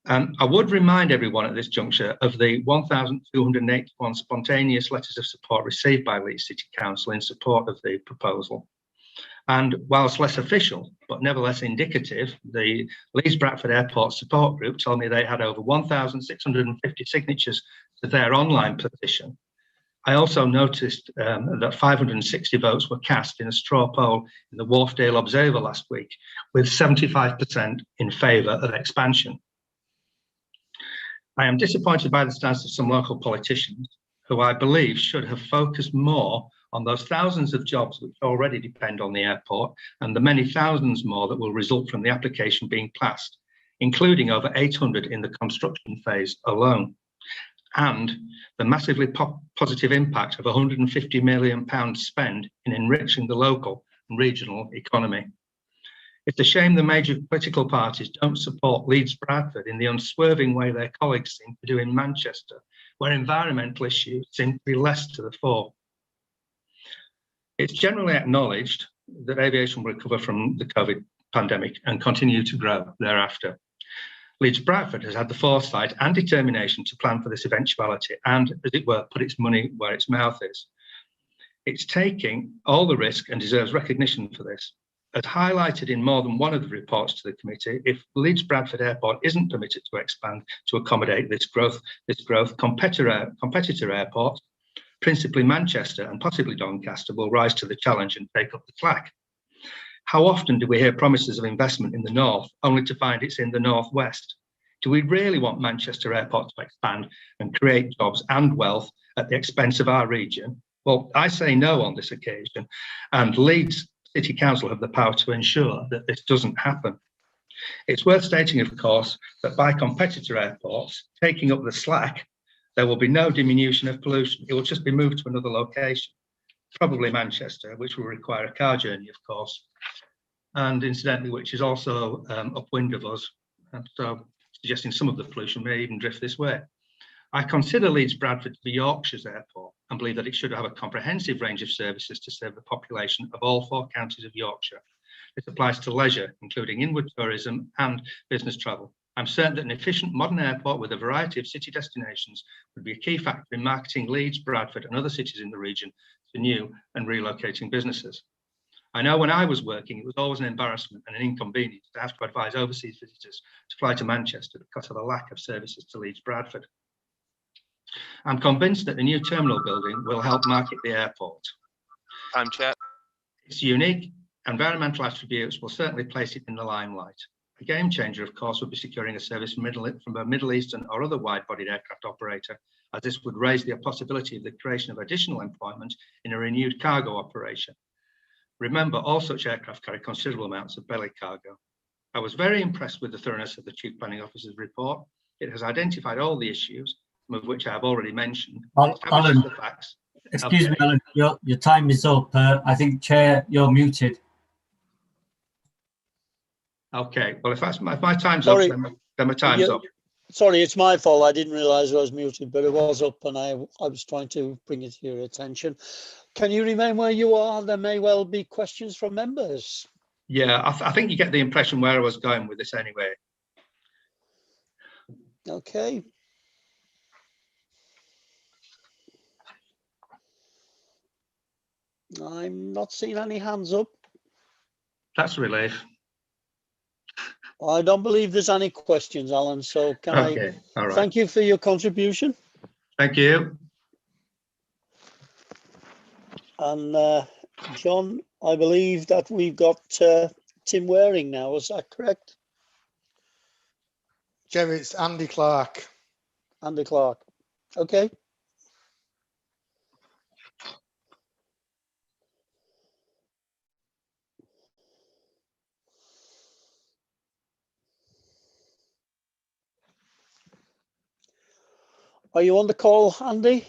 I would remind everyone at this juncture of the 1,281 spontaneous letters of support received by Leeds City Council in support of the proposal. And whilst less official, but nevertheless indicative, the Leeds Bradford Airport Support Group told me they had over 1,650 signatures to their online petition. I also noticed that 560 votes were cast in a straw poll in the Wharfdale Observer last week, with 75% in favour of expansion. I am disappointed by the stance of some local politicians who I believe should have focused more on those thousands of jobs which already depend on the airport and the many thousands more that will result from the application being passed, including over 800 in the construction phase alone, and the massively positive impact of £150 million spend in enriching the local and regional economy. It's a shame the major political parties don't support Leeds Bradford in the unswerving way their colleagues seem to do in Manchester, where environmental issues seem to be less to the fore. It's generally acknowledged that aviation will recover from the COVID pandemic and continue to grow thereafter. Leeds Bradford has had the foresight and determination to plan for this eventuality and, as it were, put its money where its mouth is. It's taking all the risk and deserves recognition for this. As highlighted in more than one of the reports to the committee, if Leeds Bradford Airport isn't permitted to expand to accommodate this growth, competitor airports, principally Manchester and possibly Doncaster, will rise to the challenge and take up the slack. How often do we hear promises of investment in the north only to find it's in the northwest? Do we really want Manchester Airport to expand and create jobs and wealth at the expense of our region? Well, I say no on this occasion, and Leeds City Council have the power to ensure that this doesn't happen. It's worth stating, of course, that by competitor airports taking up the slack, there will be no diminution of pollution. It will just be moved to another location, probably Manchester, which will require a car journey, of course, and incidentally, which is also upwind of us, and so suggesting some of the pollution may even drift this way. I consider Leeds Bradford to be Yorkshire's airport and believe that it should have a comprehensive range of services to serve the population of all 4 counties of Yorkshire. This applies to leisure, including inward tourism and business travel. I'm certain that an efficient modern airport with a variety of city destinations would be a key factor in marketing Leeds, Bradford and other cities in the region to new and relocating businesses. I know when I was working, it was always an embarrassment and an inconvenience to have to advise overseas visitors to fly to Manchester because of a lack of services to Leeds Bradford. I'm convinced that the new terminal building will help market the airport. Time Chair. Its unique environmental attributes will certainly place it in the limelight. A game changer, of course, would be securing a service from a Middle Eastern or other wide-bodied aircraft operator, as this would raise the possibility of the creation of additional employment in a renewed cargo operation. Remember, all such aircraft carry considerable amounts of belly cargo. I was very impressed with the thoroughness of the Chief Planning Officer's report. It has identified all the issues, some of which I have already mentioned. Alan, the facts. Excuse me, Alan, your time is up. I think, Chair, you're muted. Okay, well, if my time's Sorry. up, then my time's Yeah. up. Sorry, it's my fault. I didn't realise I was muted, but it was up and I was trying to bring it to your attention. Can you remain where you are? There may well be questions from members. Yeah, I think you get the impression where I was going with this anyway. Okay. I'm not seeing any hands up. That's a relief. I don't believe there's any questions, Alan. So can Okay, all right. Thank you for your contribution. Thank you. And John, I believe that we've got Tim Waring now. Is that correct? Jerry, it's Andy Clark. Andy Clark. Okay. Are you on the call, Andy?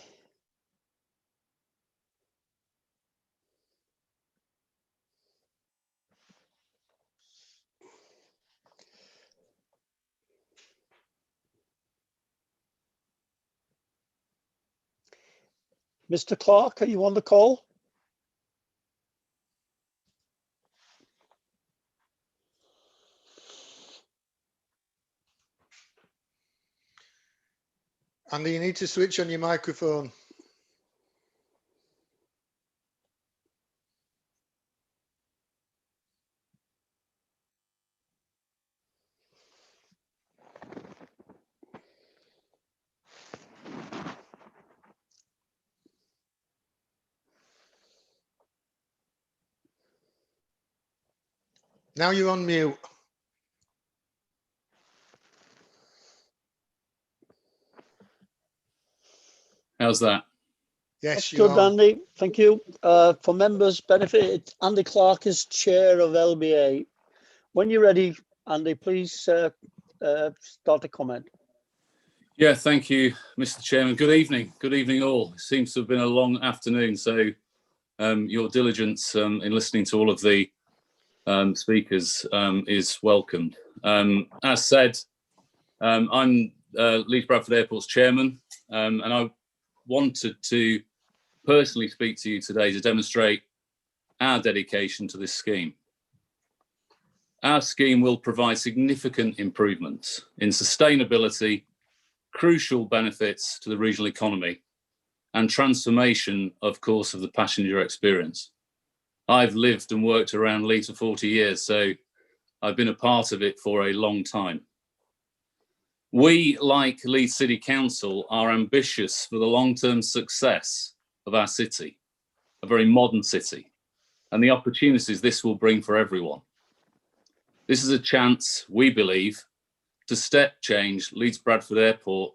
Mr. Clark, are you on the call? Andy, you need to switch on your microphone. Now you're on mute. How's that? Yes, that's you're good, on. Andy. Thank you. For members' benefit, Andy Clark is chair of LBA. When you're ready, Andy, please start a comment. Yeah, thank you, Mr. Chairman. Good evening all. It seems to have been a long afternoon, so your diligence in listening to all of the speakers is welcomed. As said, I'm Leeds Bradford Airport's chairman, and I wanted to personally speak to you today to demonstrate our dedication to this scheme. Our scheme will provide significant improvements in sustainability, crucial benefits to the regional economy, and transformation, of course, of the passenger experience. I've lived and worked around Leeds for 40 years, so I've been a part of it for a long time. We, like Leeds City Council, are ambitious for the long-term success of our city, a very modern city, and the opportunities this will bring for everyone. This is a chance, we believe, to step change Leeds Bradford Airport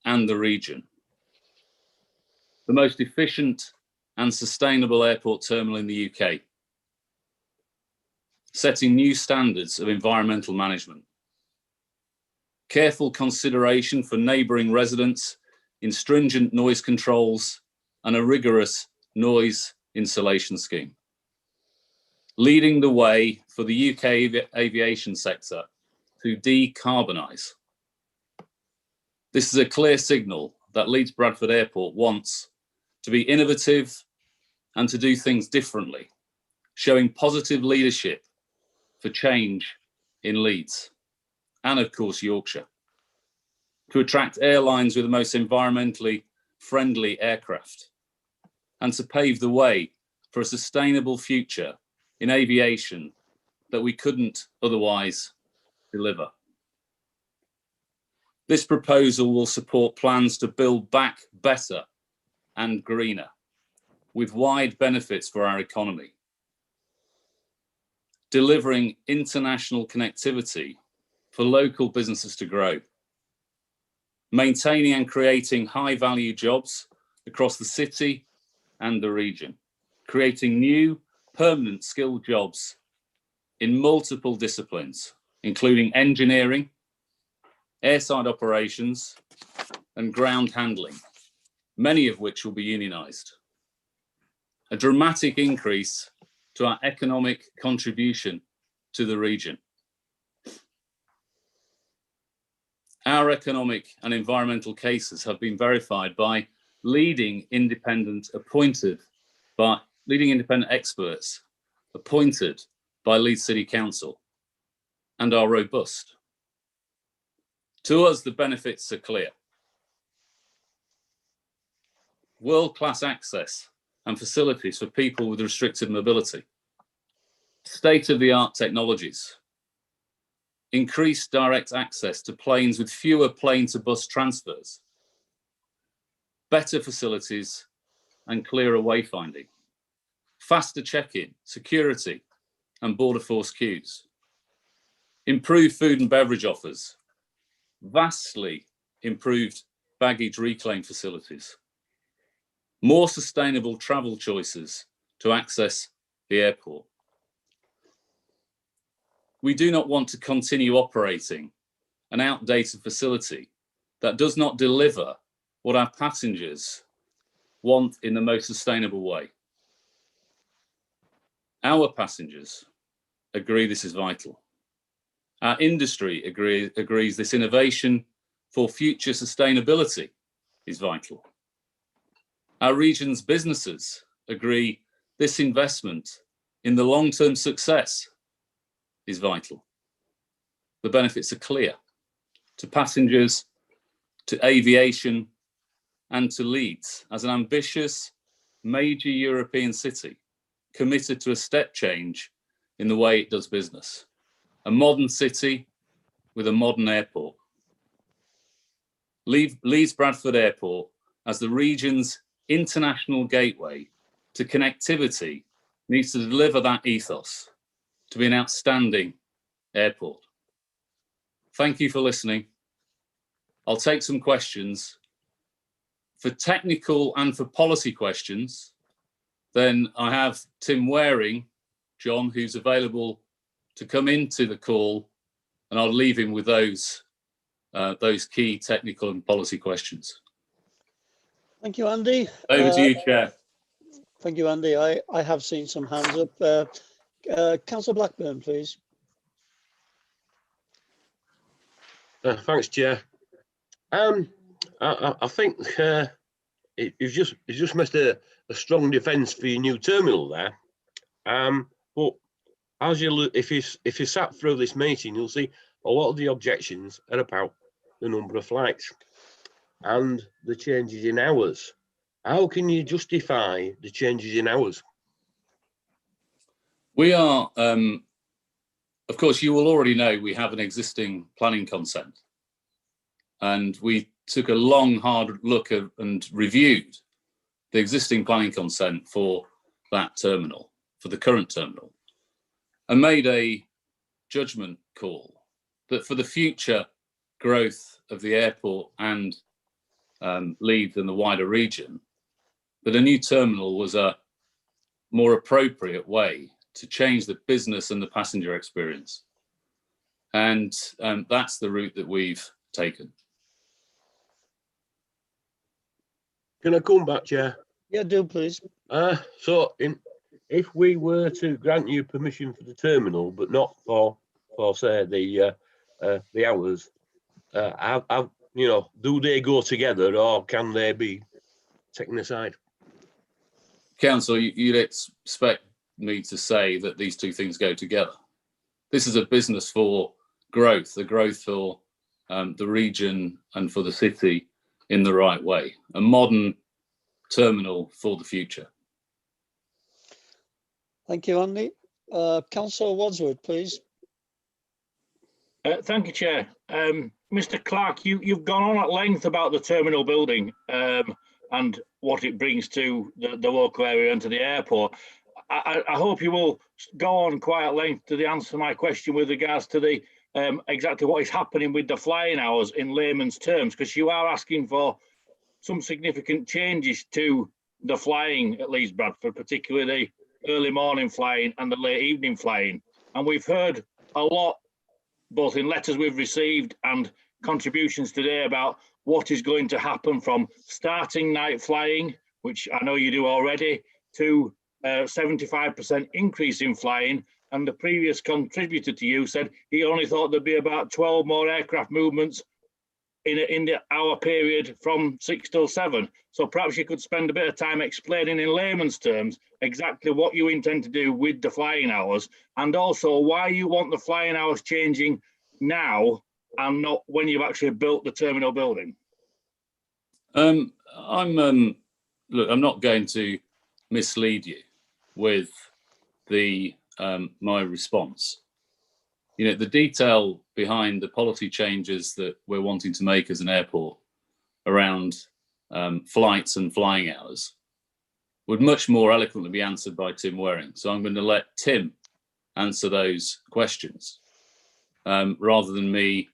and the region. The most efficient and sustainable airport terminal in the UK, setting new standards of environmental management. Careful consideration for neighbouring residents in stringent noise controls and a rigorous noise insulation scheme. Leading the way for the UK aviation sector to decarbonise. This is a clear signal that Leeds Bradford Airport wants to be innovative and to do things differently, showing positive leadership for change in Leeds and, of course, Yorkshire, to attract airlines with the most environmentally friendly aircraft and to pave the way for a sustainable future in aviation that we couldn't otherwise deliver. This proposal will support plans to build back better and greener, with wide benefits for our economy, delivering international connectivity for local businesses to grow, maintaining and creating high-value jobs across the city and the region, creating new permanent skilled jobs in multiple disciplines, including engineering, airside operations, and ground handling, many of which will be unionised. A dramatic increase to our economic contribution to the region. Our economic and environmental cases have been verified by leading independent experts appointed by Leeds City Council and are robust. To us, the benefits are clear. World-class access and facilities for people with restricted mobility, state-of-the-art technologies, increased direct access to planes with fewer plane-to-bus transfers, better facilities and clearer wayfinding, faster check-in, security and border force queues, improved food and beverage offers, vastly improved baggage reclaim facilities, more sustainable travel choices to access the airport. We do not want to continue operating an outdated facility that does not deliver what our passengers want in the most sustainable way. Our passengers agree this is vital. Our industry agrees this innovation for future sustainability is vital. Our region's businesses agree this investment in the long-term success is vital. The benefits are clear to passengers, to aviation, and to Leeds as an ambitious major European city committed to a step change in the way it does business. A modern city with a modern airport. Leeds Bradford Airport as the region's international gateway to connectivity needs to deliver that ethos to be an outstanding airport. Thank you for listening. I'll take some questions. For technical and for policy questions, then I have Tim Waring, John, who's available to come into the call, and I'll leave him with those key technical and policy questions. Thank you, Andy. Over to you, Chair. Thank you, Andy. I have seen some hands up. Councillor Blackburn, please. Thanks, Chair. I think you've just missed a strong defence for your new terminal there. But as you look, if you sat through this meeting, you'll see a lot of the objections are about the number of flights and the changes in hours. How can you justify the changes in hours? We are, of course, you will already know we have an existing planning consent, and we took a long, hard look at and reviewed the existing planning consent for that terminal, for the current terminal, and made a judgment call that for the future growth of the airport and Leeds and the wider region, that a new terminal was a more appropriate way to change the business and the passenger experience. And that's the route that we've taken. Can I come back, Chair? Yeah, do please. So if we were to grant you permission for the terminal, but not for say the hours, do they go together or can they be taken aside? Council, you'd expect me to say that these two things go together. This is a business for growth, the growth for the region and for the city in the right way, a modern terminal for the future. Thank you, Andy. Councillor Wadsworth, please. Thank you, Chair. Mr. Clark, you've gone on at length about the terminal building and what it brings to the local area and to the airport. I hope you will go on quite at length to answer my question with regards to the exactly what is happening with the flying hours in layman's terms, because you are asking for some significant changes to the flying at Leeds Bradford, particularly the early morning flying and the late evening flying. And we've heard a lot, both in letters we've received and contributions today, about what is going to happen from starting night flying, which I know you do already, to 75% increase in flying. And the previous contributor to you said he only thought there'd be about 12 more aircraft movements in the hour period from 6 till 7. So perhaps you could spend a bit of time explaining in layman's terms exactly what you intend to do with the flying hours, and also why you want the flying hours changing now and not when you've actually built the terminal building. Look, I'm not going to mislead you with the my response. You know, the detail behind the policy changes that we're wanting to make as an airport around flights and flying hours would much more eloquently be answered by Tim Waring. So I'm going to let Tim answer those questions rather than me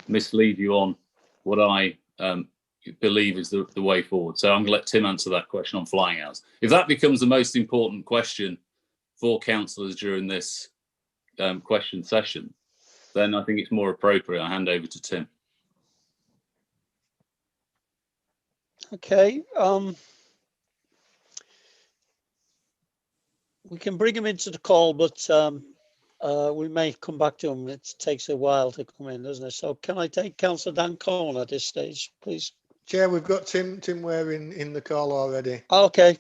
mislead you on what I believe is the way forward. So I'm going to let Tim answer that question on flying hours. If that becomes the most important question for councillors during this question session, then I think it's more appropriate I hand over to Tim. Okay. We can bring him into the call, but we may come back to him. It takes a while to come in, doesn't it? So can I take Councillor Dan Corn at this stage, please? Chair, we've got Tim Waring in the call already. Okay,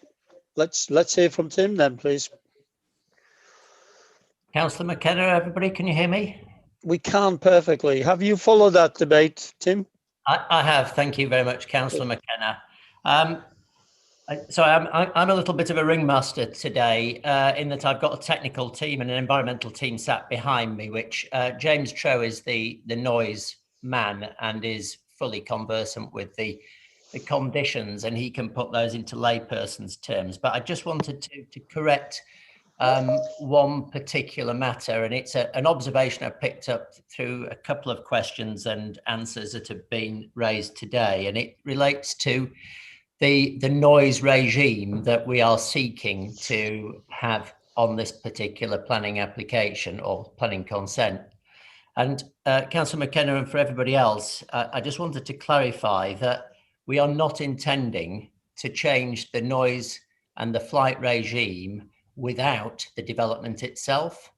let's hear from Tim then, please. Councillor McKenna, everybody, can you hear me? We can perfectly. Have you followed that debate, Tim? I have. Thank you very much, Councillor McKenna. So I'm a little bit of a ringmaster today in that I've got a technical team and an environmental team sat behind me, which James Trow is the noise man and is fully conversant with the conditions, and he can put those into layperson's terms. But I just wanted to correct one particular matter, and it's an observation I picked up through a couple of questions and answers that have been raised today, and it relates to the noise regime that we are seeking to have on this particular planning application or planning consent. And Councillor McKenna, and for everybody else, I just wanted to clarify that we are not intending to change the noise and the flight regime without the development itself.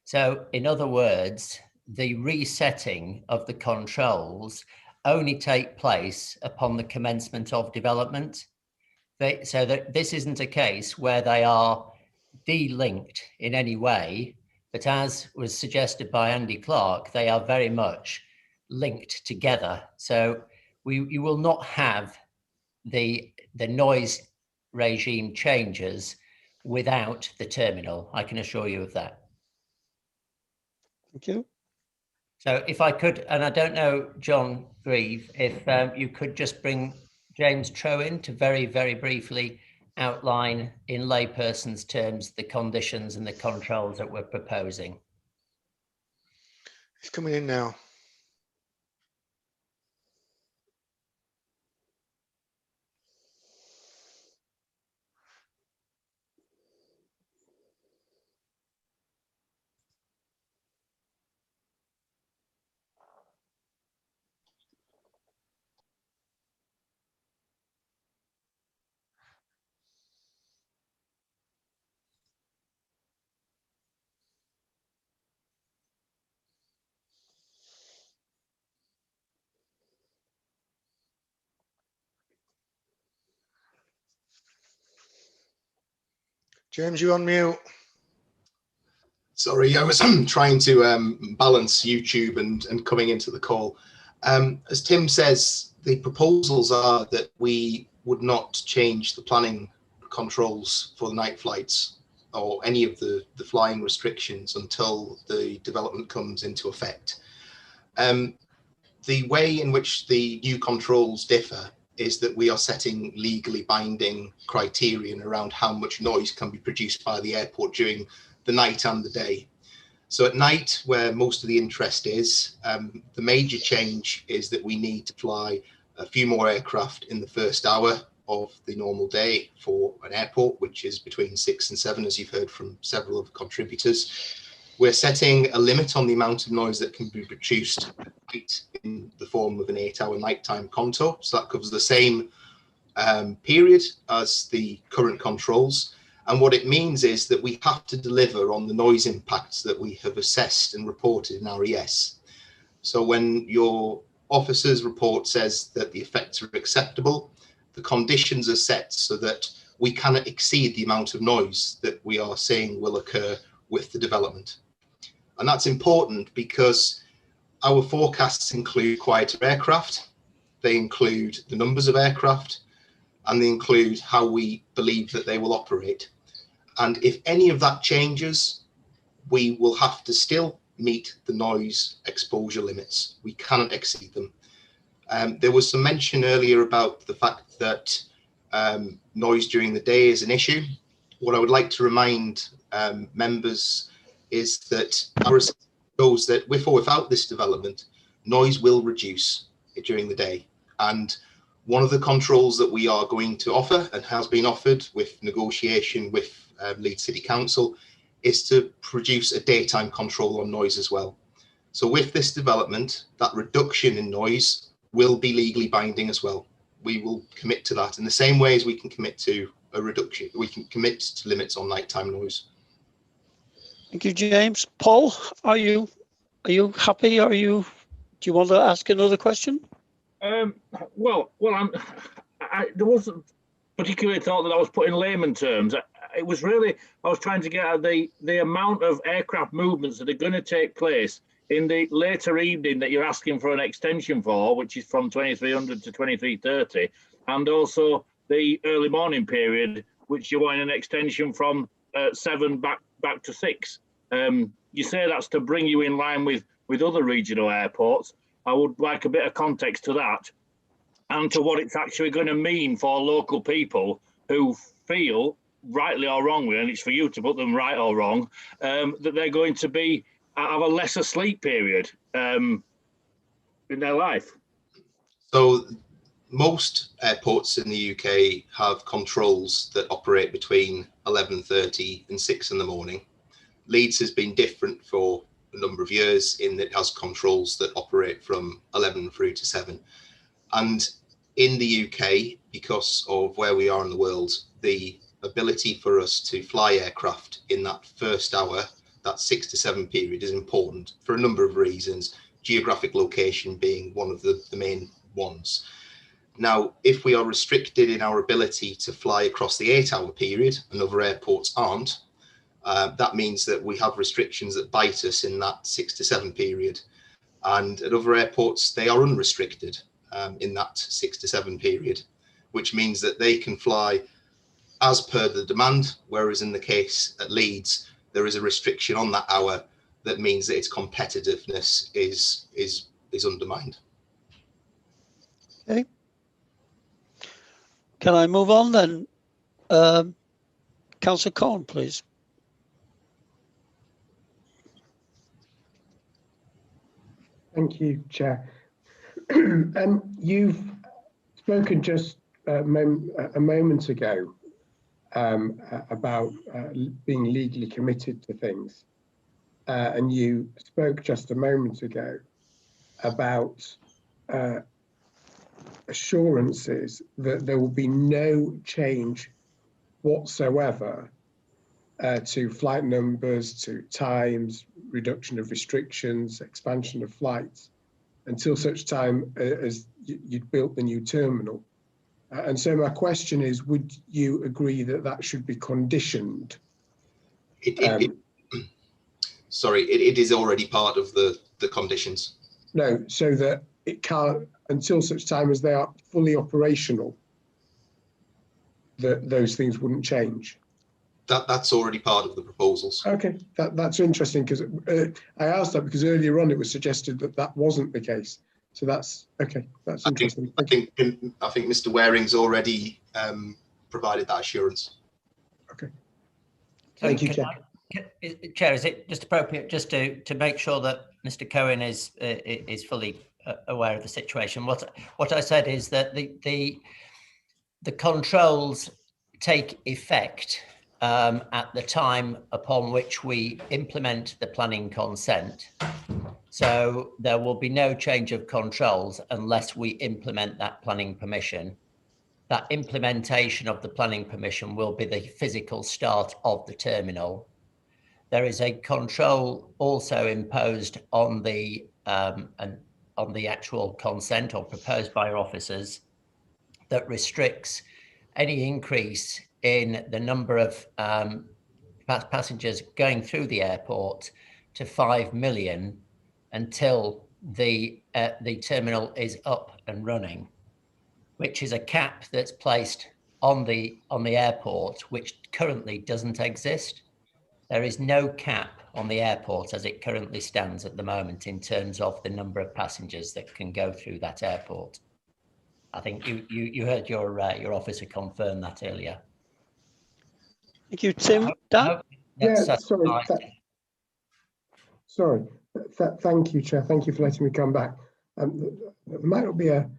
So in other words, the resetting of the controls only take place upon the commencement of development. So that this isn't a case where they are de-linked in any way, but as was suggested by Andy Clark, they are very much linked together. So you will not have the noise regime changes without the terminal. I can assure you of that. Thank you. So if I could, and I don't know, John Grieve, if you could just bring James Trow in to very, very briefly outline in layperson's terms the conditions and the controls that we're proposing. He's coming in now. James, you're on mute. Sorry, I was trying to balance YouTube and coming into the call. As Tim says, the proposals are that we would not change the planning controls for the night flights or any of the flying restrictions until the development comes into effect. The way in which the new controls differ is that we are setting legally binding criterion around how much noise can be produced by the airport during the night and the day. So at night, where most of the interest is, the major change is that we need to fly a few more aircraft in the first hour of the normal day for an airport, which is between 6 and 7, as you've heard from several of the contributors. We're setting a limit on the amount of noise that can be produced at night in the form of an 8-hour nighttime contour. So that covers the same period as the current controls. And what it means is that we have to deliver on the noise impacts that we have assessed and reported in our ES. So when your officer's report says that the effects are acceptable, the conditions are set so that we cannot exceed the amount of noise that we are saying will occur with the development. And that's important because our forecasts include quieter aircraft, they include the numbers of aircraft, and they include how we believe that they will operate. And if any of that changes, we will have to still meet the noise exposure limits. We cannot exceed them. There was some mention earlier about the fact that noise during the day is an issue. What I would like to remind members is that our assessment shows that with or without this development, noise will reduce during the day. And one of the controls that we are going to offer and has been offered with negotiation with Leeds City Council is to produce a daytime control on noise as well. So with this development, that reduction in noise will be legally binding as well. We will commit to that in the same way as we can commit to a reduction. We can commit to limits on nighttime noise. Thank you, James. Paul, are you happy? Do you want to ask another question? Well, there wasn't particularly thought that I was put in layman terms. It was really, I was trying to get at the amount of aircraft movements that are going to take place in the later evening that you're asking for an extension for, which is from 2300 to 2330, and also the early morning period, which you want an extension from 7 back to 6. You say that's to bring you in line with other regional airports. I would like a bit of context to that and to what it's actually going to mean for local people who feel, rightly or wrongly, and it's for you to put them right or wrong, that they're going to have a lesser sleep period in their life. So most airports in the UK have controls that operate between 11:30 and 6 in the morning. Leeds has been different for a number of years in that it has controls that operate from 11 through to 7. And in the UK, because of where we are in the world, the ability for us to fly aircraft in that first hour, that 6 to 7 period, is important for a number of reasons, geographic location being one of the main ones. Now, if we are restricted in our ability to fly across the 8-hour period, and other airports aren't, that means that we have restrictions that bite us in that 6 to 7 period. And at other airports, they are unrestricted in that 6 to 7 period, which means that they can fly as per the demand, whereas in the case at Leeds, there is a restriction on that hour that means that its competitiveness is undermined. Okay. Can I move on then? Councillor Corn, please. Thank you, Chair. You've spoken just a moment ago about being legally committed to things. And you spoke just a moment ago about assurances that there will be no change whatsoever to flight numbers, to times, reduction of restrictions, expansion of flights, until such time as you'd built the new terminal. And so my question is, would you agree that that should be conditioned? Sorry, it is already part of the conditions. No, so that it can't, until such time as they are fully operational, that those things wouldn't change. That's already part of the proposals. Okay, that's interesting, because I asked that because earlier on it was suggested that that wasn't the case. So that's okay. That's interesting. I think Mr. Waring's already provided that assurance. Okay. Thank you, Chair. Chair, is it just appropriate just to make sure that Mr. Cohen is fully aware of the situation? What I said is that the controls take effect at the time upon which we implement the planning consent. So there will be no change of controls unless we implement that planning permission. That implementation of the planning permission will be the physical start of the terminal. There is a control also imposed on the and on the actual consent or proposed by our officers that restricts any increase in the number of passengers going through the airport to 5 million until the terminal is up and running, which is a cap that's placed on the airport, which currently doesn't exist. There is no cap on the airport as it currently stands at the moment in terms of the number of passengers that can go through that airport. I think you heard your officer confirm that earlier. Thank you, Tim. Dan? Yeah, sorry. Thank you, Chair. Thank you for letting me come back. There might not be a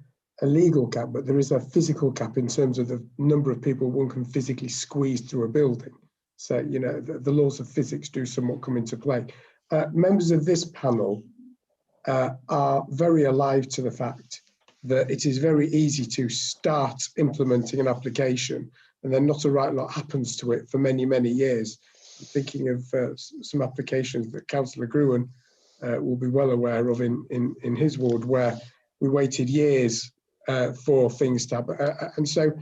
legal cap, but there is a physical cap in terms of the number of people one can physically squeeze through a building. So, you know, the laws of physics do somewhat come into play. Members of this panel are very alive to the fact that it is very easy to start implementing an application and then not a right lot happens to it for many, many years. I'm thinking of some applications that Councillor Gruen will be well aware of in his ward, where we waited years for things to happen. And so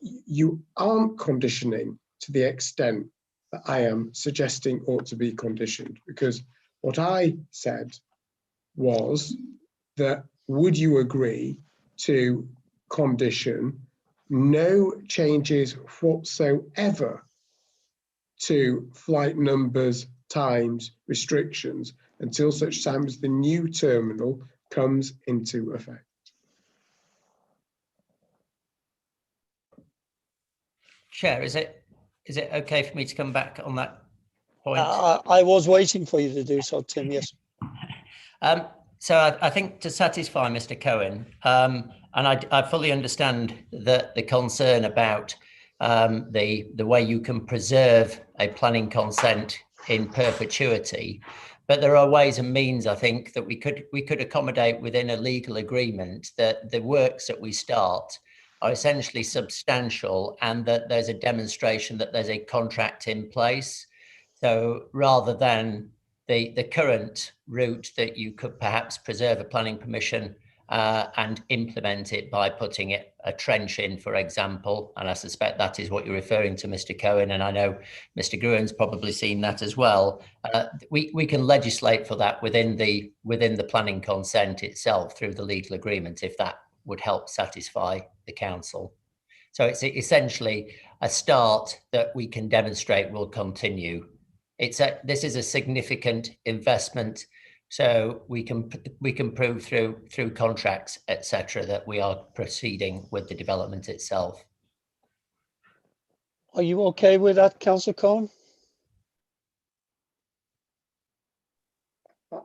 you aren't conditioning to the extent that I am suggesting ought to be conditioned, because what I said was that would you agree to condition no changes whatsoever to flight numbers, times, restrictions until such time as the new terminal comes into effect? Chair, is it okay for me to come back on that point? I was waiting for you to do so, Tim, yes. So I think to satisfy Mr. Cohen, and I fully understand the concern about the way you can preserve a planning consent in perpetuity, but there are ways and means, I think, that we could accommodate within a legal agreement that the works that we start are essentially substantial and that there's a demonstration that there's a contract in place. So rather than the current route that you could perhaps preserve a planning permission and implement it by putting a trench in, for example, and I suspect that is what you're referring to, Mr. Cohen, and I know Mr. Gruen's probably seen that as well. We can legislate for that within the planning consent itself through the legal agreement, if that would help satisfy the council. So it's essentially a start that we can demonstrate will continue. This is a significant investment, so we can prove through contracts, etc., that we are proceeding with the development itself. Are you okay with that, Councillor Cohen?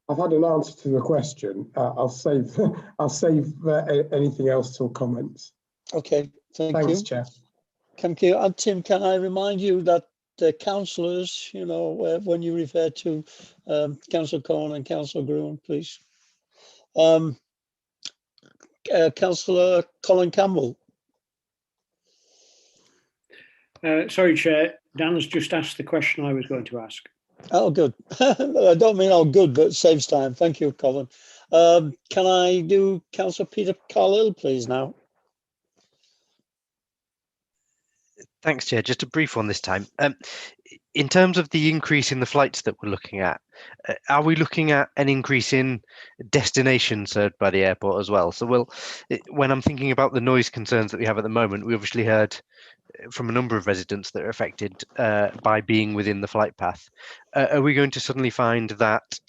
I've had an answer to the question. I'll save anything else till comments. Okay, thanks, you. Chair. Thank you. And Tim, can I remind you that the councillors, you know, when you refer to Councillor Cohen and Councillor Gruen, please. Councillor Colin Campbell. Sorry, Chair. Dan's just asked the question I was going to ask. Oh, good. I don't mean oh good, but saves time. Thank you, Colin. Can I do Councillor Peter Carlill, please, now? Thanks, Chair. Just a brief one this time. In terms of the increase in the flights that we're looking at, are we looking at an increase in destinations served by the airport as well? So when I'm thinking about the noise concerns that we have at the moment, we obviously heard from a number of residents that are affected by being within the flight path. Are we going to suddenly find that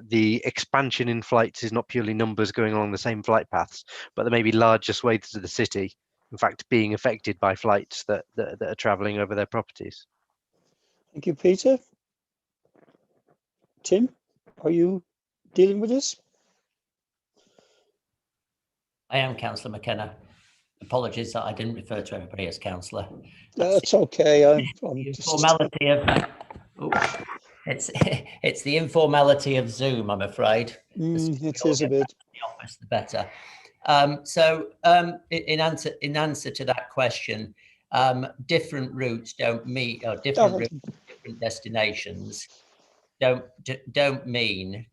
the expansion in flights is not purely numbers going along the same flight paths, but there may be larger swathes of the city, in fact, being affected by flights that are travelling over their properties? Thank you, Peter. Tim, are you dealing with this? I am, Councillor McKenna. Apologies that I didn't refer to everybody as councillor. That's okay. Informality of it's the informality of Zoom, I'm afraid. It is a bit. The office, the better. In answer to that question, different routes don't meet, or different destinations don't mean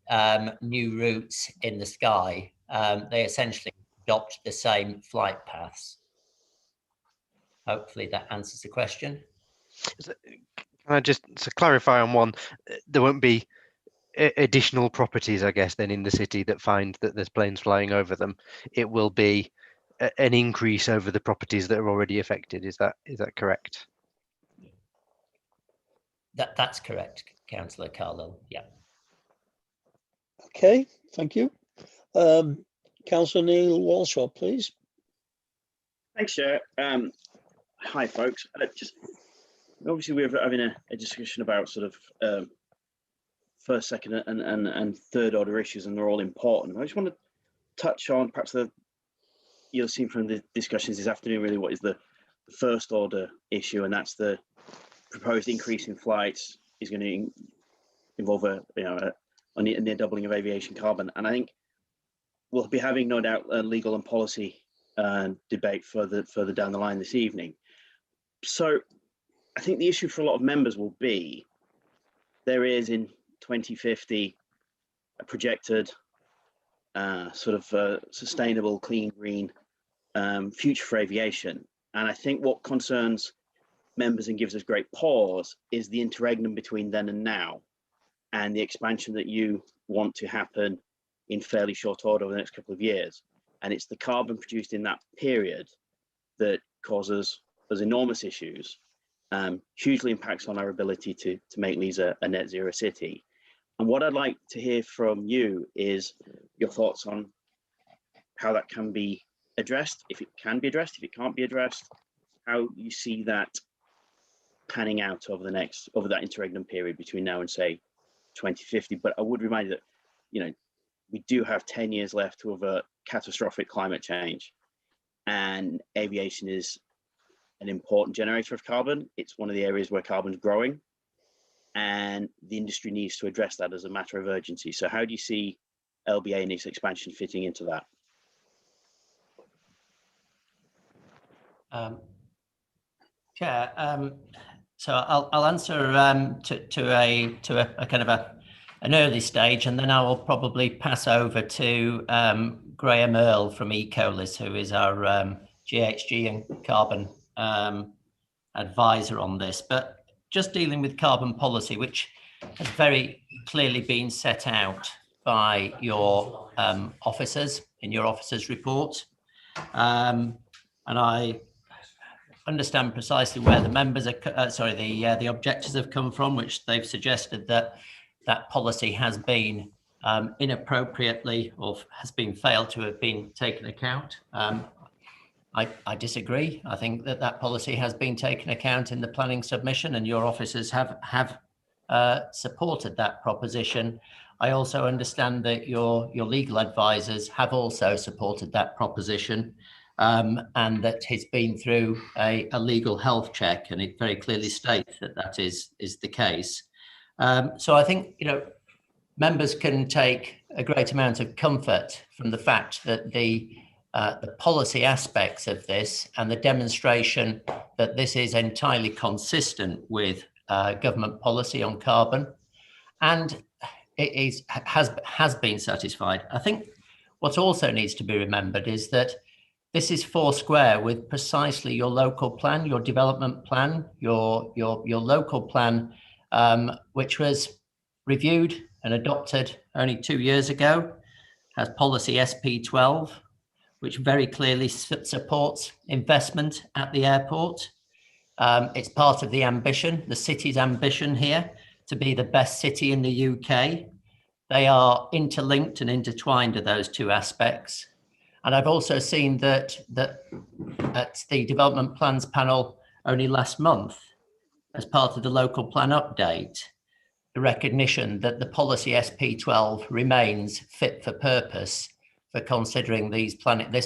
new routes in the sky. They essentially adopt the same flight paths. Hopefully that answers the question. Can I just clarify on one? There won't be additional properties, I guess, then in the city that find that there's planes flying over them. It will be an increase over the properties that are already affected. Is that coucorrect? That's correct, Councillor Carlow. Yeah. Okay, thank you. Councillor Neil Walshaw, please. Thanks, Chair. Hi, folks. Just obviously we're having a discussion about sort of first, second, and third order issues, and they're all important. I just want to touch on perhaps you'll see from the discussions this afternoon really what is the first order issue, and that's the proposed increase in flights is going to involve a near doubling of aviation carbon. And I think we'll be having, no doubt, a legal and policy debate further down the line this evening. So I think the issue for a lot of members will be there is in 2050 a projected sustainable, clean, green future for aviation. And I think what concerns members and gives us great pause is the interregnum between then and now, and the expansion that you want to happen in fairly short order over the next couple of years. And it's the carbon produced in that period that causes us enormous issues, hugely impacts on our ability to make Leeds a net zero city. And what I'd like to hear from you is your thoughts on how that can be addressed, if it can be addressed, if it can't be addressed, how you see that panning out over that interregnum period between now and say 2050. But I would remind you that, we do have 10 years left to avert catastrophic climate change, and aviation is an important generator of carbon. It's one of the areas where carbon's growing, and the industry needs to address that as a matter of urgency. So how do you see LBA and its expansion fitting into that? Chair, so I'll answer to a kind of an early stage, and then I will probably pass over to Graham Earl from Ecolis, who is our GHG and carbon advisor on this. But just dealing with carbon policy, which has very clearly been set out by your officers in your officers' report, and I understand precisely where the members are, the objectors have come from, which they've suggested that policy has been inappropriately or has been failed to have been taken account. I disagree. I think that policy has been taken account in the planning submission, and your officers have supported that proposition. I also understand that your legal advisors have also supported that proposition, and that it's been through a legal health check, and it very clearly states that is the case. So I think members can take a great amount of comfort from the fact that the policy aspects of this and the demonstration that this is entirely consistent with government policy on carbon, and it has been satisfied. I think what also needs to be remembered is that this is four square with precisely your local plan, your development plan, your local plan, which was reviewed and adopted only 2 years ago, has policy SP12, which very clearly supports investment at the airport. It's part of the ambition, the city's ambition here, to be the best city in the UK. They are interlinked and intertwined, are those two aspects. And I've also seen that at the development plans panel only last month, as part of the local plan update, the recognition that the policy SP12 remains fit for purpose for considering this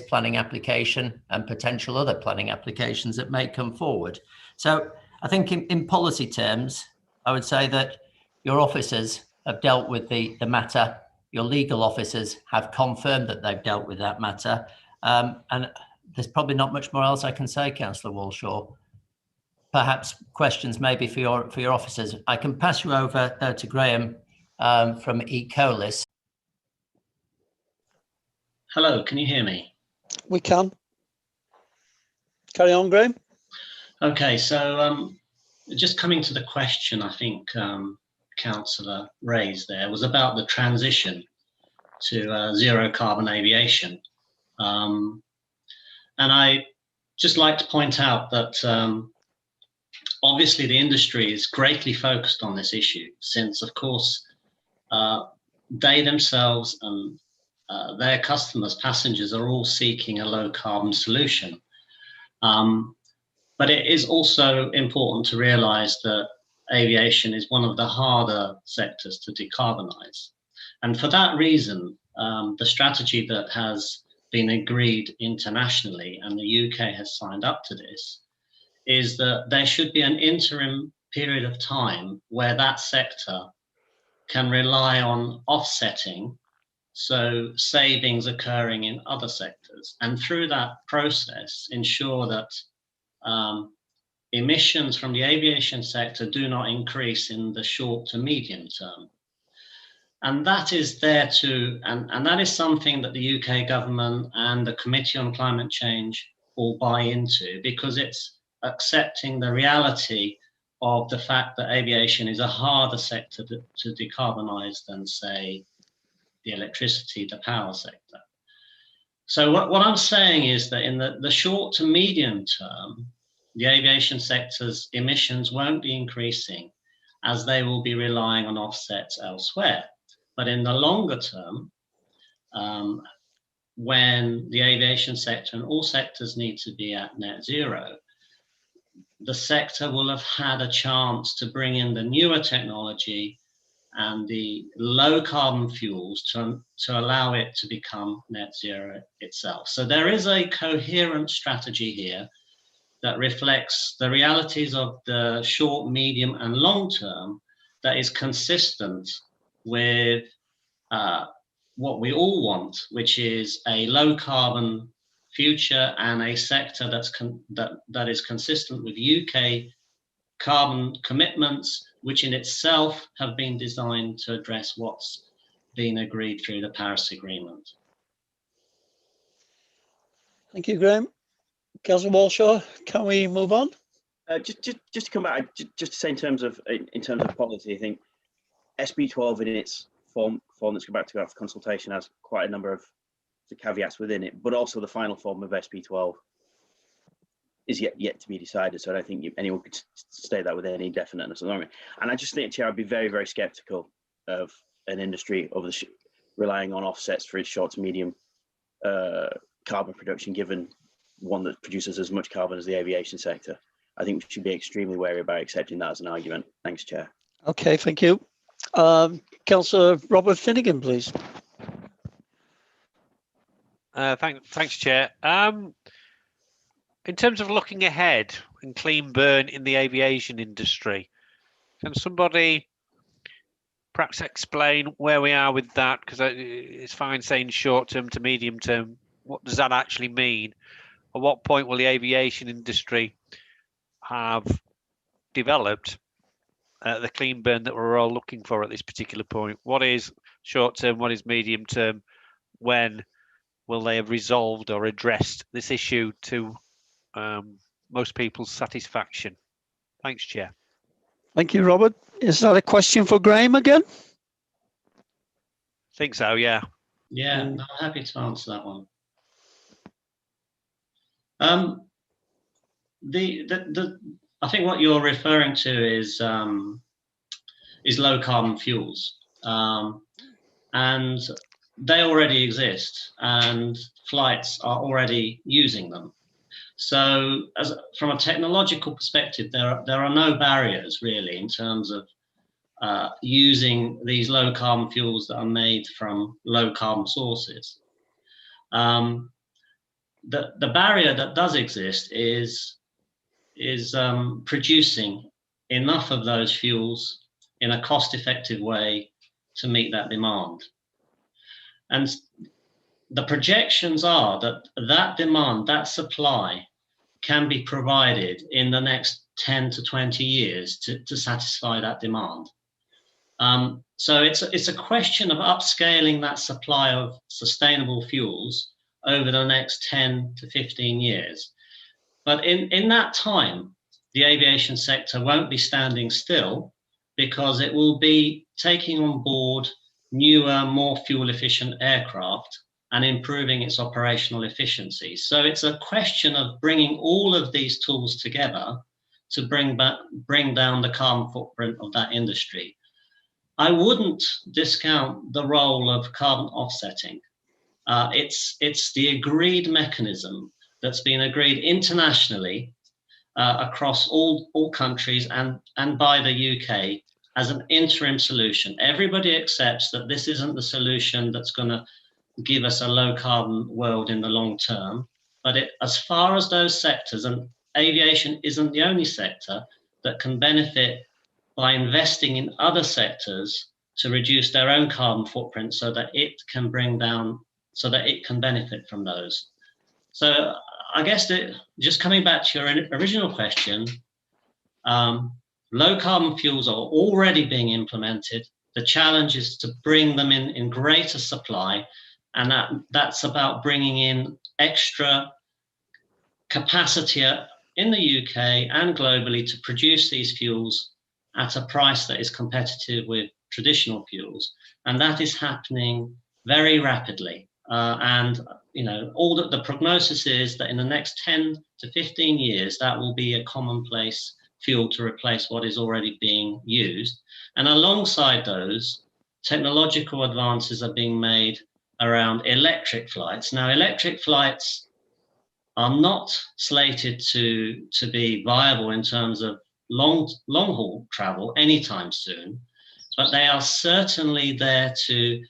planning application and potential other planning applications that may come forward. So I think in policy terms, I would say that your officers have dealt with the matter. Your legal officers have confirmed that they've dealt with that matter. And there's probably not much more else I can say, Councillor Walshaw. Perhaps questions maybe for your officers. I can pass you over to Graham from Ecolis. Hello, can you hear me? We can. Carry on, Graham. Okay, so just coming to the question I think Councillor raised there was about the transition to zero carbon aviation. And I just like to point out that obviously the industry is greatly focused on this issue since, of course, they themselves and their customers, passengers, are all seeking a low carbon solution. But it is also important to realize that aviation is one of the harder sectors to decarbonize. And for that reason, the strategy that has been agreed internationally, and the UK has signed up to this, is that there should be an interim period of time where that sector can rely on offsetting, so savings occurring in other sectors, and through that process ensure that emissions from the aviation sector do not increase in the short to medium term. And that is there to, and that is something that the UK government and the Committee on Climate Change all buy into, because it's accepting the reality of the fact that aviation is a harder sector to decarbonize than, say, the electricity, the power sector. So what I'm saying is that in the short to medium term, the aviation sector's emissions won't be increasing as they will be relying on offsets elsewhere. But in the longer term, when the aviation sector and all sectors need to be at net zero, the sector will have had a chance to bring in the newer technology and the low carbon fuels to allow it to become net zero itself. So there is a coherent strategy here that reflects the realities of the short, medium and long term that is consistent with what we all want, which is a low carbon future and a sector that is consistent with UK carbon commitments, which in itself have been designed to address what's been agreed through the Paris Agreement. Thank you, Graham. Councillor Walshaw, can we move on? Just to come back, just to say in terms of policy, I think SB12 in its form that's about to go out for consultation has quite a number of the caveats within it, but also the final form of SB12 is yet to be decided. So I don't think anyone could state that with any definiteness. And I just think, Chair, I'd be very, very sceptical of an industry relying on offsets for its short to medium carbon production, given one that produces as much carbon as the aviation sector. I think we should be extremely wary about accepting that as an argument. Thanks, Chair. Okay, thank you. Councillor Robert Finnegan, please. Thanks, Chair. In terms of looking ahead and clean burn in the aviation industry, can somebody perhaps explain where we are with that? Because it's fine saying short term to medium term. What does that actually mean? At what point will the aviation industry have developed the clean burn that we're all looking for at this particular point? What is short term? What is medium term? When will they have resolved or addressed this issue to most people's satisfaction? Thanks, Chair. Thank you, Robert. Is that a question for Graham again? Think so, yeah. Yeah, I'm happy to answer that one. I think what you're referring to is low carbon fuels, and they already exist, and flights are already using them. So, from a technological perspective, there are no barriers really in terms of using these low carbon fuels that are made from low carbon sources. The barrier that does exist is producing enough of those fuels in a cost-effective way to meet that demand. And the projections are that demand, that supply, can be provided in the next 10 to 20 years to satisfy that demand. So it's a question of upscaling that supply of sustainable fuels over the next 10 to 15 years. But in that time, the aviation sector won't be standing still, because it will be taking on board newer, more fuel efficient aircraft and improving its operational efficiency. So it's a question of bringing all of these tools together to bring down the carbon footprint of that industry. I wouldn't discount the role of carbon offsetting. It's the agreed mechanism that's been agreed internationally across all countries and by the UK as an interim solution. Everybody accepts that this isn't the solution that's going to give us a low carbon world in the long term, but as far as those sectors, and aviation isn't the only sector that can benefit by investing in other sectors to reduce their own carbon footprint so that it can benefit from those. So I guess just coming back to your original question, low carbon fuels are already being implemented. The challenge is to bring them in greater supply, and that's about bringing in extra capacity in the UK and globally to produce these fuels at a price that is competitive with traditional fuels. And that is happening very rapidly. And all that the prognosis is that in the next 10 to 15 years, that will be a commonplace fuel to replace what is already being used. And alongside those, technological advances are being made around electric flights. Now, electric flights are not slated to be viable in terms of long haul travel anytime soon, but they are certainly there to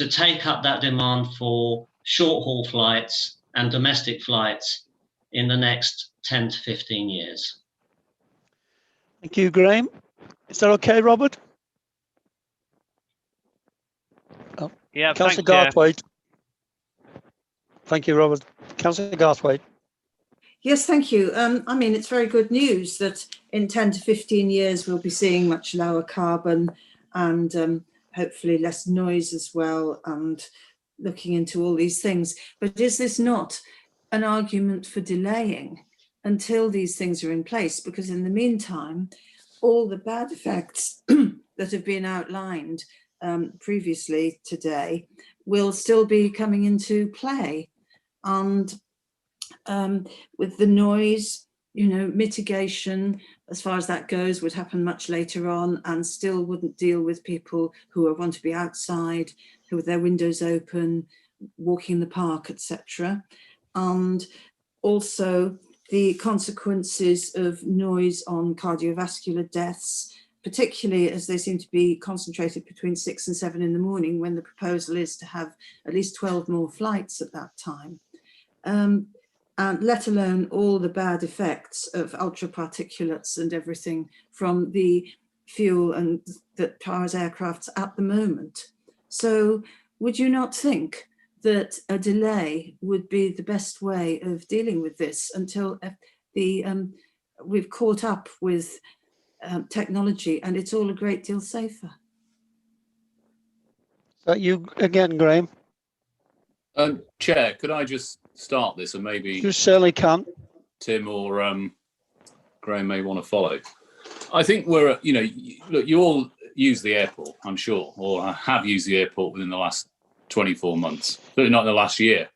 take up that demand for short haul flights and domestic flights in the next 10 to 15 years. Thank you, Graham. Is that okay, Robert? Oh. Yeah, Councillor thanks, Garthwaite. Thank you, Robert. Councillor Garthwaite. Yes, thank you. I mean, it's very good news that in 10 to 15 years, we'll be seeing much lower carbon and hopefully less noise as well, and looking into all these things. But is this not an argument for delaying until these things are in place? Because in the meantime, all the bad effects that have been outlined previously today will still be coming into play. And with the noise, mitigation, as far as that goes, would happen much later on and still wouldn't deal with people who want to be outside, who with their windows open, walking in the park, etc. And also the consequences of noise on cardiovascular deaths, particularly as they seem to be concentrated between 6 and 7 in the morning, when the proposal is to have at least 12 more flights at that time. And let alone all the bad effects of ultra-particulates and everything from the fuel and that powers aircrafts at the moment. So would you not think that a delay would be the best way of dealing with this until we've caught up with technology and it's all a great deal safer? You again, Graham. Chair, could I just start this and maybe you certainly can. Tim or Graham may want to follow. I think we're, look, you all use the airport, I'm sure, or have used the airport within the last 24 months, certainly not in the last year.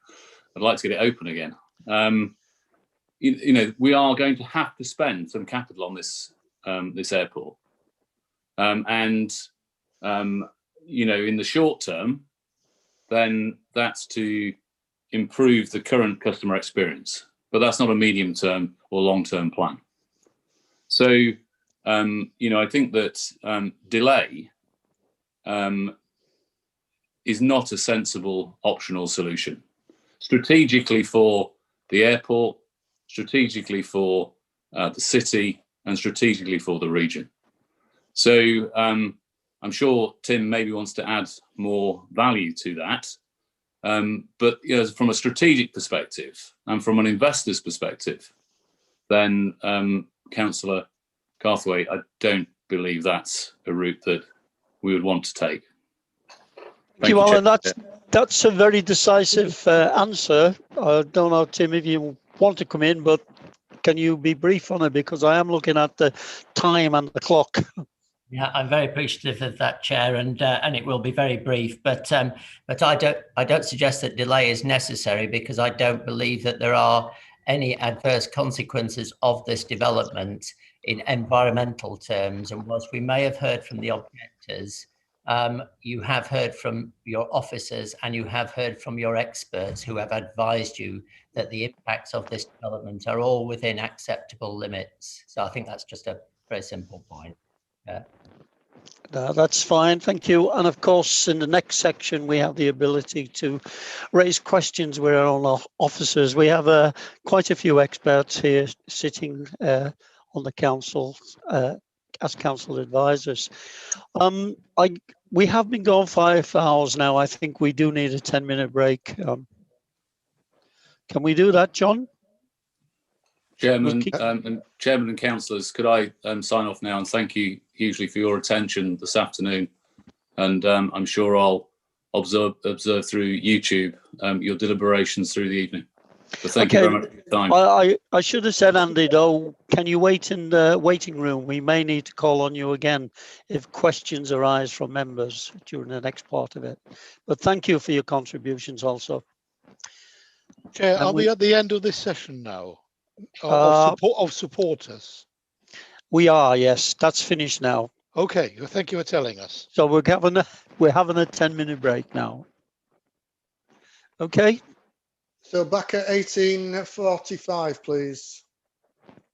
I'd like to get it open again. We are going to have to spend some capital on this this airport, in the short term, then that's to improve the current customer experience, but that's not a medium term or long term plan. So I think that delay is not a sensible optional solution strategically for the airport, strategically for the city, and strategically for the region. So I'm sure Tim maybe wants to add more value to that. But from a strategic perspective and from an investor's perspective, then Councillor Garthwaite, I don't believe that's a route that we would want to take. Thank you, Alan. That's a very decisive answer. I don't know, Tim, if you want to come in, but can you be brief on it? Because I am looking at the time and the clock. Yeah, I'm very appreciative of that, Chair, and it will be very brief. But I don't suggest that delay is necessary, because I don't believe that there are any adverse consequences of this development in environmental terms. And whilst we may have heard from the objectors, you have heard from your officers and you have heard from your experts who have advised you that the impacts of this development are all within acceptable limits. So I think that's just a very simple point. That's fine, thank you. And of course, in the next section, we have the ability to raise questions with our own officers. We have quite a few experts here sitting on the council as council advisors. We have been going 5 hours now. I think we do need a 10-minute break. Can we do that, John? Chairman and councillors, could I sign off now and thank you hugely for your attention this afternoon, and I'm sure I'll observe through YouTube your deliberations through the evening. But thank you very much for your time. I should have said, Andy, though, can you wait in the waiting room? We may need to call on you again if questions arise from members during the next part of it. But thank you for your contributions also. Chair, are we at the end of this session now? Of supporters? We are, yes. That's finished now. Okay, well, thank you for telling us. So we're having a 10-minute break now. Okay. So back at 18:45, please.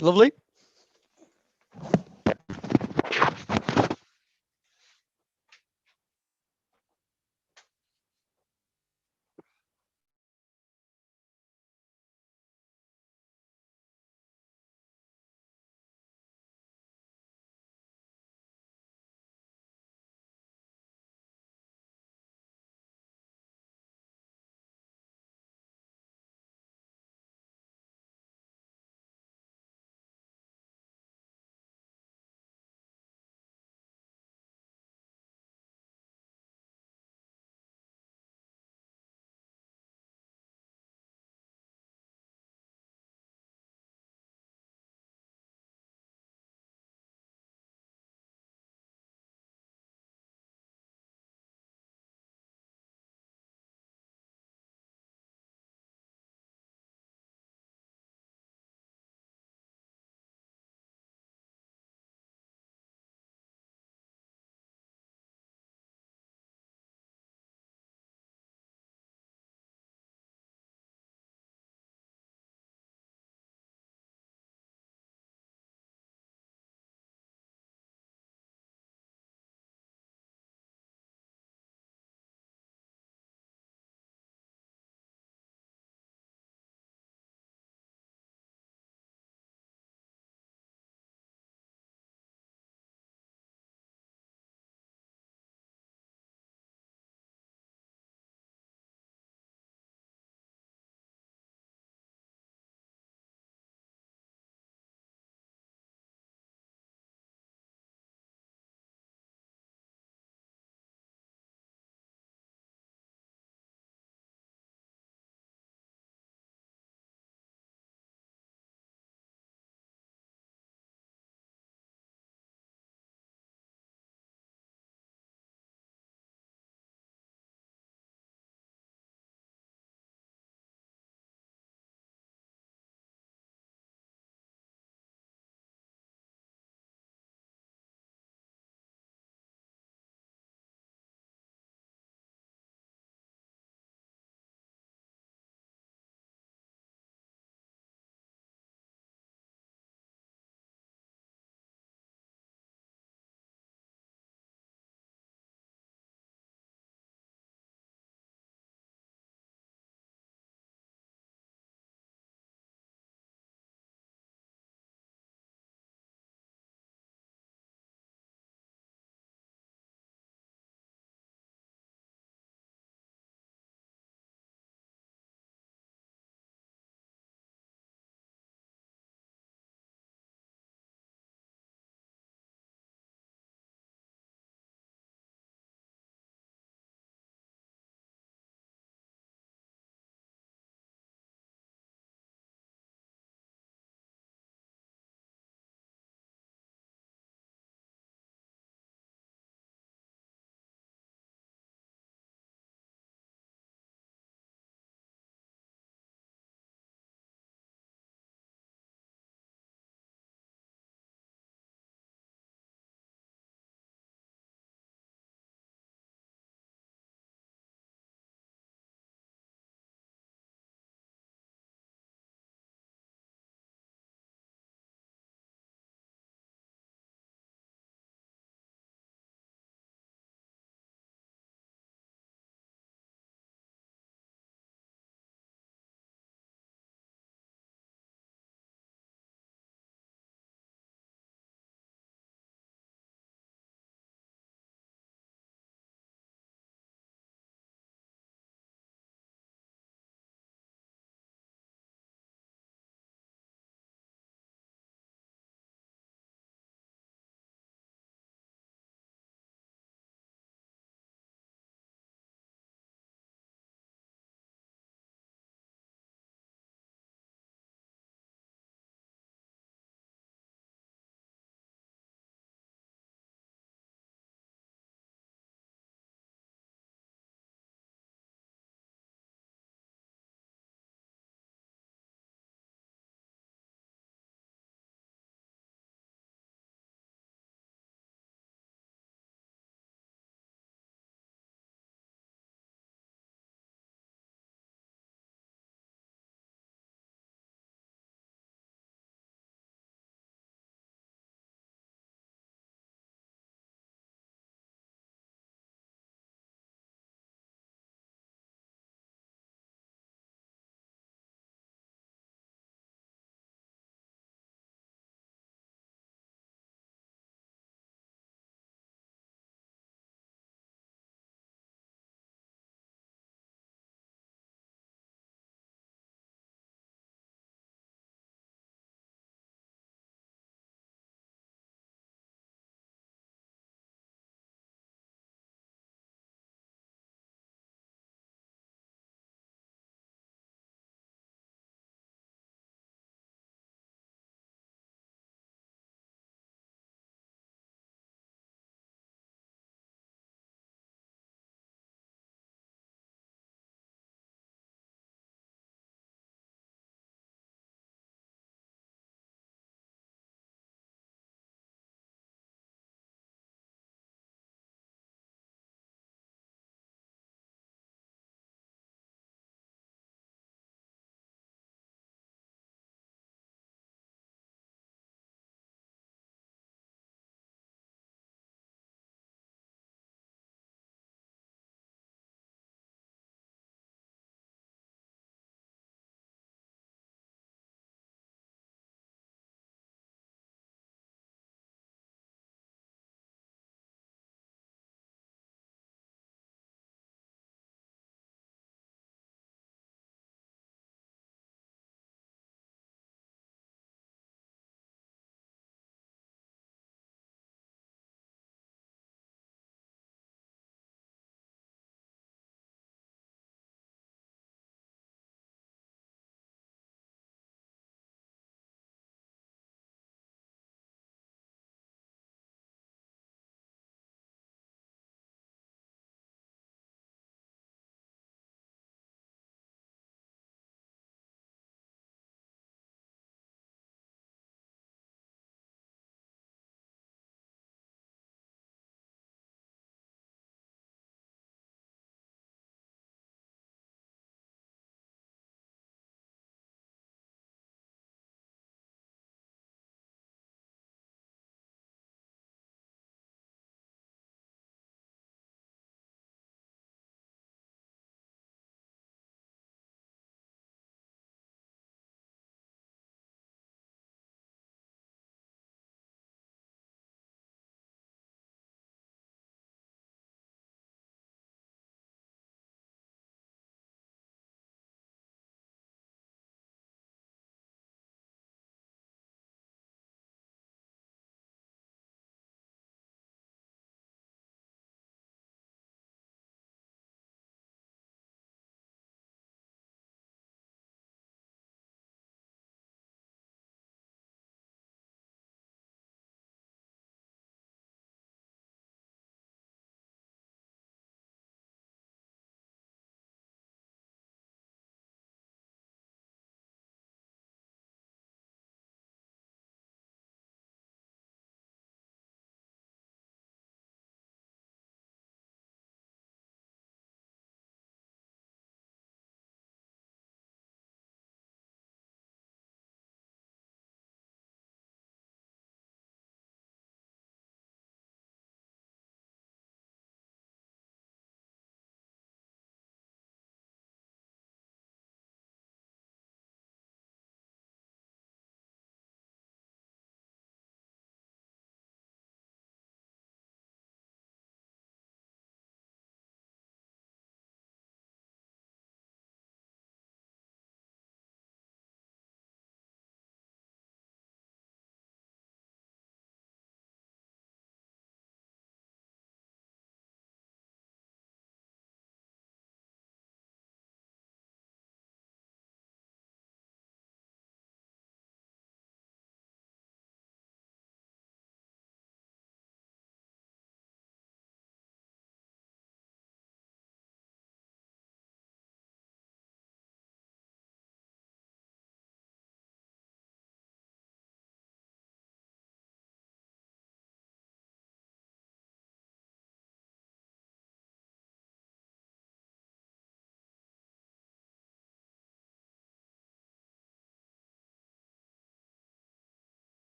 Lovely.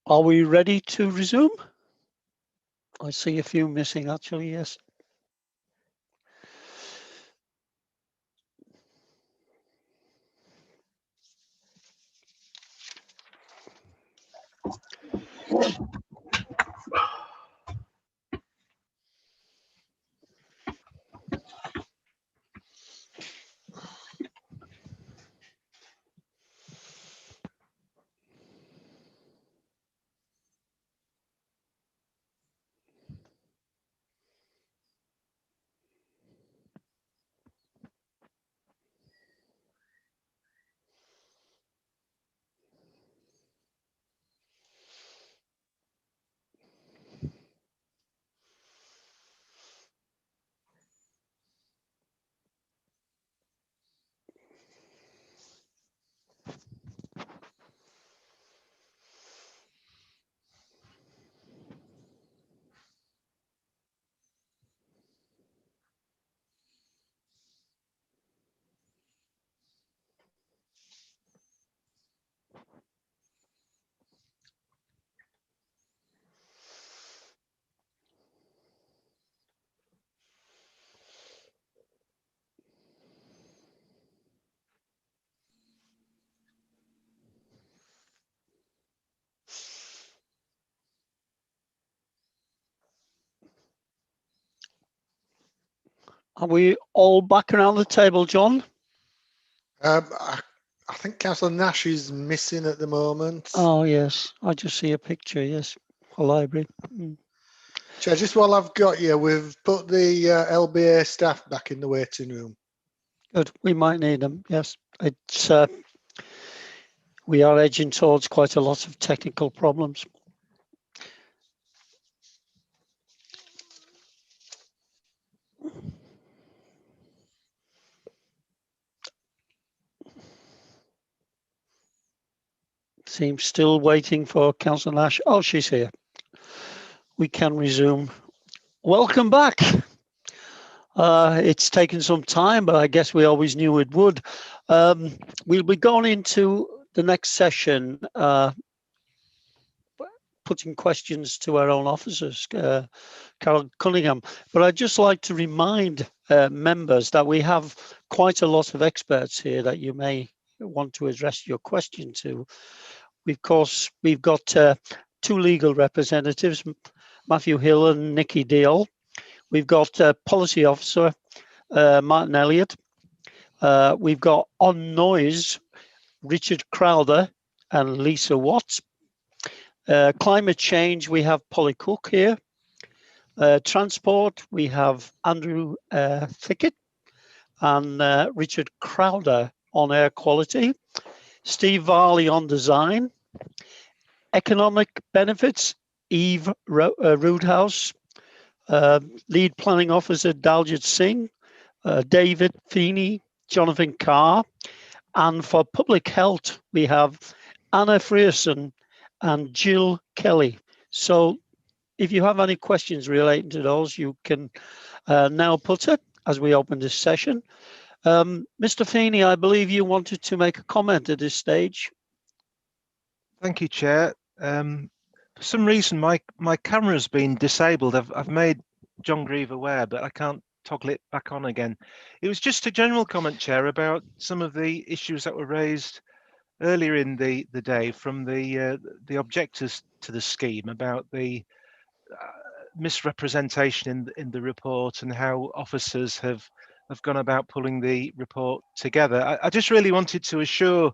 Are we ready to resume? I see a few missing actually, yes. Are we all back around the table, John? I think Councillor Nash is missing at the moment. Oh, yes. I just see a picture, yes. A library. Chair, just while I've got you, we've put the LBA staff back in the waiting room. Good. We might need them, yes. It's we are edging towards quite a lot of technical problems. Seems still waiting for Councillor Nash. Oh, she's here. We can resume. Welcome back. It's taken some time, but I guess we always knew it would. We'll be going into the next session, putting questions to our own officers, Carol Cunningham. But I'd just like to remind members that we have quite a lot of experts here that you may want to address your question to. Of course, we've got two legal representatives, Matthew Hill and Nikki Deal. We've got policy officer Martin Elliott. We've got on noise Richard Crowther and Lisa Watts. Climate change, we have Polly Cook here. Transport, we have Andrew Thickett and Richard Crowther on air quality. Steve Varley on design. Economic benefits, Eve Roodhouse. Lead planning officer Daljit Singh, David Feeney, Jonathan Carr, and for public health we have Anna Frierson and Jill Kelly. So if you have any questions relating to those, you can now put it as we open this session. Mr. Feeney, I believe you wanted to make a comment at this stage. Thank you, Chair. For some reason, my camera's been disabled. I've made John Grieve aware, but I can't toggle it back on again. It was just a general comment, Chair, about some of the issues that were raised earlier in the day from the objectors to the scheme about the misrepresentation in the report and how officers have gone about pulling the report together. I just really wanted to assure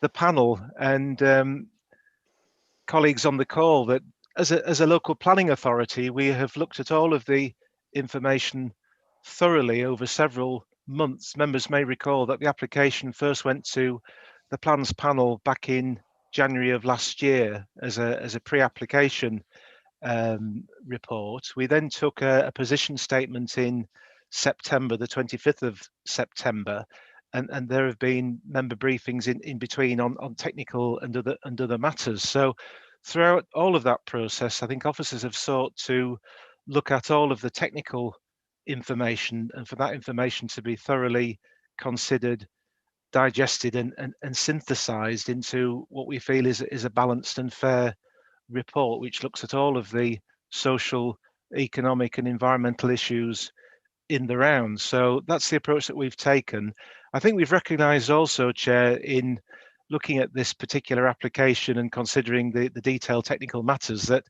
the panel and colleagues on the call that as a local planning authority, we have looked at all of the information thoroughly over several months. Members may recall that the application first went to the plans panel back in January of last year as a pre-application report. We then took a position statement in September, the 25th of September, and there have been member briefings in between on technical and other matters. So throughout all of that process, I think officers have sought to look at all of the technical information and for that information to be thoroughly considered, digested and synthesized into what we feel is a balanced and fair report which looks at all of the social, economic and environmental issues in the round. So that's the approach that we've taken. I think we've recognised also, Chair, in looking at this particular application and considering the detailed technical matters, that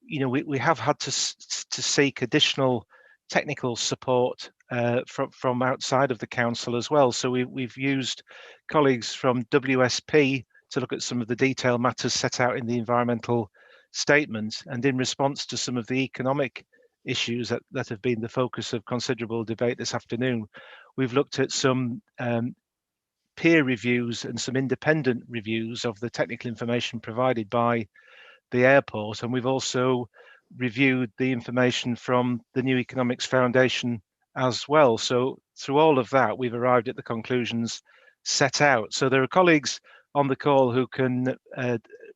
we have had to seek additional technical support from outside of the council as well. So we've used colleagues from WSP to look at some of the detailed matters set out in the environmental statement, and in response to some of the economic issues that have been the focus of considerable debate this afternoon, we've looked at some peer reviews and some independent reviews of the technical information provided by the airport, and we've also reviewed the information from the New Economics Foundation as well. So through all of that, we've arrived at the conclusions set out. So there are colleagues on the call who can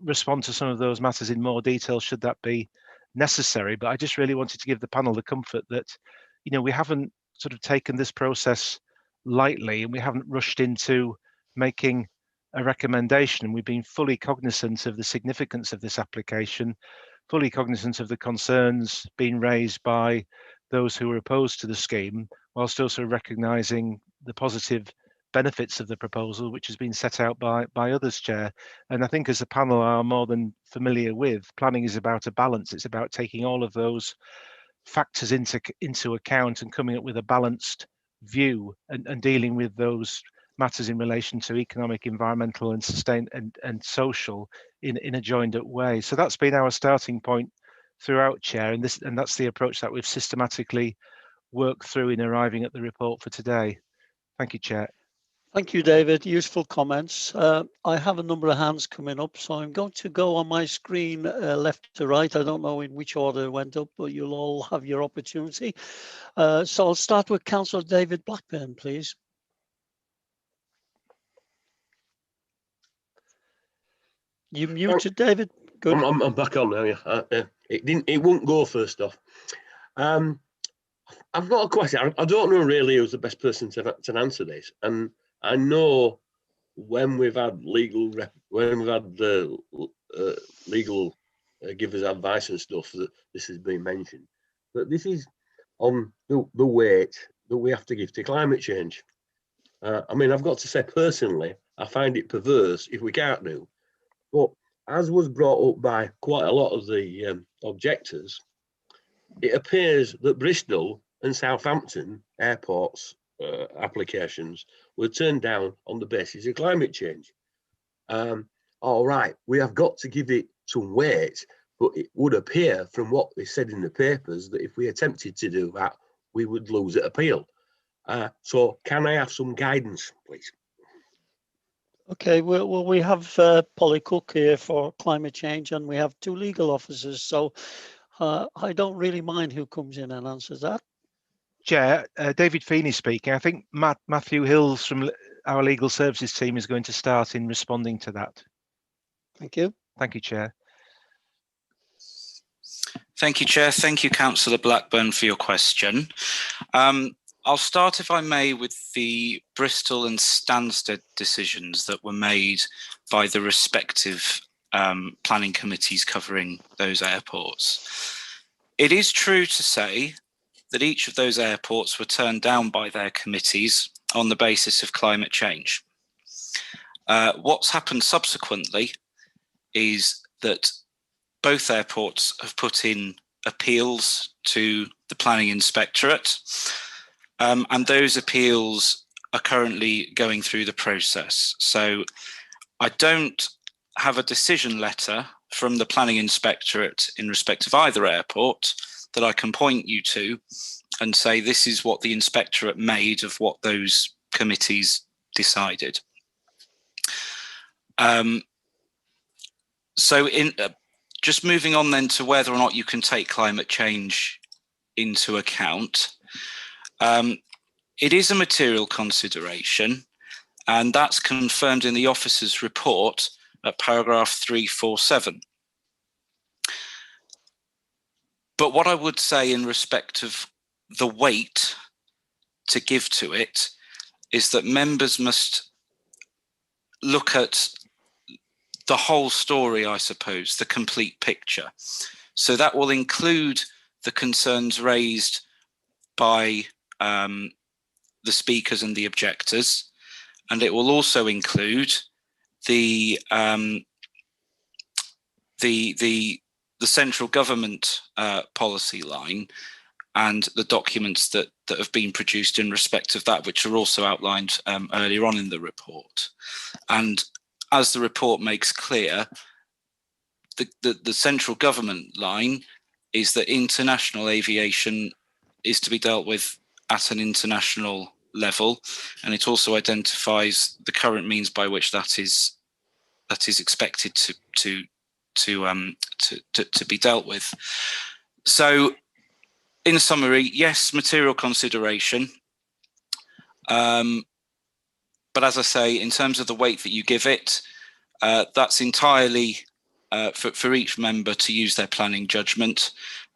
respond to some of those matters in more detail should that be necessary, but I just really wanted to give the panel the comfort that we haven't sort of taken this process lightly, and we haven't rushed into making a recommendation. We've been fully cognizant of the significance of this application, fully cognizant of the concerns being raised by those who are opposed to the scheme, whilst also recognising the positive benefits of the proposal, which has been set out by others, Chair. And I think, as the panel are more than familiar with, planning is about a balance. It's about taking all of those factors into account and coming up with a balanced view and dealing with those matters in relation to economic, environmental and and social in a joined up way. So that's been our starting point throughout, Chair, and that's the approach that we've systematically worked through in arriving at the report for today. Thank you, Chair. Thank you, David. Useful comments. I have a number of hands coming up, so I'm going to go on my screen left to right. I don't know in which order it went up, but you'll all have your opportunity. So I'll start with Councillor David Blackburn, please. You muted, David. Good. I'm back on now. Yeah, it won't go first off. I've got a question. I don't know really who's the best person to answer this, and I know when we've had legal give us advice and stuff, that this has been mentioned, but this is on the weight that we have to give to climate change. I mean, I've got to say personally, I find it perverse if we can't do, but as was brought up by quite a lot of the objectors, it appears that Bristol and Southampton airports applications were turned down on the basis of climate change. All right, we have got to give it some weight, but it would appear from what they said in the papers that if we attempted to do that, we would lose at appeal. So can I have some guidance, please? Okay, well, we have Polly Cook here for climate change, and we have two legal officers, so I don't really mind who comes in and answers that. Chair, David Feeney speaking. I think Matthew Hills from our legal services team is going to start in responding to that. Thank you. Thank you, Chair. Thank you, Chair. Thank you, Councillor Blackburn, for your question. I'll start, if I may, with the Bristol and Stansted decisions that were made by the respective planning committees covering those airports. It is true to say that each of those airports were turned down by their committees on the basis of climate change. What's happened subsequently is that both airports have put in appeals to the Planning Inspectorate, and those appeals are currently going through the process. So I don't have a decision letter from the Planning Inspectorate in respect of either airport that I can point you to and say this is what the Inspectorate made of what those committees decided. So just moving on then to whether or not you can take climate change into account, it is a material consideration, and that's confirmed in the officer's report at paragraph 347. But what I would say in respect of the weight to give to it is that members must look at the whole story, I suppose, the complete picture. So that will include the concerns raised by the speakers and the objectors, and it will also include the central government policy line and the documents that have been produced in respect of that, which are also outlined earlier on in the report. And as the report makes clear, the central government line is that international aviation is to be dealt with at an international level, and it also identifies the current means by which that is expected to be dealt with. So, in summary, yes, material consideration, but as I say, in terms of the weight that you give it, that's entirely for each member to use their planning judgment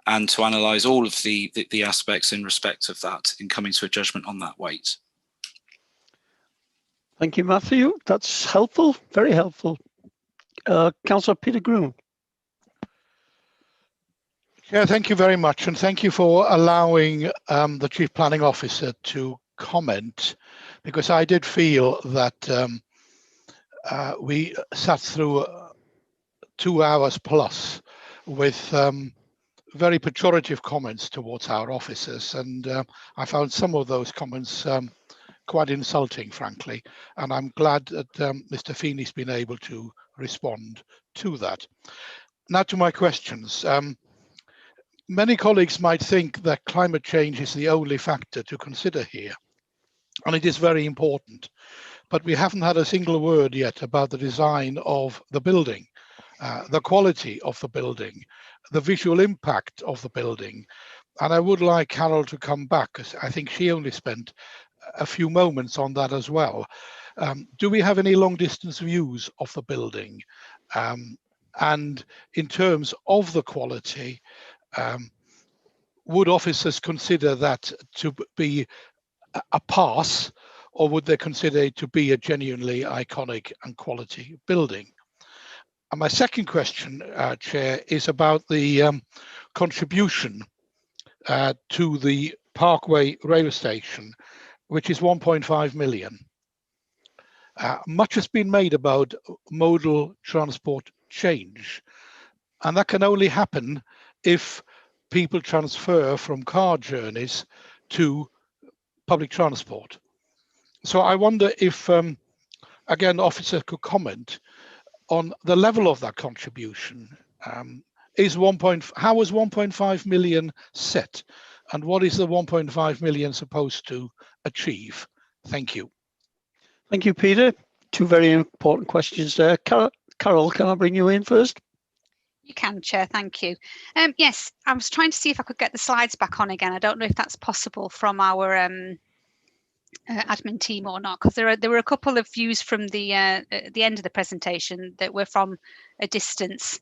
and to analyse all of the aspects in respect of that in coming to a judgment on that weight. Thank you, Matthew. That's helpful, very helpful. Councillor Peter Groom. Yeah, thank you very much, and thank you for allowing the Chief Planning Officer to comment, because I did feel that we sat through 2 hours plus with very pejorative comments towards our officers, and I found some of those comments quite insulting, frankly, and I'm glad that Mr. Feeney's been able to respond to that. Now to my questions. Many colleagues might think that climate change is the only factor to consider here, and it is very important, but we haven't had a single word yet about the design of the building, the quality of the building, the visual impact of the building. And I would like Carol to come back, because I think she only spent a few moments on that as well. Do we have any long distance views of the building? And in terms of the quality, would officers consider that to be a pass, or would they consider it to be a genuinely iconic and quality building? And my second question, Chair, is about the contribution to the Parkway rail station, which is 1.5 million. Much has been made about modal transport change, and that can only happen if people transfer from car journeys to public transport. So I wonder if, again, officer could comment on the level of that contribution. How was 1.5 million set, and what is the 1.5 million supposed to achieve? Thank you. Thank you, Peter. Two very important questions there. Carol, can I bring you in first? You can, Chair, thank you. Yes, I was trying to see if I could get the slides back on again. I don't know if that's possible from our admin team or not, because there were a couple of views from the end of the presentation that were from a distance.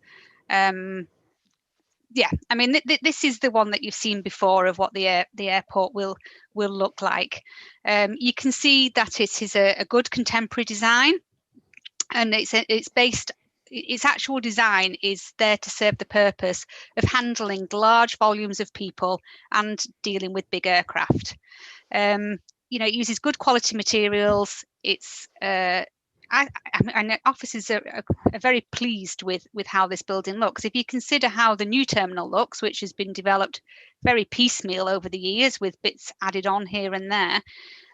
Yeah, I mean, this is the one that you've seen before of what the airport will look like. You can see that it is a good contemporary design, and its actual design is there to serve the purpose of handling large volumes of people and dealing with big aircraft. You know, it uses good quality materials. It's and officers are very pleased with how this building looks. If you consider how the new terminal looks, which has been developed very piecemeal over the years with bits added on here and there,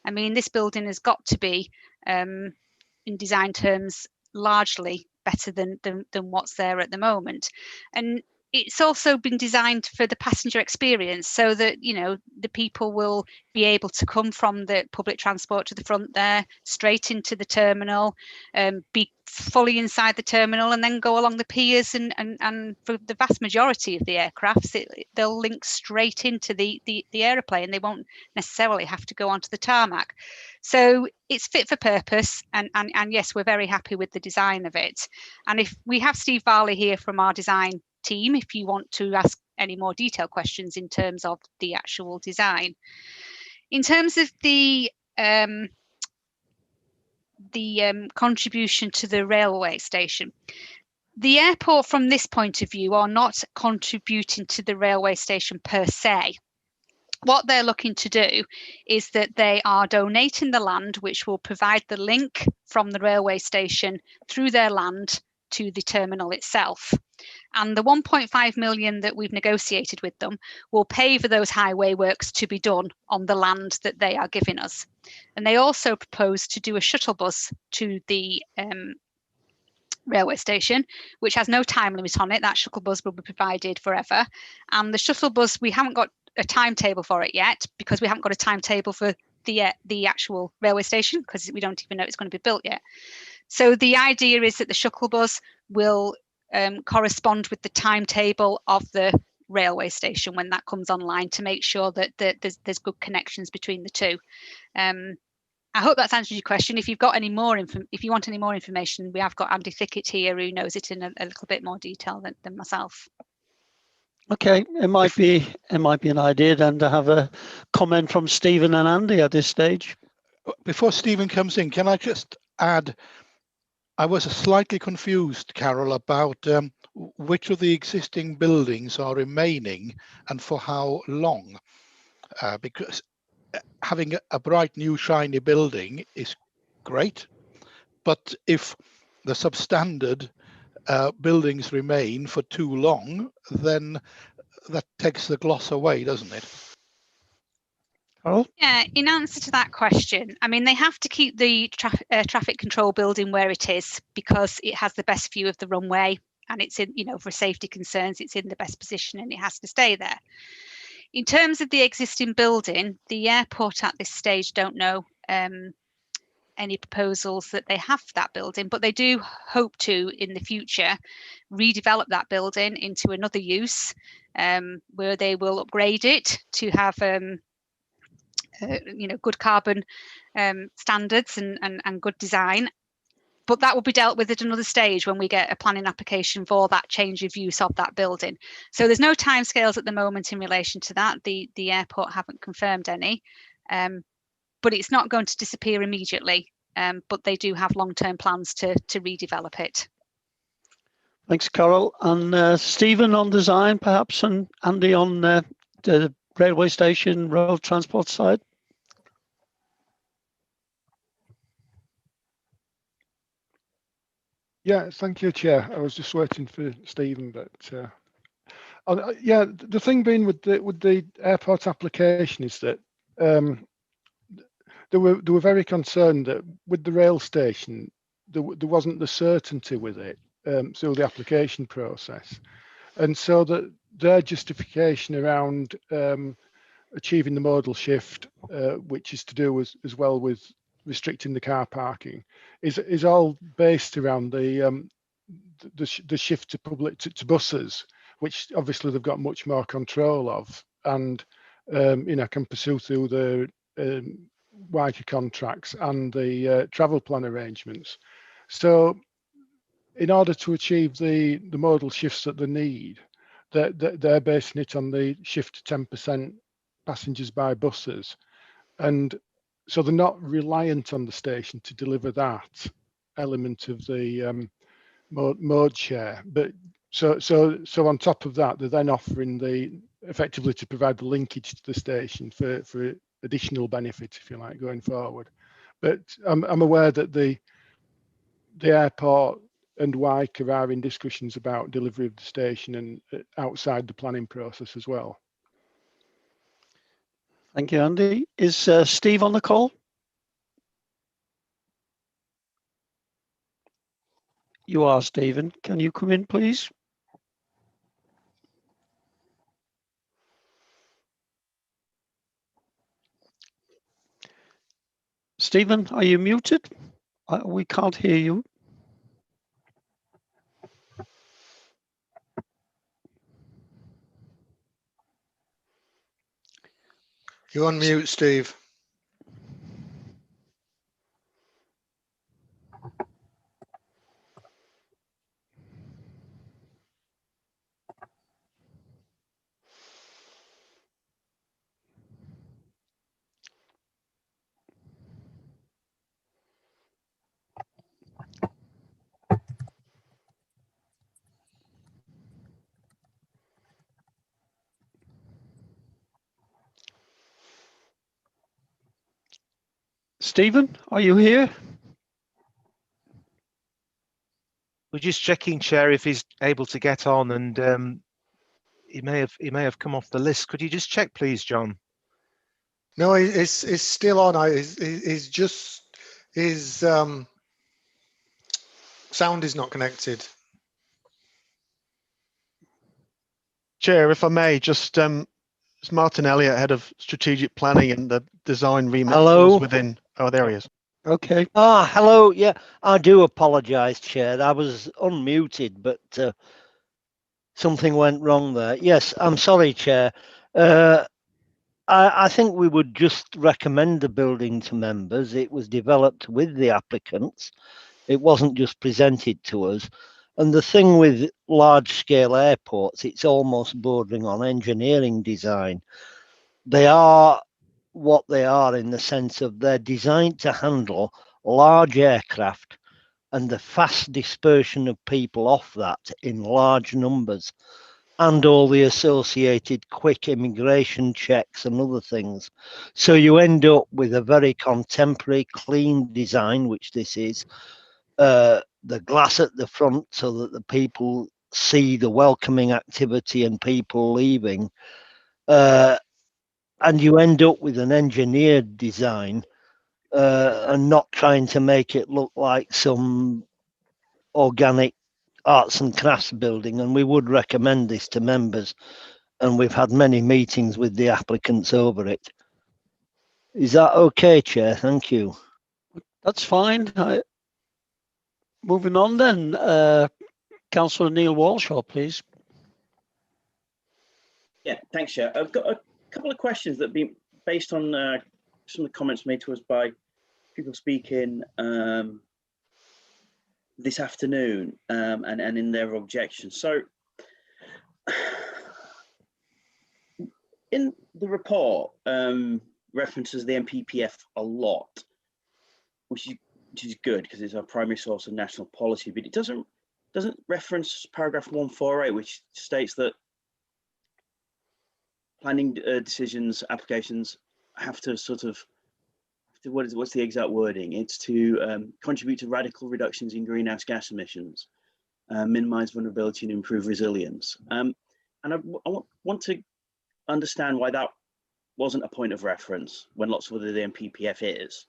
I mean, this building has got to be, in design terms, largely better than what's there at the moment. And it's also been designed for the passenger experience, so that, you know, the people will be able to come from the public transport to the front there, straight into the terminal, be fully inside the terminal, and then go along the piers, and for the vast majority of the aircrafts, they'll link straight into the aeroplane. They won't necessarily have to go onto the tarmac. So it's fit for purpose, and yes, we're very happy with the design of it. And if we have Steve Varley here from our design team, if you want to ask any more detailed questions in terms of the actual design. In terms of the contribution to the railway station. The airport, from this point of view, are not contributing to the railway station per se. What they're looking to do is that they are donating the land, which will provide the link from the railway station through their land to the terminal itself. And the 1.5 million that we've negotiated with them will pay for those highway works to be done on the land that they are giving us. And they also propose to do a shuttle bus to the railway station, which has no time limit on it. That shuttle bus will be provided forever. And the shuttle bus, we haven't got a timetable for it yet, because we haven't got a timetable for the actual railway station, because we don't even know it's going to be built yet. So the idea is that the shuttle bus will correspond with the timetable of the railway station when that comes online, to make sure that there's good connections between the two. I hope that's answered your question. If you've got any more if you want any more information, we have got Andy Thickett here, who knows it in a little bit more detail than myself. Okay, it might be an idea then to have a comment from Stephen and Andy at this stage. Before Stephen comes in, can I just add, I was slightly confused, Carol, about which of the existing buildings are remaining and for how long, because having a bright new shiny building is great, but if the substandard buildings remain for too long, then that takes the gloss away, doesn't it? Carol? Yeah, in answer to that question, I mean, they have to keep the traffic control building where it is, because it has the best view of the runway, and it's in, for safety concerns, it's in the best position and it has to stay there. In terms of the existing building, the airport at this stage don't know any proposals that they have for that building, but they do hope to, in the future, redevelop that building into another use, where they will upgrade it to have good carbon standards and good design. But that will be dealt with at another stage when we get a planning application for that change of use of that building. So there's no timescales at the moment in relation to that. The airport haven't confirmed any, but it's not going to disappear immediately. But they do have long-term plans to redevelop it. Thanks, Carol. And Stephen on design, perhaps, and Andy on the railway station, road transport side. Yeah, thank you, Chair. I was just waiting for Stephen, but yeah, the thing being with the airport application is that they were very concerned that with the rail station there wasn't the certainty with it through the application process, and so that their justification around achieving the modal shift, which is to do as well with restricting the car parking, is all based around the shift to to buses, which obviously they've got much more control of, and can pursue through the wider contracts and the travel plan arrangements. So in order to achieve the modal shifts that they need, they're basing it on the shift to 10% passengers by buses, and so they're not reliant on the station to deliver that element of the mode share. But so on top of that, they're then offering effectively to provide the linkage to the station for additional benefit, if you like, going forward. But I'm aware that the airport and WICA are in discussions about delivery of the station and outside the planning process as well. Thank you, Andy. Is Steve on the call? You are, Stephen. Can you come in, please? Stephen, are you muted? We can't hear you. You're on mute, Steve. Stephen, are you here? We're just checking, Chair, if he's able to get on, and he may have come off the list. Could you just check, please, John? No, it's still on. His sound is not connected. Chair, if I may, just it's Martin Elliott, Head of Strategic Planning and the Design Remit Hello. within. Oh, there he is. Okay. Hello. Yeah, I do apologise, Chair. I was unmuted, but something went wrong there. Yes, I'm sorry, Chair. I think we would just recommend the building to members. It was developed with the applicants. It wasn't just presented to us. And the thing with large-scale airports, it's almost bordering on engineering design. They are what they are in the sense of they're designed to handle large aircraft and the fast dispersion of people off that in large numbers, and all the associated quick immigration checks and other things. So you end up with a very contemporary, clean design, which this is, the glass at the front so that the people see the welcoming activity and people leaving. And you end up with an engineered design and not trying to make it look like some organic arts and crafts building. And we would recommend this to members. And we've had many meetings with the applicants over it. Is that okay, Chair? Thank you. That's fine. Moving on then, Councillor Neil Walshaw, please. Yeah, thanks, Chair. I've got a couple of questions that have been based on some of the comments made to us by people speaking this afternoon and in their objections. So in the report references the MPPF a lot, which is good because it's our primary source of national policy, but it doesn't reference paragraph 148, which states that planning decisions, applications have to sort of, what's the exact wording? It's to contribute to radical reductions in greenhouse gas emissions, minimize vulnerability and improve resilience. And I want to understand why that wasn't a point of reference when lots of other the MPPF is.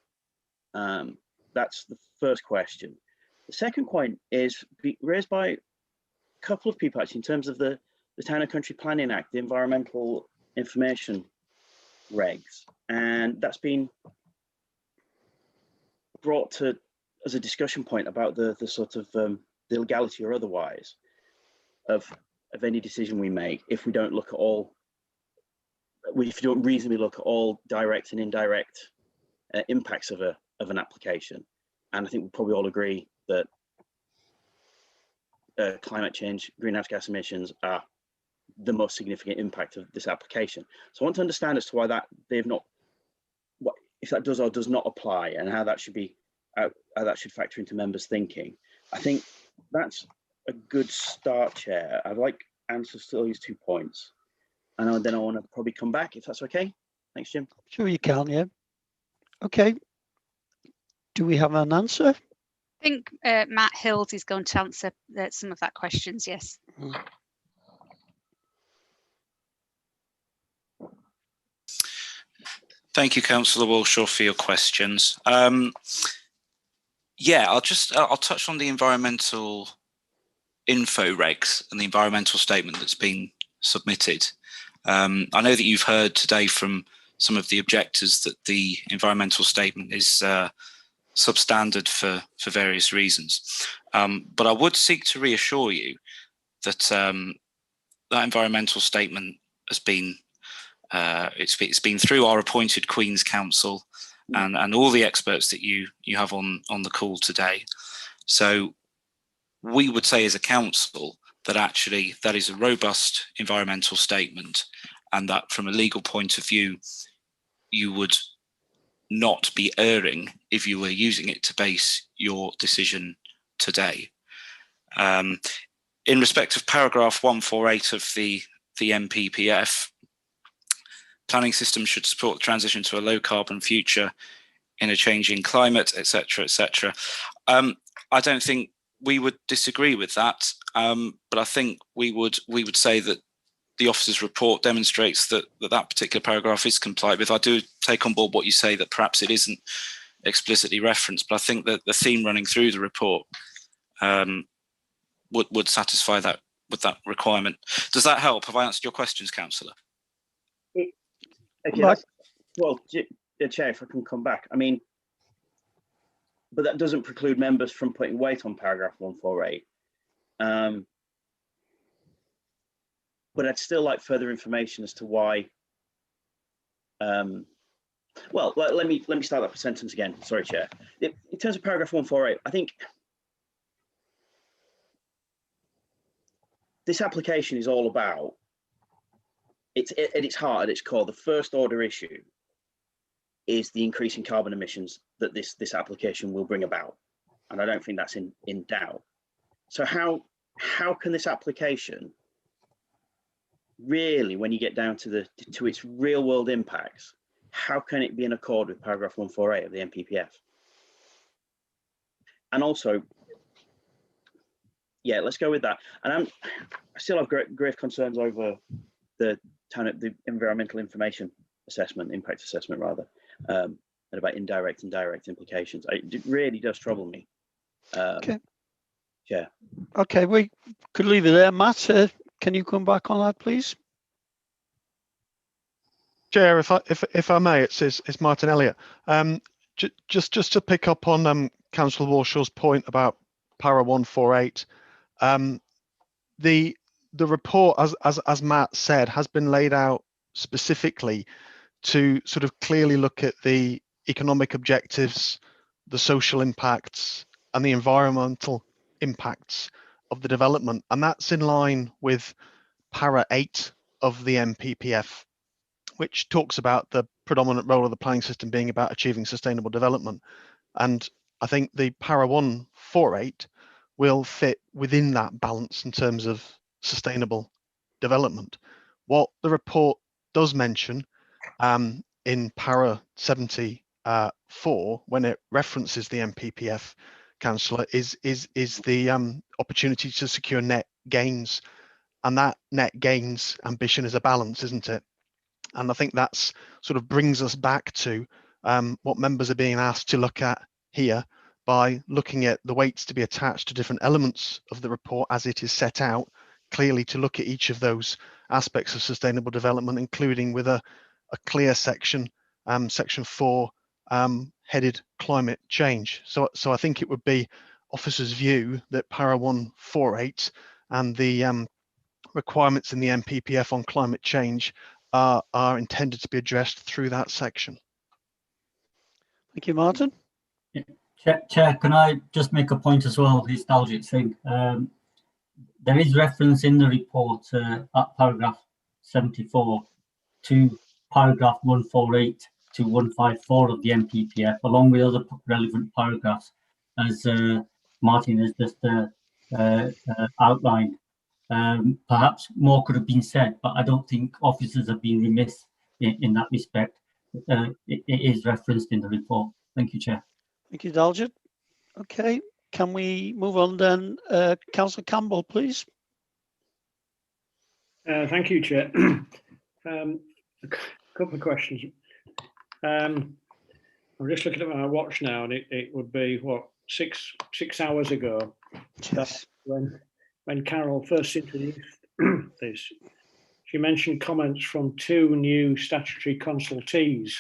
That's the first question. The second point is raised by a couple of people actually in terms of the Town and Country Planning Act, the environmental information regs, and that's been brought to as a discussion point about the sort of the legality or otherwise of any decision we make if we don't look at all, if you don't reasonably look at all direct and indirect impacts of an application. And I think we probably all agree that climate change, greenhouse gas emissions are the most significant impact of this application. So I want to understand as to why that they've not, what if that does or does not apply, and how that should be, how that should factor into members' thinking. I think that's a good start, Chair. I'd like answers to these 2 points, and then I want to probably come back if that's okay. Thanks, Jim. Sure you can, yeah. Okay. Do we have an answer? I think Matt Hills is going to answer some of that questions, yes. Thank you, Councillor Walshaw, for your questions. Yeah, I'll touch on the environmental info regs and the environmental statement that's been submitted. I know that you've heard today from some of the objectors that the environmental statement is substandard for various reasons. But I would seek to reassure you that that environmental statement has been it's been through our appointed Queen's Counsel and all the experts that you have on the call today. So we would say as a council that actually that is a robust environmental statement, and that from a legal point of view, you would not be erring if you were using it to base your decision today. In respect of paragraph 148 of the MPPF, planning systems should support the transition to a low carbon future, in a changing climate, etc., etc. I don't think we would disagree with that, but I think we would say that the officer's report demonstrates that that particular paragraph is complied with. I do take on board what you say, that perhaps it isn't explicitly referenced, but I think that the theme running through the report would satisfy that with that requirement. Does that help? Have I answered your questions, Councillor? Okay, well, Chair, if I can come back, I mean, but that doesn't preclude members from putting weight on paragraph 148. But I'd still like further information as to why. Well, let me start that sentence again. Sorry, Chair. In terms of paragraph 148, I think this application is all about, at its heart, at its core, the first order issue is the increase in carbon emissions that this application will bring about, and I don't think that's in doubt. So how can this application really, when you get down to its real world impacts, how can it be in accord with paragraph 148 of the NPPF? And also, yeah, let's go with that. And I still have grave concerns over the environmental information assessment, impact assessment rather, and about indirect and direct implications. It really does trouble me. Okay. Yeah. Okay, we could leave it there. Matt, can you come back on that, please? Chair, if I may, it's Martin Elliott. Just to pick up on Councillor Warshaw's point about para 148, the report, as Matt said, has been laid out specifically to sort of clearly look at the economic objectives, the social impacts, and the environmental impacts of the development, and that's in line with para 8 of the NPPF, which talks about the predominant role of the planning system being about achieving sustainable development. And I think the para 148 will fit within that balance in terms of sustainable development. What the report does mention in para 74, when it references the NPPF, Councillor, is the opportunity to secure net gains, and that net gains ambition is a balance, isn't it? And I think that's sort of brings us back to what members are being asked to look at here by looking at the weights to be attached to different elements of the report as it is set out, clearly to look at each of those aspects of sustainable development, including with a clear section, section 4, headed climate change. So I think it would be officers' view that para 148 and the requirements in the NPPF on climate change are intended to be addressed through that section. Thank you, Martin. Chair, can I just make a point as well, nostalgic thing? There is reference in the report at paragraph 74 to paragraph 148 to 154 of the NPPF, along with other relevant paragraphs, as Martin has just outlined. Perhaps more could have been said, but I don't think officers have been remiss in that respect. It is referenced in the report. Thank you, Chair. Thank you, Daljit. Okay, can we move on then? Councillor Campbell, please. Thank you, Chair. A couple of questions. I'm just looking at my watch now, and it would be, what, six hours ago, yes, when Carol first introduced this. She mentioned comments from 2 new statutory consultees,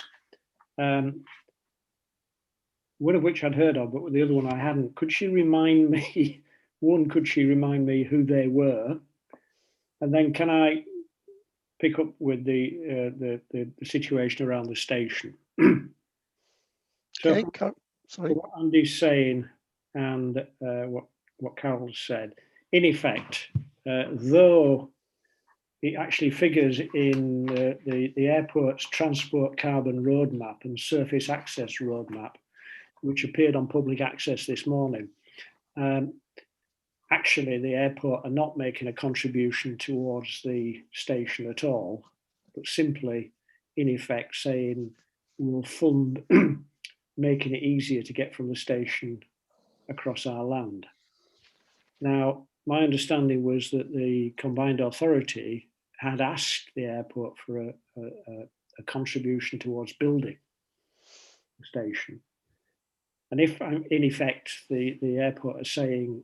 one of which I'd heard of, but the other one I hadn't. Could she remind me, could she remind me who they were? And then can I pick up with the situation around the station? So sorry. What Andy's saying and what Carol said, in effect, though it actually figures in the airport's transport carbon roadmap and surface access roadmap, which appeared on public access this morning, actually the airport are not making a contribution towards the station at all, but simply in effect saying we'll fund making it easier to get from the station across our land. Now, my understanding was that the combined authority had asked the airport for a contribution towards building the station. And if, in effect, the airport is saying,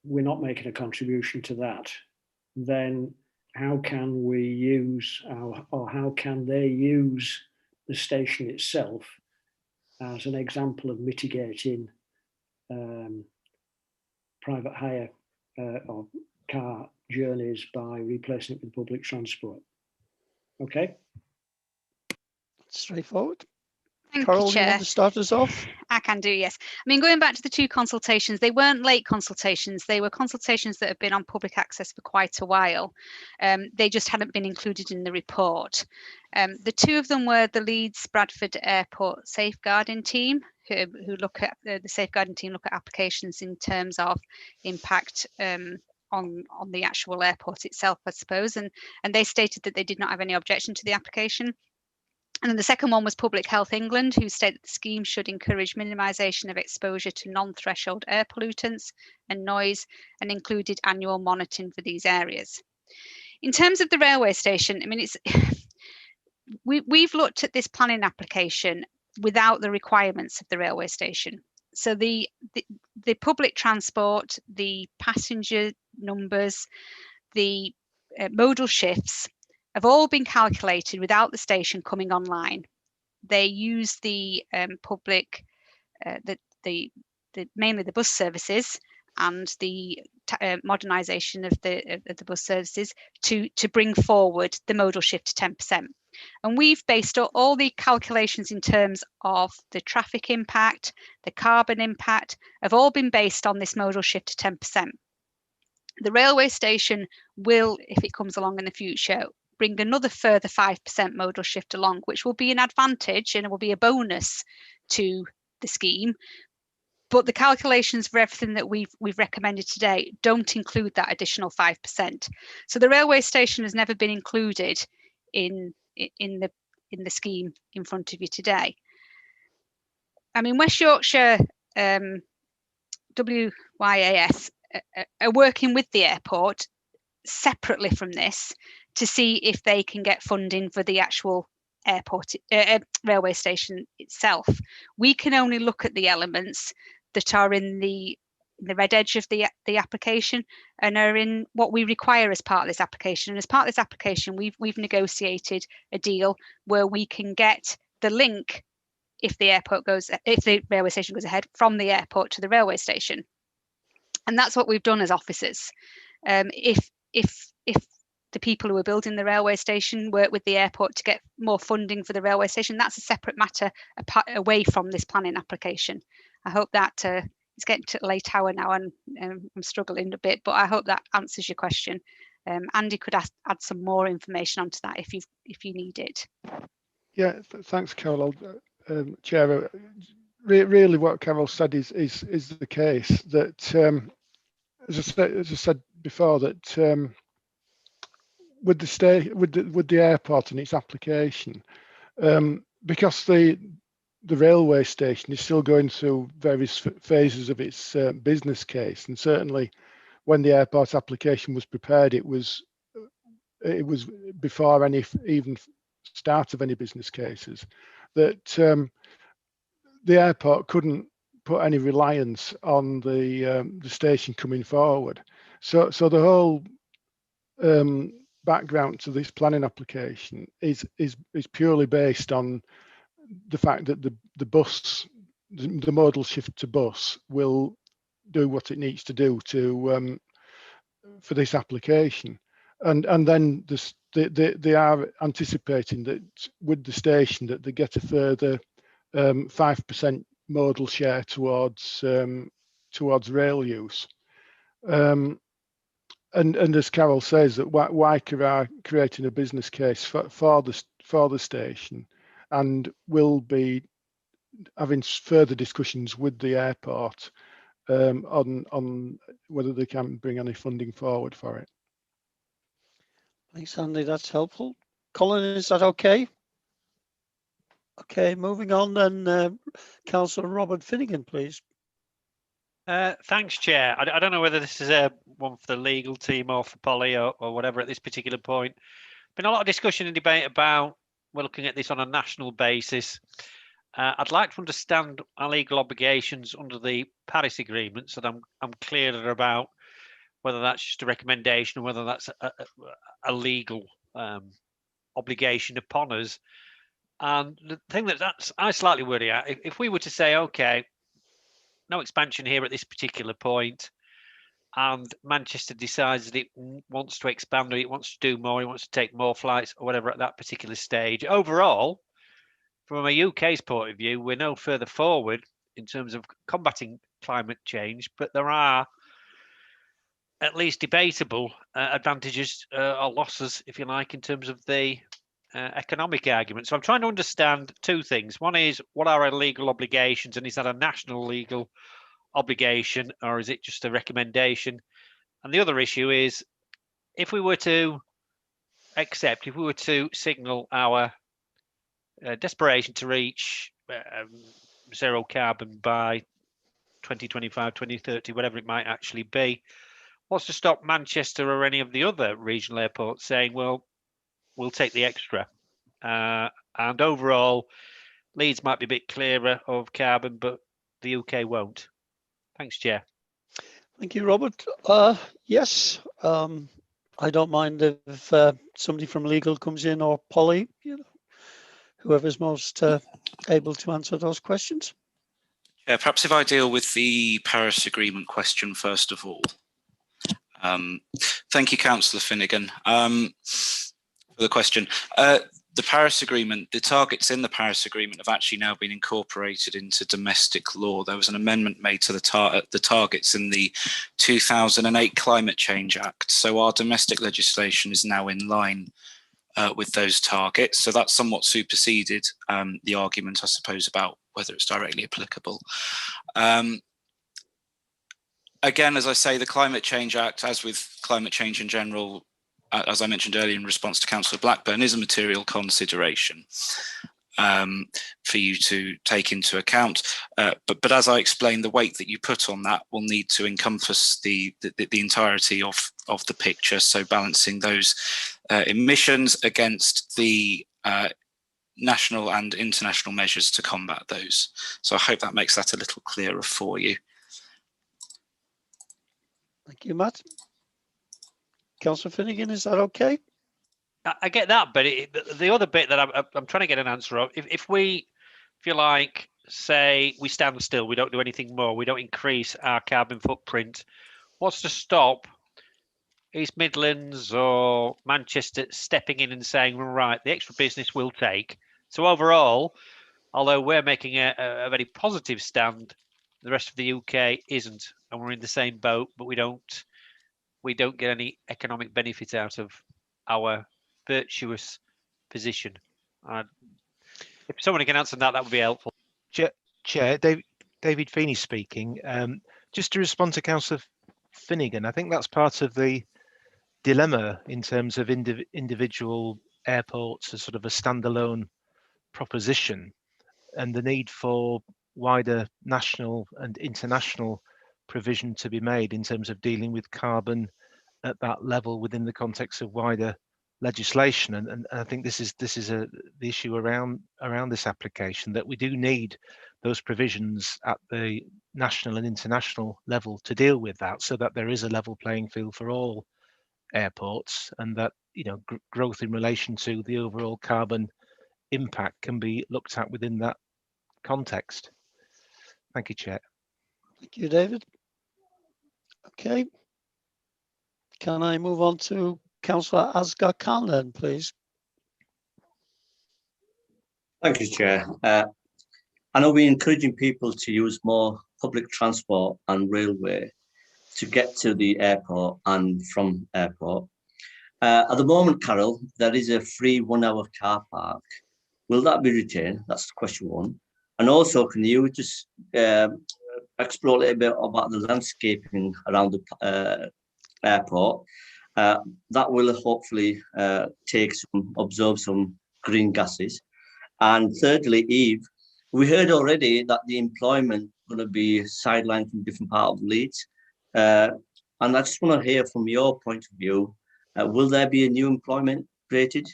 we're not making a contribution to that, then how can we use, or how can they use the station itself as an example of mitigating private hire or car journeys by replacing it with public transport? Okay. Straightforward. Thank Carol, you, you want Chair. to start us off? I can do, yes. I mean, going back to the 2 consultations, they weren't late consultations. They were consultations that have been on public access for quite a while. They just hadn't been included in the report. The 2 of them were the Leeds Bradford Airport safeguarding team, who look at the safeguarding team look at applications in terms of impact on the actual airport itself, I suppose. And they stated that they did not have any objection to the application. And then the second one was Public Health England, who stated the scheme should encourage minimisation of exposure to non-threshold air pollutants and noise, and included annual monitoring for these areas. In terms of the railway station, I mean, we've looked at this planning application without the requirements of the railway station. So the public transport, the passenger numbers, the modal shifts have all been calculated without the station coming online. They use the public, mainly the bus services and the modernisation of the bus services to bring forward the modal shift to 10%. And we've based all the calculations in terms of the traffic impact, the carbon impact, have all been based on this modal shift to 10%. The railway station will, if it comes along in the future, bring another further 5% modal shift along, which will be an advantage and it will be a bonus to the scheme. But the calculations for everything that we've recommended today don't include that additional 5%. So the railway station has never been included in the scheme in front of you today. I mean, West Yorkshire WYAS are working with the airport separately from this to see if they can get funding for the actual airport railway station itself. We can only look at the elements that are in the red edge of the application and are in what we require as part of this application. And as part of this application, we've negotiated a deal where we can get the link if the railway station goes ahead from the airport to the railway station. And that's what we've done as officers. If the people who are building the railway station work with the airport to get more funding for the railway station, that's a separate matter away from this planning application. I hope that it's getting to a late hour now and I'm struggling a bit, but I hope that answers your question. Andy could add some more information onto that if you need it. Yeah, thanks, Carol. Chair, really what Carol said is the case that, as I said before, that with the airport and its application, because the railway station is still going through various phases of its business case, and certainly when the airport application was prepared, it was before any even start of any business cases, that the airport couldn't put any reliance on the station coming forward. So the whole background to this planning application is purely based on the fact that the modal shift to bus will do what it needs to do to for this application, and then they are anticipating that with the station that they get a further 5% modal share towards rail use. And as Carol says, that WICA are creating a business case for the station, and will be having further discussions with the airport on whether they can bring any funding forward for it. Thanks, Andy. That's helpful. Colin, is that okay? Okay, moving on then, Councillor Robert Finnegan, please. Thanks, Chair. I don't know whether this is one for the legal team or for Polly or whatever at this particular point. Been a lot of discussion and debate about we're looking at this on a national basis. I'd like to understand our legal obligations under the Paris Agreement, so that I'm clearer about whether that's just a recommendation or whether that's a legal obligation upon us. And the thing that's I slightly worry at, if we were to say, okay, no expansion here at this particular point, and Manchester decides that it wants to expand or it wants to do more, it wants to take more flights or whatever at that particular stage. Overall, from a UK's point of view, we're no further forward in terms of combating climate change, but there are at least debatable advantages or losses, if you like, in terms of the economic argument. So I'm trying to understand two things. One is, what are our legal obligations, and is that a national legal obligation or is it just a recommendation? And the other issue is, if we were to signal our desperation to reach zero carbon by 2025, 2030, whatever it might actually be, what's to stop Manchester or any of the other regional airports saying, well, we'll take the extra? And overall, Leeds might be a bit clearer of carbon, but the UK won't. Thanks, Chair. Thank you, Robert. Yes, I don't mind if somebody from legal comes in, or Polly, whoever's most able to answer those questions. Yeah, perhaps if I deal with the Paris Agreement question first of all. Thank you, Councillor Finnegan, for the question. The Paris Agreement, the targets in the Paris Agreement have actually now been incorporated into domestic law. There was an amendment made to the targets in the 2008 Climate Change Act. So our domestic legislation is now in line with those targets. So that's somewhat superseded the argument, I suppose, about whether it's directly applicable. Again, as I say, the Climate Change Act, as with climate change in general, as I mentioned earlier in response to Councillor Blackburn, is a material consideration for you to take into account. But as I explained, the weight that you put on that will need to encompass the entirety of the picture. So balancing those emissions against the national and international measures to combat those. So I hope that makes that a little clearer for you. Thank you, Matt. Councillor Finnegan, is that okay? I get that, but the other bit that I'm trying to get an answer of, if we, if you like, say we stand still, we don't do anything more, we don't increase our carbon footprint, what's to stop East Midlands or Manchester stepping in and saying, right, the extra business we'll take? So overall, although we're making a very positive stand, the rest of the UK isn't, and we're in the same boat, but we don't get any economic benefit out of our virtuous position. If someone can answer that, that would be helpful. Chair, David Feeney speaking. Just to respond to Councillor Finnegan, I think that's part of the dilemma in terms of individual airports as sort of a standalone proposition, and the need for wider national and international provision to be made in terms of dealing with carbon at that level within the context of wider legislation. And I think this is the issue around this application, that we do need those provisions at the national and international level to deal with that, so that there is a level playing field for all airports, and that growth in relation to the overall carbon impact can be looked at within that context. Thank you, Chair. Thank you, David. Okay. Can I move on to Councillor Asghar Khan then, please? Thank you, Chair. I know we're encouraging people to use more public transport and railway to get to the airport and from airport. At the moment, Carol, there is a free 1 hour car park. Will that be retained? That's question one. And also, can you just explore a little bit about the landscaping around the airport? That will hopefully absorb some green gases. And thirdly, Eve, we heard already that the employment going to be sidelined from different part of Leeds. And I just want to hear from your point of view, will there be a new employment created?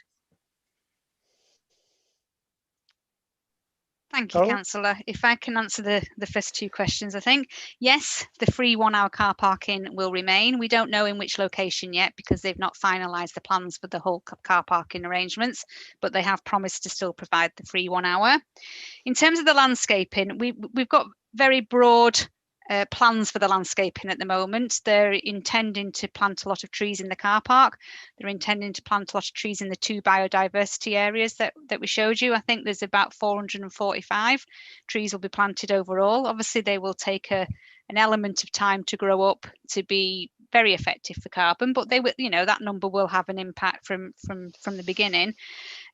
Thank you, Carol? Councillor. If I can answer the first two questions, I think, yes, the free 1 hour car parking will remain. We don't know in which location yet because they've not finalised the plans for the whole car parking arrangements, but they have promised to still provide the free 1 hour. In terms of the landscaping, we've got very broad plans for the landscaping at the moment. They're intending to plant a lot of trees in the car park. They're intending to plant a lot of trees in the 2 biodiversity areas that we showed you. I think there's about 445 trees will be planted overall. Obviously, they will take an element of time to grow up to be very effective for carbon, but they will, that number will have an impact from the beginning.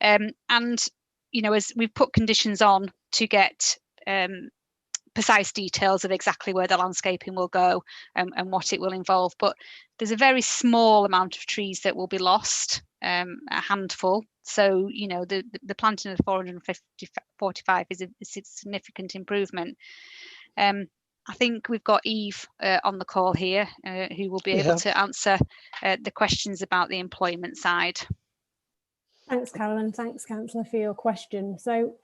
And as we've put conditions on to get precise details of exactly where the landscaping will go and what it will involve, but there's a very small amount of trees that will be lost, a handful. So the planting of 445 is a significant improvement. I think we've got Eve on the call here, who will be able to answer the questions about the employment side. Thanks, Carolyn. Thanks, Councillor, for your question. So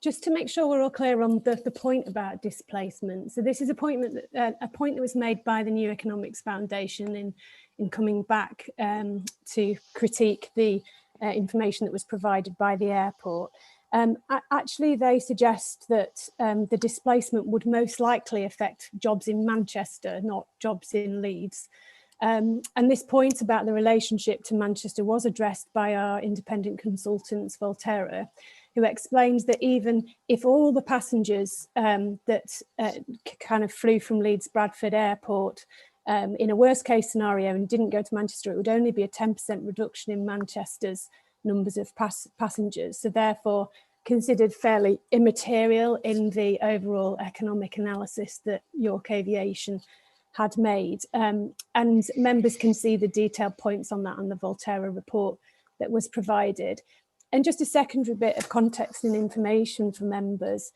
just to make sure we're all clear on the point about displacement. So this is a point that was made by the New Economics Foundation in coming back to critique the information that was provided by the airport. Actually, they suggest that the displacement would most likely affect jobs in Manchester, not jobs in Leeds. And this point about the relationship to Manchester was addressed by our independent consultants, Volterra, who explains that even if all the passengers that kind of flew from Leeds Bradford Airport in a worst case scenario and didn't go to Manchester, it would only be a 10% reduction in Manchester's numbers of passengers. So therefore considered fairly immaterial in the overall economic analysis that York Aviation had made. And members can see the detailed points on that on the Volterra report that was provided. And just a secondary bit of context and information for members.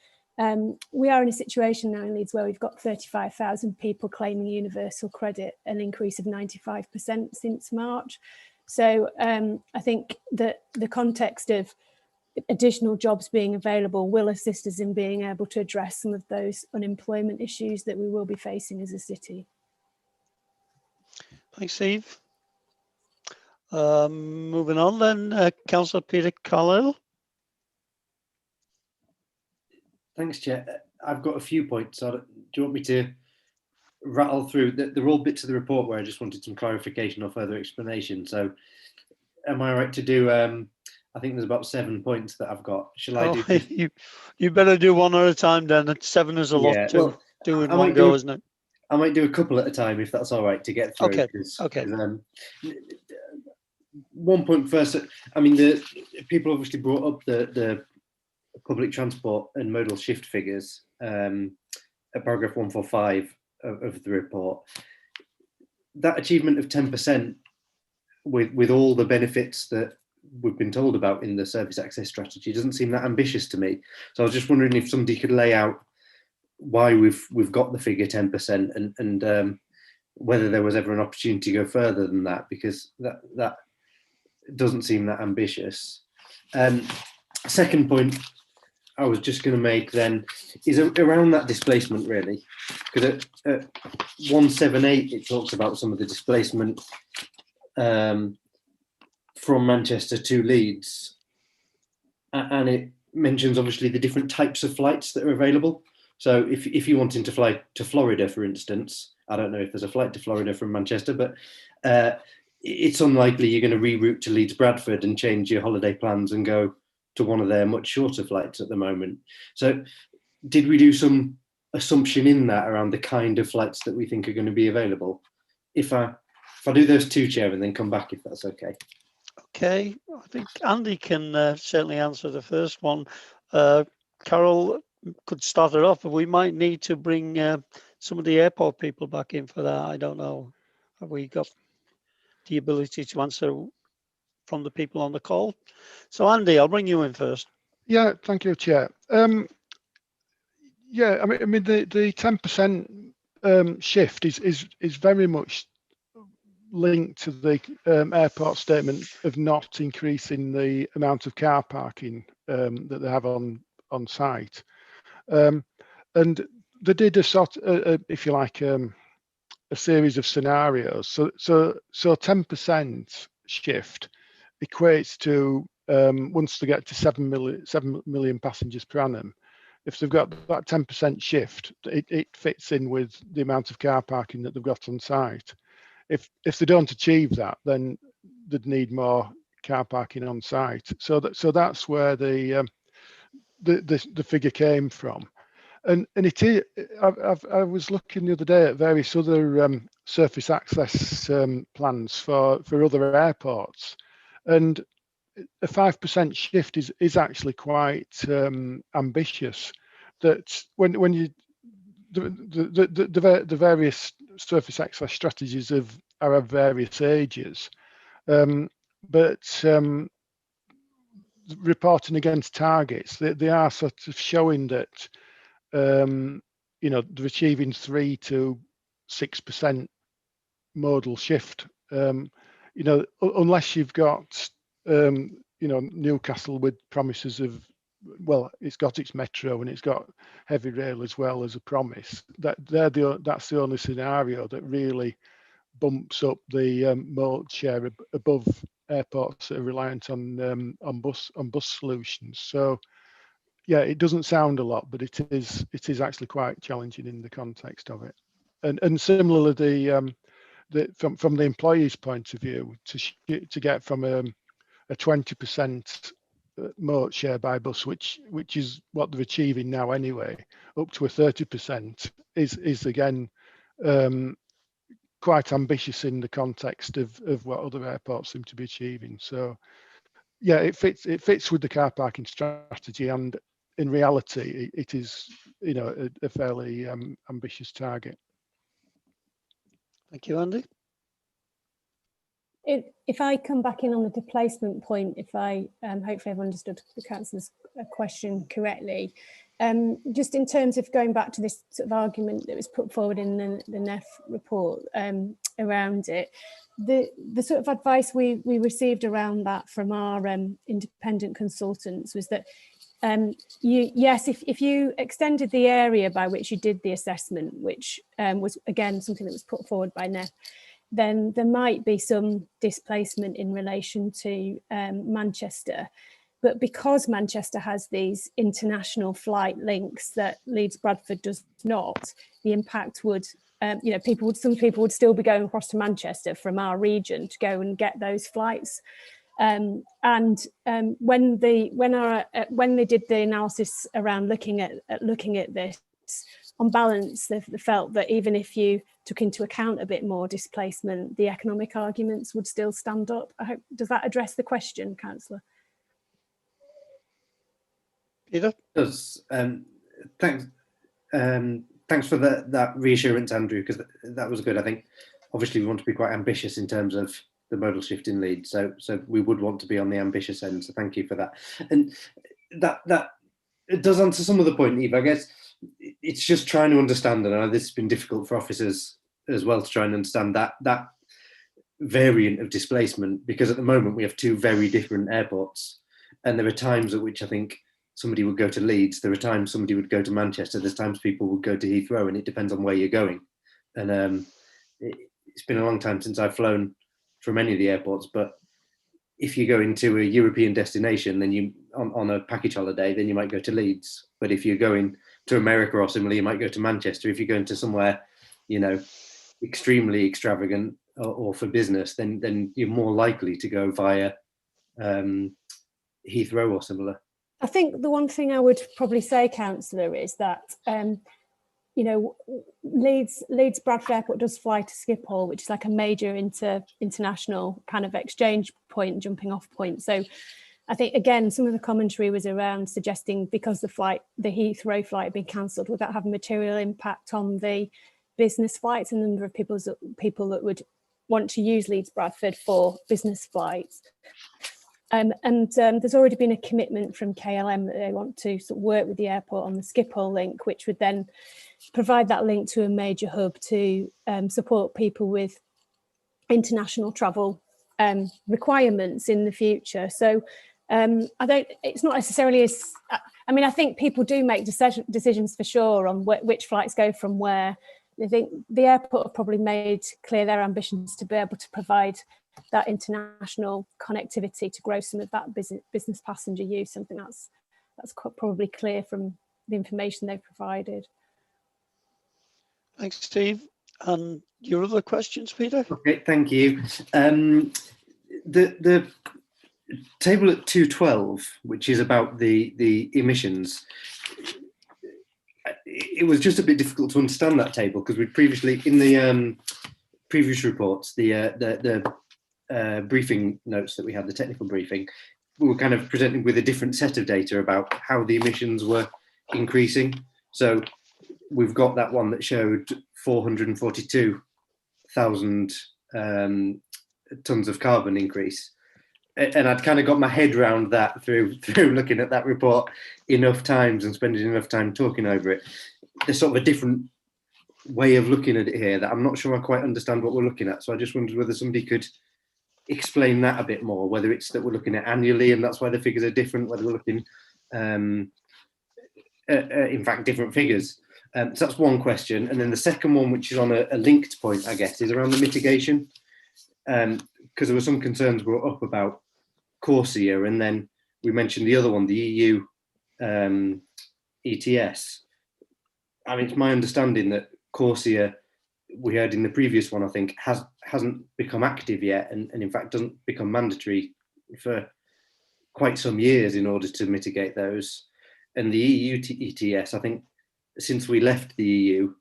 We are in a situation now in Leeds where we've got 35,000 people claiming universal credit, an increase of 95% since March. So I think that the context of additional jobs being available will assist us in being able to address some of those unemployment issues that we will be facing as a city. Thanks, Steve. Moving on then, Councillor Peter Carlisle. Thanks, Chair. I've got a few points. So do you want me to rattle through? They're all bits of the report where I just wanted some clarification or further explanation. So am I right to do, I think there's about 7 points that I've got. Shall I do? You better do one at a time then. 7 is a lot to do in one go, isn't it? I might do a couple at a time if that's all right to get through. Okay. Okay. 1 point first. I mean, the people obviously brought up the public transport and modal shift figures at paragraph 145 of the report. That achievement of 10% with all the benefits that we've been told about in the service access strategy doesn't seem that ambitious to me. So I was just wondering if somebody could lay out why we've got the figure 10% and whether there was ever an opportunity to go further than that, because that doesn't seem that ambitious. Second point I was just going to make then is around that displacement, really, because at 178 it talks about some of the displacement from Manchester to Leeds, and it mentions obviously the different types of flights that are available. So if you're wanting to fly to Florida, for instance, I don't know if there's a flight to Florida from Manchester, but it's unlikely you're going to reroute to Leeds Bradford and change your holiday plans and go to one of their much shorter flights at the moment. So did we do some assumption in that around the kind of flights that we think are going to be available? If I do those two, Chair, and then come back, if that's okay. Okay, I think Andy can certainly answer the first one. Carol could start it off, but we might need to bring some of the airport people back in for that. I don't know. Have we got the ability to answer from the people on the call? So Andy, I'll bring you in first. Yeah, thank you, Chair. Yeah, I mean the 10% shift is very much linked to the airport statement of not increasing the amount of car parking that they have on site, and they did a sort, if you like, a series of scenarios. So 10% shift equates to once they get to 7 million passengers per annum. If they've got that 10% shift, it fits in with the amount of car parking that they've got on site. If they don't achieve that, then they'd need more car parking on site. So that's where the figure came from. And it is. I was looking the other day at various other surface access plans for other airports, and a 5% shift is actually quite ambitious. That when you the various surface access strategies are of various ages, but reporting against targets, they are sort of showing that you know, they're achieving 3 to 6% modal shift. You know, unless you've got you know, Newcastle with promises of, well, it's got its metro and it's got heavy rail as well as a promise. That's the only scenario that really bumps up the mode share above airports that are reliant on bus solutions. So yeah, it doesn't sound a lot, but it is actually quite challenging in the context of it. And similarly, from the employee's point of view, to get from a 20% moat share by bus, which is what they're achieving now anyway, up to a 30% is again quite ambitious in the context of what other airports seem to be achieving. So yeah, it fits with the car parking strategy, and in reality, it is, you know, a fairly ambitious target. Thank you, Andy. If I come back in on the displacement point, if I hopefully I've understood the councillor's question correctly, just in terms of going back to this sort of argument that was put forward in the NEF report around it, the sort of advice we received around that from our independent consultants was that yes, if you extended the area by which you did the assessment, which was again something that was put forward by NEF, then there might be some displacement in relation to Manchester. But because Manchester has these international flight links that Leeds Bradford does not, the impact would, you know, some people would still be going across to Manchester from our region to go and get those flights. When they did the analysis around looking at this, on balance, they felt that even if you took into account a bit more displacement, the economic arguments would still stand up. I hope, does that address the question, Councillor? Peter? Does. Thanks. Thanks for that reassurance, Andrew, because that was good. I think obviously we want to be quite ambitious in terms of the modal shift in Leeds, so we would want to be on the ambitious end. So thank you for that. And that it does answer some of the point, Eve. I guess it's just trying to understand, and I know this has been difficult for officers as well to try and understand that variant of displacement, because at the moment we have two very different airports, and there are times at which I think somebody would go to Leeds, there are times somebody would go to Manchester, there's times people would go to Heathrow, and it depends on where you're going. And it's been a long time since I've flown from any of the airports, but if you go into a European destination, then you on a package holiday, then you might go to Leeds. But if you're going to America or similarly, you might go to Manchester. If you're going to somewhere, you know, extremely extravagant or for business, then you're more likely to go via Heathrow or similar. I think the one thing I would probably say, Councillor, is that you know, Leeds Bradford Airport does fly to Schiphol, which is like a major international kind of exchange point, jumping off point. So I think, again, some of the commentary was around suggesting because the Heathrow flight had been cancelled, would that have a material impact on the business flights and the number of people that would want to use Leeds Bradford for business flights? There's already been a commitment from KLM that they want to sort of work with the airport on the Schiphol link, which would then provide that link to a major hub to support people with international travel requirements in the future. So it's not necessarily as, I mean, I think people do make decisions for sure on which flights go from where. I think the airport have probably made clear their ambitions to be able to provide that international connectivity to grow some of that business passenger use, something that's probably clear from the information they've provided. Thanks, Steve. And your other questions, Peter? Okay, thank you. The table at 212, which is about the emissions, it was just a bit difficult to understand that table because we'd previously, in the previous reports, the briefing notes that we had, the technical briefing, we were kind of presented with a different set of data about how the emissions were increasing. So we've got that one that showed 442,000 tons of carbon increase. And I'd kind of got my head around that through looking at that report enough times and spending enough time talking over it. There's sort of a different way of looking at it here that I'm not sure I quite understand what we're looking at. So I just wondered whether somebody could explain that a bit more, whether it's that we're looking at annually and that's why the figures are different, whether we're looking in fact different figures. So that's one question. And then the second one, which is on a linked point, I guess, is around the mitigation. Because there were some concerns brought up about Corsia, and then we mentioned the other one, the EU ETS. I mean, it's my understanding that Corsia, we heard in the previous one, I think, hasn't become active yet, and in fact doesn't become mandatory for quite some years in order to mitigate those. And the EU ETS, I think, since we left the EU,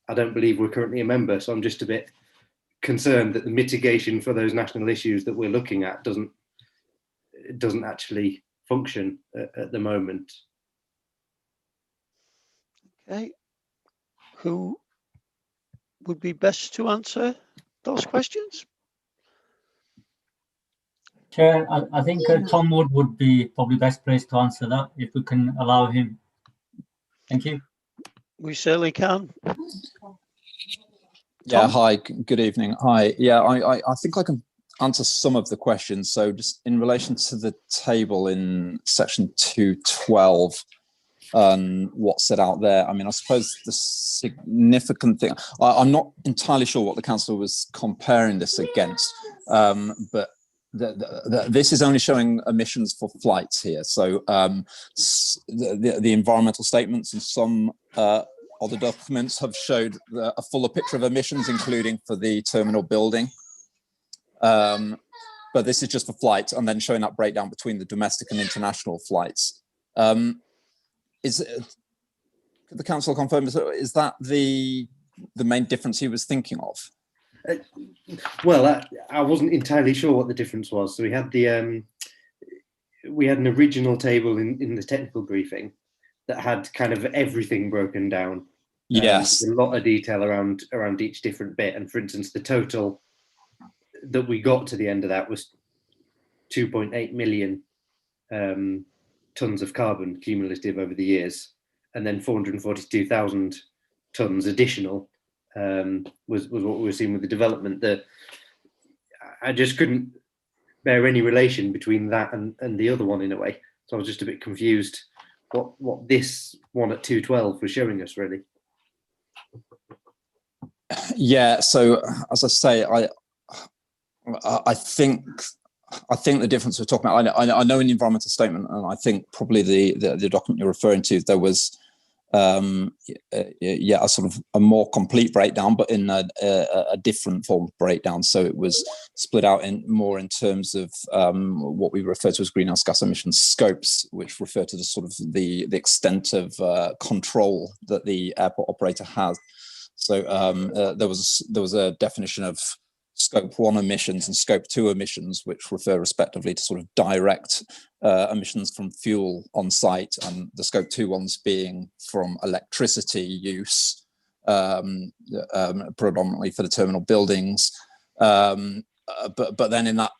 I don't believe we're currently a member, so I'm just a bit concerned that the mitigation for those national issues that we're looking at doesn't actually function at the moment. Okay, who would be best to answer those questions? Chair, I think Tom Wood would be probably best placed to answer that, if we can allow him. Thank you. We certainly can. Yeah, hi, good evening. Hi, yeah, I think I can answer some of the questions. So just in relation to the table in section 212, what's set out there, I mean, I suppose the significant thing, I'm not entirely sure what the council was comparing this against, but this is only showing emissions for flights here. So the environmental statements and some other documents have showed a fuller picture of emissions, including for the terminal building. But this is just for flights, and then showing that breakdown between the domestic and international flights. Could the council confirm, is that the main difference he was thinking of? Well, I wasn't entirely sure what the difference was. So we had an original table in the technical briefing that had kind of everything broken down. Yes, a lot of detail around each different bit. And for instance, the total that we got to the end of that was 2.8 million tons of carbon cumulative over the years, and then 442,000 tons additional was what we were seeing with the development. That I just couldn't bear any relation between that and the other one in a way. So I was just a bit confused what this one at 212 was showing us, really. Yeah, so as I say, I think the difference we're talking about, I know in the environmental statement, and I think probably the document you're referring to, there was a sort of a more complete breakdown, but in a different form of breakdown. So it was split out more in terms of what we refer to as greenhouse gas emissions scopes, which refer to the sort of the extent of control that the airport operator has. So there was a definition of Scope 1 emissions and Scope 2 emissions, which refer respectively to sort of direct emissions from fuel on site, and the Scope 2 ones being from electricity use, predominantly for the terminal buildings. But then in that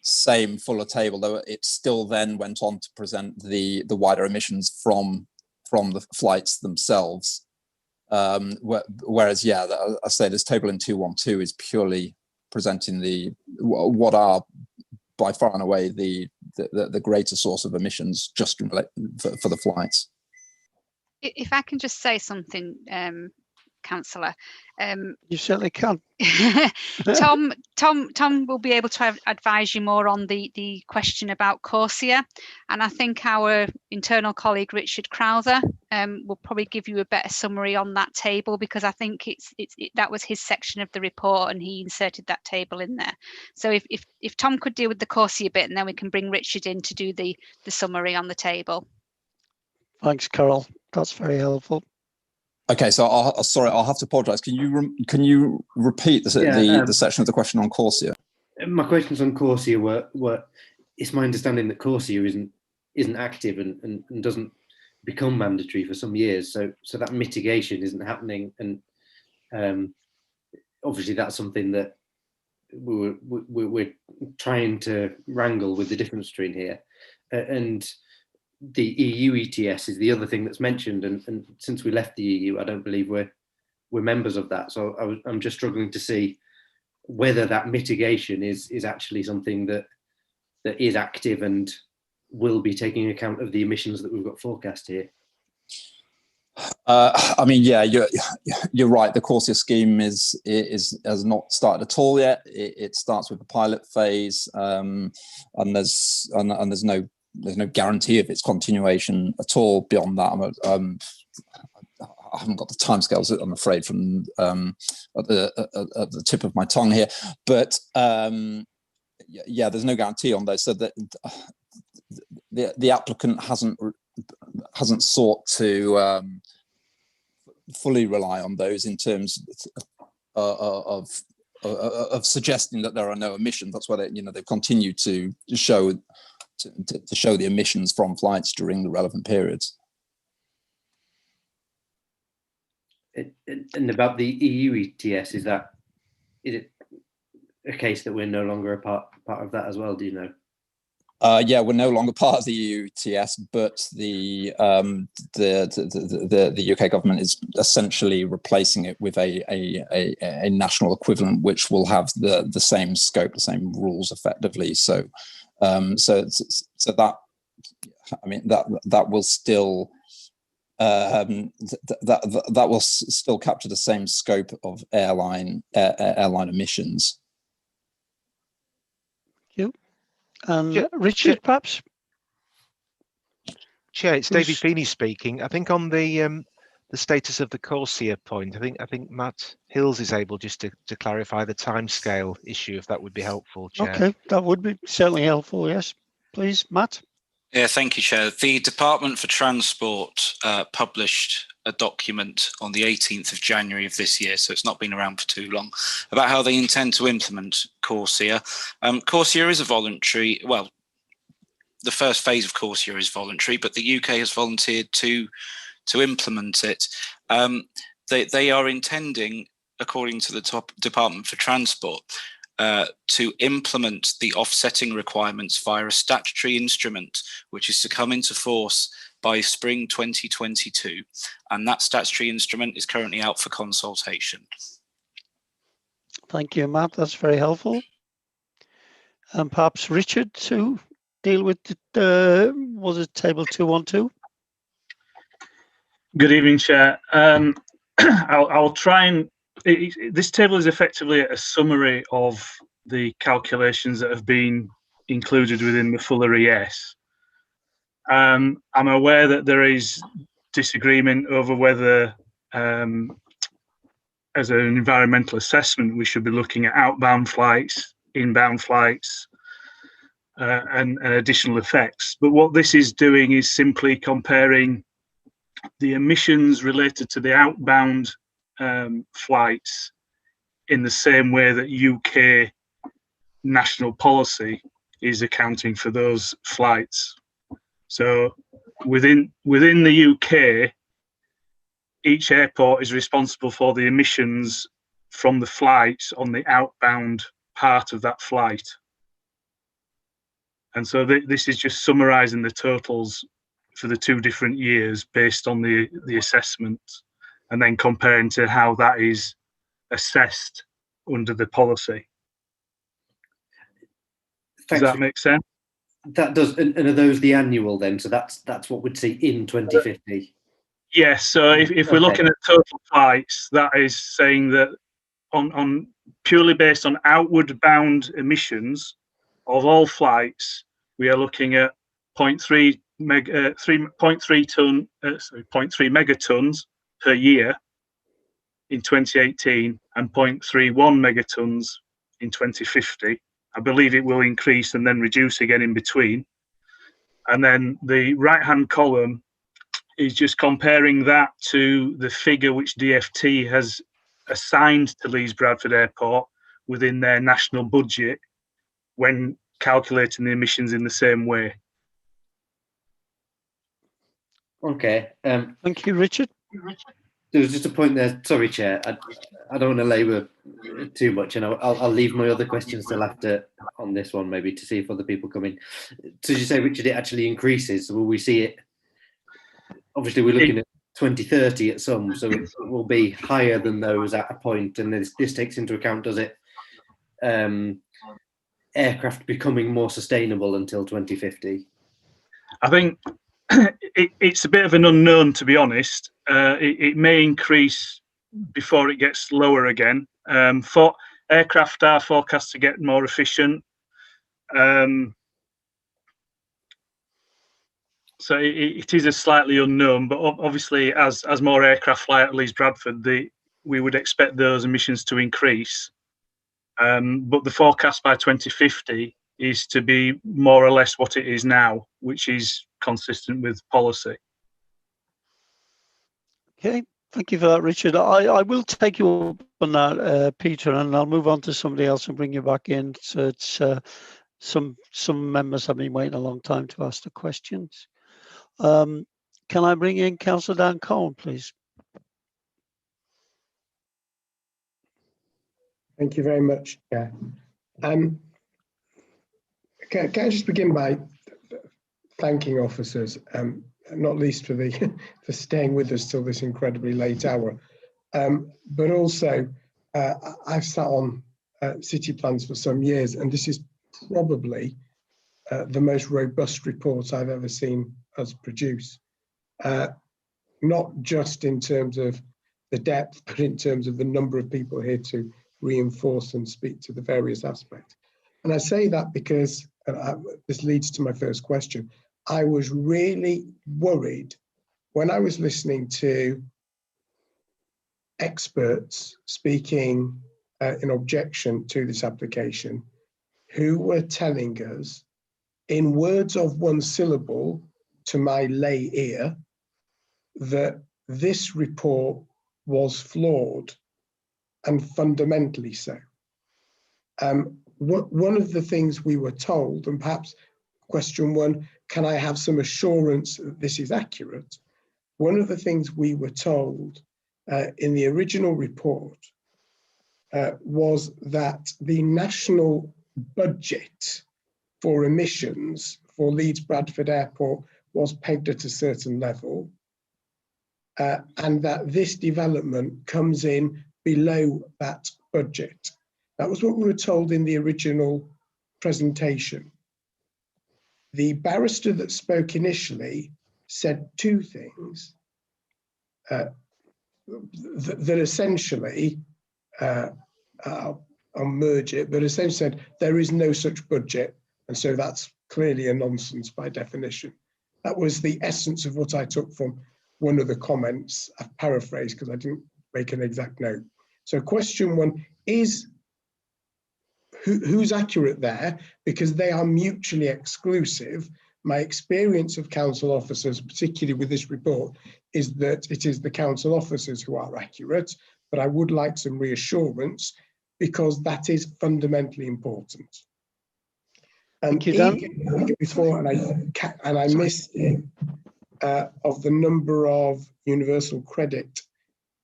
same fuller table, though it still then went on to present the wider emissions from the flights themselves. Whereas, yeah, I say this table in 212 is purely presenting what are by far and away the greater source of emissions just for the flights. If I can just say something, Councillor. You certainly can. Tom will be able to advise you more on the question about CORSIA, and I think our internal colleague Richard Crowther will probably give you a better summary on that table, because I think that was his section of the report and he inserted that table in there. So if Tom could deal with the CORSIA bit, and then we can bring Richard in to do the summary on the table. Thanks, Carol. That's very helpful. Okay, so sorry, I'll have to apologise. Can you repeat the section of the question on CORSIA? My questions on CORSIA were it's my understanding that CORSIA isn't active and doesn't become mandatory for some years, so that mitigation isn't happening, and obviously that's something that we're trying to wrangle with the difference between here, and the EU ETS is the other thing that's mentioned, and since we left the EU, I don't believe we're members of that. So I'm just struggling to see whether that mitigation is actually something that is active and will be taking account of the emissions that we've got forecast here. I mean, yeah, you're right. The CORSIA scheme has not started at all yet. It starts with the pilot phase, and there's no guarantee of its continuation at all beyond that. I haven't got the timescales, I'm afraid, from at the tip of my tongue here. But yeah, there's no guarantee on those. So that the applicant hasn't sought to fully rely on those in terms of suggesting that there are no emissions. That's why they've continued to show the emissions from flights during the relevant periods. And about the EU ETS, is it a case that we're no longer a part of that as well? Do you know? Yeah, we're no longer part of the EU ETS, but the UK government is essentially replacing it with a national equivalent, which will have the same scope, the same rules, effectively. So that, I mean, that will still that will still capture the same scope of airline emissions. Thank you. Richard, perhaps? Chair, it's David Feeney speaking. I think on the status of the CORSIA point, I think Matt Hills is able just to clarify the timescale issue, if that would be helpful, Chair. Okay, that would be certainly helpful, yes. Please, Matt. Yeah, thank you, Chair. The Department for Transport published a document on the 18th of January of this year, so it's not been around for too long, about how they intend to implement CORSIA. CORSIA is a voluntary, well, the first phase of CORSIA is voluntary, but the UK has volunteered to implement it. They are intending, according to the Department for Transport, to implement the offsetting requirements via a statutory instrument, which is to come into force by spring 2022. And that statutory instrument is currently out for consultation. Thank you, Matt. That's very helpful. And perhaps Richard to deal with was it table 212? Good evening, Chair. I'll try and this table is effectively a summary of the calculations that have been included within the fuller ES. I'm aware that there is disagreement over whether, as an environmental assessment, we should be looking at outbound flights, inbound flights, and additional effects. But what this is doing is simply comparing the emissions related to the outbound flights in the same way that UK national policy is accounting for those flights. So within the UK, each airport is responsible for the emissions from the flights on the outbound part of that flight. And so this is just summarising the totals for the 2 different years based on the assessment, and then comparing to how that is assessed under the policy. Does that make sense? That does. And are those the annual then? So that's what we'd see in 2050. Yes. So if we're looking at total flights, that is saying that on purely based on outward bound emissions of all flights, we are looking at 0.3 megatons per year in 2018 and 0.31 megatons in 2050. I believe it will increase and then reduce again in between. And then the right-hand column is just comparing that to the figure which DFT has assigned to Leeds Bradford Airport within their national budget when calculating the emissions in the same way. Okay. Thank you, Richard. There was just a point there. Sorry, Chair. I don't want to labour too much, and I'll leave my other questions till after on this one, maybe to see if other people come in. So you say, Richard, it actually increases. So will we see it? Obviously, we're looking at 2030 at some, so it will be higher than those at a point. And this takes into account, does it, aircraft becoming more sustainable until 2050? I think it's a bit of an unknown, to be honest. It may increase before it gets lower again. For aircraft are forecast to get more efficient. So it is a slightly unknown, but obviously as more aircraft fly at Leeds Bradford, we would expect those emissions to increase. But the forecast by 2050 is to be more or less what it is now, which is consistent with policy. Okay, thank you for that, Richard. I will take you up on that, Peter, and I'll move on to somebody else and bring you back in. So it's some members have been waiting a long time to ask the questions. Can I bring in Councillor Dan Cohen, please? Thank you very much, Chair. Can I just begin by thanking officers, not least for staying with us till this incredibly late hour, but also I've sat on city plans for some years, and this is probably the most robust report I've ever seen us produce, not just in terms of the depth, but in terms of the number of people here to reinforce and speak to the various aspects. And I say that because this leads to my first question. I was really worried when I was listening to experts speaking in objection to this application, who were telling us in words of one syllable to my lay ear that this report was flawed and fundamentally so. One of the things we were told, and perhaps question one, can I have some assurance that this is accurate? One of the things we were told in the original report was that the national budget for emissions for Leeds Bradford Airport was pegged at a certain level, and that this development comes in below that budget. That was what we were told in the original presentation. The barrister that spoke initially said two things that essentially, I'll merge it, but essentially said there is no such budget, and so that's clearly a nonsense by definition. That was the essence of what I took from one of the comments. I've paraphrased because I didn't make an exact note. So question one is, who's accurate there? Because they are mutually exclusive. My experience of council officers, particularly with this report, is that it is the council officers who are accurate, but I would like some reassurance because that is fundamentally important. Thank you, Dan. Before, and I missed it, of the number of universal credit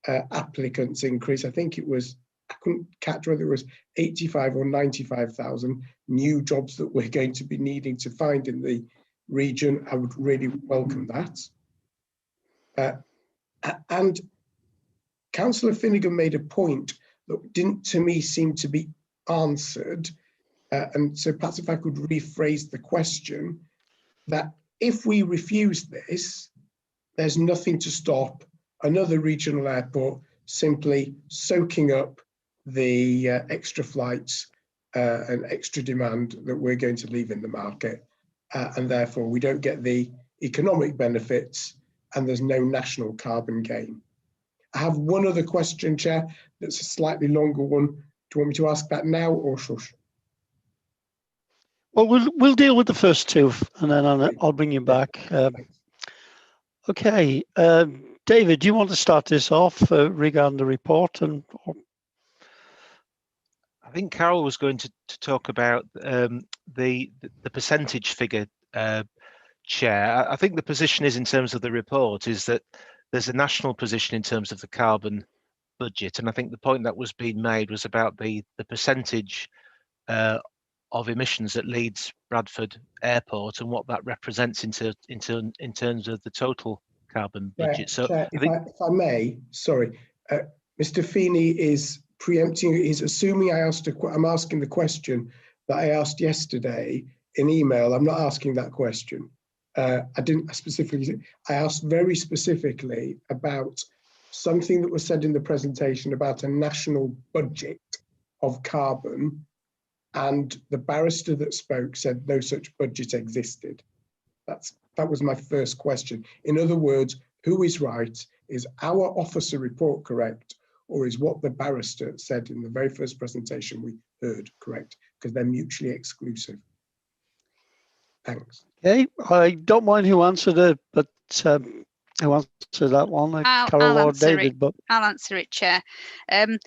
applicants increase. I think it was I couldn't catch whether it was 85 or 95,000 new jobs that we're going to be needing to find in the region. I would really welcome that. And Councillor Finnegan made a point that didn't, to me, seem to be answered. And so perhaps if I could rephrase the question, that if we refuse this, there's nothing to stop another regional airport simply soaking up the extra flights and extra demand that we're going to leave in the market. And therefore we don't get the economic benefits and there's no national carbon gain. I have one other question, Chair, that's a slightly longer one. Do you want me to ask that now or shush? Well, we'll deal with the first two and then I'll bring you back. Okay, David, do you want to start this off regarding the report? I think Carol was going to talk about the percentage figure, Chair. I think the position is, in terms of the report, is that there's a national position in terms of the carbon budget, and I think the point that was being made was about the percentage of emissions at Leeds Bradford Airport and what that represents in terms of the total carbon budget. So Chair, if I may, sorry, Mr. Feeney is preempting. He's assuming I'm asking the question that I asked yesterday in email. I'm not asking that question. I didn't specifically. I asked very specifically about something that was said in the presentation about a national budget of carbon. And the barrister that spoke said no such budget existed. That was my first question. In other words, who is right? Is our officer report correct? Or is what the barrister said in the very first presentation we heard correct? Because they're mutually exclusive. Thanks. Okay, I don't mind who answered it, but who answered that one? Carol or David? But I'll answer it, Chair. I'm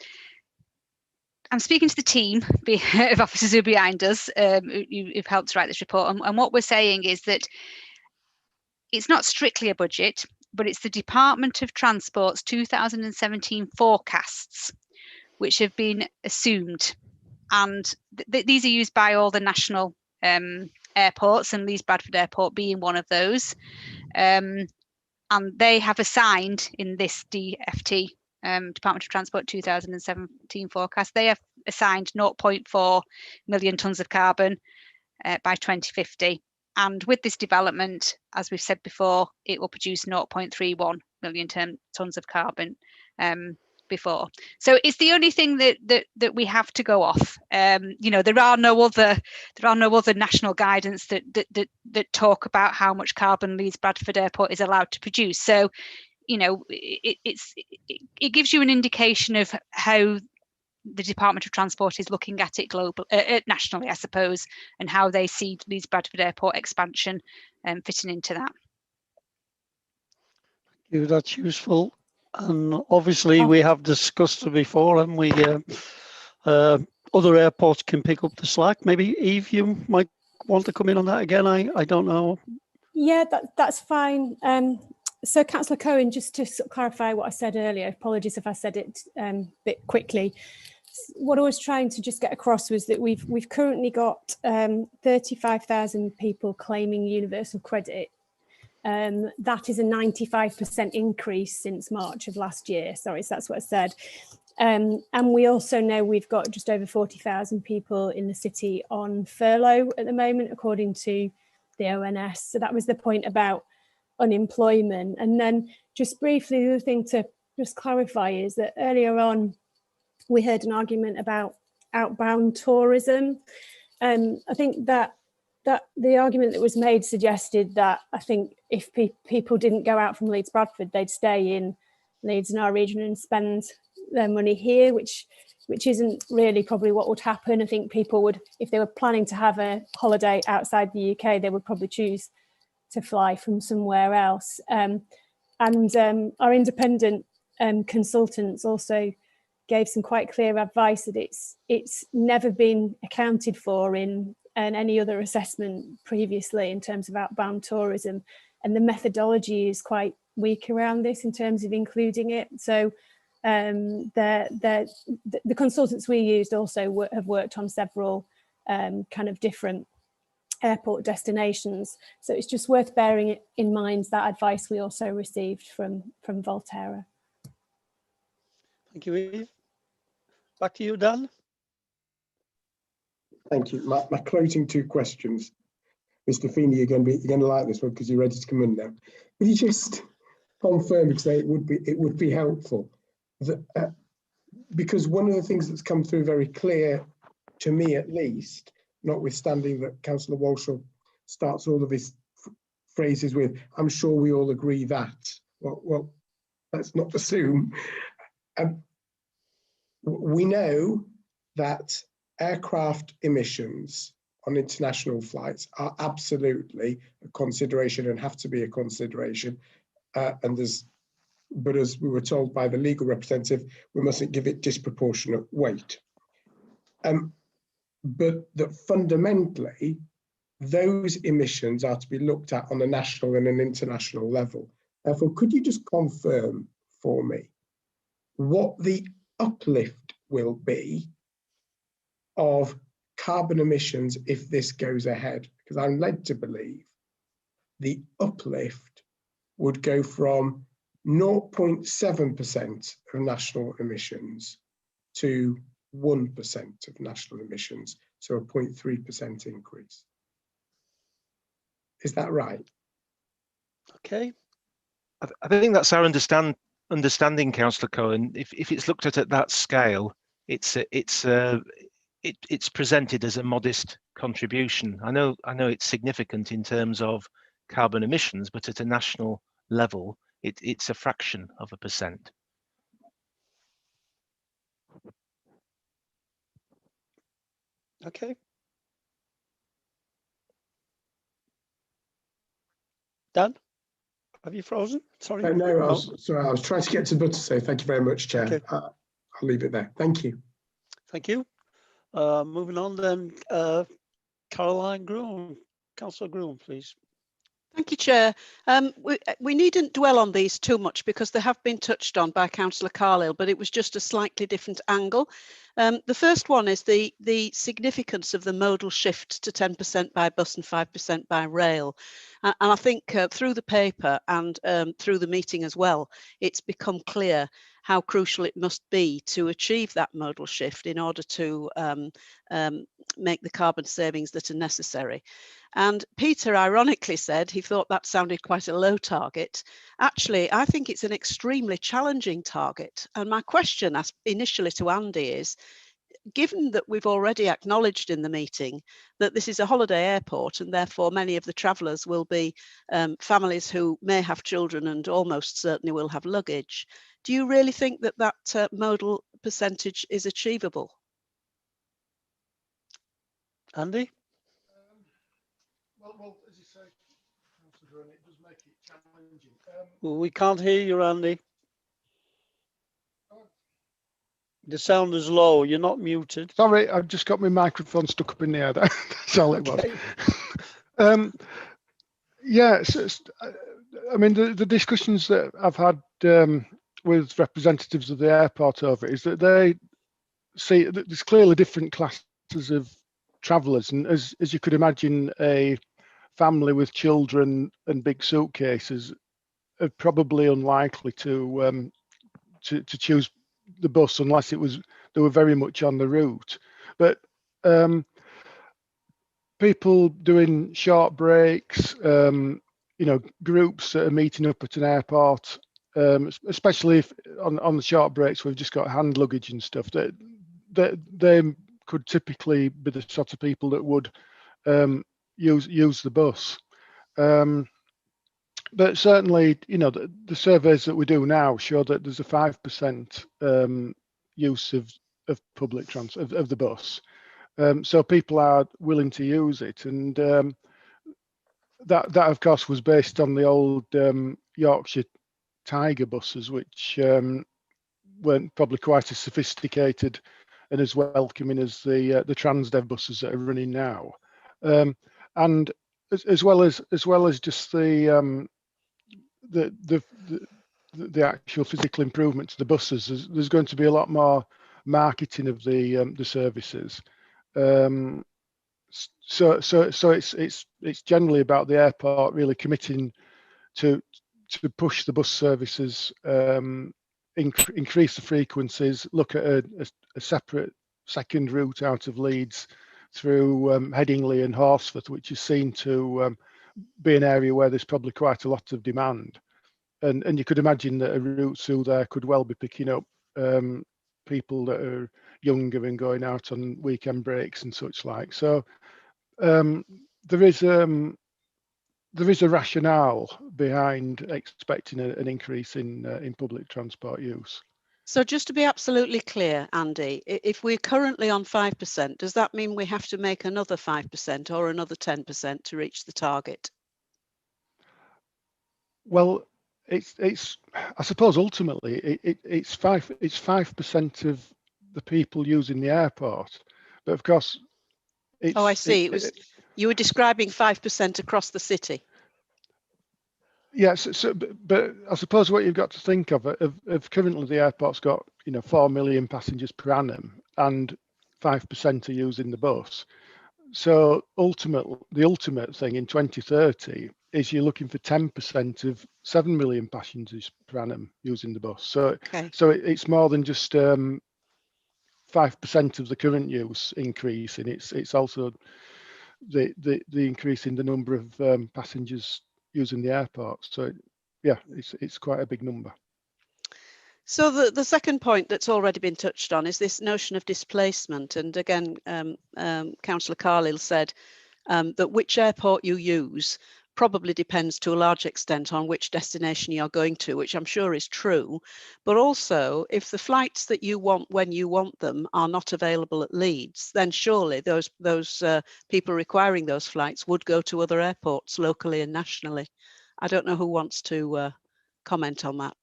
speaking to the team of officers who are behind us, who've helped write this report. And what we're saying is that it's not strictly a budget, but it's the Department of Transport's 2017 forecasts, which have been assumed. And these are used by all the national airports, and Leeds Bradford Airport being one of those. And they have assigned in this DFT, Department of Transport 2017 forecast, they have assigned 0.4 million tonnes of carbon by 2050. And with this development, as we've said before, it will produce 0.31 million tonnes of carbon before. So it's the only thing that we have to go off. You know, there are no other national guidance that talk about how much carbon Leeds Bradford Airport is allowed to produce. So, you know, it gives you an indication of how the Department of Transport is looking at it nationally, I suppose, and how they see Leeds Bradford Airport expansion fitting into that. Thank you, that's useful. And obviously we have discussed it before, and we other airports can pick up the slack. Maybe Eve, you might want to come in on that again. I don't know. Yeah, that's fine. So Councillor Cohen, just to sort of clarify what I said earlier, apologies if I said it a bit quickly. What I was trying to just get across was that we've currently got 35,000 people claiming universal credit. That is a 95% increase since March of last year. Sorry, so that's what I said. And we also know we've got just over 40,000 people in the city on furlough at the moment, according to the ONS. So that was the point about unemployment. And then just briefly, the other thing to just clarify is that earlier on, we heard an argument about outbound tourism. I think that the argument that was made suggested that I think if people didn't go out from Leeds Bradford, they'd stay in Leeds and our region and spend their money here, which isn't really probably what would happen. I think people would, if they were planning to have a holiday outside the UK, they would probably choose to fly from somewhere else. And our independent consultants also gave some quite clear advice that it's never been accounted for in any other assessment previously in terms of outbound tourism, and the methodology is quite weak around this in terms of including it. So The consultants we used also have worked on several kind of different airport destinations. So it's just worth bearing in mind that advice we also received from Volterra. Thank you, Eve. Back to you, Dan. Thank you. My closing two questions. Mr. Feeney, you're going to like this one because you're ready to come in now. Could you just confirm, because it would be helpful, that, because one of the things that's come through very clear to me, at least, notwithstanding that Councillor Walsall starts all of his phrases with, "I'm sure we all agree that." Well, let's not assume. We know that aircraft emissions on international flights are absolutely a consideration and have to be a consideration. But as we were told by the legal representative, we mustn't give it disproportionate weight. But that fundamentally, those emissions are to be looked at on a national and an international level. Therefore, could you just confirm for me what the uplift will be of carbon emissions if this goes ahead? Because I'm led to believe the uplift would go from 0.7% of national emissions to 1% of national emissions, so a 0.3% increase. Is that right? Okay. I think that's our understanding, Councillor Cohen. If it's looked at that scale, it's presented as a modest contribution. I know it's significant in terms of carbon emissions, but at a national level, it's a fraction of a percent. Okay. Dan, have you frozen? Sorry. No, I was trying to get to the button, so thank you very much, Chair. Okay. I'll leave it there. Thank you. Thank you. Moving on then, Caroline Groom. Councillor Groom, please. Thank you, Chair. We needn't dwell on these too much because they have been touched on by Councillor Carlile, but it was just a slightly different angle. The first one is the significance of the modal shift to 10% by bus and 5% by rail. And I think through the paper and through the meeting as well, it's become clear how crucial it must be to achieve that modal shift in order to make the carbon savings that are necessary. And Peter ironically said he thought that sounded quite a low target. Actually, I think it's an extremely challenging target. And my question initially to Andy is, given that we've already acknowledged in the meeting that this is a holiday airport and therefore many of the travellers will be families who may have children and almost certainly will have luggage, do you really think that that modal percentage is achievable? Andy? Well, as you say, it does make it challenging. Well, we can't hear you, Andy. The sound is low. You're not muted. Sorry, I've just got my microphone stuck up in the air. That's all it was. Yeah, I mean, the discussions that I've had with representatives of the airport over it is that they see that there's clearly different classes of travellers, and as you could imagine, a family with children and big suitcases are probably unlikely to choose the bus unless they were very much on the route. But people doing short breaks, groups that are meeting up at an airport, especially if on the short breaks we've just got hand luggage and stuff, that they could typically be the sort of people that would use the bus. But certainly, the surveys that we do now show that there's a 5% use of public transport, of the bus. So people are willing to use it, and that of course was based on the old Yorkshire Tiger buses, which weren't probably quite as sophisticated and as welcoming as the Transdev buses that are running now. And as well as just the the actual physical improvement to the buses. There's going to be a lot more marketing of the services. So it's generally about the airport really committing to push the bus services, increase the frequencies, look at a separate second route out of Leeds through Headingley and Horsforth, which is seen to be an area where there's probably quite a lot of demand. And you could imagine that a route through there could well be picking up people that are younger and going out on weekend breaks and such like. So there is a rationale behind expecting an increase in public transport use. So just to be absolutely clear, Andy, if we're currently on 5%, does that mean we have to make another 5% or another 10% to reach the target? Well, it's I suppose ultimately it's 5% of the people using the airport, but of course it's, oh, I see. You were describing 5% across the city. Yes, but I suppose what you've got to think of currently the airport's got 4 million passengers per annum, and 5% are using the bus. So the ultimate thing in 2030 is you're looking for 10% of 7 million passengers per annum using the bus. So it's more than just 5% of the current use increase, and it's also the increase in the number of passengers using the airport. So yeah, it's quite a big number. So the second point that's already been touched on is this notion of displacement. And again, Councillor Carlile said that which airport you use probably depends to a large extent on which destination you're going to, which I'm sure is true. But also, if the flights that you want when you want them are not available at Leeds, then surely those people requiring those flights would go to other airports locally and nationally. I don't know who wants to comment on that.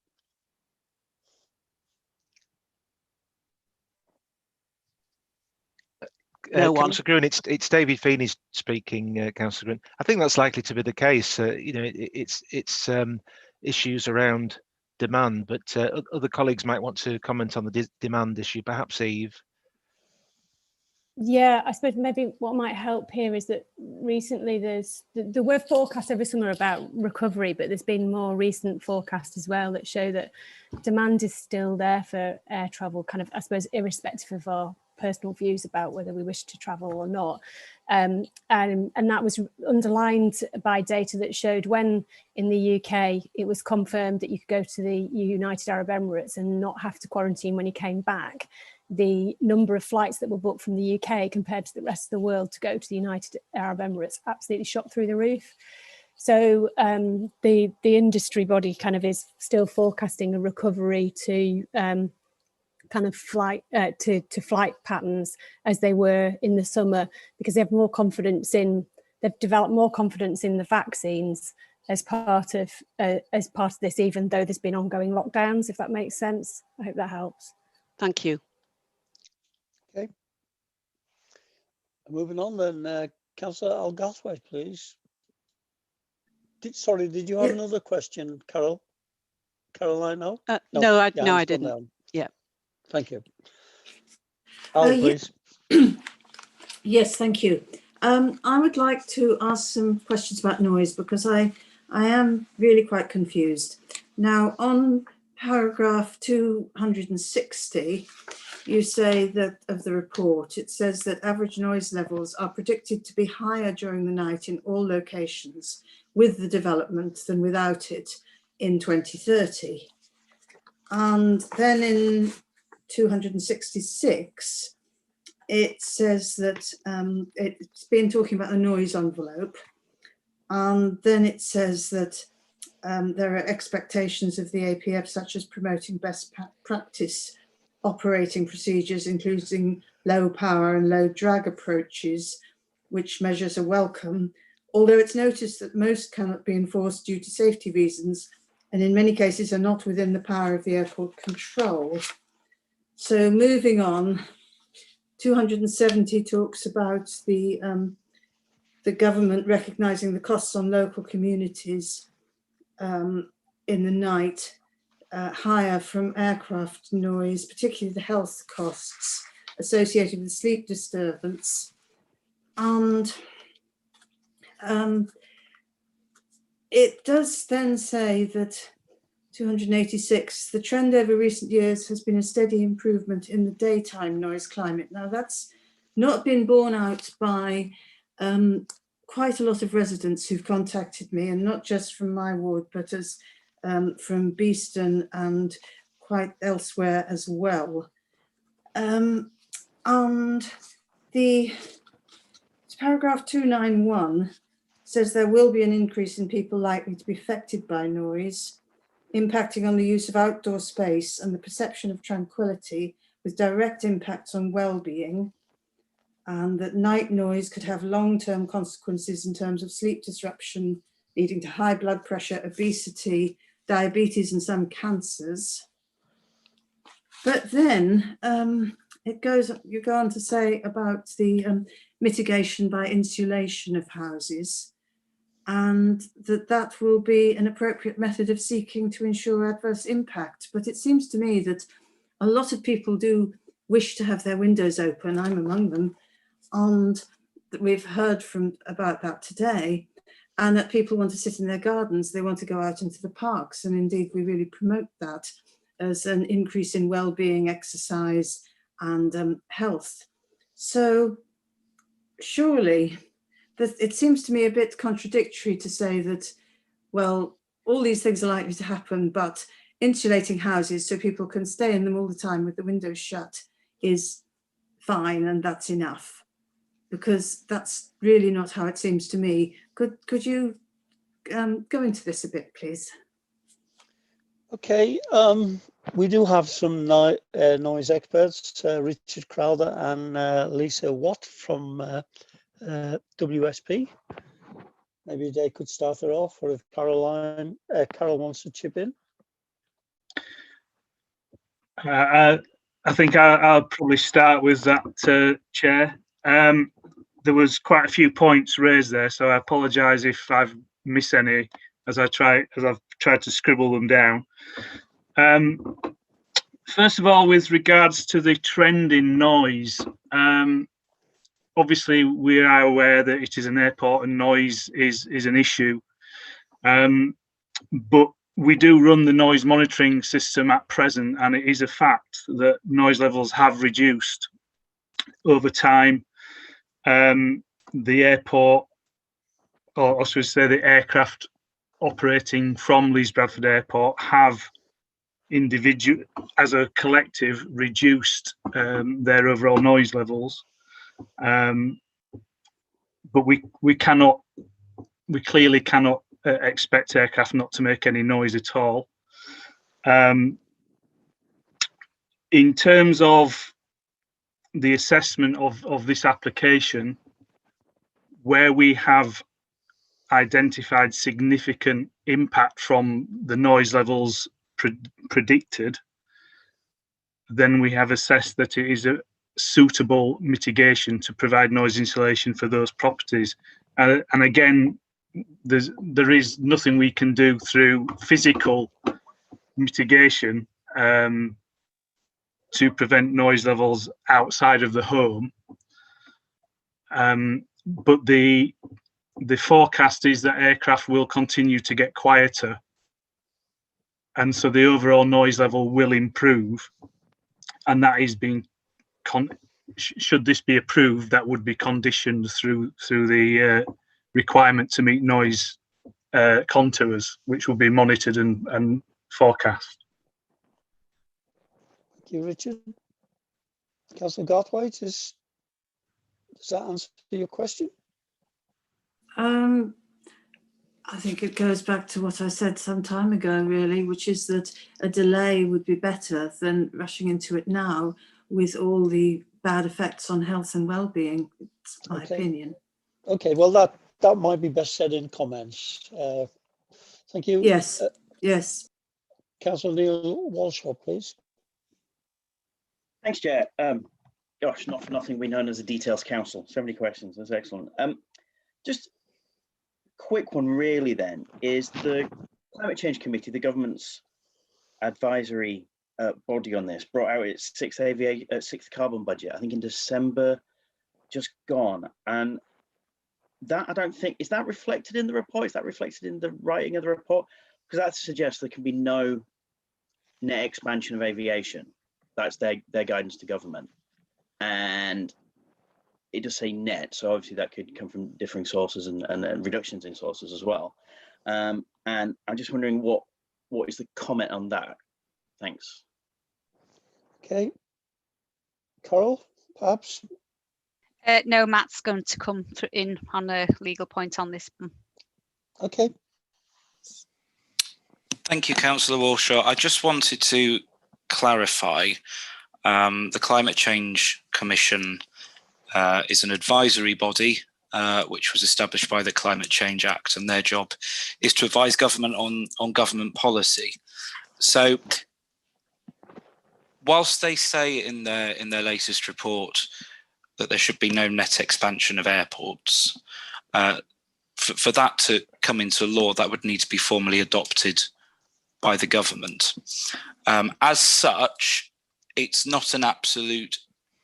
Councillor Gruen, it's David Feeney speaking, Councillor Gruen. I think that's likely to be the case. It's issues around demand, but other colleagues might want to comment on the demand issue. Perhaps Eve. Yeah, I suppose maybe what might help here is that recently there were forecasts every summer about recovery, but there's been more recent forecasts as well that show that demand is still there for air travel, kind of, I suppose, irrespective of our personal views about whether we wish to travel or not. And that was underlined by data that showed when in the UK it was confirmed that you could go to the United Arab Emirates and not have to quarantine when you came back, the number of flights that were booked from the UK compared to the rest of the world to go to the United Arab Emirates absolutely shot through the roof. So the industry body kind of is still forecasting a recovery to kind of flight to flight patterns as they were in the summer, because they have more confidence in, they've developed more confidence in the vaccines as part of this, even though there's been ongoing lockdowns, if that makes sense. I hope that helps. Thank you. Okay. Moving on then, Councillor Al-Gathway, please. Did you have another question, Carol? Caroline, no? No, I didn't. Down. Yeah. Thank you. Al, please. Yes, thank you. I would like to ask some questions about noise, because I am really quite confused. Now, on paragraph 260, you say that of the report, it says that average noise levels are predicted to be higher during the night in all locations with the development than without it in 2030. And then in 266, it says that it's been talking about a noise envelope, and then it says that there are expectations of the APF, such as promoting best practice operating procedures, including low power and low drag approaches, which measures are welcome, although it's noticed that most cannot be enforced due to safety reasons, and in many cases are not within the power of the airport control. So moving on, 270 talks about the government recognising the costs on local communities in the night. higher from aircraft noise, particularly the health costs associated with sleep disturbance. And it does then say that 286, the trend over recent years has been a steady improvement in the daytime noise climate. Now that's not been borne out by quite a lot of residents who've contacted me, and not just from my ward, but as from Beeston and quite elsewhere as well. And the paragraph 291 says there will be an increase in people likely to be affected by noise, impacting on the use of outdoor space and the perception of tranquility, with direct impacts on well-being, and that night noise could have long-term consequences in terms of sleep disruption, leading to high blood pressure, obesity, diabetes, and some cancers. But then you go on to say about the mitigation by insulation of houses, and that will be an appropriate method of seeking to ensure adverse impact. But it seems to me that a lot of people do wish to have their windows open, I'm among them, and we've heard about that today, and that people want to sit in their gardens, they want to go out into the parks, and indeed we really promote that as an increase in well-being, exercise, and health. So surely it seems to me a bit contradictory to say that, well, all these things are likely to happen, but insulating houses so people can stay in them all the time with the windows shut is fine, and that's enough, because that's really not how it seems to me. Could you go into this a bit, please? Okay, we do have some noise experts, Richard Crowther and Lisa Watt from WSP. Maybe they could start it off, or if Carol wants to chip in. I think I'll probably start with that, Chair. There was quite a few points raised there, so I apologise if I've missed any as I've tried to scribble them down. First of all, with regards to the trend in noise, obviously we are aware that it is an airport and noise is an issue, but we do run the noise monitoring system at present, and it is a fact that noise levels have reduced over time. The airport, or I should say the aircraft operating from Leeds Bradford Airport, have as a collective reduced their overall noise levels, but we clearly cannot expect aircraft not to make any noise at all. In terms of the assessment of this application, where we have identified significant impact from the noise levels predicted, then we have assessed that it is a suitable mitigation to provide noise insulation for those properties. And again, there is nothing we can do through physical mitigation to prevent noise levels outside of the home. But the forecast is that aircraft will continue to get quieter, and so the overall noise level will improve, and that is being should this be approved, that would be conditioned through the requirement to meet noise contours, which will be monitored and forecast. Thank you, Richard. Councillor Garthwaite, does that answer your question? I think it goes back to what I said some time ago, really, which is that a delay would be better than rushing into it now with all the bad effects on health and well-being. It's my opinion. Okay, well, that might be best said in comments. Thank you. Yes, yes. Councillor Neil Walshaw, please. Thanks, Chair. Gosh, not for nothing, we're known as a details council. So many questions. That's excellent. Just quick one, really. Then is the Climate Change Committee, the government's advisory body on this brought out its sixth carbon budget, I think in December just gone, and that I don't think, is that reflected in the report? Is that reflected in the writing of the report? Because that suggests there can be no net expansion of aviation. That's their guidance to government, and it does say net, so obviously that could come from differing sources and reductions in sources as well. And I'm just wondering what is the comment on that? Thanks. Okay, Carol, perhaps. No, Matt's going to come in on a legal point on this one. Okay. Thank you, Councillor Walshaw. I just wanted to clarify, the Climate Change Commission is an advisory body which was established by the Climate Change Act, and their job is to advise government on government policy. So whilst they say in their latest report that there should be no net expansion of airports, for that to come into law, that would need to be formally adopted by the government. As such, it's not an absolute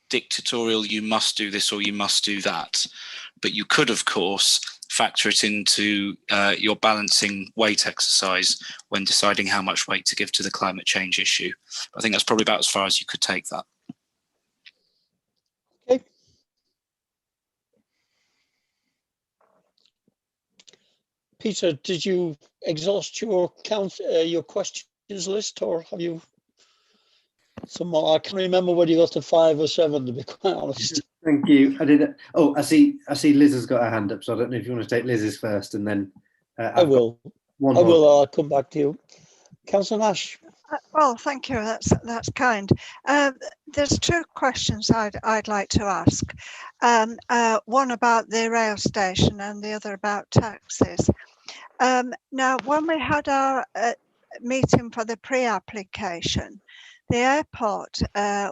dictatorial, you must do this or you must do that. But you could, of course, factor it into your balancing weight exercise when deciding how much weight to give to the climate change issue. I think that's probably about as far as you could take that. Okay. Peter, did you exhaust your questions list, or have you some more? I can't remember whether you got to 5 or 7, to be quite honest. Thank you. I did. Oh, I see Liz has got her hand up, so I don't know if you want to take Liz's first, and then I will. I'll come back to you. Councillor Nash. Well, thank you. That's kind. There's 2 questions I'd like to ask. One about the rail station and the other about taxis. Now, when we had our meeting for the pre-application, the airport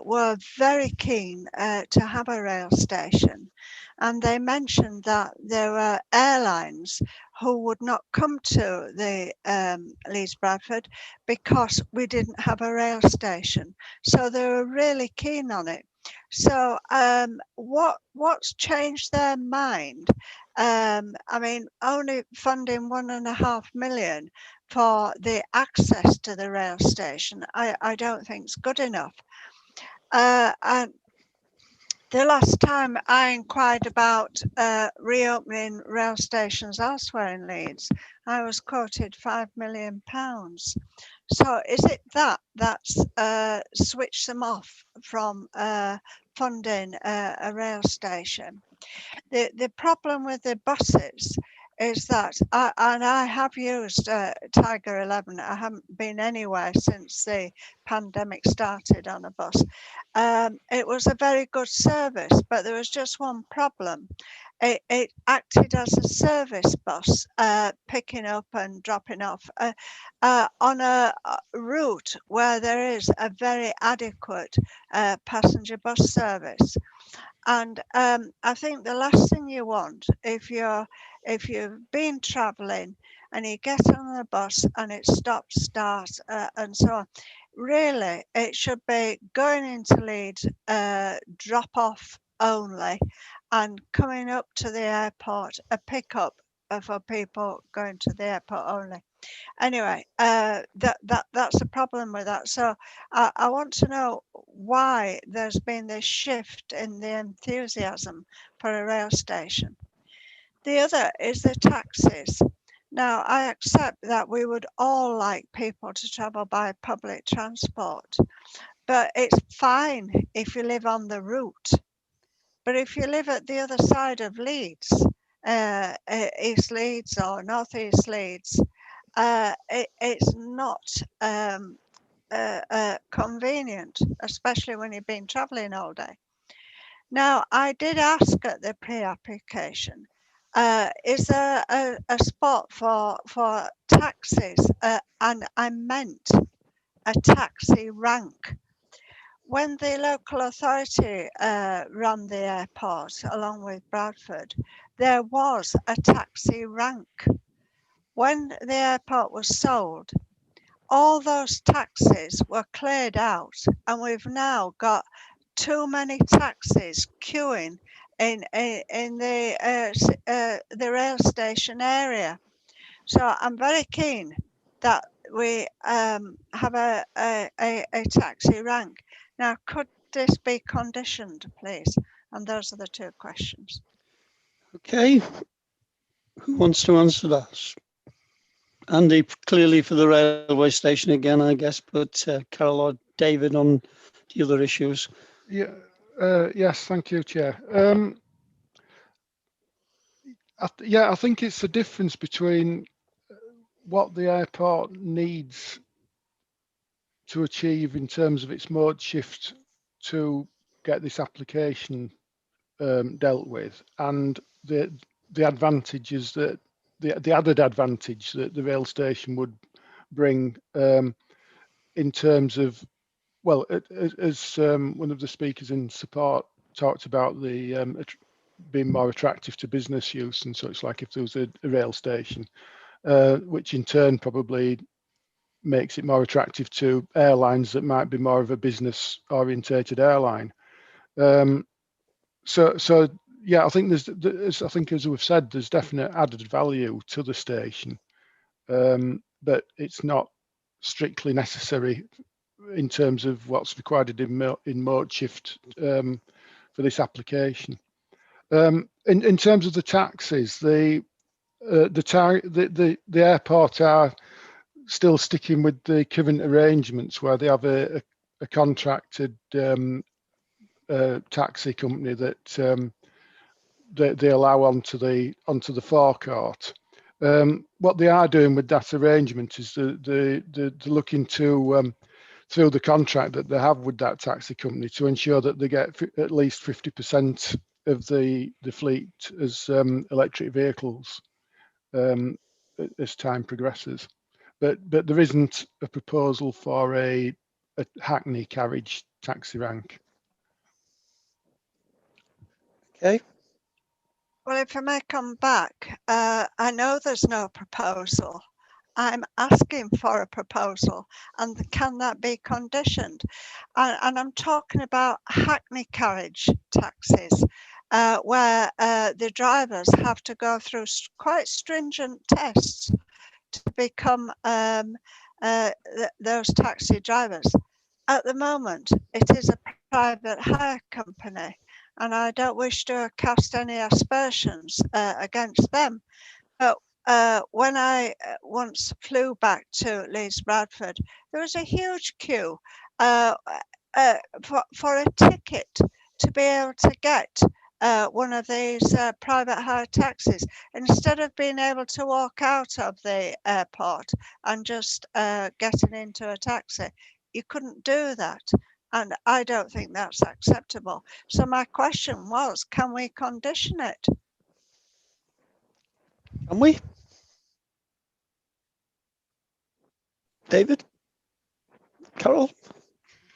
were very keen to have a rail station, and they mentioned that there were airlines who would not come to the Leeds Bradford because we didn't have a rail station. So they were really keen on it. So what's changed their mind? I mean, only funding 1.5 million for the access to the rail station, I don't think is good enough. And the last time I inquired about reopening rail stations elsewhere in Leeds, I was quoted £5 million. So is it that's switched them off from funding a rail station? The problem with the buses is that, and I have used Tiger 11, I haven't been anywhere since the pandemic started on a bus. It was a very good service, but there was just one problem. It acted as a service bus, picking up and dropping off on a route where there is a very adequate passenger bus service. And I think the last thing you want, if you've been traveling and you get on a bus and it stops, starts, and so on, really it should be going into Leeds, drop off only, and coming up to the airport, a pickup for people going to the airport only. Anyway, that's a problem with that. So I want to know why there's been this shift in the enthusiasm for a rail station. The other is the taxis. Now, I accept that we would all like people to travel by public transport, but it's fine if you live on the route. But if you live at the other side of Leeds, East Leeds or North East Leeds, it's not convenient, especially when you've been traveling all day. Now, I did ask at the pre-application, is there a spot for taxis? And I meant a taxi rank. When the local authority ran the airport along with Bradford, there was a taxi rank. When the airport was sold, all those taxis were cleared out, and we've now got too many taxis queuing in the rail station area. So I'm very keen that we have a taxi rank. Now, could this be conditioned, please? And those are the two questions. Okay, who wants to answer that? Andy, clearly for the railway station again, I guess, but Carol or David on the other issues. Yeah. Yes. Thank you, Chair. I think it's the difference between what the airport needs to achieve in terms of its mode shift to get this application dealt with, and the advantages that the added advantage that the rail station would bring in terms of, well, as one of the speakers in support talked about, the being more attractive to business use and such, like if there was a rail station, which in turn probably makes it more attractive to airlines that might be more of a business orientated airline. So yeah, I think as we've said, there's definite added value to the station, but it's not strictly necessary in terms of what's required in mode shift for this application. In terms of the taxis, the airport are still sticking with the current arrangements where they have a contracted taxi company that they allow onto the forecourt. What they are doing with that arrangement is they're looking to through the contract that they have with that taxi company to ensure that they get at least 50% of the fleet as electric vehicles as time progresses. But there isn't a proposal for a Hackney carriage taxi rank. Okay. Well, if I may come back, I know there's no proposal. I'm asking for a proposal, and can that be conditioned? And I'm talking about Hackney carriage taxis, where the drivers have to go through quite stringent tests to become those taxi drivers. At the moment, it is a private hire company, and I don't wish to cast any aspersions against them. But when I once flew back to Leeds Bradford, there was a huge queue for a ticket to be able to get one of these private hire taxis, instead of being able to walk out of the airport and just getting into a taxi. You couldn't do that, and I don't think that's acceptable. So my question was, can we condition it? Can we? David? Carol?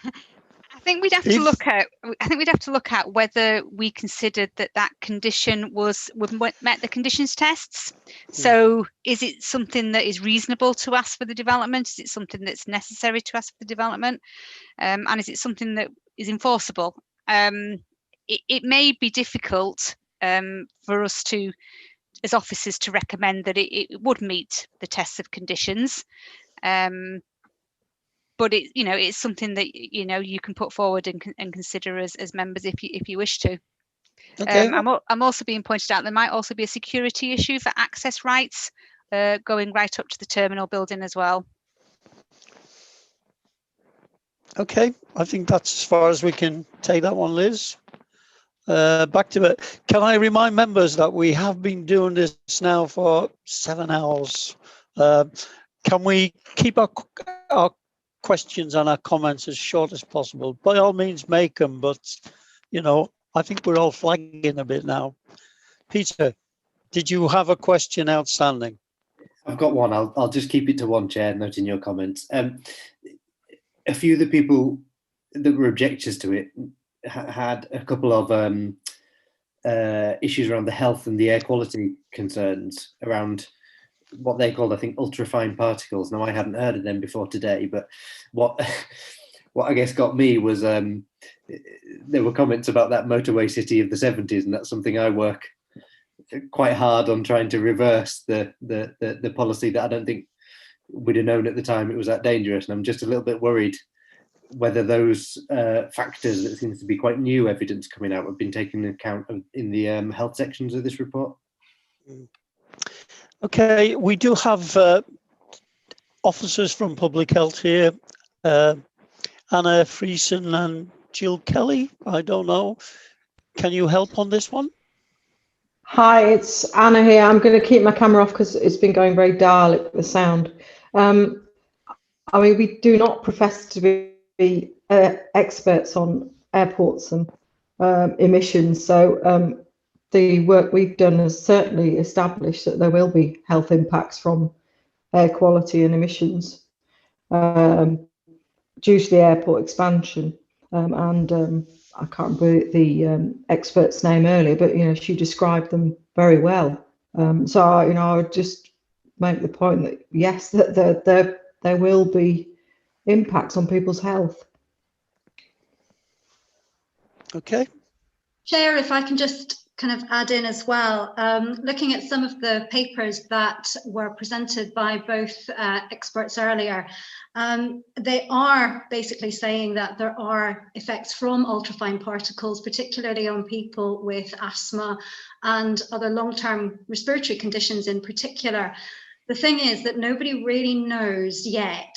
I think we'd have to look at. I think we'd have to look at whether we considered that condition met the conditions tests. So, is it something that is reasonable to ask for the development? Is it something that's necessary to ask for the development? And is it something that is enforceable? It may be difficult for us to, as officers, to recommend that it would meet the tests of conditions. But it's something that you can put forward and consider as members if you wish to. Okay. I'm also being pointed out there might also be a security issue for access rights going right up to the terminal building as well. Okay, I think that's as far as we can take that one, Liz. Back to it. Can I remind members that we have been doing this now for 7 hours? Can we keep our questions and our comments as short as possible? By all means, make them, but I think we're all flagging a bit now. Peter, did you have a question outstanding? I've got one. I'll just keep it to one, Chair, noting your comments. A few of the people that were objectors to it had a couple of issues around the health and the air quality concerns around what they called, I think, ultrafine particles. Now, I hadn't heard of them before today, but what what I guess got me was there were comments about that motorway city of the 70s, and that's something I work quite hard on trying to reverse the policy that I don't think we'd have known at the time it was that dangerous. And I'm just a little bit worried whether those factors that seems to be quite new evidence coming out have been taken into account in the health sections of this report. Okay, we do have officers from Public Health here, Anna Friesen and Jill Kelly. I don't know. Can you help on this one? Hi, it's Anna here. I'm going to keep my camera off because it's been going very Dalek, the sound. I mean, we do not profess to be experts on airports and emissions. So the work we've done has certainly established that there will be health impacts from air quality and emissions due to the airport expansion. I can't remember the expert's name earlier, but she described them very well. So I would just make the point that yes, that there will be impacts on people's health. Okay. Chair, if I can just kind of add in as well, looking at some of the papers that were presented by both experts earlier, they are basically saying that there are effects from ultrafine particles, particularly on people with asthma and other long-term respiratory conditions in particular. The thing is that nobody really knows yet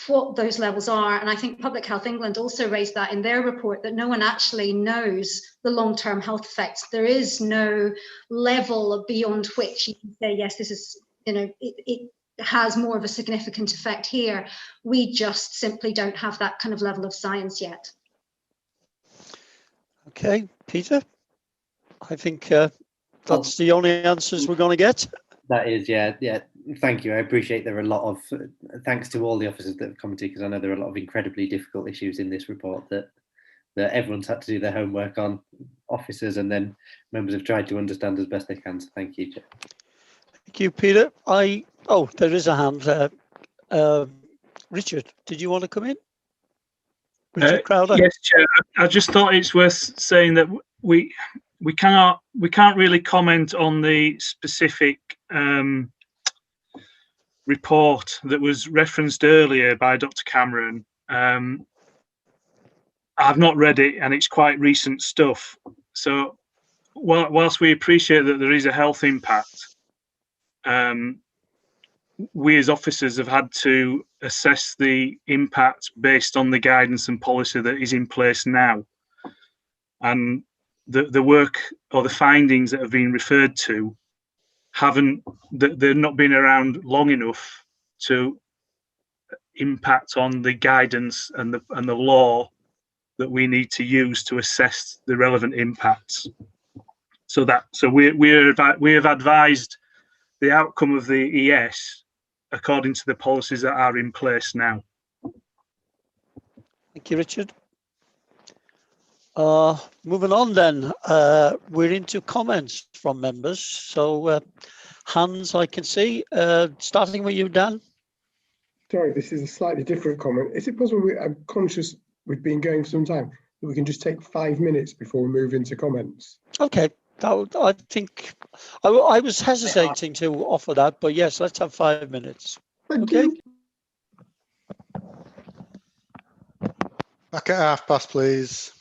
what those levels are, and I think Public Health England also raised that in their report, that no one actually knows the long-term health effects. There is no level beyond which you can say, yes, this is, it has more of a significant effect here. We just simply don't have that kind of level of science yet. Okay, Peter, I think that's the only answers we're going to get. That is, yeah. Thank you. I appreciate there are a lot of thanks to all the officers that have commented, because I know there are a lot of incredibly difficult issues in this report that everyone's had to do their homework on, officers and then members have tried to understand as best they can. So thank you, Chair. Thank you, Peter. There is a hand. Richard, did you want to come in? Richard Crowder? Yes, Chair. I just thought it's worth saying that we can't really comment on the specific report that was referenced earlier by Dr. Cameron. I've not read it, and it's quite recent stuff. So whilst we appreciate that there is a health impact, we as officers have had to assess the impact based on the guidance and policy that is in place now. And the work or the findings that have been referred to they've not been around long enough to impact on the guidance and the law that we need to use to assess the relevant impacts. So we have advised the outcome of the ES according to the policies that are in place now. Thank you, Richard. Moving on then, we're into comments from members. So hands I can see, starting with you, Dan. Sorry, this is a slightly different comment. Is it possible, I'm conscious we've been going for some time, that we can just take 5 minutes before we move into comments? Okay, I think I was hesitating to offer that, but yes, let's have 5 minutes. Okay. Back at 1:30, please.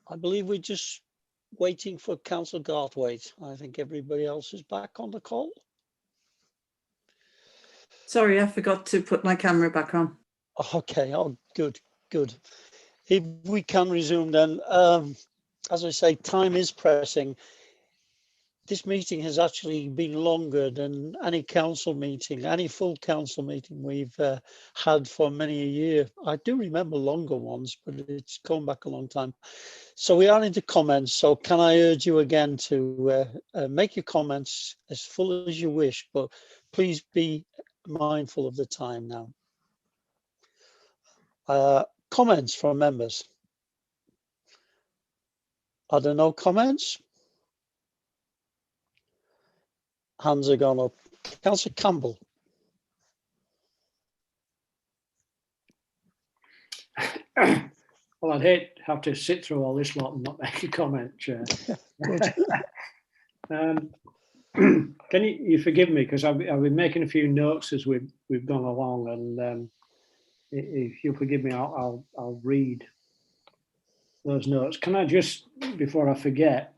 I believe we're just waiting for Councillor Garthwaite. I think everybody else is back on the call. Sorry, I forgot to put my camera back on. Okay, oh, good. If we can resume then, as I say, time is pressing. This meeting has actually been longer than any council meeting, any full council meeting we've had for many a year. I do remember longer ones, but it's gone back a long time. So we are into comments. So can I urge you again to make your comments as full as you wish, but please be mindful of the time now. Comments from members? Are there no comments? Hands are gone up. Councillor Campbell. Well, I'd hate to have to sit through all this lot and not make a comment, Chair. Can you forgive me, because I've been making a few notes as we've gone along, and if you'll forgive me, I'll read those notes. Can I just, before I forget,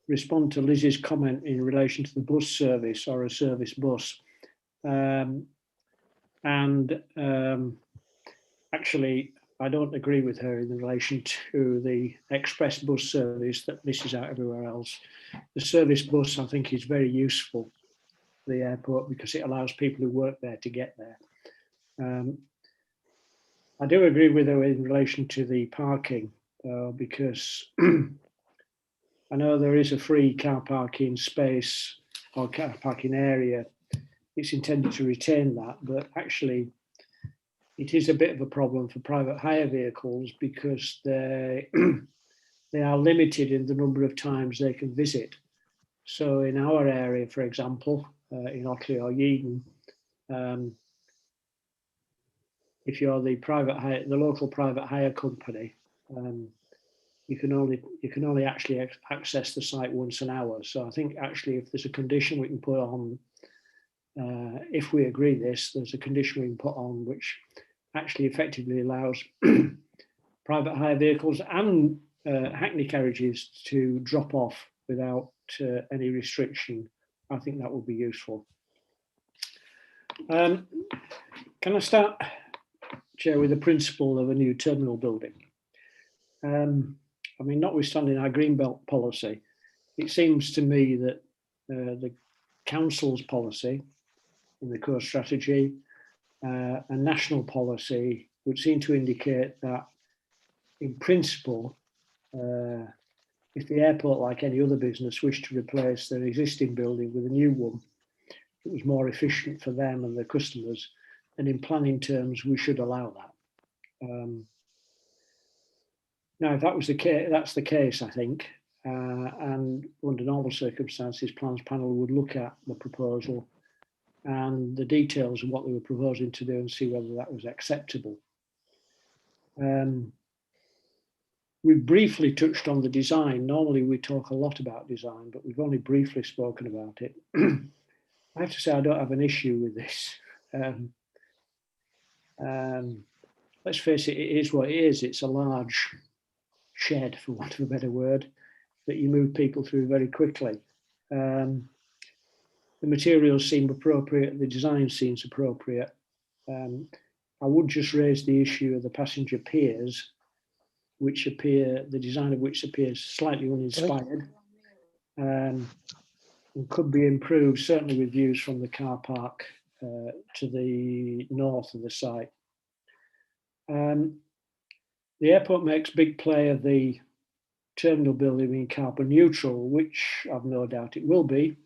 respond to Liz's comment in relation to the bus service or a service bus? Actually, I don't agree with her in relation to the express bus service that misses out everywhere else. The service bus, I think, is very useful for the airport because it allows people who work there to get there. I do agree with her in relation to the parking, because I know there is a free car parking space or car parking area. It's intended to retain that, but actually it is a bit of a problem for private hire vehicles because they are limited in the number of times they can visit. So in our area, for example, in Ockley or Yeadon, if you're the local private hire company, you can only actually access the site once an hour. So I think actually, if there's a condition we can put on, if we agree this, there's a condition we can put on which actually effectively allows private hire vehicles and hackney carriages to drop off without any restriction. I think that would be useful. Can I start, Chair, with the principle of a new terminal building? I mean, notwithstanding our greenbelt policy, it seems to me that the council's policy in the core strategy and national policy would seem to indicate that, in principle, if the airport, like any other business, wished to replace their existing building with a new one, it was more efficient for them and their customers. And in planning terms, we should allow that. Now, if that was the case, that's the case, I think. And under normal circumstances, Plans Panel would look at the proposal and the details of what they were proposing to do and see whether that was acceptable. We briefly touched on the design. Normally we talk a lot about design, but we've only briefly spoken about it. I have to say I don't have an issue with this. Let's face it, it is what it is. It's a large shed, for want of a better word, that you move people through very quickly. The materials seem appropriate, the design seems appropriate. I would just raise the issue of the passenger piers, which appear, the design of which appears slightly uninspired, and could be improved, certainly with views from the car park to the north of the site. The airport makes big play of the terminal building being carbon neutral, which I've no doubt it will be.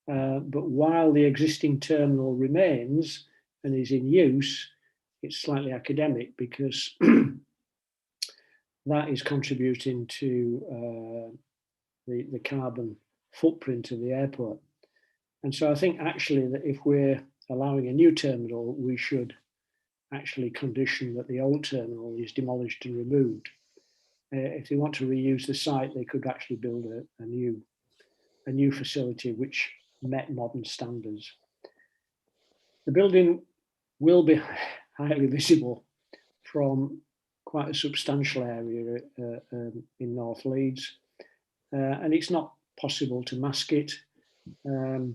But while the existing terminal remains and is in use, it's slightly academic because that is contributing to the carbon footprint of the airport. And so I think actually that if we're allowing a new terminal, we should actually condition that the old terminal is demolished and removed. If they want to reuse the site, they could actually build a new facility which met modern standards. The building will be highly visible from quite a substantial area in North Leeds, and it's not possible to mask it. But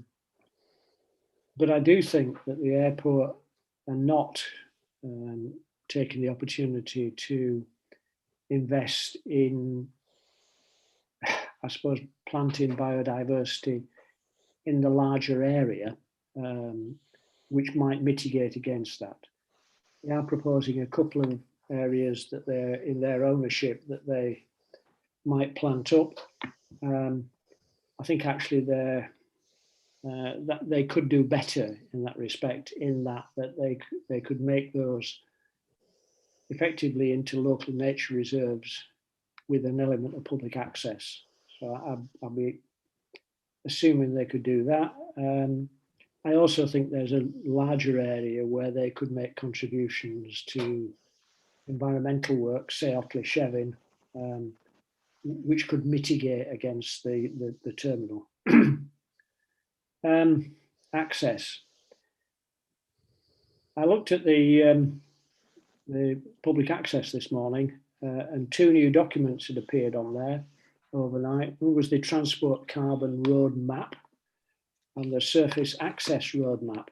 I do think that the airport are not taking the opportunity to invest in, I suppose, planting biodiversity in the larger area, which might mitigate against that. They are proposing a couple of areas that they're in their ownership that they might plant up. I think actually that they could do better in that respect, in that they could make those effectively into local nature reserves with an element of public access. So I'll be assuming they could do that. I also think there's a larger area where they could make contributions to environmental work, say Otley Shevin, which could mitigate against the terminal. Access. I looked at the public access this morning, and 2 new documents had appeared on there overnight. One was the Transport Carbon Road Map and the Surface Access Road Map.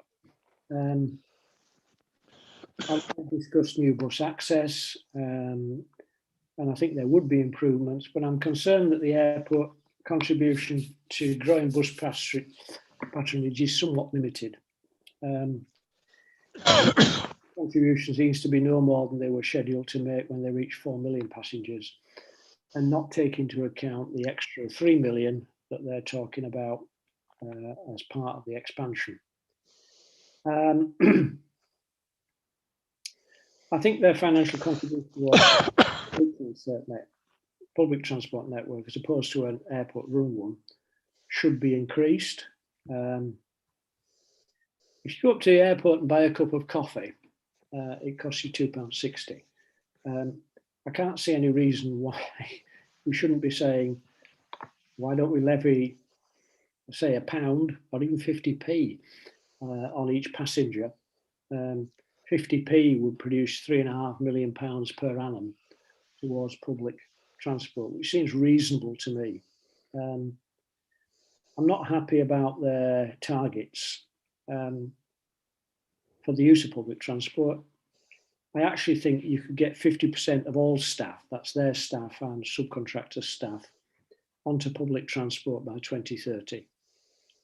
I've discussed new bus access, and I think there would be improvements, but I'm concerned that the airport contribution to growing bus patronage is somewhat limited. Contribution seems to be no more than they were scheduled to make when they reached 4 million passengers, and not take into account the extra 3 million that they're talking about as part of the expansion. I think their financial contribution was public transport network, as opposed to an airport run one, should be increased. If you go up to the airport and buy a cup of coffee, it costs you £2.60. I can't see any reason why we shouldn't be saying, why don't we levy, say, £1 or even 50p on each passenger. 50p would produce £3.5 million per annum towards public transport, which seems reasonable to me. I'm not happy about their targets for the use of public transport. I actually think you could get 50% of all staff, that's their staff and subcontractor staff, onto public transport by 2030.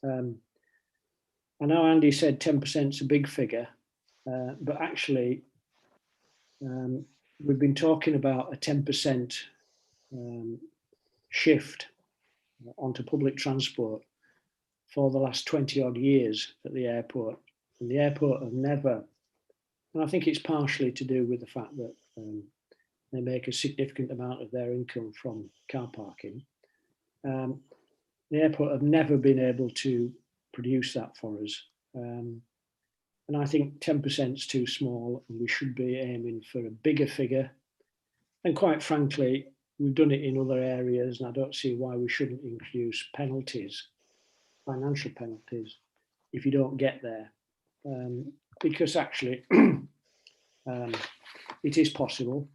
I know Andy said 10% is a big figure, but actually we've been talking about a 10% shift onto public transport for the last 20 odd years at the airport. And the airport have never, and I think it's partially to do with the fact that they make a significant amount of their income from car parking. The airport have never been able to produce that for us. And I think 10% is too small, and we should be aiming for a bigger figure. And quite frankly, we've done it in other areas, and I don't see why we shouldn't introduce penalties, financial penalties, if you don't get there. Because actually, it is possible.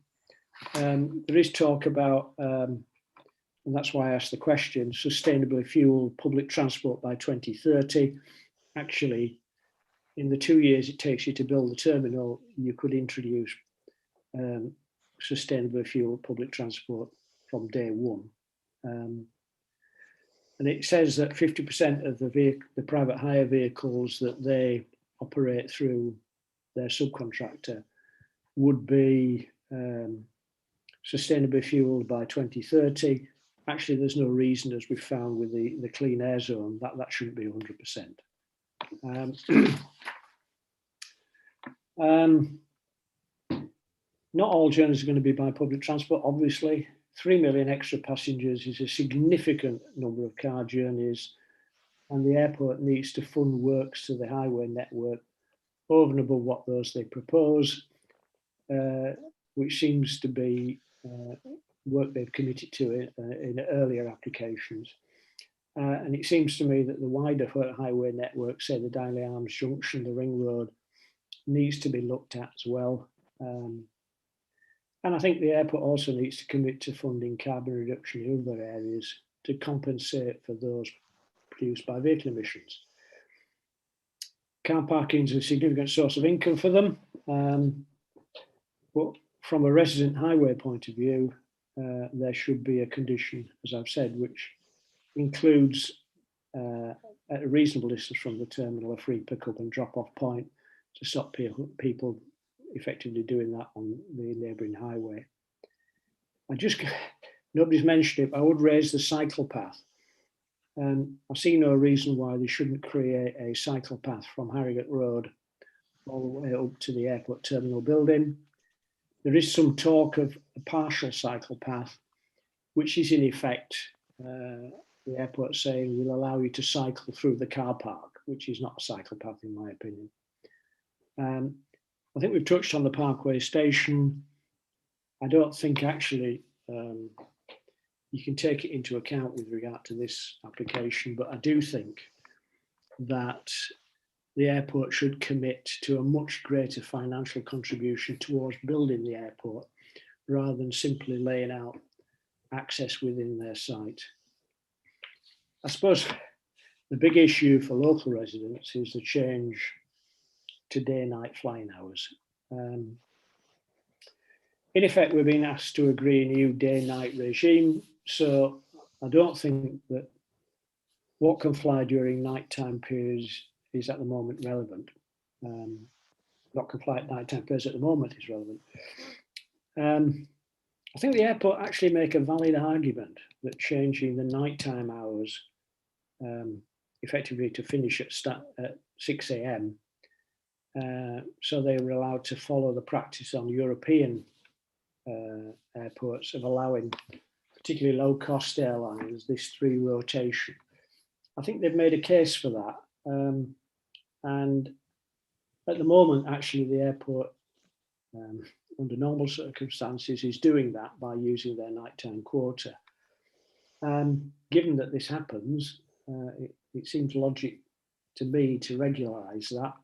There is talk about, and that's why I asked the question, sustainably fueled public transport by 2030. Actually, in the 2 years it takes you to build the terminal, you could introduce sustainably fueled public transport from day one. And it says that 50% of the private hire vehicles that they operate through their subcontractor would be sustainably fueled by 2030. Actually, there's no reason, as we found with the clean air zone, that shouldn't be 100%. Not all journeys are going to be by public transport, obviously. 3 million extra passengers is a significant number of car journeys, and the airport needs to fund works to the highway network over and above what those they propose, which seems to be work they've committed to in earlier applications. And it seems to me that the wider highway network, say the Daly Arms Junction, the Ring Road, needs to be looked at as well. And I think the airport also needs to commit to funding carbon reduction in other areas to compensate for those produced by vehicle emissions. Car parking is a significant source of income for them, but from a resident highway point of view, there should be a condition, as I've said, which includes at a reasonable distance from the terminal a free pickup and drop-off point to stop people effectively doing that on the neighbouring highway. Nobody's mentioned it, but I would raise the cycle path. I see no reason why they shouldn't create a cycle path from Harrogate Road all the way up to the airport terminal building. There is some talk of a partial cycle path, which is in effect the airport saying we'll allow you to cycle through the car park, which is not a cycle path in my opinion. I think we've touched on the Parkway station. I don't think actually you can take it into account with regard to this application, but I do think that the airport should commit to a much greater financial contribution towards building the airport rather than simply laying out access within their site. I suppose the big issue for local residents is the change to day-night flying hours. In effect, we're being asked to agree a new day-night regime, so I don't think that what can fly during nighttime periods is at the moment relevant. What can fly at nighttime periods at the moment is relevant. I think the airport actually make a valid argument that changing the nighttime hours effectively to finish at 6 a.m. So they were allowed to follow the practice on European airports of allowing particularly low-cost airlines this 3 rotation. I think they've made a case for that. And at the moment, actually, the airport, under normal circumstances, is doing that by using their nighttime quota. Given that this happens, it seems logic to me to regularise that.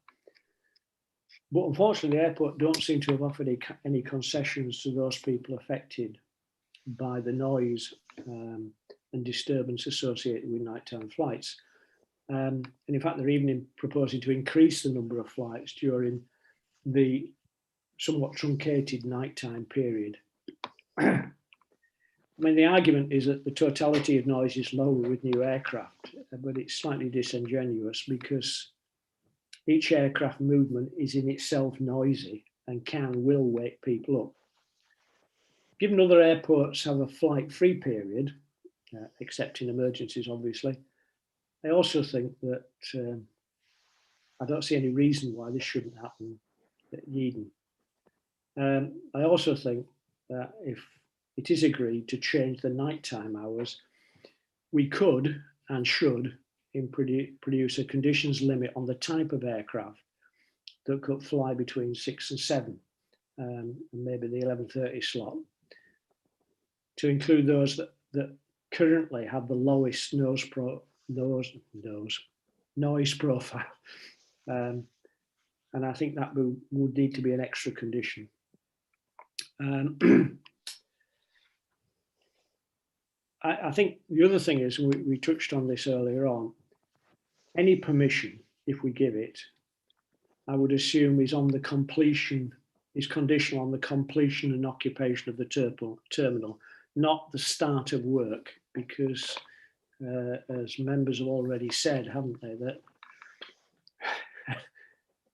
But unfortunately, the airport don't seem to have offered any concessions to those people affected by the noise and disturbance associated with nighttime flights. And in fact, they're even proposing to increase the number of flights during the somewhat truncated nighttime period. I mean, the argument is that the totality of noise is lower with new aircraft, but it's slightly disingenuous because each aircraft movement is in itself noisy and will wake people up. Given other airports have a flight-free period, except in emergencies, obviously, I also think that I don't see any reason why this shouldn't happen at Yeadon. I also think that if it is agreed to change the nighttime hours, we could and should produce a conditions limit on the type of aircraft that could fly between 6 and 7, and maybe the 11:30 slot, to include those that currently have the lowest noise profile. And I think that would need to be an extra condition. I think the other thing is, we touched on this earlier on, any permission, if we give it, I would assume is conditional on the completion and occupation of the terminal, not the start of work, because as members have already said, haven't they, that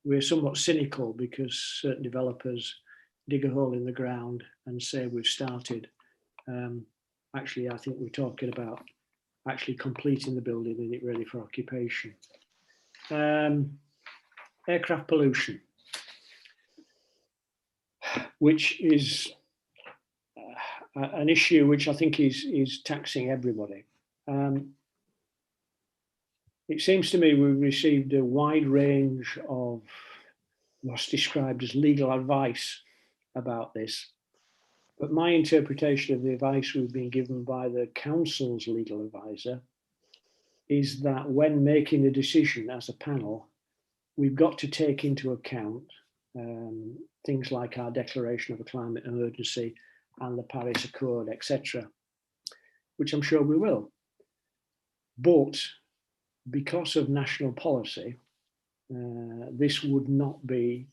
we're somewhat cynical because certain developers dig a hole in the ground and say we've started. Actually, I think we're talking about actually completing the building and it ready for occupation. Aircraft pollution, which is an issue which I think is taxing everybody. It seems to me we've received a wide range of what's described as legal advice about this. But my interpretation of the advice we've been given by the council's legal advisor is that when making a decision as a panel, we've got to take into account things like our declaration of a climate emergency and the Paris Accord, etc., which I'm sure we will. But because of national policy, this would not be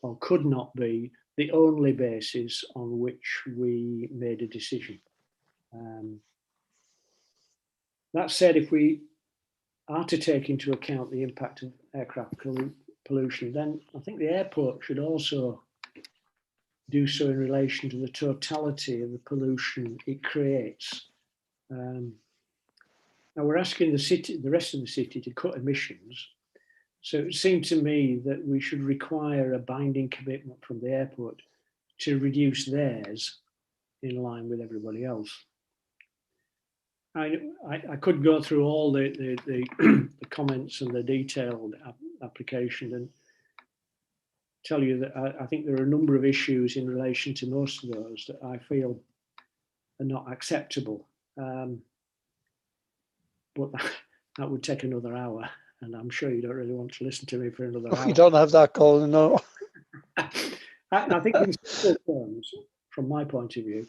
or could not be the only basis on which we made a decision. That said, if we are to take into account the impact of aircraft pollution, then I think the airport should also do so in relation to the totality of the pollution it creates. Now we're asking the rest of the city to cut emissions. So it seemed to me that we should require a binding commitment from the airport to reduce theirs in line with everybody else. I could go through all the comments and the detailed application and tell you that I think there are a number of issues in relation to most of those that I feel are not acceptable. But that would take another hour, and I'm sure you don't really want to listen to me for another hour. We don't have that call, no. I think in simple terms, from my point of view,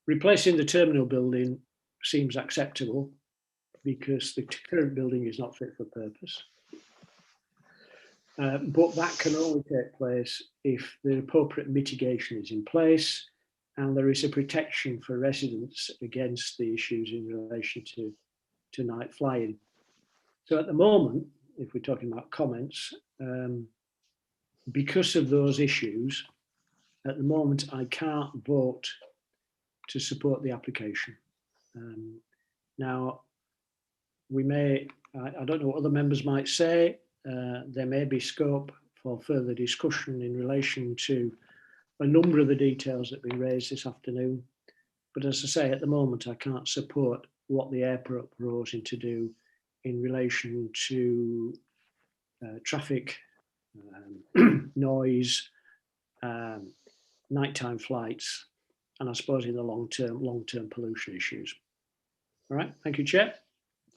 replacing the terminal building seems acceptable because the current building is not fit for purpose. But that can only take place if the appropriate mitigation is in place and there is a protection for residents against the issues in relation to night flying. So at the moment, if we're talking about comments, because of those issues, at the moment I can't vote to support the application. Now, we may, I don't know what other members might say, there may be scope for further discussion in relation to a number of the details that have been raised this afternoon. But as I say, at the moment, I can't support what the airport are proposing to do in relation to traffic, noise, nighttime flights, and I suppose in the long-term pollution issues. All right, thank you, Chair.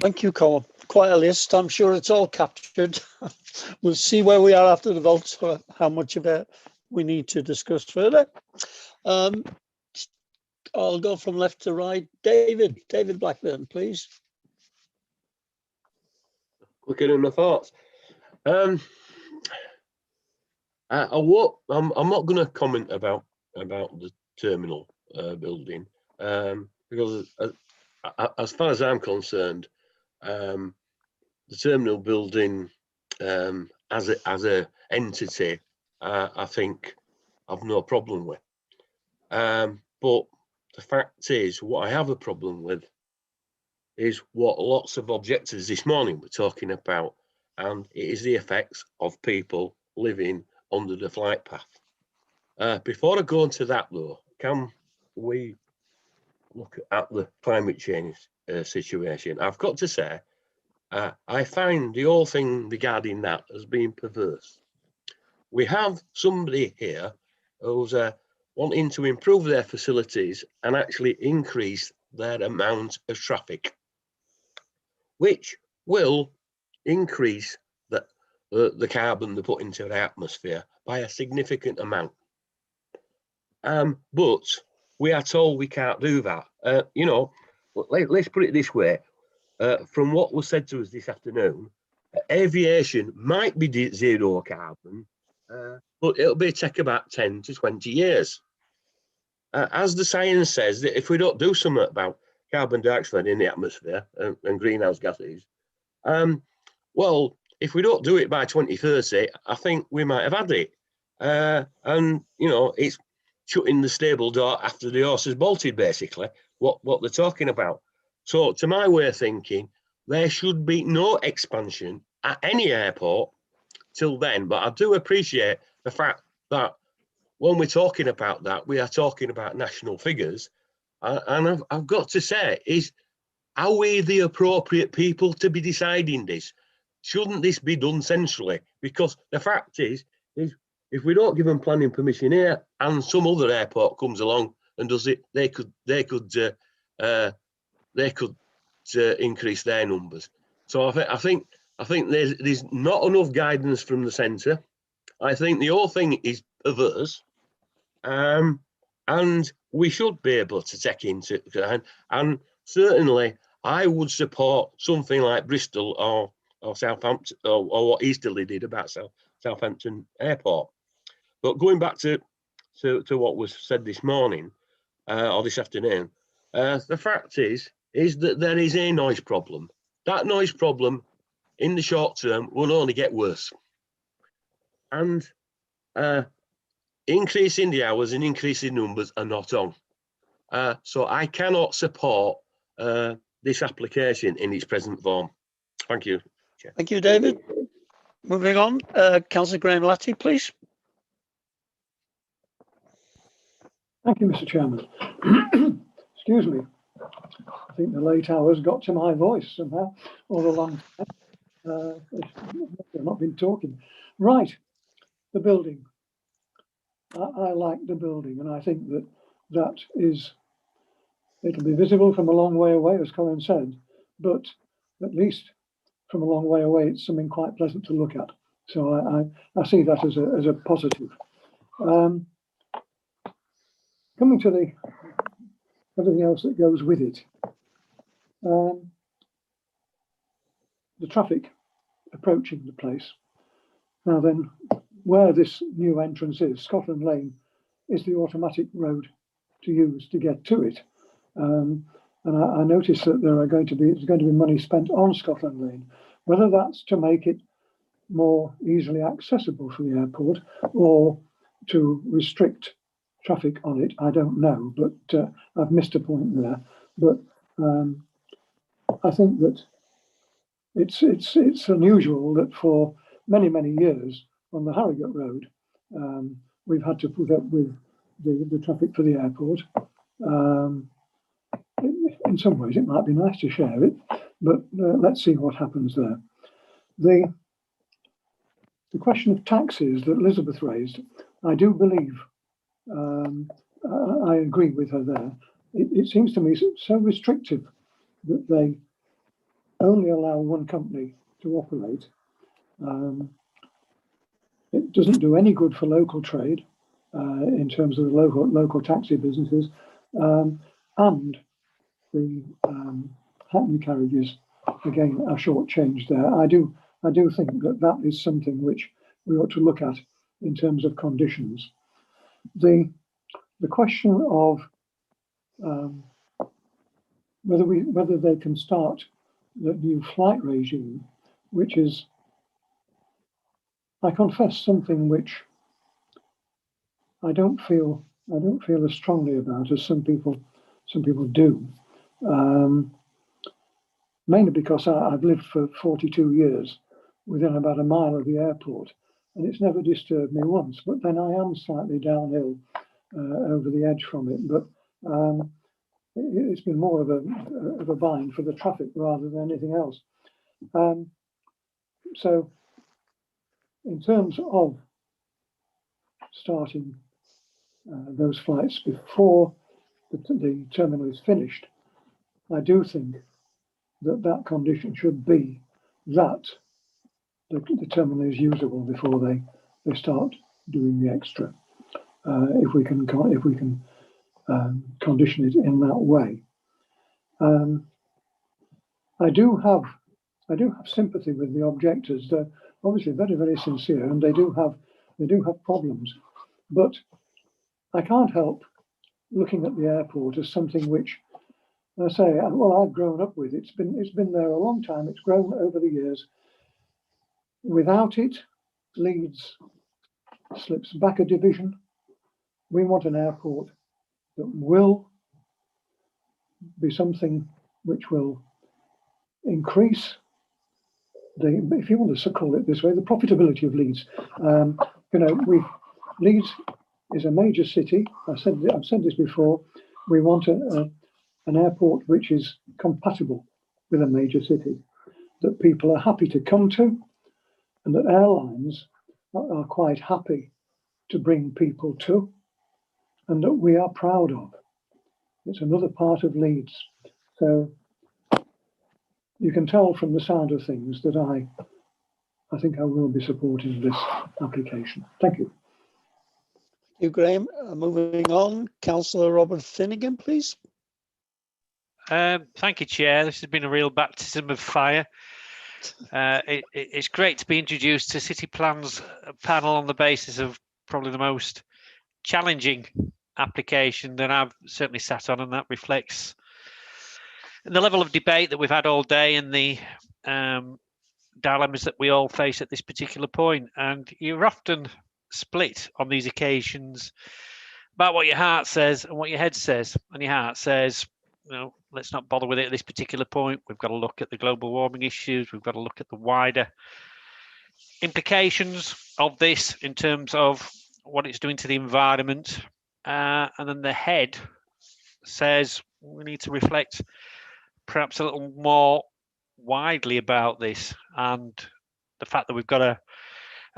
Thank you, Colin. Quite a list. I'm sure it's all captured. We'll see where we are after the votes for how much of it we need to discuss further. I'll go from left to right. David Blackburn, please. Quicker than I thought. I'm not going to comment about the terminal building because as far as I'm concerned, the terminal building as a entity, I think I've no problem with. But the fact is, what I have a problem with is what lots of objectors this morning were talking about, and it is the effects of people living under the flight path. Before I go into that though, can we look at the climate change situation? I've got to say, I find the whole thing regarding that as being perverse. We have somebody here who's wanting to improve their facilities and actually increase their amount of traffic, which will increase the carbon they put into the atmosphere by a significant amount. But we are told we can't do that. You know, let's put it this way. From what was said to us this afternoon, aviation might be zero carbon, but it'll take about 10 to 20 years. As the science says, that if we don't do something about carbon dioxide in the atmosphere and greenhouse gases, well, if we don't do it by 2030, I think we might have had it. And, you know, it's shutting the stable door after the horse has bolted, basically, what they're talking about. So to my way of thinking, there should be no expansion at any airport till then. But I do appreciate the fact that when we're talking about that, we are talking about national figures. And I've got to say, are we the appropriate people to be deciding this? Shouldn't this be done centrally? Because the fact is if we don't give them planning permission here and some other airport comes along and does it, they could increase their numbers. So I think there's not enough guidance from the centre. I think the whole thing is perverse, and we should be able to take into account. And certainly, I would support something like Bristol or Southampton, or what Easterly did about Southampton Airport. But going back to what was said this morning or this afternoon, the fact is that there is a noise problem. That noise problem, in the short term, will only get worse. And increasing the hours and increasing numbers are not on. So I cannot support this application in its present form. Thank you, Chair. Thank you, David. Moving on, Councillor Graham Latty, please. Thank you, Mr. Chairman. Excuse me. I think the late hours got to my voice somehow all along. I've not been talking. Right, the building. I like the building, and I think that is, it'll be visible from a long way away, as Colin said, but at least from a long way away, it's something quite pleasant to look at. So I see that as a positive. Coming to everything else that goes with it. The traffic approaching the place. Now then, where this new entrance is, Scotland Lane, is the automatic road to use to get to it. And I noticed that there's going to be money spent on Scotland Lane. Whether that's to make it more easily accessible for the airport or to restrict traffic on it, I don't know, but I've missed a point there. But I think that it's unusual that for many years on the Harrogate Road, we've had to put up with the traffic for the airport. In some ways, it might be nice to share it, but let's see what happens there. The question of taxis that Elizabeth raised, I do believe, I agree with her there. It seems to me so restrictive that they only allow one company to operate. It doesn't do any good for local trade in terms of the local taxi businesses, and the Hackney carriages again are shortchanged there. I do think that is something which we ought to look at in terms of conditions. The question of whether they can start the new flight regime, which is, I confess, something which I don't feel as strongly about as some people do. Mainly because I've lived for 42 years within about a mile of the airport, and it's never disturbed me once. But then I am slightly downhill over the edge from it. But it's been more of a bind for the traffic rather than anything else. So, in terms of starting those flights before the terminal is finished, I do think that condition should be that the terminal is usable before they start doing the extra. If we can condition it in that way. I do have sympathy with the objectors. They're obviously very sincere, and they do have problems. But I can't help looking at the airport as something which, I say, well, I've grown up with. It's been there a long time. It's grown over the years. Without it, Leeds slips back a division. We want an airport that will be something which will increase if you want to call it this way, the profitability of Leeds. Leeds is a major city. I've said this before. We want an airport which is compatible with a major city, that people are happy to come to, and that airlines are quite happy to bring people to, and that we are proud of. It's another part of Leeds. So you can tell from the sound of things that I think I will be supporting this application. Thank you. Thank you, Graham. Moving on, Councillor Robert Finnegan, please. Thank you, Chair. This has been a real baptism of fire. It's great to be introduced to City Plans panel on the basis of probably the most challenging application that I've certainly sat on, and that reflects the level of debate that we've had all day and the dilemmas that we all face at this particular point. And you're often split on these occasions about what your heart says and what your head says. And your heart says, you know, let's not bother with it at this particular point. We've got to look at the global warming issues. We've got to look at the wider implications of this in terms of what it's doing to the environment. And then the head says we need to reflect perhaps a little more widely about this, and the fact that we've got a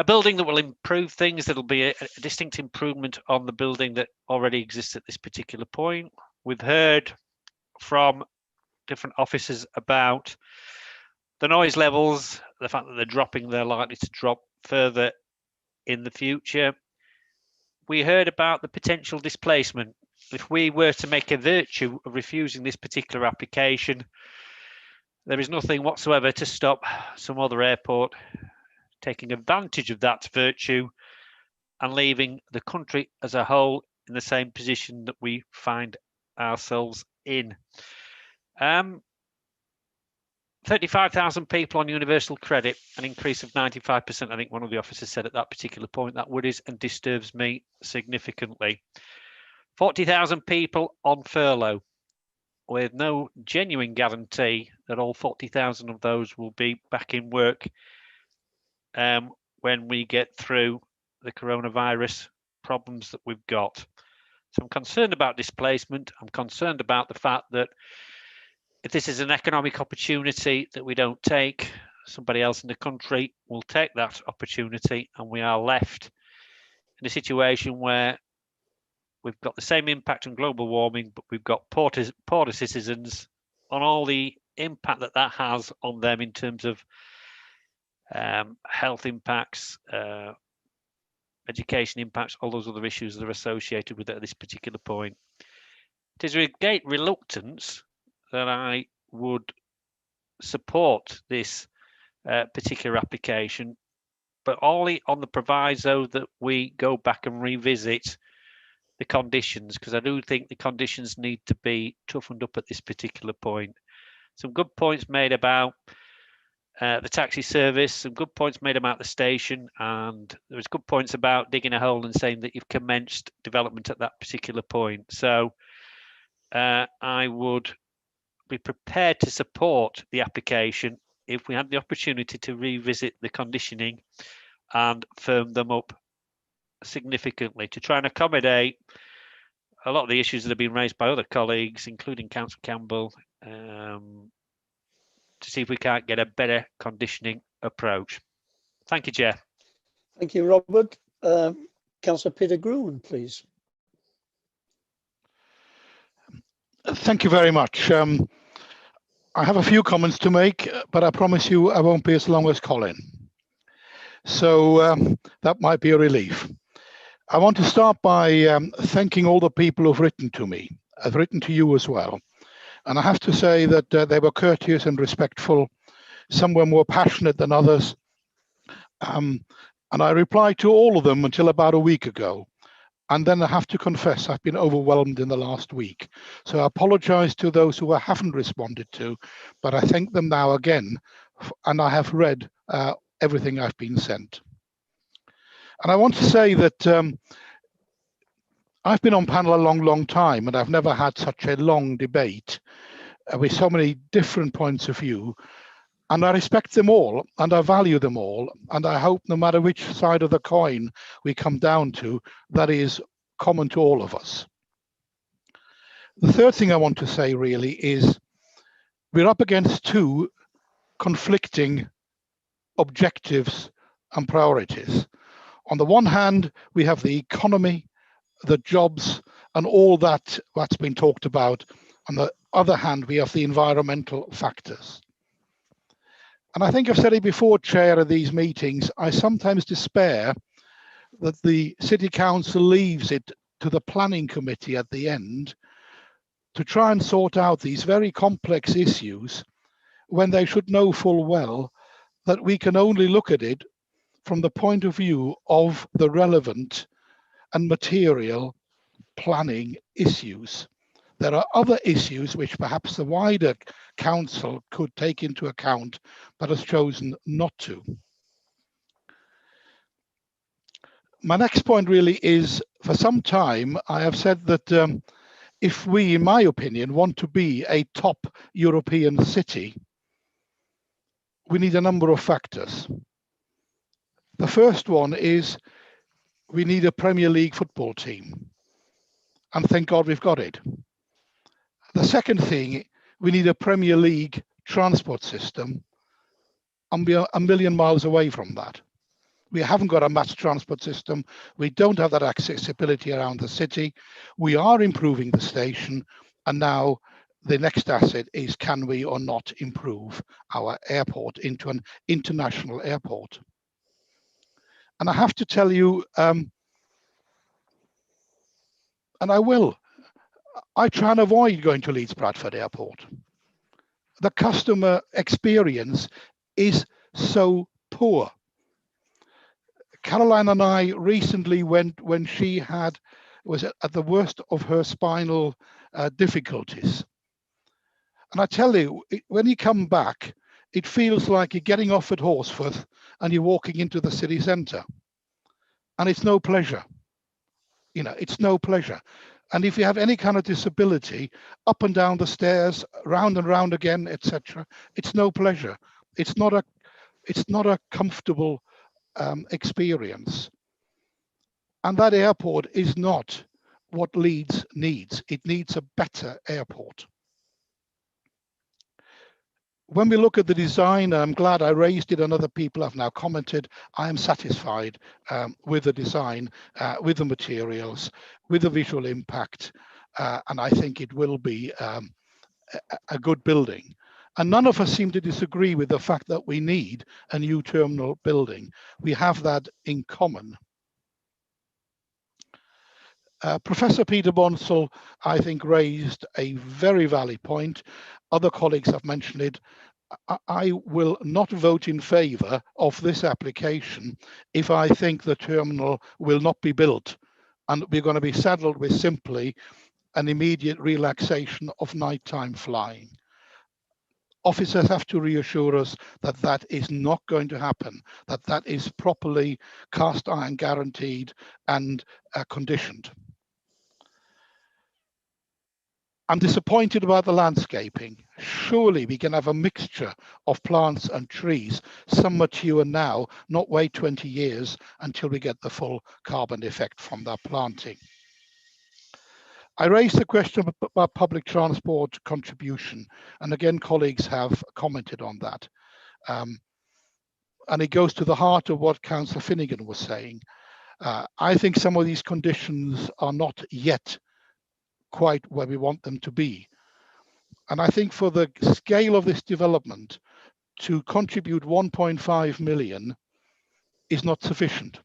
building that will improve things, that'll be a distinct improvement on the building that already exists at this particular point. We've heard from different officers about the noise levels, the fact that they're dropping, they're likely to drop further in the future. We heard about the potential displacement. If we were to make a virtue of refusing this particular application, there is nothing whatsoever to stop some other airport taking advantage of that virtue and leaving the country as a whole in the same position that we find ourselves in. 35,000 people on universal credit, an increase of 95%. I think one of the officers said at that particular point. That worries and disturbs me significantly. 40,000 people on furlough, with no genuine guarantee that all 40,000 of those will be back in work when we get through the coronavirus problems that we've got. So I'm concerned about displacement. I'm concerned about the fact that if this is an economic opportunity that we don't take, somebody else in the country will take that opportunity, and we are left in a situation where we've got the same impact on global warming, but we've got poorer citizens, on all the impact that that has on them in terms of health impacts, education impacts, all those other issues that are associated with it at this particular point. It is with great reluctance that I would support this particular application, but only on the proviso that we go back and revisit the conditions, because I do think the conditions need to be toughened up at this particular point. Some good points made about the taxi service, some good points made about the station, and there was good points about digging a hole and saying that you've commenced development at that particular point. So I would be prepared to support the application if we had the opportunity to revisit the conditioning and firm them up significantly to try and accommodate a lot of the issues that have been raised by other colleagues, including Councillor Campbell, to see if we can't get a better conditioning approach. Thank you, Chair. Thank you, Robert. Councillor Peter Gruen, please. Thank you very much. I have a few comments to make, but I promise you I won't be as long as Colin. So that might be a relief. I want to start by thanking all the people who've written to me. I've written to you as well. And I have to say that they were courteous and respectful. Some were more passionate than others. And I replied to all of them until about a week ago. And then I have to confess, I've been overwhelmed in the last week. So I apologize to those who I haven't responded to, but I thank them now again. And I have read everything I've been sent. And I want to say that I've been on panel a long time, and I've never had such a long debate with so many different points of view. And I respect them all, and I value them all. And I hope no matter which side of the coin we come down to, that is common to all of us. The third thing I want to say really is we're up against two conflicting objectives and priorities. On the one hand, we have the economy, the jobs, and all that's been talked about. On the other hand, we have the environmental factors. And I think I've said it before, Chair, of these meetings, I sometimes despair that the City Council leaves it to the planning committee at the end to try and sort out these very complex issues when they should know full well that we can only look at it from the point of view of the relevant and material planning issues. There are other issues which perhaps the wider council could take into account, but has chosen not to. My next point really is, for some time, I have said that if we, in my opinion, want to be a top European city, we need a number of factors. The first one is we need a Premier League football team. And thank God we've got it. The second thing, we need a Premier League transport system, and we are a million miles away from that. We haven't got a mass transport system. We don't have that accessibility around the city. We are improving the station, and now the next asset is, can we or not improve our airport into an international airport? And I have to tell you, and I will, I try and avoid going to Leeds Bradford Airport. The customer experience is so poor. Caroline and I recently went when she was at the worst of her spinal difficulties. And I tell you, when you come back, it feels like you're getting off at Horsforth and you're walking into the city centre. And it's no pleasure. You know, it's no pleasure. And if you have any kind of disability, up and down the stairs, round and round again, etc., it's no pleasure. It's not a comfortable experience. And that airport is not what Leeds needs. It needs a better airport. When we look at the design, I'm glad I raised it and other people have now commented. I am satisfied with the design, with the materials, with the visual impact, and I think it will be a good building. And none of us seem to disagree with the fact that we need a new terminal building. We have that in common. Professor Peter Bonsall, I think, raised a very valid point. Other colleagues have mentioned it. I will not vote in favour of this application if I think the terminal will not be built and we're going to be saddled with simply an immediate relaxation of nighttime flying. Officers have to reassure us that that is not going to happen, that that is properly cast iron guaranteed and conditioned. I'm disappointed about the landscaping. Surely we can have a mixture of plants and trees, some mature now, not wait 20 years until we get the full carbon effect from that planting. I raised the question about public transport contribution, and again, colleagues have commented on that. And it goes to the heart of what Councillor Finnegan was saying. I think some of these conditions are not yet quite where we want them to be. And I think for the scale of this development, to contribute 1.5 million is not sufficient.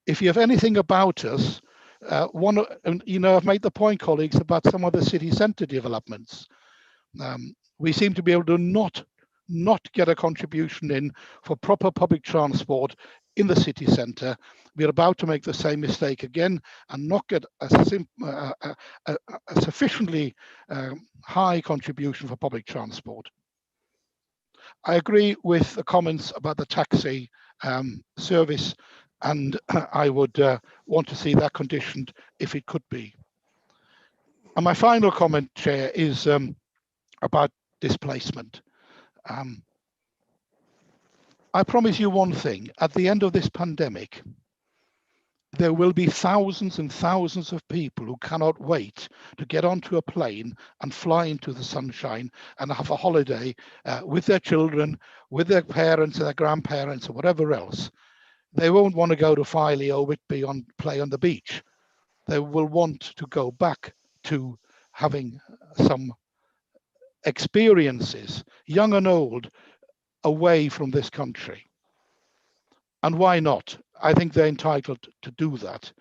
If you have anything about us, I've made the point, colleagues, about some of the city centre developments. We seem to be able to not get a contribution in for proper public transport in the city centre. We're about to make the same mistake again and not get a sufficiently high contribution for public transport. I agree with the comments about the taxi service, and I would want to see that conditioned if it could be. And my final comment, Chair, is about displacement. I promise you one thing, at the end of this pandemic, there will be thousands and thousands of people who cannot wait to get onto a plane and fly into the sunshine and have a holiday with their children, with their parents or their grandparents or whatever else. They won't want to go to Filey or Whitby on play on the beach. They will want to go back to having some experiences, young and old, away from this country. And why not? I think they're entitled to do that.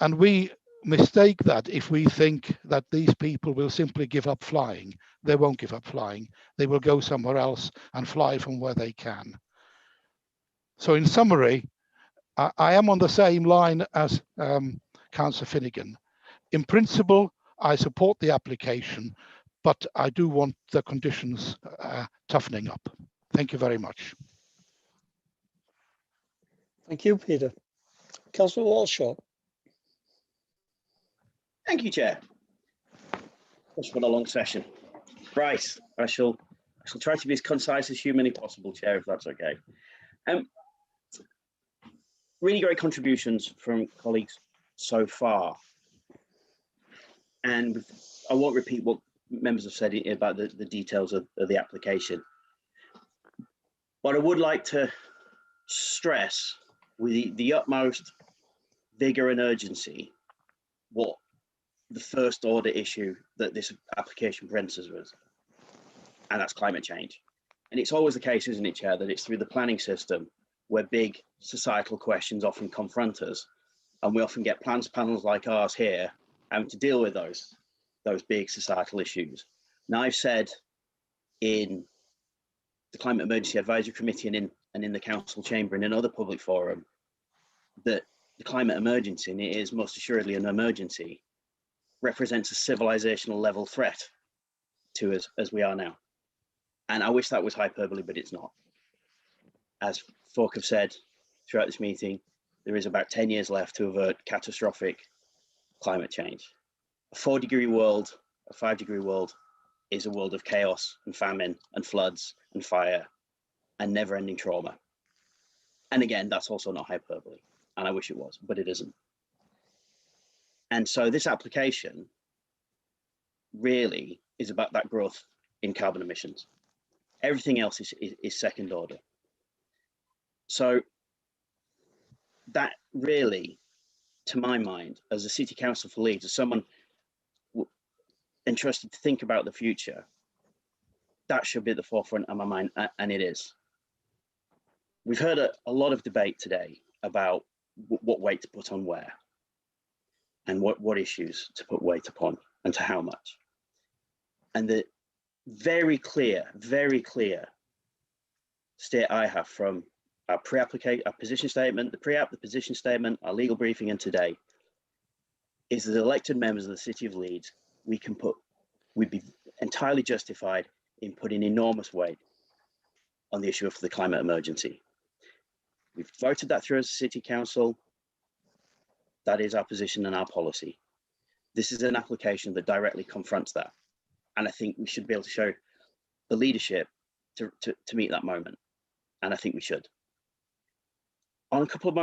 And we mistake that if we think that these people will simply give up flying. They won't give up flying. They will go somewhere else and fly from where they can. So in summary, I am on the same line as Councillor Finnegan. In principle, I support the application, but I do want the conditions toughening up. Thank you very much. Thank you, Peter. Councillor Walshaw. Thank you, Chair. That's been a long session. Right, I shall try to be as concise as humanly possible, Chair, if that's okay. Really great contributions from colleagues so far. And I won't repeat what members have said about the details of the application. But I would like to stress with the utmost vigour and urgency what the first order issue that this application presents us with, and that's climate change. And it's always the case, isn't it, Chair, that it's through the planning system where big societal questions often confront us, and we often get plans panels like ours here having to deal with those big societal issues. Now, I've said in the Climate Emergency Advisory Committee and in the Council chamber and in other public forum that the climate emergency, and it is most assuredly an emergency, represents a civilizational level threat to us as we are now. And I wish that was hyperbole, but it's not. As folk have said throughout this meeting, there is about 10 years left to avert catastrophic climate change. A 4-degree world, a 5-degree world, is a world of chaos and famine and floods and fire and never-ending trauma. And again, that's also not hyperbole, and I wish it was, but it isn't. And so this application really is about that growth in carbon emissions. Everything else is second order. So that really, to my mind, as a City Council for Leeds, as someone entrusted to think about the future, that should be at the forefront of my mind, and it is. We've heard a lot of debate today about what weight to put on where, and what issues to put weight upon, and to how much. And the very clear state I have from our pre-application, our position statement, the pre-app, the position statement, our legal briefing, and today, is that elected members of the City of Leeds, we'd be entirely justified in putting enormous weight on the issue of the climate emergency. We've voted that through as a City Council. That is our position and our policy. This is an application that directly confronts that. And I think we should be able to show the leadership to meet that moment. And I think we should. On a couple of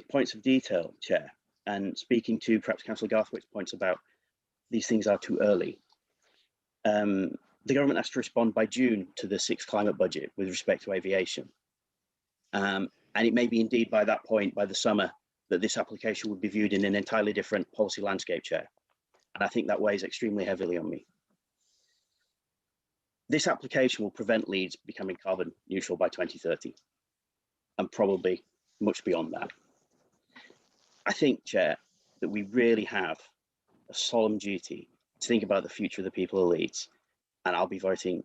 points of detail, Chair, and speaking to perhaps Councillor Garthwaite's points about these things are too early. The government has to respond by June to the 6th climate budget with respect to aviation. And it may be indeed by that point, by the summer, that this application would be viewed in an entirely different policy landscape, Chair. And I think that weighs extremely heavily on me. This application will prevent Leeds becoming carbon neutral by 2030, and probably much beyond that. I think, Chair, that we really have a solemn duty to think about the future of the people of Leeds, and I'll be voting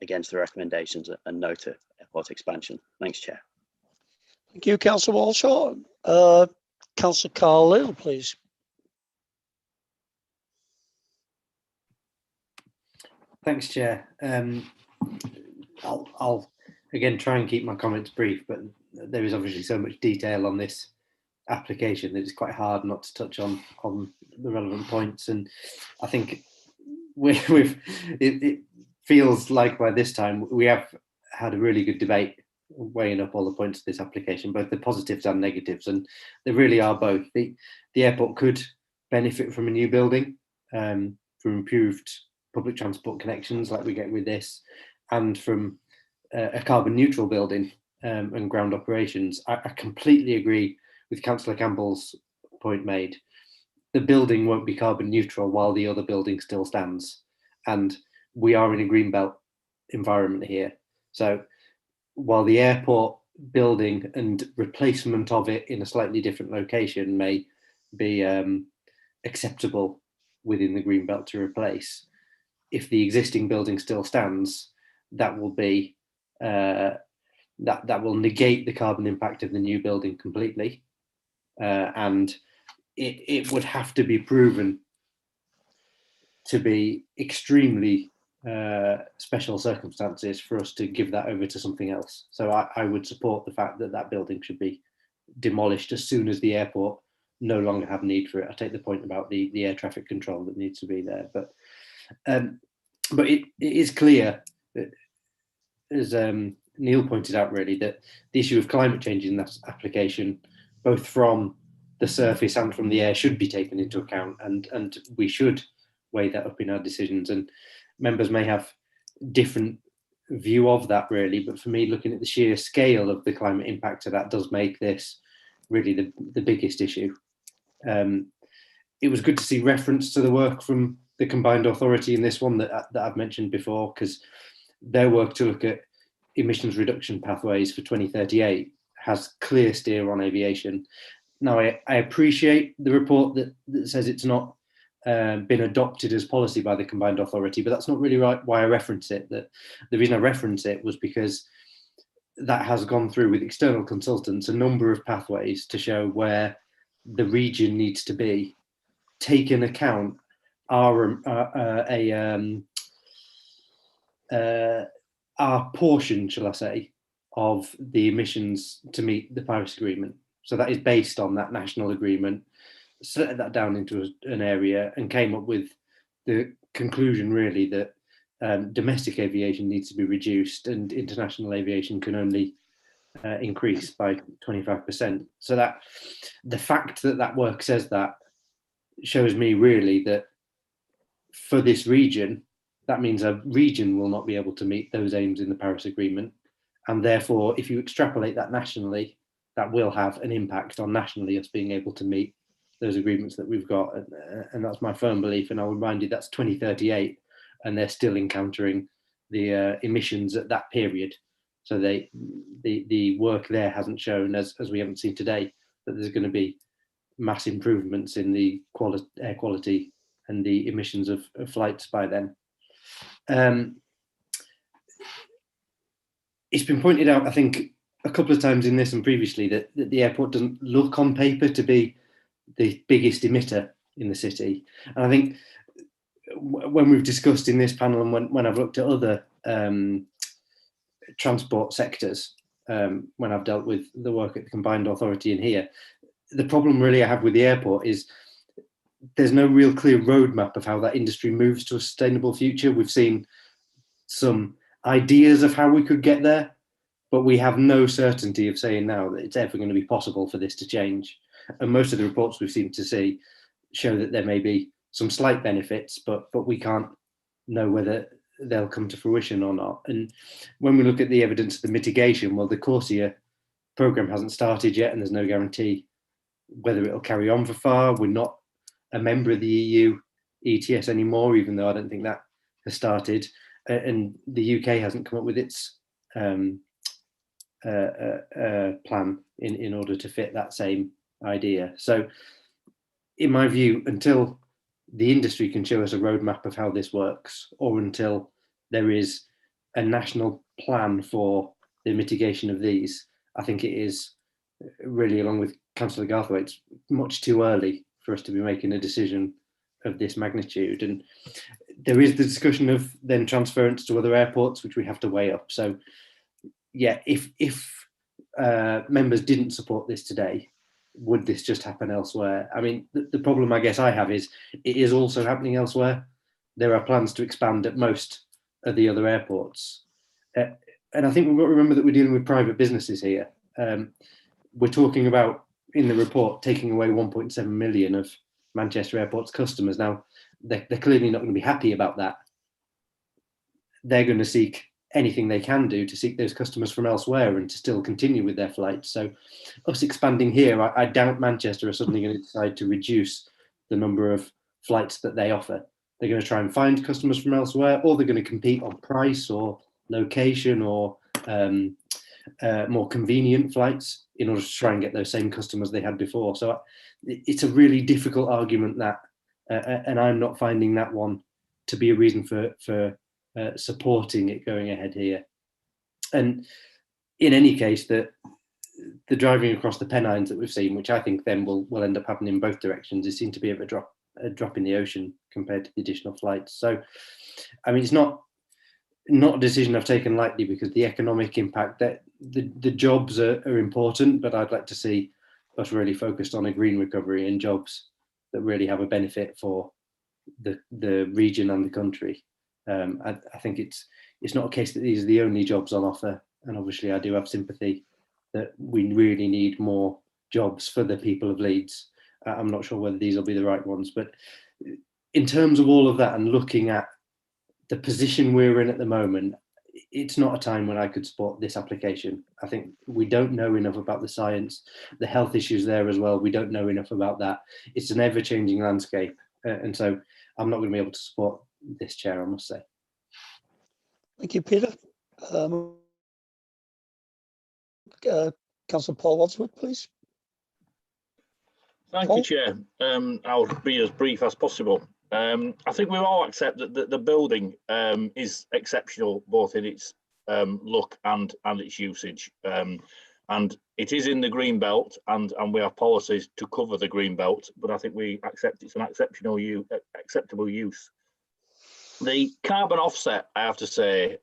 against the recommendations and no to airport expansion. Thanks, Chair. Thank you, Councillor Walshaw. Councillor Carlisle, please. Thanks, Chair. I'll again try and keep my comments brief, but there is obviously so much detail on this application that it's quite hard not to touch on the relevant points. And I think it feels like by this time we have had a really good debate weighing up all the points of this application, both the positives and negatives, and there really are both. The airport could benefit from a new building, from improved public transport connections like we get with this, and from a carbon neutral building and ground operations. I completely agree with Councillor Campbell's point made. The building won't be carbon neutral while the other building still stands, and we are in a greenbelt environment here. So while the airport building and replacement of it in a slightly different location may be acceptable within the green belt to replace, if the existing building still stands, that will be that will negate the carbon impact of the new building completely, and it would have to be proven to be extremely special circumstances for us to give that over to something else. So I would support the fact that that building should be demolished as soon as the airport no longer have need for it. I take the point about the air traffic control that needs to be there, but it is clear that, as Neil pointed out, really, that the issue of climate change in that application, both from the surface and from the air, should be taken into account, and we should weigh that up in our decisions. And members may have different view of that, really, but for me, looking at the sheer scale of the climate impact of that does make this really the biggest issue. It was good to see reference to the work from the combined authority in this one that I've mentioned before, because their work to look at emissions reduction pathways for 2038 has clear steer on aviation. Now, I appreciate the report that says it's not been adopted as policy by the combined authority, but that's not really right why I reference it. That the reason I reference it was because that has gone through with external consultants a number of pathways to show where the region needs to be, take into account our portion, shall I say, of the emissions to meet the Paris Agreement. So that is based on that national agreement, set that down into an area and came up with the conclusion, really, that domestic aviation needs to be reduced and international aviation can only increase by 25%. So that the fact that that work says that shows me really that for this region, that means a region will not be able to meet those aims in the Paris Agreement. And therefore, if you extrapolate that nationally, that will have an impact on nationally us being able to meet those agreements that we've got. And that's my firm belief. And I'll remind you, that's 2038, and they're still encountering the emissions at that period. So the work there hasn't shown, as we haven't seen today, that there's going to be mass improvements in the air quality and the emissions of flights by then. It's been pointed out, I think, a couple of times in this and previously that the airport doesn't look on paper to be the biggest emitter in the city. And I think when we've discussed in this panel and when I've looked at other transport sectors, when I've dealt with the work at the combined authority in here, the problem really I have with the airport is there's no real clear roadmap of how that industry moves to a sustainable future. We've seen some ideas of how we could get there, but we have no certainty of saying now that it's ever going to be possible for this to change. And most of the reports we've seemed to see show that there may be some slight benefits, but we can't know whether they'll come to fruition or not. And when we look at the evidence of the mitigation, well, the Corsia programme hasn't started yet, and there's no guarantee whether it'll carry on for far. We're not a member of the EU ETS anymore, even though I don't think that has started. And the UK hasn't come up with its plan in order to fit that same idea. So in my view, until the industry can show us a roadmap of how this works, or until there is a national plan for the mitigation of these, I think it is really, along with Councillor Garthwaite, it's much too early for us to be making a decision of this magnitude. And there is the discussion of then transference to other airports, which we have to weigh up. So yeah, if members didn't support this today, would this just happen elsewhere? I mean, the problem I guess I have is it is also happening elsewhere. There are plans to expand at most of the other airports. And I think we've got to remember that we're dealing with private businesses here. We're talking about, in the report, taking away 1.7 million of Manchester Airport's customers. Now, they're clearly not going to be happy about that. They're going to seek anything they can do to seek those customers from elsewhere and to still continue with their flights. So us expanding here, I doubt Manchester are suddenly going to decide to reduce the number of flights that they offer. They're going to try and find customers from elsewhere, or they're going to compete on price or location or more convenient flights in order to try and get those same customers they had before. So it's a really difficult argument that, and I'm not finding that one to be a reason for supporting it going ahead here. And in any case, the driving across the Pennines that we've seen, which I think then will end up happening in both directions, is seen to be a drop in the ocean compared to the additional flights. So, I mean, it's not a decision I've taken lightly, because the economic impact, that the jobs are important, but I'd like to see us really focused on a green recovery and jobs that really have a benefit for the region and the country. I think it's not a case that these are the only jobs on offer, and obviously I do have sympathy that we really need more jobs for the people of Leeds. I'm not sure whether these will be the right ones, but in terms of all of that and looking at the position we're in at the moment, it's not a time when I could support this application. I think we don't know enough about the science, the health issues there as well. We don't know enough about that. It's an ever-changing landscape. And so I'm not going to be able to support this, Chair, I must say. Thank you, Peter. Councillor Paul Wadsworth, please. Thank you, Chair. I'll be as brief as possible. I think we all accept that the building is exceptional, both in its look and its usage. And it is in the green belt, and we have policies to cover the green belt, but I think we accept it's an acceptable use. The carbon offset, I have to say,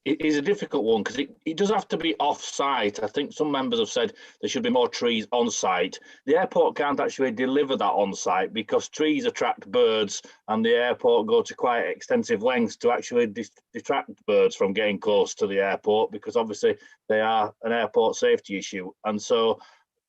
it is a difficult one, because it does have to be off-site. I think some members have said there should be more trees on-site. The airport can't actually deliver that on-site, because trees attract birds, and the airport go to quite extensive lengths to actually detract birds from getting close to the airport, because obviously they are an airport safety issue. And so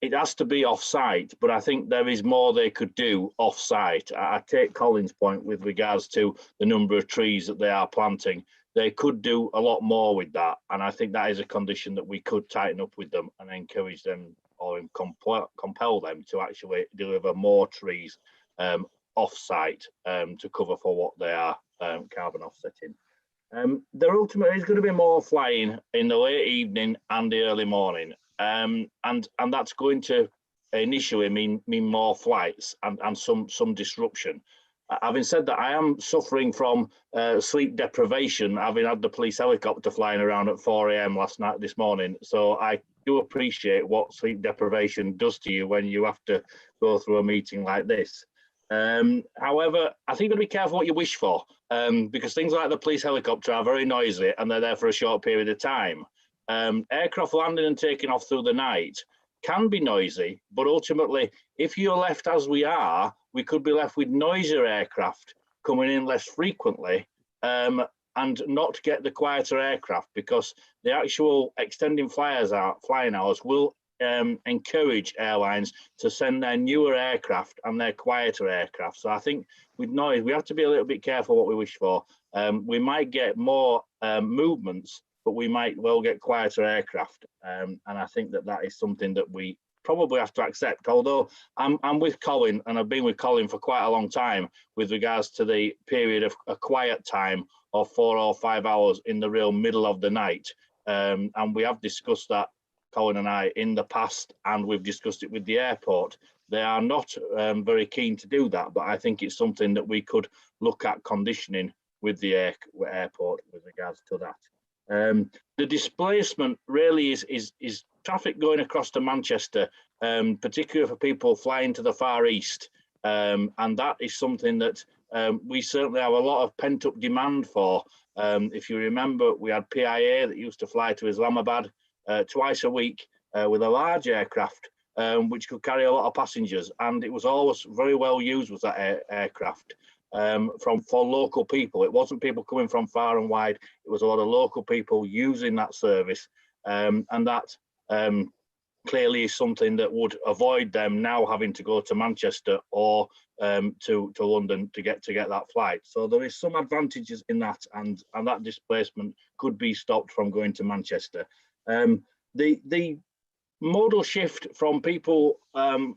it has to be off-site, but I think there is more they could do off-site. I take Colin's point with regards to the number of trees that they are planting. They could do a lot more with that, and I think that is a condition that we could tighten up with them and encourage them, or compel them to actually deliver more trees off-site to cover for what they are carbon offsetting. There ultimately is going to be more flying in the late evening and the early morning, and that's going to initially mean more flights and some disruption. Having said that, I am suffering from sleep deprivation, having had the police helicopter flying around at 4 AM this morning. So I do appreciate what sleep deprivation does to you when you have to go through a meeting like this. However, I think you've got to be careful what you wish for, because things like the police helicopter are very noisy and they're there for a short period of time. Aircraft landing and taking off through the night can be noisy, but ultimately, if you're left as we are, we could be left with noisier aircraft coming in less frequently, and not get the quieter aircraft, because the actual extending flying hours will encourage airlines to send their newer aircraft and their quieter aircraft. So I think with noise, we have to be a little bit careful what we wish for. We might get more movements, but we might well get quieter aircraft. And I think that is something that we probably have to accept, although I'm with Colin, and I've been with Colin for quite a long time with regards to the period of a quiet time of 4 or 5 hours in the real middle of the night. And we have discussed that, Colin and I, in the past, and we've discussed it with the airport. They are not very keen to do that, but I think it's something that we could look at conditioning with the airport with regards to that. The displacement really is traffic going across to Manchester, particularly for people flying to the Far East, and that is something that we certainly have a lot of pent-up demand for. If you remember, we had PIA that used to fly to Islamabad twice a week with a large aircraft, which could carry a lot of passengers, and it was always very well used with that aircraft. For local people. It wasn't people coming from far and wide. It was a lot of local people using that service, and that clearly is something that would avoid them now having to go to Manchester or to London to get that flight. So there is some advantages in that, and that displacement could be stopped from going to Manchester. The modal shift from people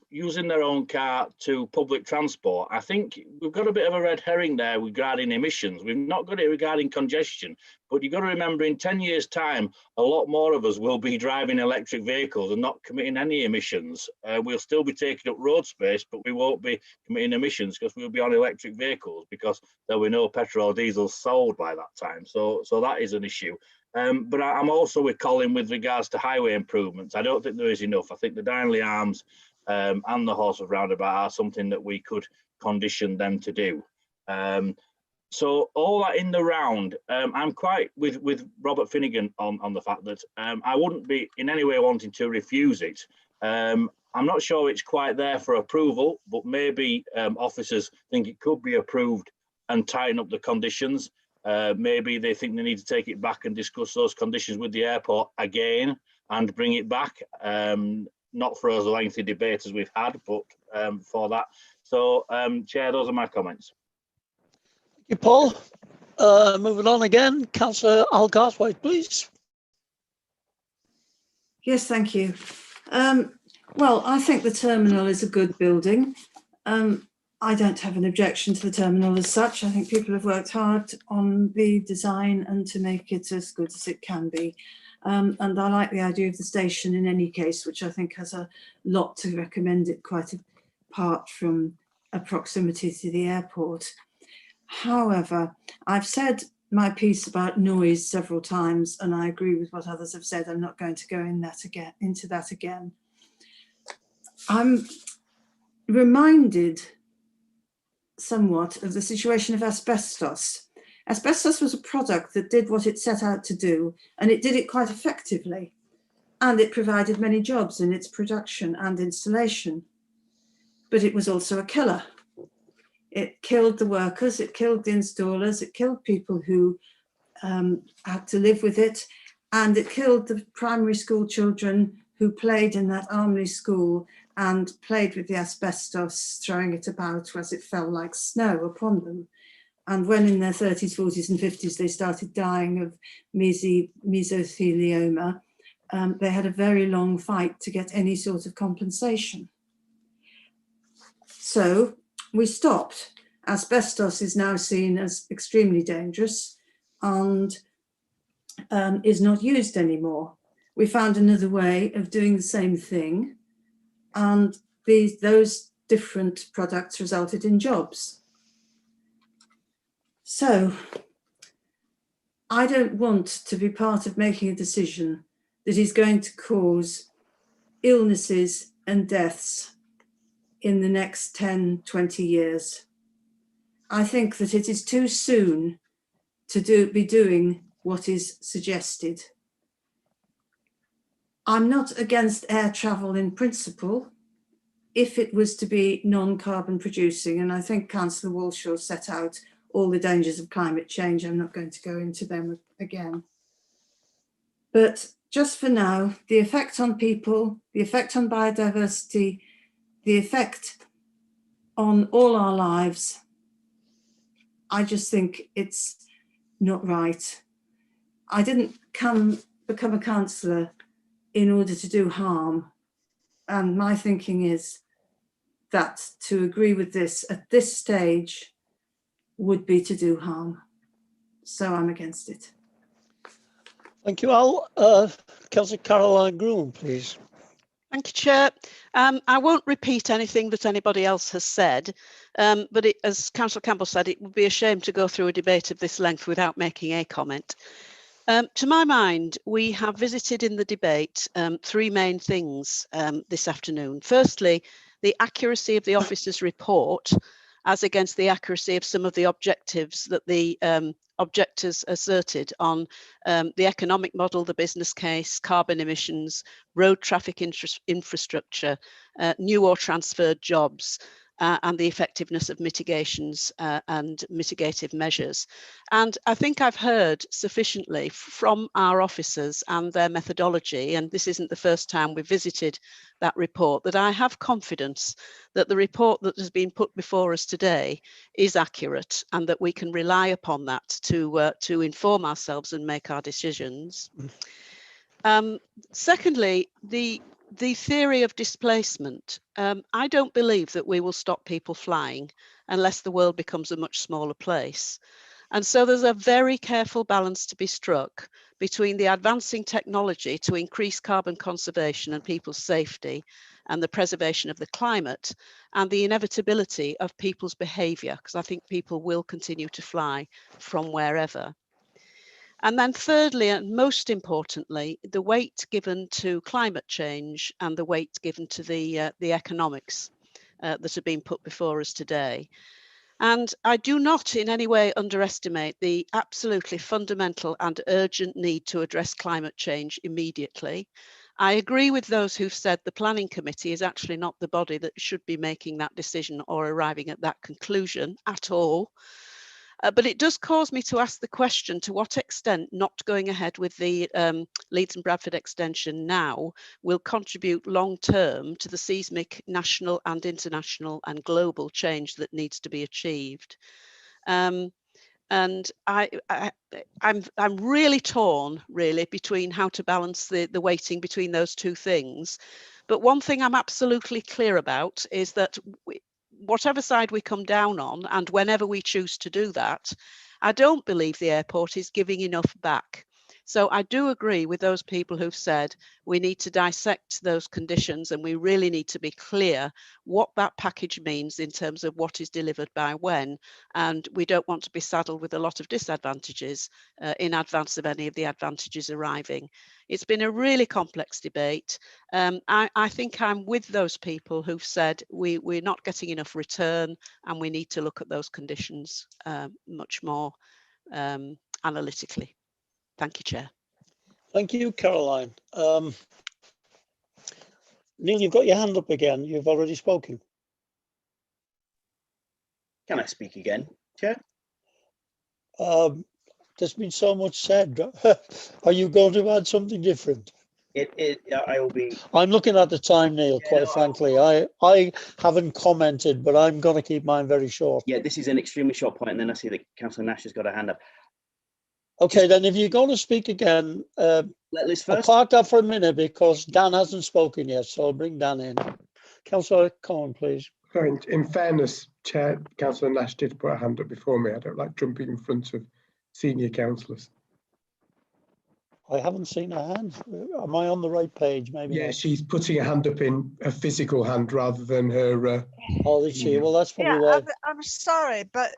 using their own car to public transport, I think we've got a bit of a red herring there regarding emissions. We've not got it regarding congestion, but you've got to remember in 10 years' time, a lot more of us will be driving electric vehicles and not committing any emissions. We'll still be taking up road space, but we won't be committing emissions because we'll be on electric vehicles because there will be no petrol or diesel sold by that time. So that is an issue. But I'm also with Colin with regards to highway improvements. I don't think there is enough. I think the Darnley Arms and the Horsforth Roundabout are something that we could condition them to do. So all that in the round, I'm quite with Robert Finnegan on the fact that I wouldn't be in any way wanting to refuse it. I'm not sure it's quite there for approval, but maybe officers think it could be approved and tighten up the conditions. Maybe they think they need to take it back and discuss those conditions with the airport again and bring it back. Not for as lengthy debate as we've had, but for that. So, Chair, those are my comments. Thank you, Paul. Moving on again, Councillor Al Garthwaite, please. Yes, thank you. Well, I think the terminal is a good building. I don't have an objection to the terminal as such. I think people have worked hard on the design and to make it as good as it can be. And I like the idea of the station in any case, which I think has a lot to recommend it quite apart from a proximity to the airport. However, I've said my piece about noise several times, and I agree with what others have said. I'm not going to go into that again. I'm reminded somewhat of the situation of asbestos. Asbestos was a product that did what it set out to do, and it did it quite effectively. And it provided many jobs in its production and installation. But it was also a killer. It killed the workers, it killed the installers, it killed people who had to live with it, and it killed the primary school children who played in that Armley school and played with the asbestos, throwing it about as it fell like snow upon them. And when in their 30s, 40s and 50s, they started dying of mesothelioma, they had a very long fight to get any sort of compensation. So we stopped. Asbestos is now seen as extremely dangerous and is not used anymore. We found another way of doing the same thing, and those different products resulted in jobs. So I don't want to be part of making a decision that is going to cause illnesses and deaths in the next 10, 20 years. I think that it is too soon to be doing what is suggested. I'm not against air travel in principle if it was to be non-carbon producing, and I think Councillor Walshaw set out all the dangers of climate change. I'm not going to go into them again. But just for now, the effect on people, the effect on biodiversity, the effect on all our lives, I just think it's not right. I didn't become a councillor in order to do harm. And my thinking is that to agree with this at this stage would be to do harm. So I'm against it. Thank you, Al. Councillor Caroline Groom, please. Thank you, Chair. I won't repeat anything that anybody else has said, but as Councillor Campbell said, it would be a shame to go through a debate of this length without making a comment. To my mind, we have visited in the debate three main things this afternoon. Firstly, the accuracy of the officer's report as against the accuracy of some of the objectives that the objectors asserted on the economic model, the business case, carbon emissions, road traffic infrastructure, new or transferred jobs, and the effectiveness of mitigations and mitigative measures. And I think I've heard sufficiently from our officers and their methodology, and this isn't the first time we've visited that report, that I have confidence that the report that has been put before us today is accurate and that we can rely upon that to inform ourselves and make our decisions. Secondly, the the theory of displacement, I don't believe that we will stop people flying unless the world becomes a much smaller place. And so there's a very careful balance to be struck between the advancing technology to increase carbon conservation and people's safety and the preservation of the climate, and the inevitability of people's behaviour, because I think people will continue to fly from wherever. And then thirdly, and most importantly, the weight given to climate change and the weight given to the economics that have been put before us today. And I do not in any way underestimate the absolutely fundamental and urgent need to address climate change immediately. I agree with those who've said the planning committee is actually not the body that should be making that decision or arriving at that conclusion at all. But it does cause me to ask the question, to what extent not going ahead with the Leeds and Bradford extension now will contribute long term to the seismic national and international and global change that needs to be achieved. And I'm really torn, really, between how to balance the weighting between those two things. But one thing I'm absolutely clear about is that whatever side we come down on, and whenever we choose to do that, I don't believe the airport is giving enough back. So I do agree with those people who've said we need to dissect those conditions, and we really need to be clear what that package means in terms of what is delivered by when, and we don't want to be saddled with a lot of disadvantages in advance of any of the advantages arriving. It's been a really complex debate. I think I'm with those people who've said we're not getting enough return, and we need to look at those conditions much more analytically. Thank you, Chair. Thank you, Caroline. Neil, you've got your hand up again. You've already spoken. Can I speak again, Chair? There's been so much said. Are you going to add something different? I will be. I'm looking at the time, Neil, quite frankly. I haven't commented, but I'm going to keep mine very short. Yeah, this is an extremely short point, and then I see that Councillor Nash has got a hand up. Okay, then if you're going to speak again, I'll park that for a minute because Dan hasn't spoken yet, so I'll bring Dan in. Councillor Cohen, please. In fairness, Chair, Councillor Nash did put a hand up before me. I don't like jumping in front of senior councillors. I haven't seen her hand. Am I on the right page? Maybe. Yeah, not. she's putting a hand up in a physical hand rather than her. Oh, is she? Well, that's probably why. I'm sorry, but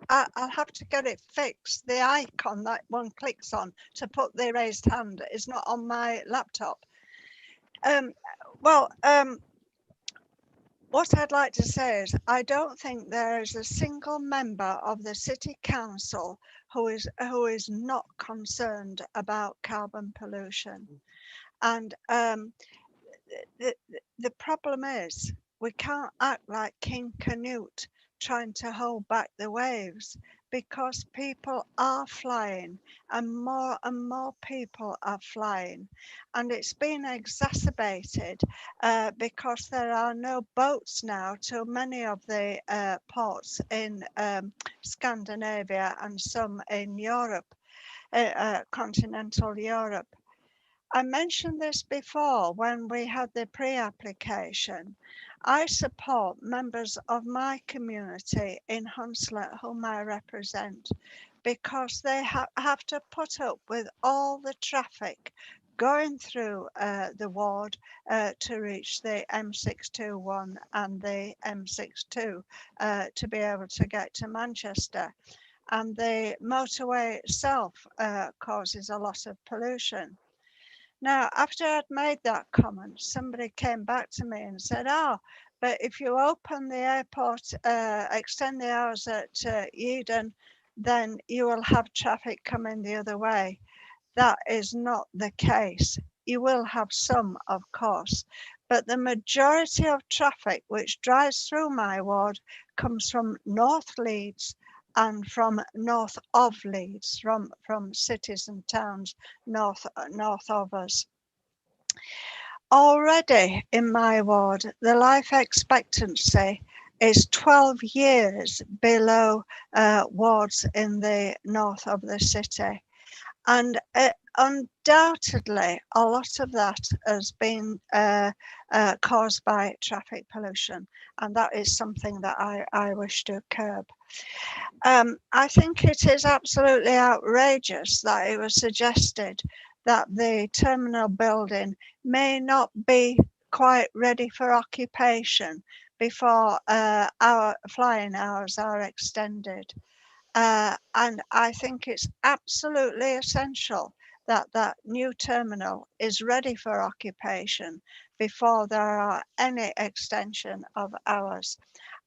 I'll have to get it fixed. The icon that one clicks on to put the raised hand is not on my laptop. What I'd like to say is I don't think there is a single member of the City Council who is not concerned about carbon pollution. And the problem is we can't act like King Canute trying to hold back the waves, because people are flying and more people are flying, and it's been exacerbated because there are no boats now to many of the ports in Scandinavia and some in Europe, continental Europe. I mentioned this before when we had the pre-application. I support members of my community in Hunslet, whom I represent, because they have to put up with all the traffic going through the ward to reach the M621 and the M62 to be able to get to Manchester. And the motorway itself causes a lot of pollution. Now, after I'd made that comment, somebody came back to me and said, oh, but if you open the airport, extend the hours at Eden, then you will have traffic coming the other way. That is not the case. You will have some, of course, but the majority of traffic which drives through my ward comes from North Leeds and from north of Leeds, from cities and towns north of us. Already in my ward, the life expectancy is 12 years below wards in the north of the city. And undoubtedly, a lot of that has been caused by traffic pollution, and that is something that I wish to curb. I think it is absolutely outrageous that it was suggested that the terminal building may not be quite ready for occupation before our flying hours are extended. And I think it's absolutely essential that that new terminal is ready for occupation before there are any extension of hours,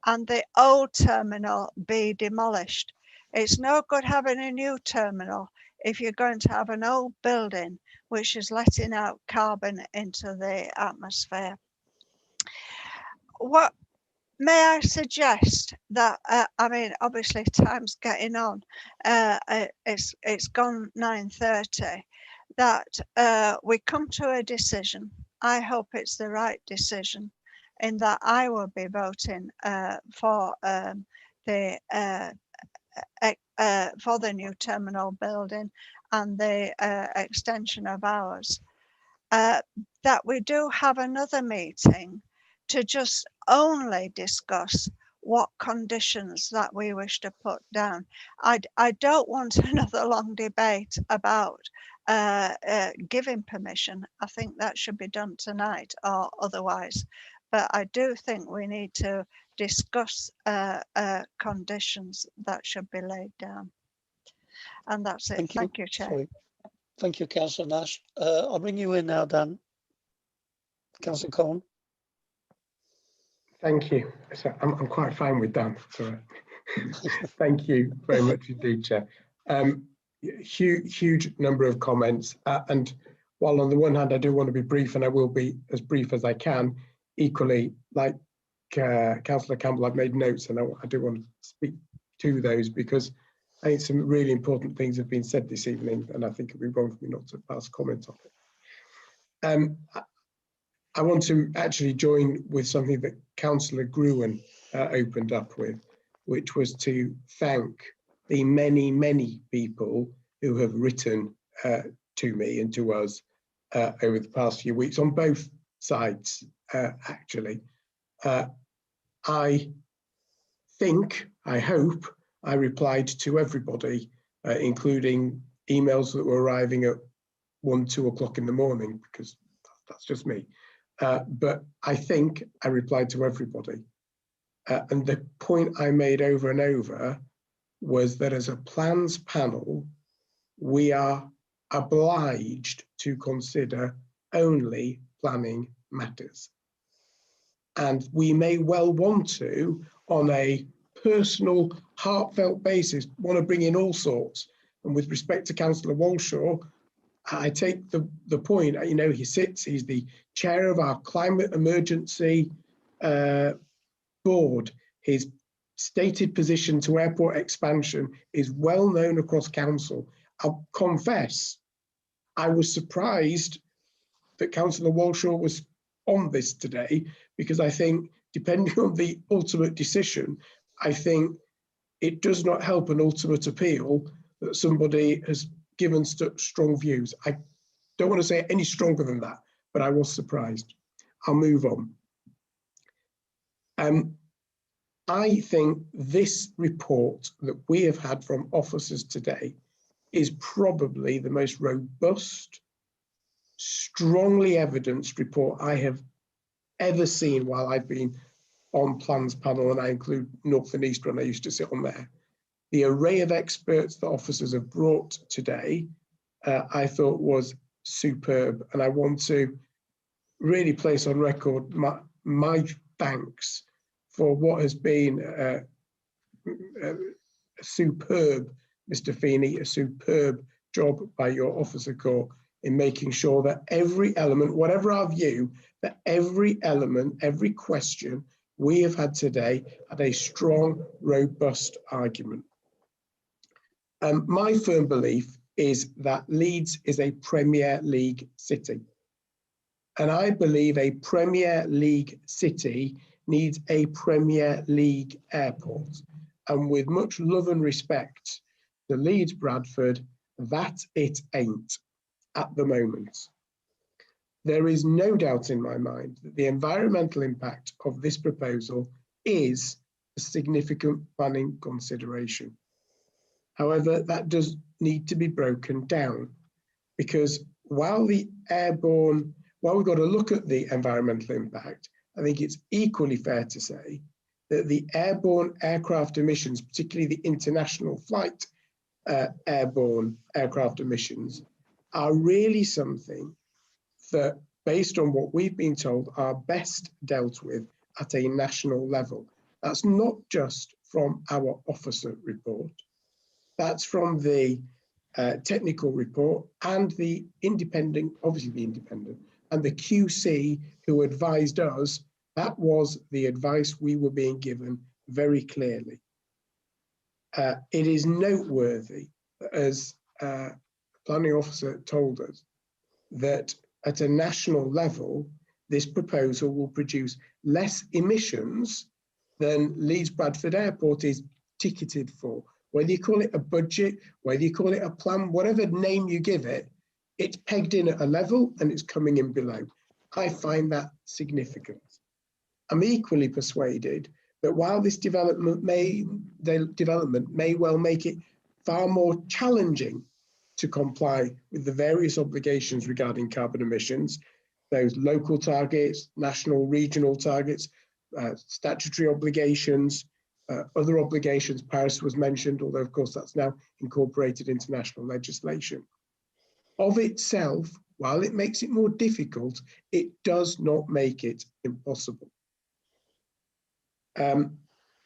and the old terminal be demolished. It's no good having a new terminal if you're going to have an old building which is letting out carbon into the atmosphere. What may I suggest that, I mean, obviously time's getting on, it's gone 9:30, that we come to a decision. I hope it's the right decision, in that I will be voting for the new terminal building and the extension of hours. That we do have another meeting to just only discuss what conditions that we wish to put down. I don't want another long debate about giving permission. I think that should be done tonight or otherwise. But I do think we need to discuss conditions that should be laid down. And that's it. Thank you, Chair. Sorry. Thank you, Councillor Nash. I'll bring you in now, Dan. Councillor Cohen. Thank you. So I'm quite fine with Dan. Sorry. Thank you very much indeed, Chair. Huge number of comments. And while on the one hand, I do want to be brief, and I will be as brief as I can, equally, like Councillor Campbell, I've made notes, and I do want to speak to those, because I think some really important things have been said this evening, and I think it would be wrong for me not to pass comment on it. I want to actually join with something that Councillor Gruen opened up with, which was to thank the many people who have written to me and to us over the past few weeks on both sides, actually. I think, I hope, I replied to everybody, including emails that were arriving at 1, 2 o'clock in the morning, because that's just me. But I think I replied to everybody. And the point I made over and over was that as a plans panel, we are obliged to consider only planning matters. And we may well want to, on a personal, heartfelt basis, want to bring in all sorts. And with respect to Councillor Walshaw, I take the point, you know, he's the chair of our climate emergency board. His stated position to airport expansion is well known across council. I'll confess, I was surprised that Councillor Walshaw was on this today, because I think, depending on the ultimate decision, I think it does not help an ultimate appeal that somebody has given strong views. I don't want to say any stronger than that, but I was surprised. I'll move on. I think this report that we have had from officers today is probably the most robust, strongly evidenced report I have ever seen while I've been on plans panel, and I include North and East when I used to sit on there. The array of experts that officers have brought today, I thought was superb, and I want to really place on record my thanks for what has been a superb, Mr. Feeney, a superb job by your officer corps in making sure that every element, whatever our view, that every element, every question we have had today had a strong, robust argument. My firm belief is that Leeds is a Premier League city. And I believe a Premier League city needs a Premier League airport. And with much love and respect to Leeds Bradford, that it ain't. at the moment. There is no doubt in my mind that the environmental impact of this proposal is a significant planning consideration. However, that does need to be broken down, because while we've got to look at the environmental impact, I think it's equally fair to say that the airborne aircraft emissions, particularly the international flight airborne aircraft emissions, are really something that, based on what we've been told, are best dealt with at a national level. That's not just from our officer report, that's from the technical report and the independent, obviously the independent, and the QC who advised us. That was the advice we were being given very clearly. It is noteworthy, as planning officer told us, that at a national level, this proposal will produce less emissions than Leeds Bradford Airport is ticketed for. Whether you call it a budget, whether you call it a plan, whatever name you give it, it's pegged in at a level and it's coming in below. I find that significant. I'm equally persuaded that while this development may well make it far more challenging to comply with the various obligations regarding carbon emissions, those local targets, national, regional targets, statutory obligations, other obligations. Paris was mentioned, although of course that's now incorporated into national legislation. Of itself, while it makes it more difficult, it does not make it impossible. And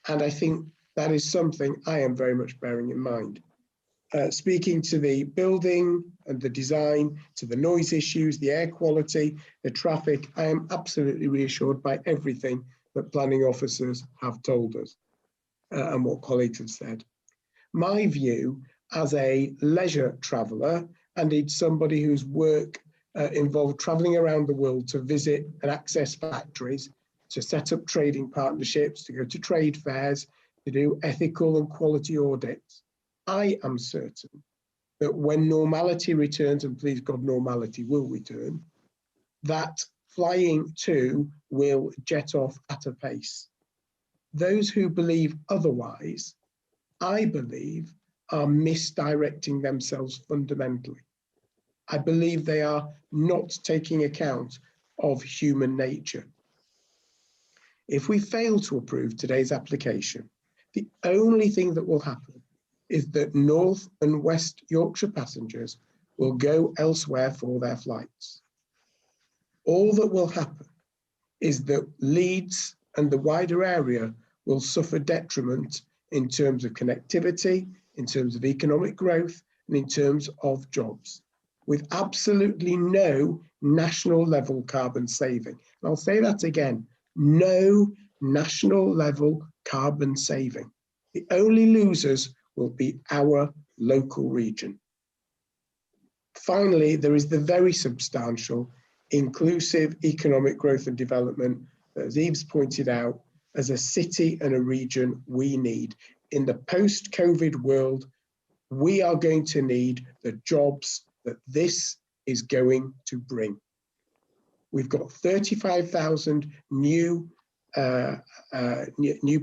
I think that is something I am very much bearing in mind. Speaking to the building and the design, to the noise issues, the air quality, the traffic, I am absolutely reassured by everything that planning officers have told us and what colleagues have said. My view as a leisure traveller, and indeed somebody whose work involved travelling around the world to visit and access factories, to set up trading partnerships, to go to trade fairs, to do ethical and quality audits, I am certain that when normality returns, and please God, normality will return, that flying too will jet off at a pace. Those who believe otherwise, I believe, are misdirecting themselves fundamentally. I believe they are not taking account of human nature. If we fail to approve today's application, the only thing that will happen is that North and West Yorkshire passengers will go elsewhere for their flights. All that will happen is that Leeds and the wider area will suffer detriment in terms of connectivity, in terms of economic growth, and in terms of jobs, with absolutely no national level carbon saving. And I'll say that again, no national level carbon saving. The only losers will be our local region. Finally, there is the very substantial inclusive economic growth and development that, as Eve's pointed out, as a city and a region we need. In the post-COVID world, we are going to need the jobs that this is going to bring. We've got 35,000 new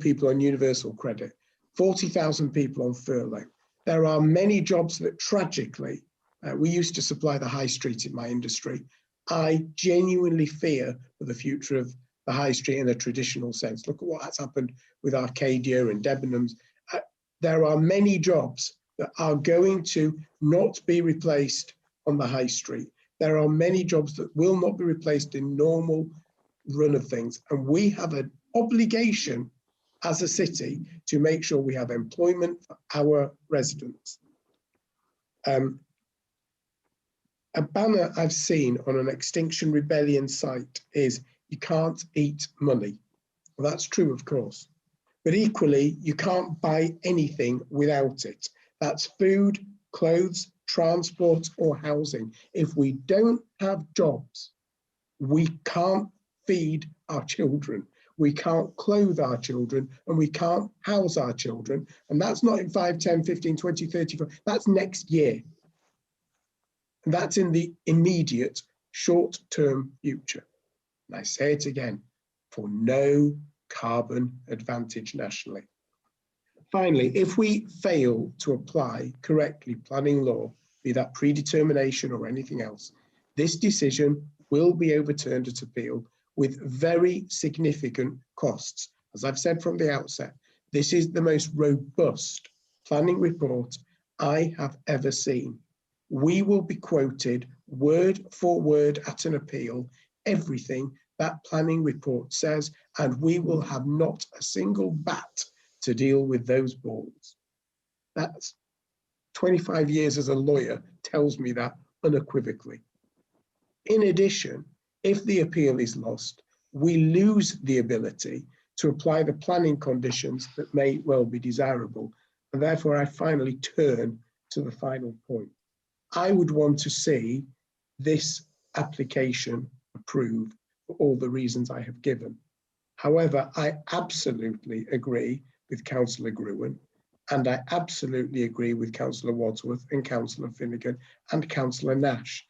people on universal credit, 40,000 people on furlough. There are many jobs that tragically, we used to supply the high street in my industry. I genuinely fear for the future of the high street in a traditional sense. Look at what has happened with Arcadia and Debenhams. There are many jobs that are going to not be replaced on the high street. There are many jobs that will not be replaced in normal run of things. And we have an obligation as a city to make sure we have employment for our residents. A banner I've seen on an Extinction Rebellion site is, you can't eat money. Well, that's true, of course. But equally, you can't buy anything without it. That's food, clothes, transport, or housing. If we don't have jobs, we can't feed our children. We can't clothe our children, and we can't house our children. And that's not in 5, 10, 15, 20, 30, that's next year. And that's in the immediate short-term future. And I say it again, for no carbon advantage nationally. Finally, if we fail to apply correctly planning law, be that predetermination or anything else, this decision will be overturned at appeal with very significant costs. As I've said from the outset, this is the most robust planning report I have ever seen. We will be quoted word for word at an appeal, everything that planning report says, and we will have not a single bat to deal with those balls. That's 25 years as a lawyer tells me that unequivocally. In addition, if the appeal is lost, we lose the ability to apply the planning conditions that may well be desirable. And therefore, I finally turn to the final point. I would want to see this application approved for all the reasons I have given. However, I absolutely agree with Councillor Gruen, and I absolutely agree with Councillor Wadsworth and Councillor Finnegan and Councillor Nash.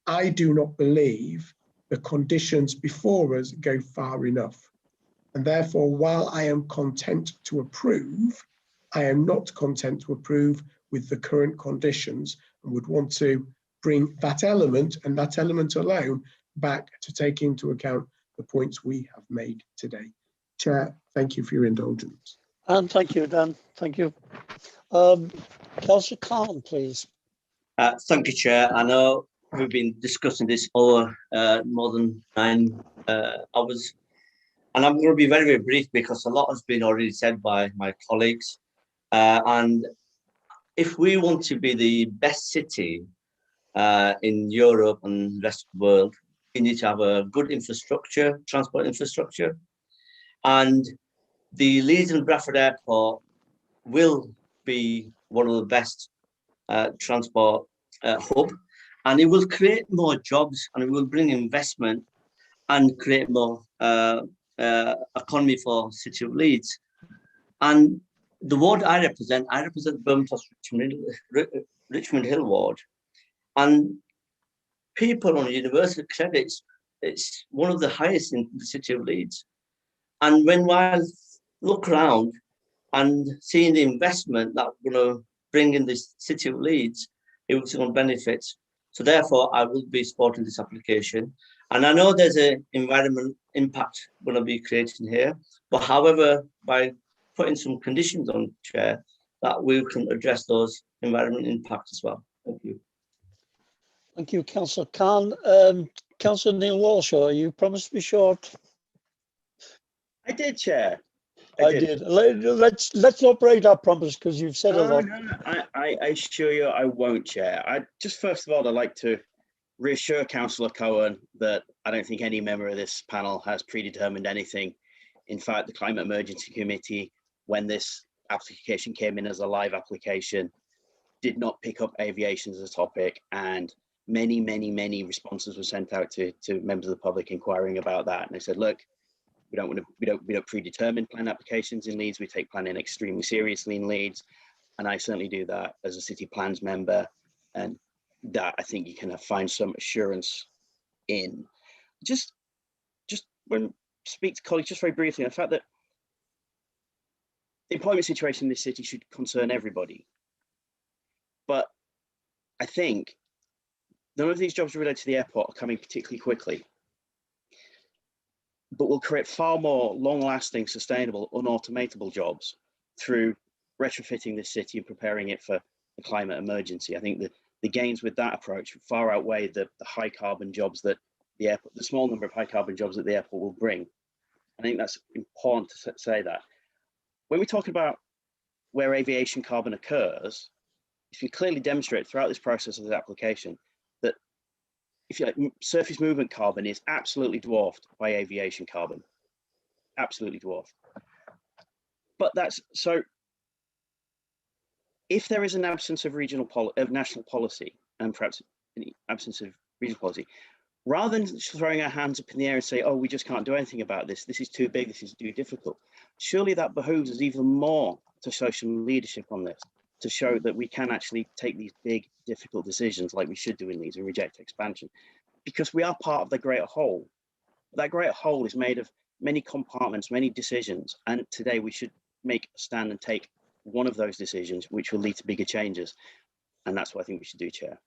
I do not believe the conditions before us go far enough. And therefore, while I am content to approve, I am not content to approve with the current conditions and would want to bring that element and that element alone back to take into account the points we have made today. Chair, thank you for your indulgence. And thank you, Dan. Thank you. Councillor Khan, please. Thank you, Chair. I know we've been discussing this over more than 9 hours. And I'm going to be very, very brief because a lot has been already said by my colleagues. And if we want to be the best city in Europe and the rest of the world, we need to have a good infrastructure, transport infrastructure. And the Leeds and Bradford Airport will be one of the best transport hub, and it will create more jobs and it will bring investment and create more economy for the City of Leeds. And the ward I represent Birmingham Richmond Hill ward, and people on university credits, it's one of the highest in the City of Leeds. And when I look around and seeing the investment that we're going to bring in this City of Leeds, it will see benefits. So therefore, I will be supporting this application. And I know there's an environmental impact going to be created here, but however, by putting some conditions on, Chair, that we can address those environmental impacts as well. Thank you. Thank you, Councillor Khan. Councillor Neil Walshaw, you promised to be short. I did, Chair. I did. Let's not break that promise because you've said a lot. No, I assure you I won't, Chair. I just first of all, I'd like to reassure Councillor Cohen that I don't think any member of this panel has predetermined anything. In fact, the Climate Emergency Committee, when this application came in as a live application, did not pick up aviation as a topic, and many responses were sent out to members of the public inquiring about that. And they said, look, we don't predetermine plan applications in Leeds. We take planning extremely seriously in Leeds, and I certainly do that as a city plans member, and that I think you can find some assurance in. Just when speak to colleagues just very briefly on the fact that the employment situation in this city should concern everybody, but I think none of these jobs related to the airport are coming particularly quickly, but will create far more long-lasting, sustainable, unautomatable jobs through retrofitting this city and preparing it for the climate emergency. I think that the gains with that approach far outweigh the high carbon jobs that the airport, the small number of high carbon jobs that the airport will bring. I think that's important to say that. When we talk about where aviation carbon occurs, if you clearly demonstrate throughout this process of the application that, if you like, surface movement carbon is absolutely dwarfed by aviation carbon, absolutely dwarfed. But that's so. If there is an absence of national policy, and perhaps an absence of regional policy, rather than throwing our hands up in the air and say, "Oh, we just can't do anything about this. This is too big. This is too difficult," surely that behooves us even more to show some leadership on this. to show that we can actually take these big, difficult decisions like we should do in Leeds and reject expansion, because we are part of the greater whole. That greater whole is made of many compartments, many decisions, and today we should make a stand and take one of those decisions, which will lead to bigger changes. And that's what I think we should do, Chair.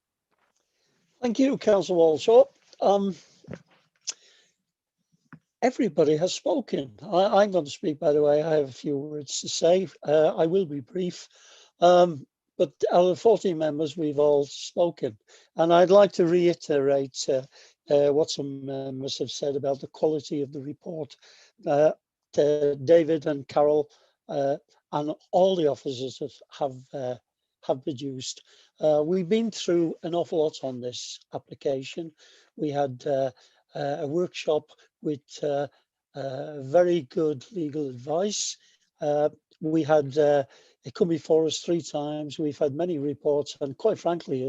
Thank you, Councillor Walsall. Everybody has spoken. I'm going to speak, by the way. I have a few words to say. I will be brief. But out of 14 members, we've all spoken. And I'd like to reiterate what some members have said about the quality of the report. David and Carol and all the officers have produced. We've been through an awful lot on this application. We had a workshop with very good legal advice. We had it come before us 3 times. We've had many reports, and quite frankly,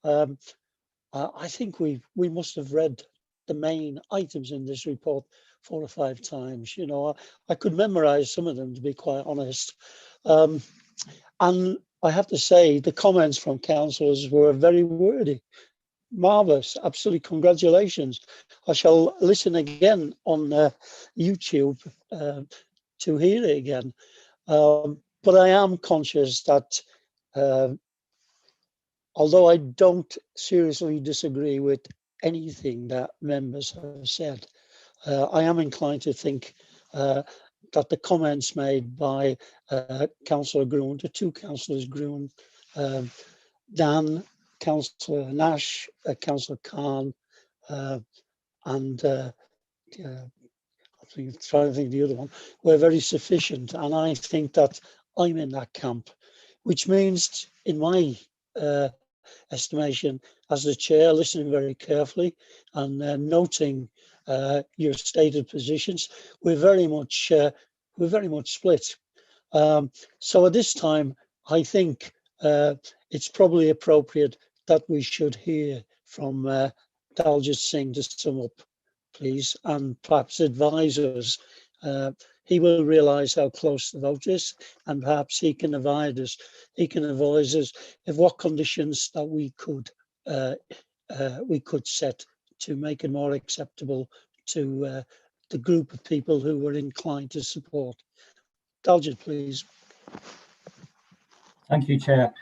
I think we must have read the main items in this report 4 or 5 times. You know, I could memorize some of them, to be quite honest. And I have to say, the comments from councillors were very wordy. Marvellous, absolutely, congratulations. I shall listen again on YouTube to hear it again. But I am conscious that although I don't seriously disagree with anything that members have said, I am inclined to think that the comments made by Councillor Groon, the 2 councillors Groon, Dan, Councillor Nash, Councillor Khan, and I'm trying to think of the other one, were very sufficient. And I think that I'm in that camp, which means, in my estimation, as the chair, listening very carefully and noting your stated positions, we're very much split. So at this time, I think it's probably appropriate that we should hear from Daljit Singh to sum up, please, and perhaps advise us. He will realise how close the vote is, and perhaps he can advise us. He can advise us of what conditions that we could set to make it more acceptable to the group of people who were inclined to support. Daljit, please. Thank you, Chair.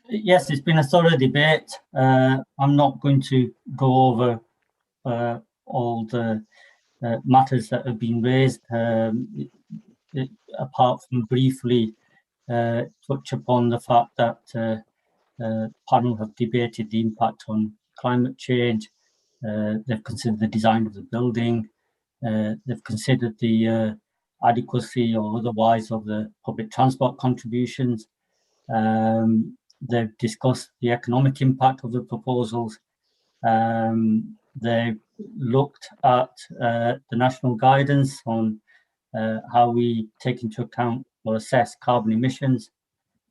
Yes, it's been a thorough debate. I'm not going to go over all the matters that have been raised, apart from briefly touch upon the fact that panel have debated the impact on climate change. They've considered the design of the building. They've considered the adequacy or otherwise of the public transport contributions. They've discussed the economic impact of the proposals. They've looked at the national guidance on how we take into account or assess carbon emissions.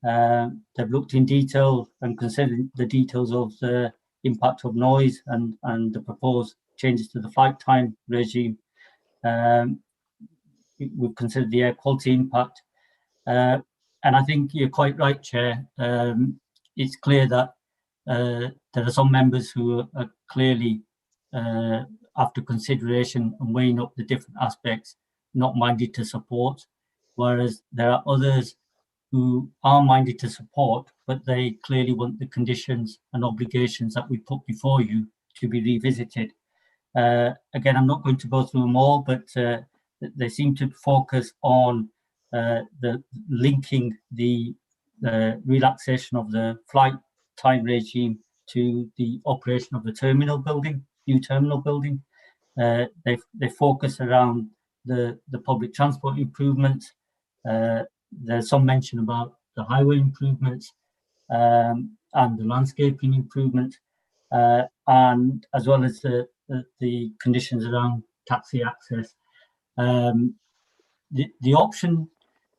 They've looked in detail and considered the details of the impact of noise and the proposed changes to the flight time regime. We've considered the air quality impact. And I think you're quite right, Chair. It's clear that there are some members who are clearly, after consideration and weighing up the different aspects, not minded to support, whereas there are others who are minded to support, but they clearly want the conditions and obligations that we put before you to be revisited. Again, I'm not going to go through them all, but they seem to focus on the linking the relaxation of the flight time regime to the operation of the terminal building, new terminal building. They focus around the public transport improvements. There's some mention about the highway improvements and the landscaping improvement, and as well as the conditions around taxi access. The option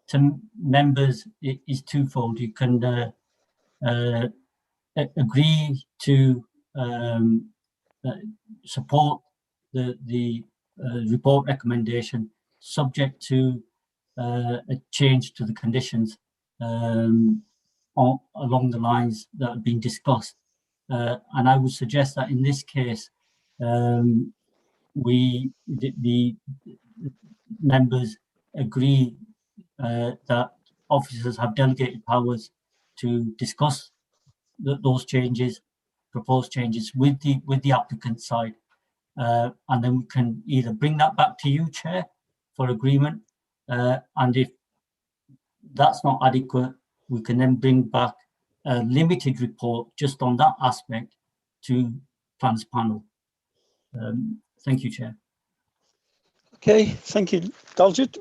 to members is twofold. You can agree to support the report recommendation subject to a change to the conditions along the lines that have been discussed. And I would suggest that in this case, the members agree that officers have delegated powers to discuss those changes, proposed changes with the applicant side, and then we can either bring that back to you, Chair, for agreement, and if that's not adequate, we can then bring back a limited report just on that aspect to Plans Panel. Thank you, Chair. Okay, thank you, Daljit.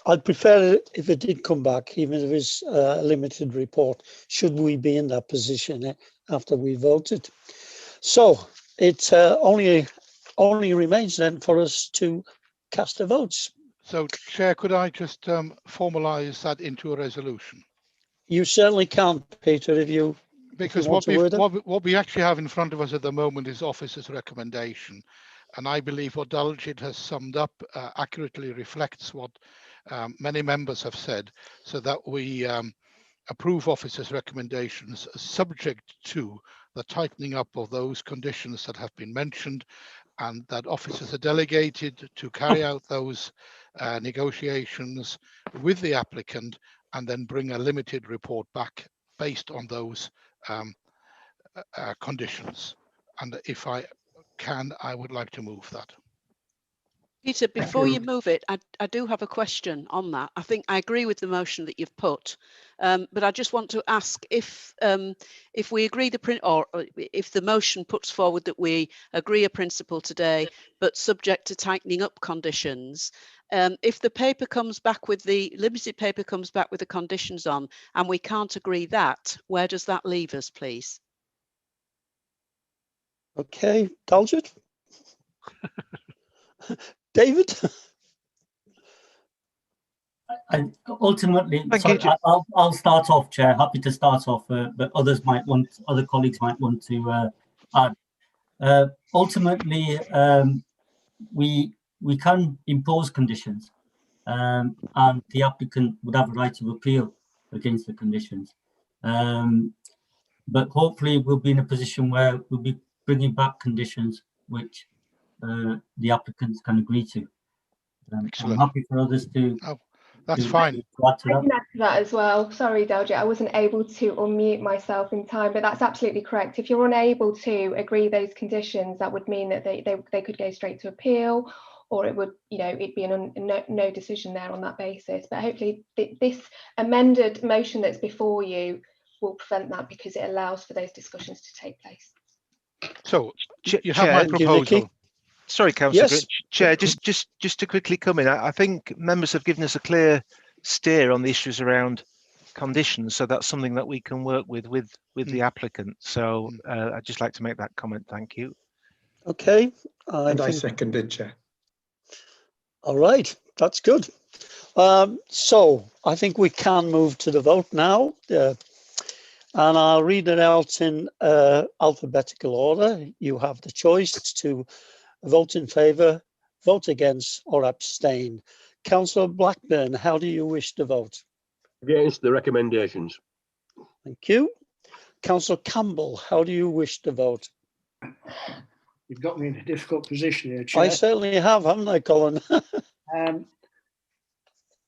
I'd prefer it if it did come back, even if it's a limited report, should we be in that position after we voted. So it only remains then for us to cast the votes. So, Chair, could I just formalise that into a resolution? You certainly can, Peter, if you Because want what we actually have in front of us at the moment is officer's recommendation. And I believe what Daljit has summed up accurately reflects what many members have said, so that we approve officers' recommendations subject to the tightening up of those conditions that have been mentioned, and that officers are delegated to carry out those negotiations with the applicant and then bring a limited report back based on those conditions. And if I can, I would like to move that. Peter, before you move it, I do have a question on that. I think I agree with the motion that you've put, but I just want to ask if we agree or if the motion puts forward that we agree a principle today, but subject to tightening up conditions, if the paper comes back with the limited paper comes back with the conditions on, and we can't agree that, where does that leave us, please? Okay, Daljit. David? Ultimately, I'll start off, Chair. Happy to start off, but other colleagues might want to add. Ultimately, we can impose conditions, and the applicant would have a right of appeal against the conditions. But hopefully, we'll be in a position where we'll be bringing back conditions which the applicants can agree to. I'm happy for others to. Oh, that's fine. I can add to that as well. Sorry, Daljit, I wasn't able to unmute myself in time, but that's absolutely correct. If you're unable to agree those conditions, that would mean that they could go straight to appeal, or it would, it'd be no decision there on that basis. But hopefully, this amended motion that's before you will prevent that, because it allows for those discussions to take place. So you have my proposal. Sorry, Councillor. Yes. Chair, just to quickly come in, I think members have given us a clear steer on the issues around conditions, so that's something that we can work with the applicant. So I'd just like to make that comment. Thank you. Okay. I seconded, Chair. All right, that's good. So I think we can move to the vote now. And I'll read it out in alphabetical order. You have the choice to vote in favour, vote against, or abstain. Councillor Blackburn, how do you wish to vote? Against the recommendations. Thank you. Councillor Campbell, how do you wish to vote? You've got me in a difficult position here, Chair. I certainly have, haven't I, Colin?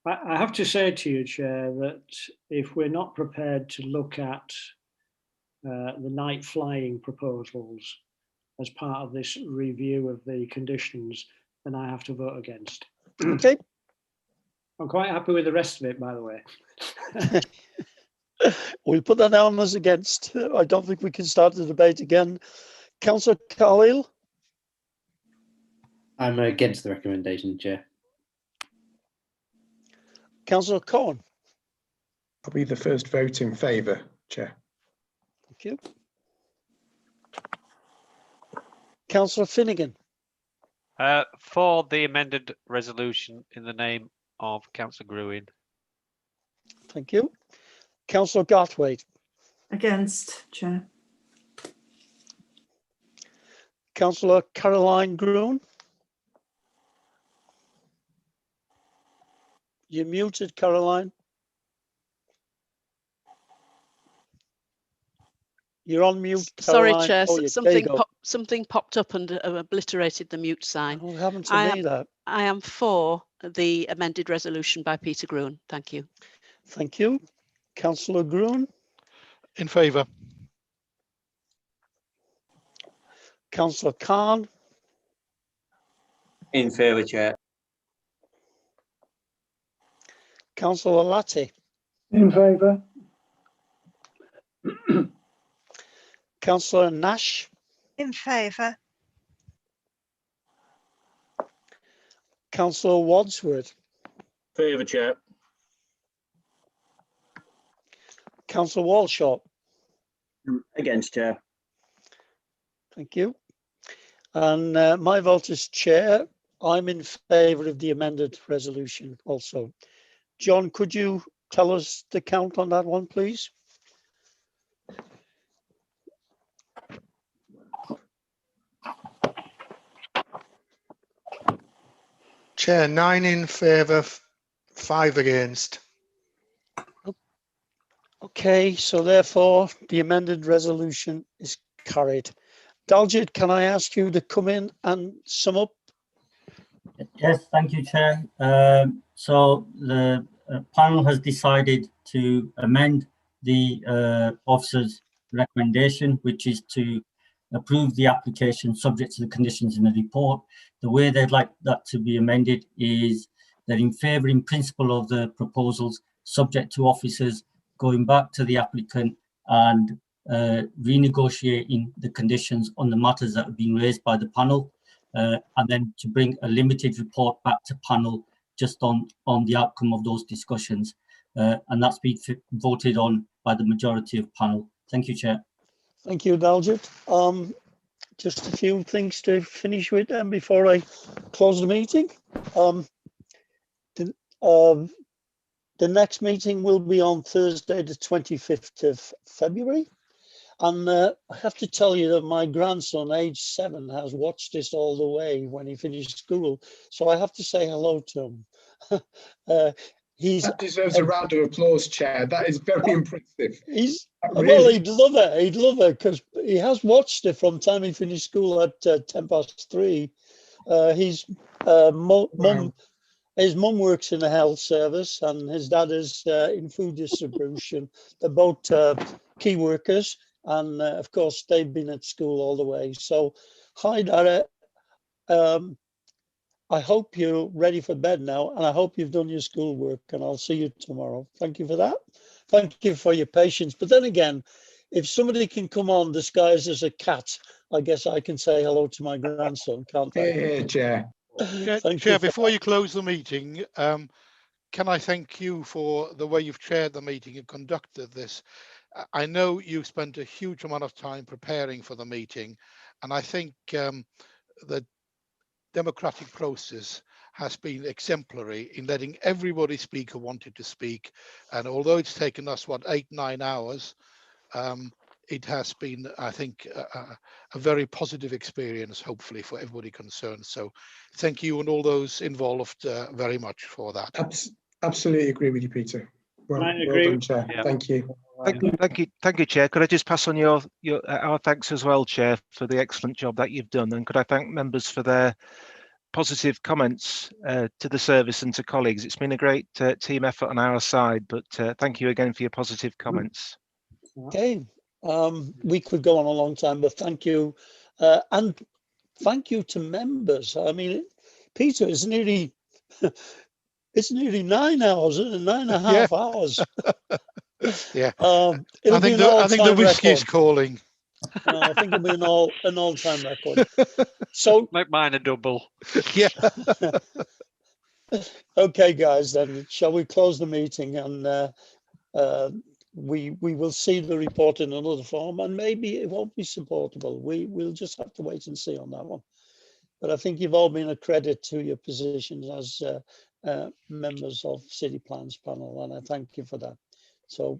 I have to say to you, Chair, that if we're not prepared to look at the night flying proposals as part of this review of the conditions, then I have to vote against. Okay. I'm quite happy with the rest of it, by the way. We'll put that down as against. I don't think we can start the debate again. Councillor Carlile? I'm against the recommendation, Chair. Councillor Cohen? I'll be the first vote in favour, Chair. Thank you. Councillor Finnegan? For the amended resolution in the name of Councillor Gruen. Thank you. Councillor Garthwaite? Against, Chair. Councillor Caroline Gruen? You're muted, Caroline. You're on mute, Sorry, Caroline. Chair. Oh, there Something you go. something popped up and obliterated the mute sign. Oh, happened to I me, that. I am for the amended resolution by Peter Gruen. Thank you. Thank you. Councillor Gruen. In favour. Councillor Khan. In favour, Chair. Councillor Latti. In favour. Councillor Nash. In favour. Councillor Wadsworth. Favour, Chair. Councillor Walshaw. Against, Chair. Thank you. And my vote is Chair. I'm in favour of the amended resolution also. John, could you tell us the count on that one, please? Chair, 9 in favour, 5 against. Okay, so therefore the amended resolution is carried. Daljit, can I ask you to come in and sum up? Yes, thank you, Chair. So the panel has decided to amend the officer's recommendation, which is to approve the application subject to the conditions in the report. The way they'd like that to be amended is they're in favour in principle of the proposals, subject to officers going back to the applicant and renegotiating the conditions on the matters that have been raised by the panel, and then to bring a limited report back to panel just on the outcome of those discussions. And that's been voted on by the majority of panel. Thank you, Chair. Thank you, Daljit. Just a few things to finish with then before I close the meeting. The next meeting will be on Thursday, the 25th of February. And I have to tell you that my grandson, age 7, has watched this all the way when he finished school. So I have to say hello to him. That deserves a round of applause, Chair. That is very impressive. Well, he'd love it. He'd love it because he has watched it from the time he finished school at 3:10. His mum works in the health service and his dad is in food distribution. They're both key workers, and of course they've been at school all the way. So, hi, Dada. I hope you're ready for bed now, and I hope you've done your schoolwork, and I'll see you tomorrow. Thank you for that. Thank you for your patience. But then again, if somebody can come on disguised as a cat, I guess I can say hello to my grandson, can't I? Yeah, Chair. Chair, before you close the meeting, can I thank you for the way you've chaired the meeting and conducted this? I know you spent a huge amount of time preparing for the meeting, and I think the democratic process has been exemplary in letting everybody speak who wanted to speak. And although it's taken us, 8-9 hours, it has been, I think, a very positive experience, hopefully, for everybody concerned. So thank you and all those involved very much for that. Absolutely agree with you, Peter. Well done, Chair. Yeah. Thank you. Thank you, Chair. Could I just pass on our thanks as well, Chair, for the excellent job that you've done, and could I thank members for their positive comments to the service and to colleagues. It's been a great team effort on our side, but thank you again for your positive comments. Okay, we could go on a long time, but thank you, and thank you to members. I mean, Peter, it's nearly 9 hours, isn't it? 9.5 hours. Yeah. I think the whiskey's calling. I think it'll be an all-time record. So make mine a double. Yeah. Okay, guys. Then shall we close the meeting, and we will see the report in another form, and maybe it won't be supportable. We'll just have to wait and see on that one. But I think you've all been a credit to your positions as members of City Plans panel, and I thank you for that. So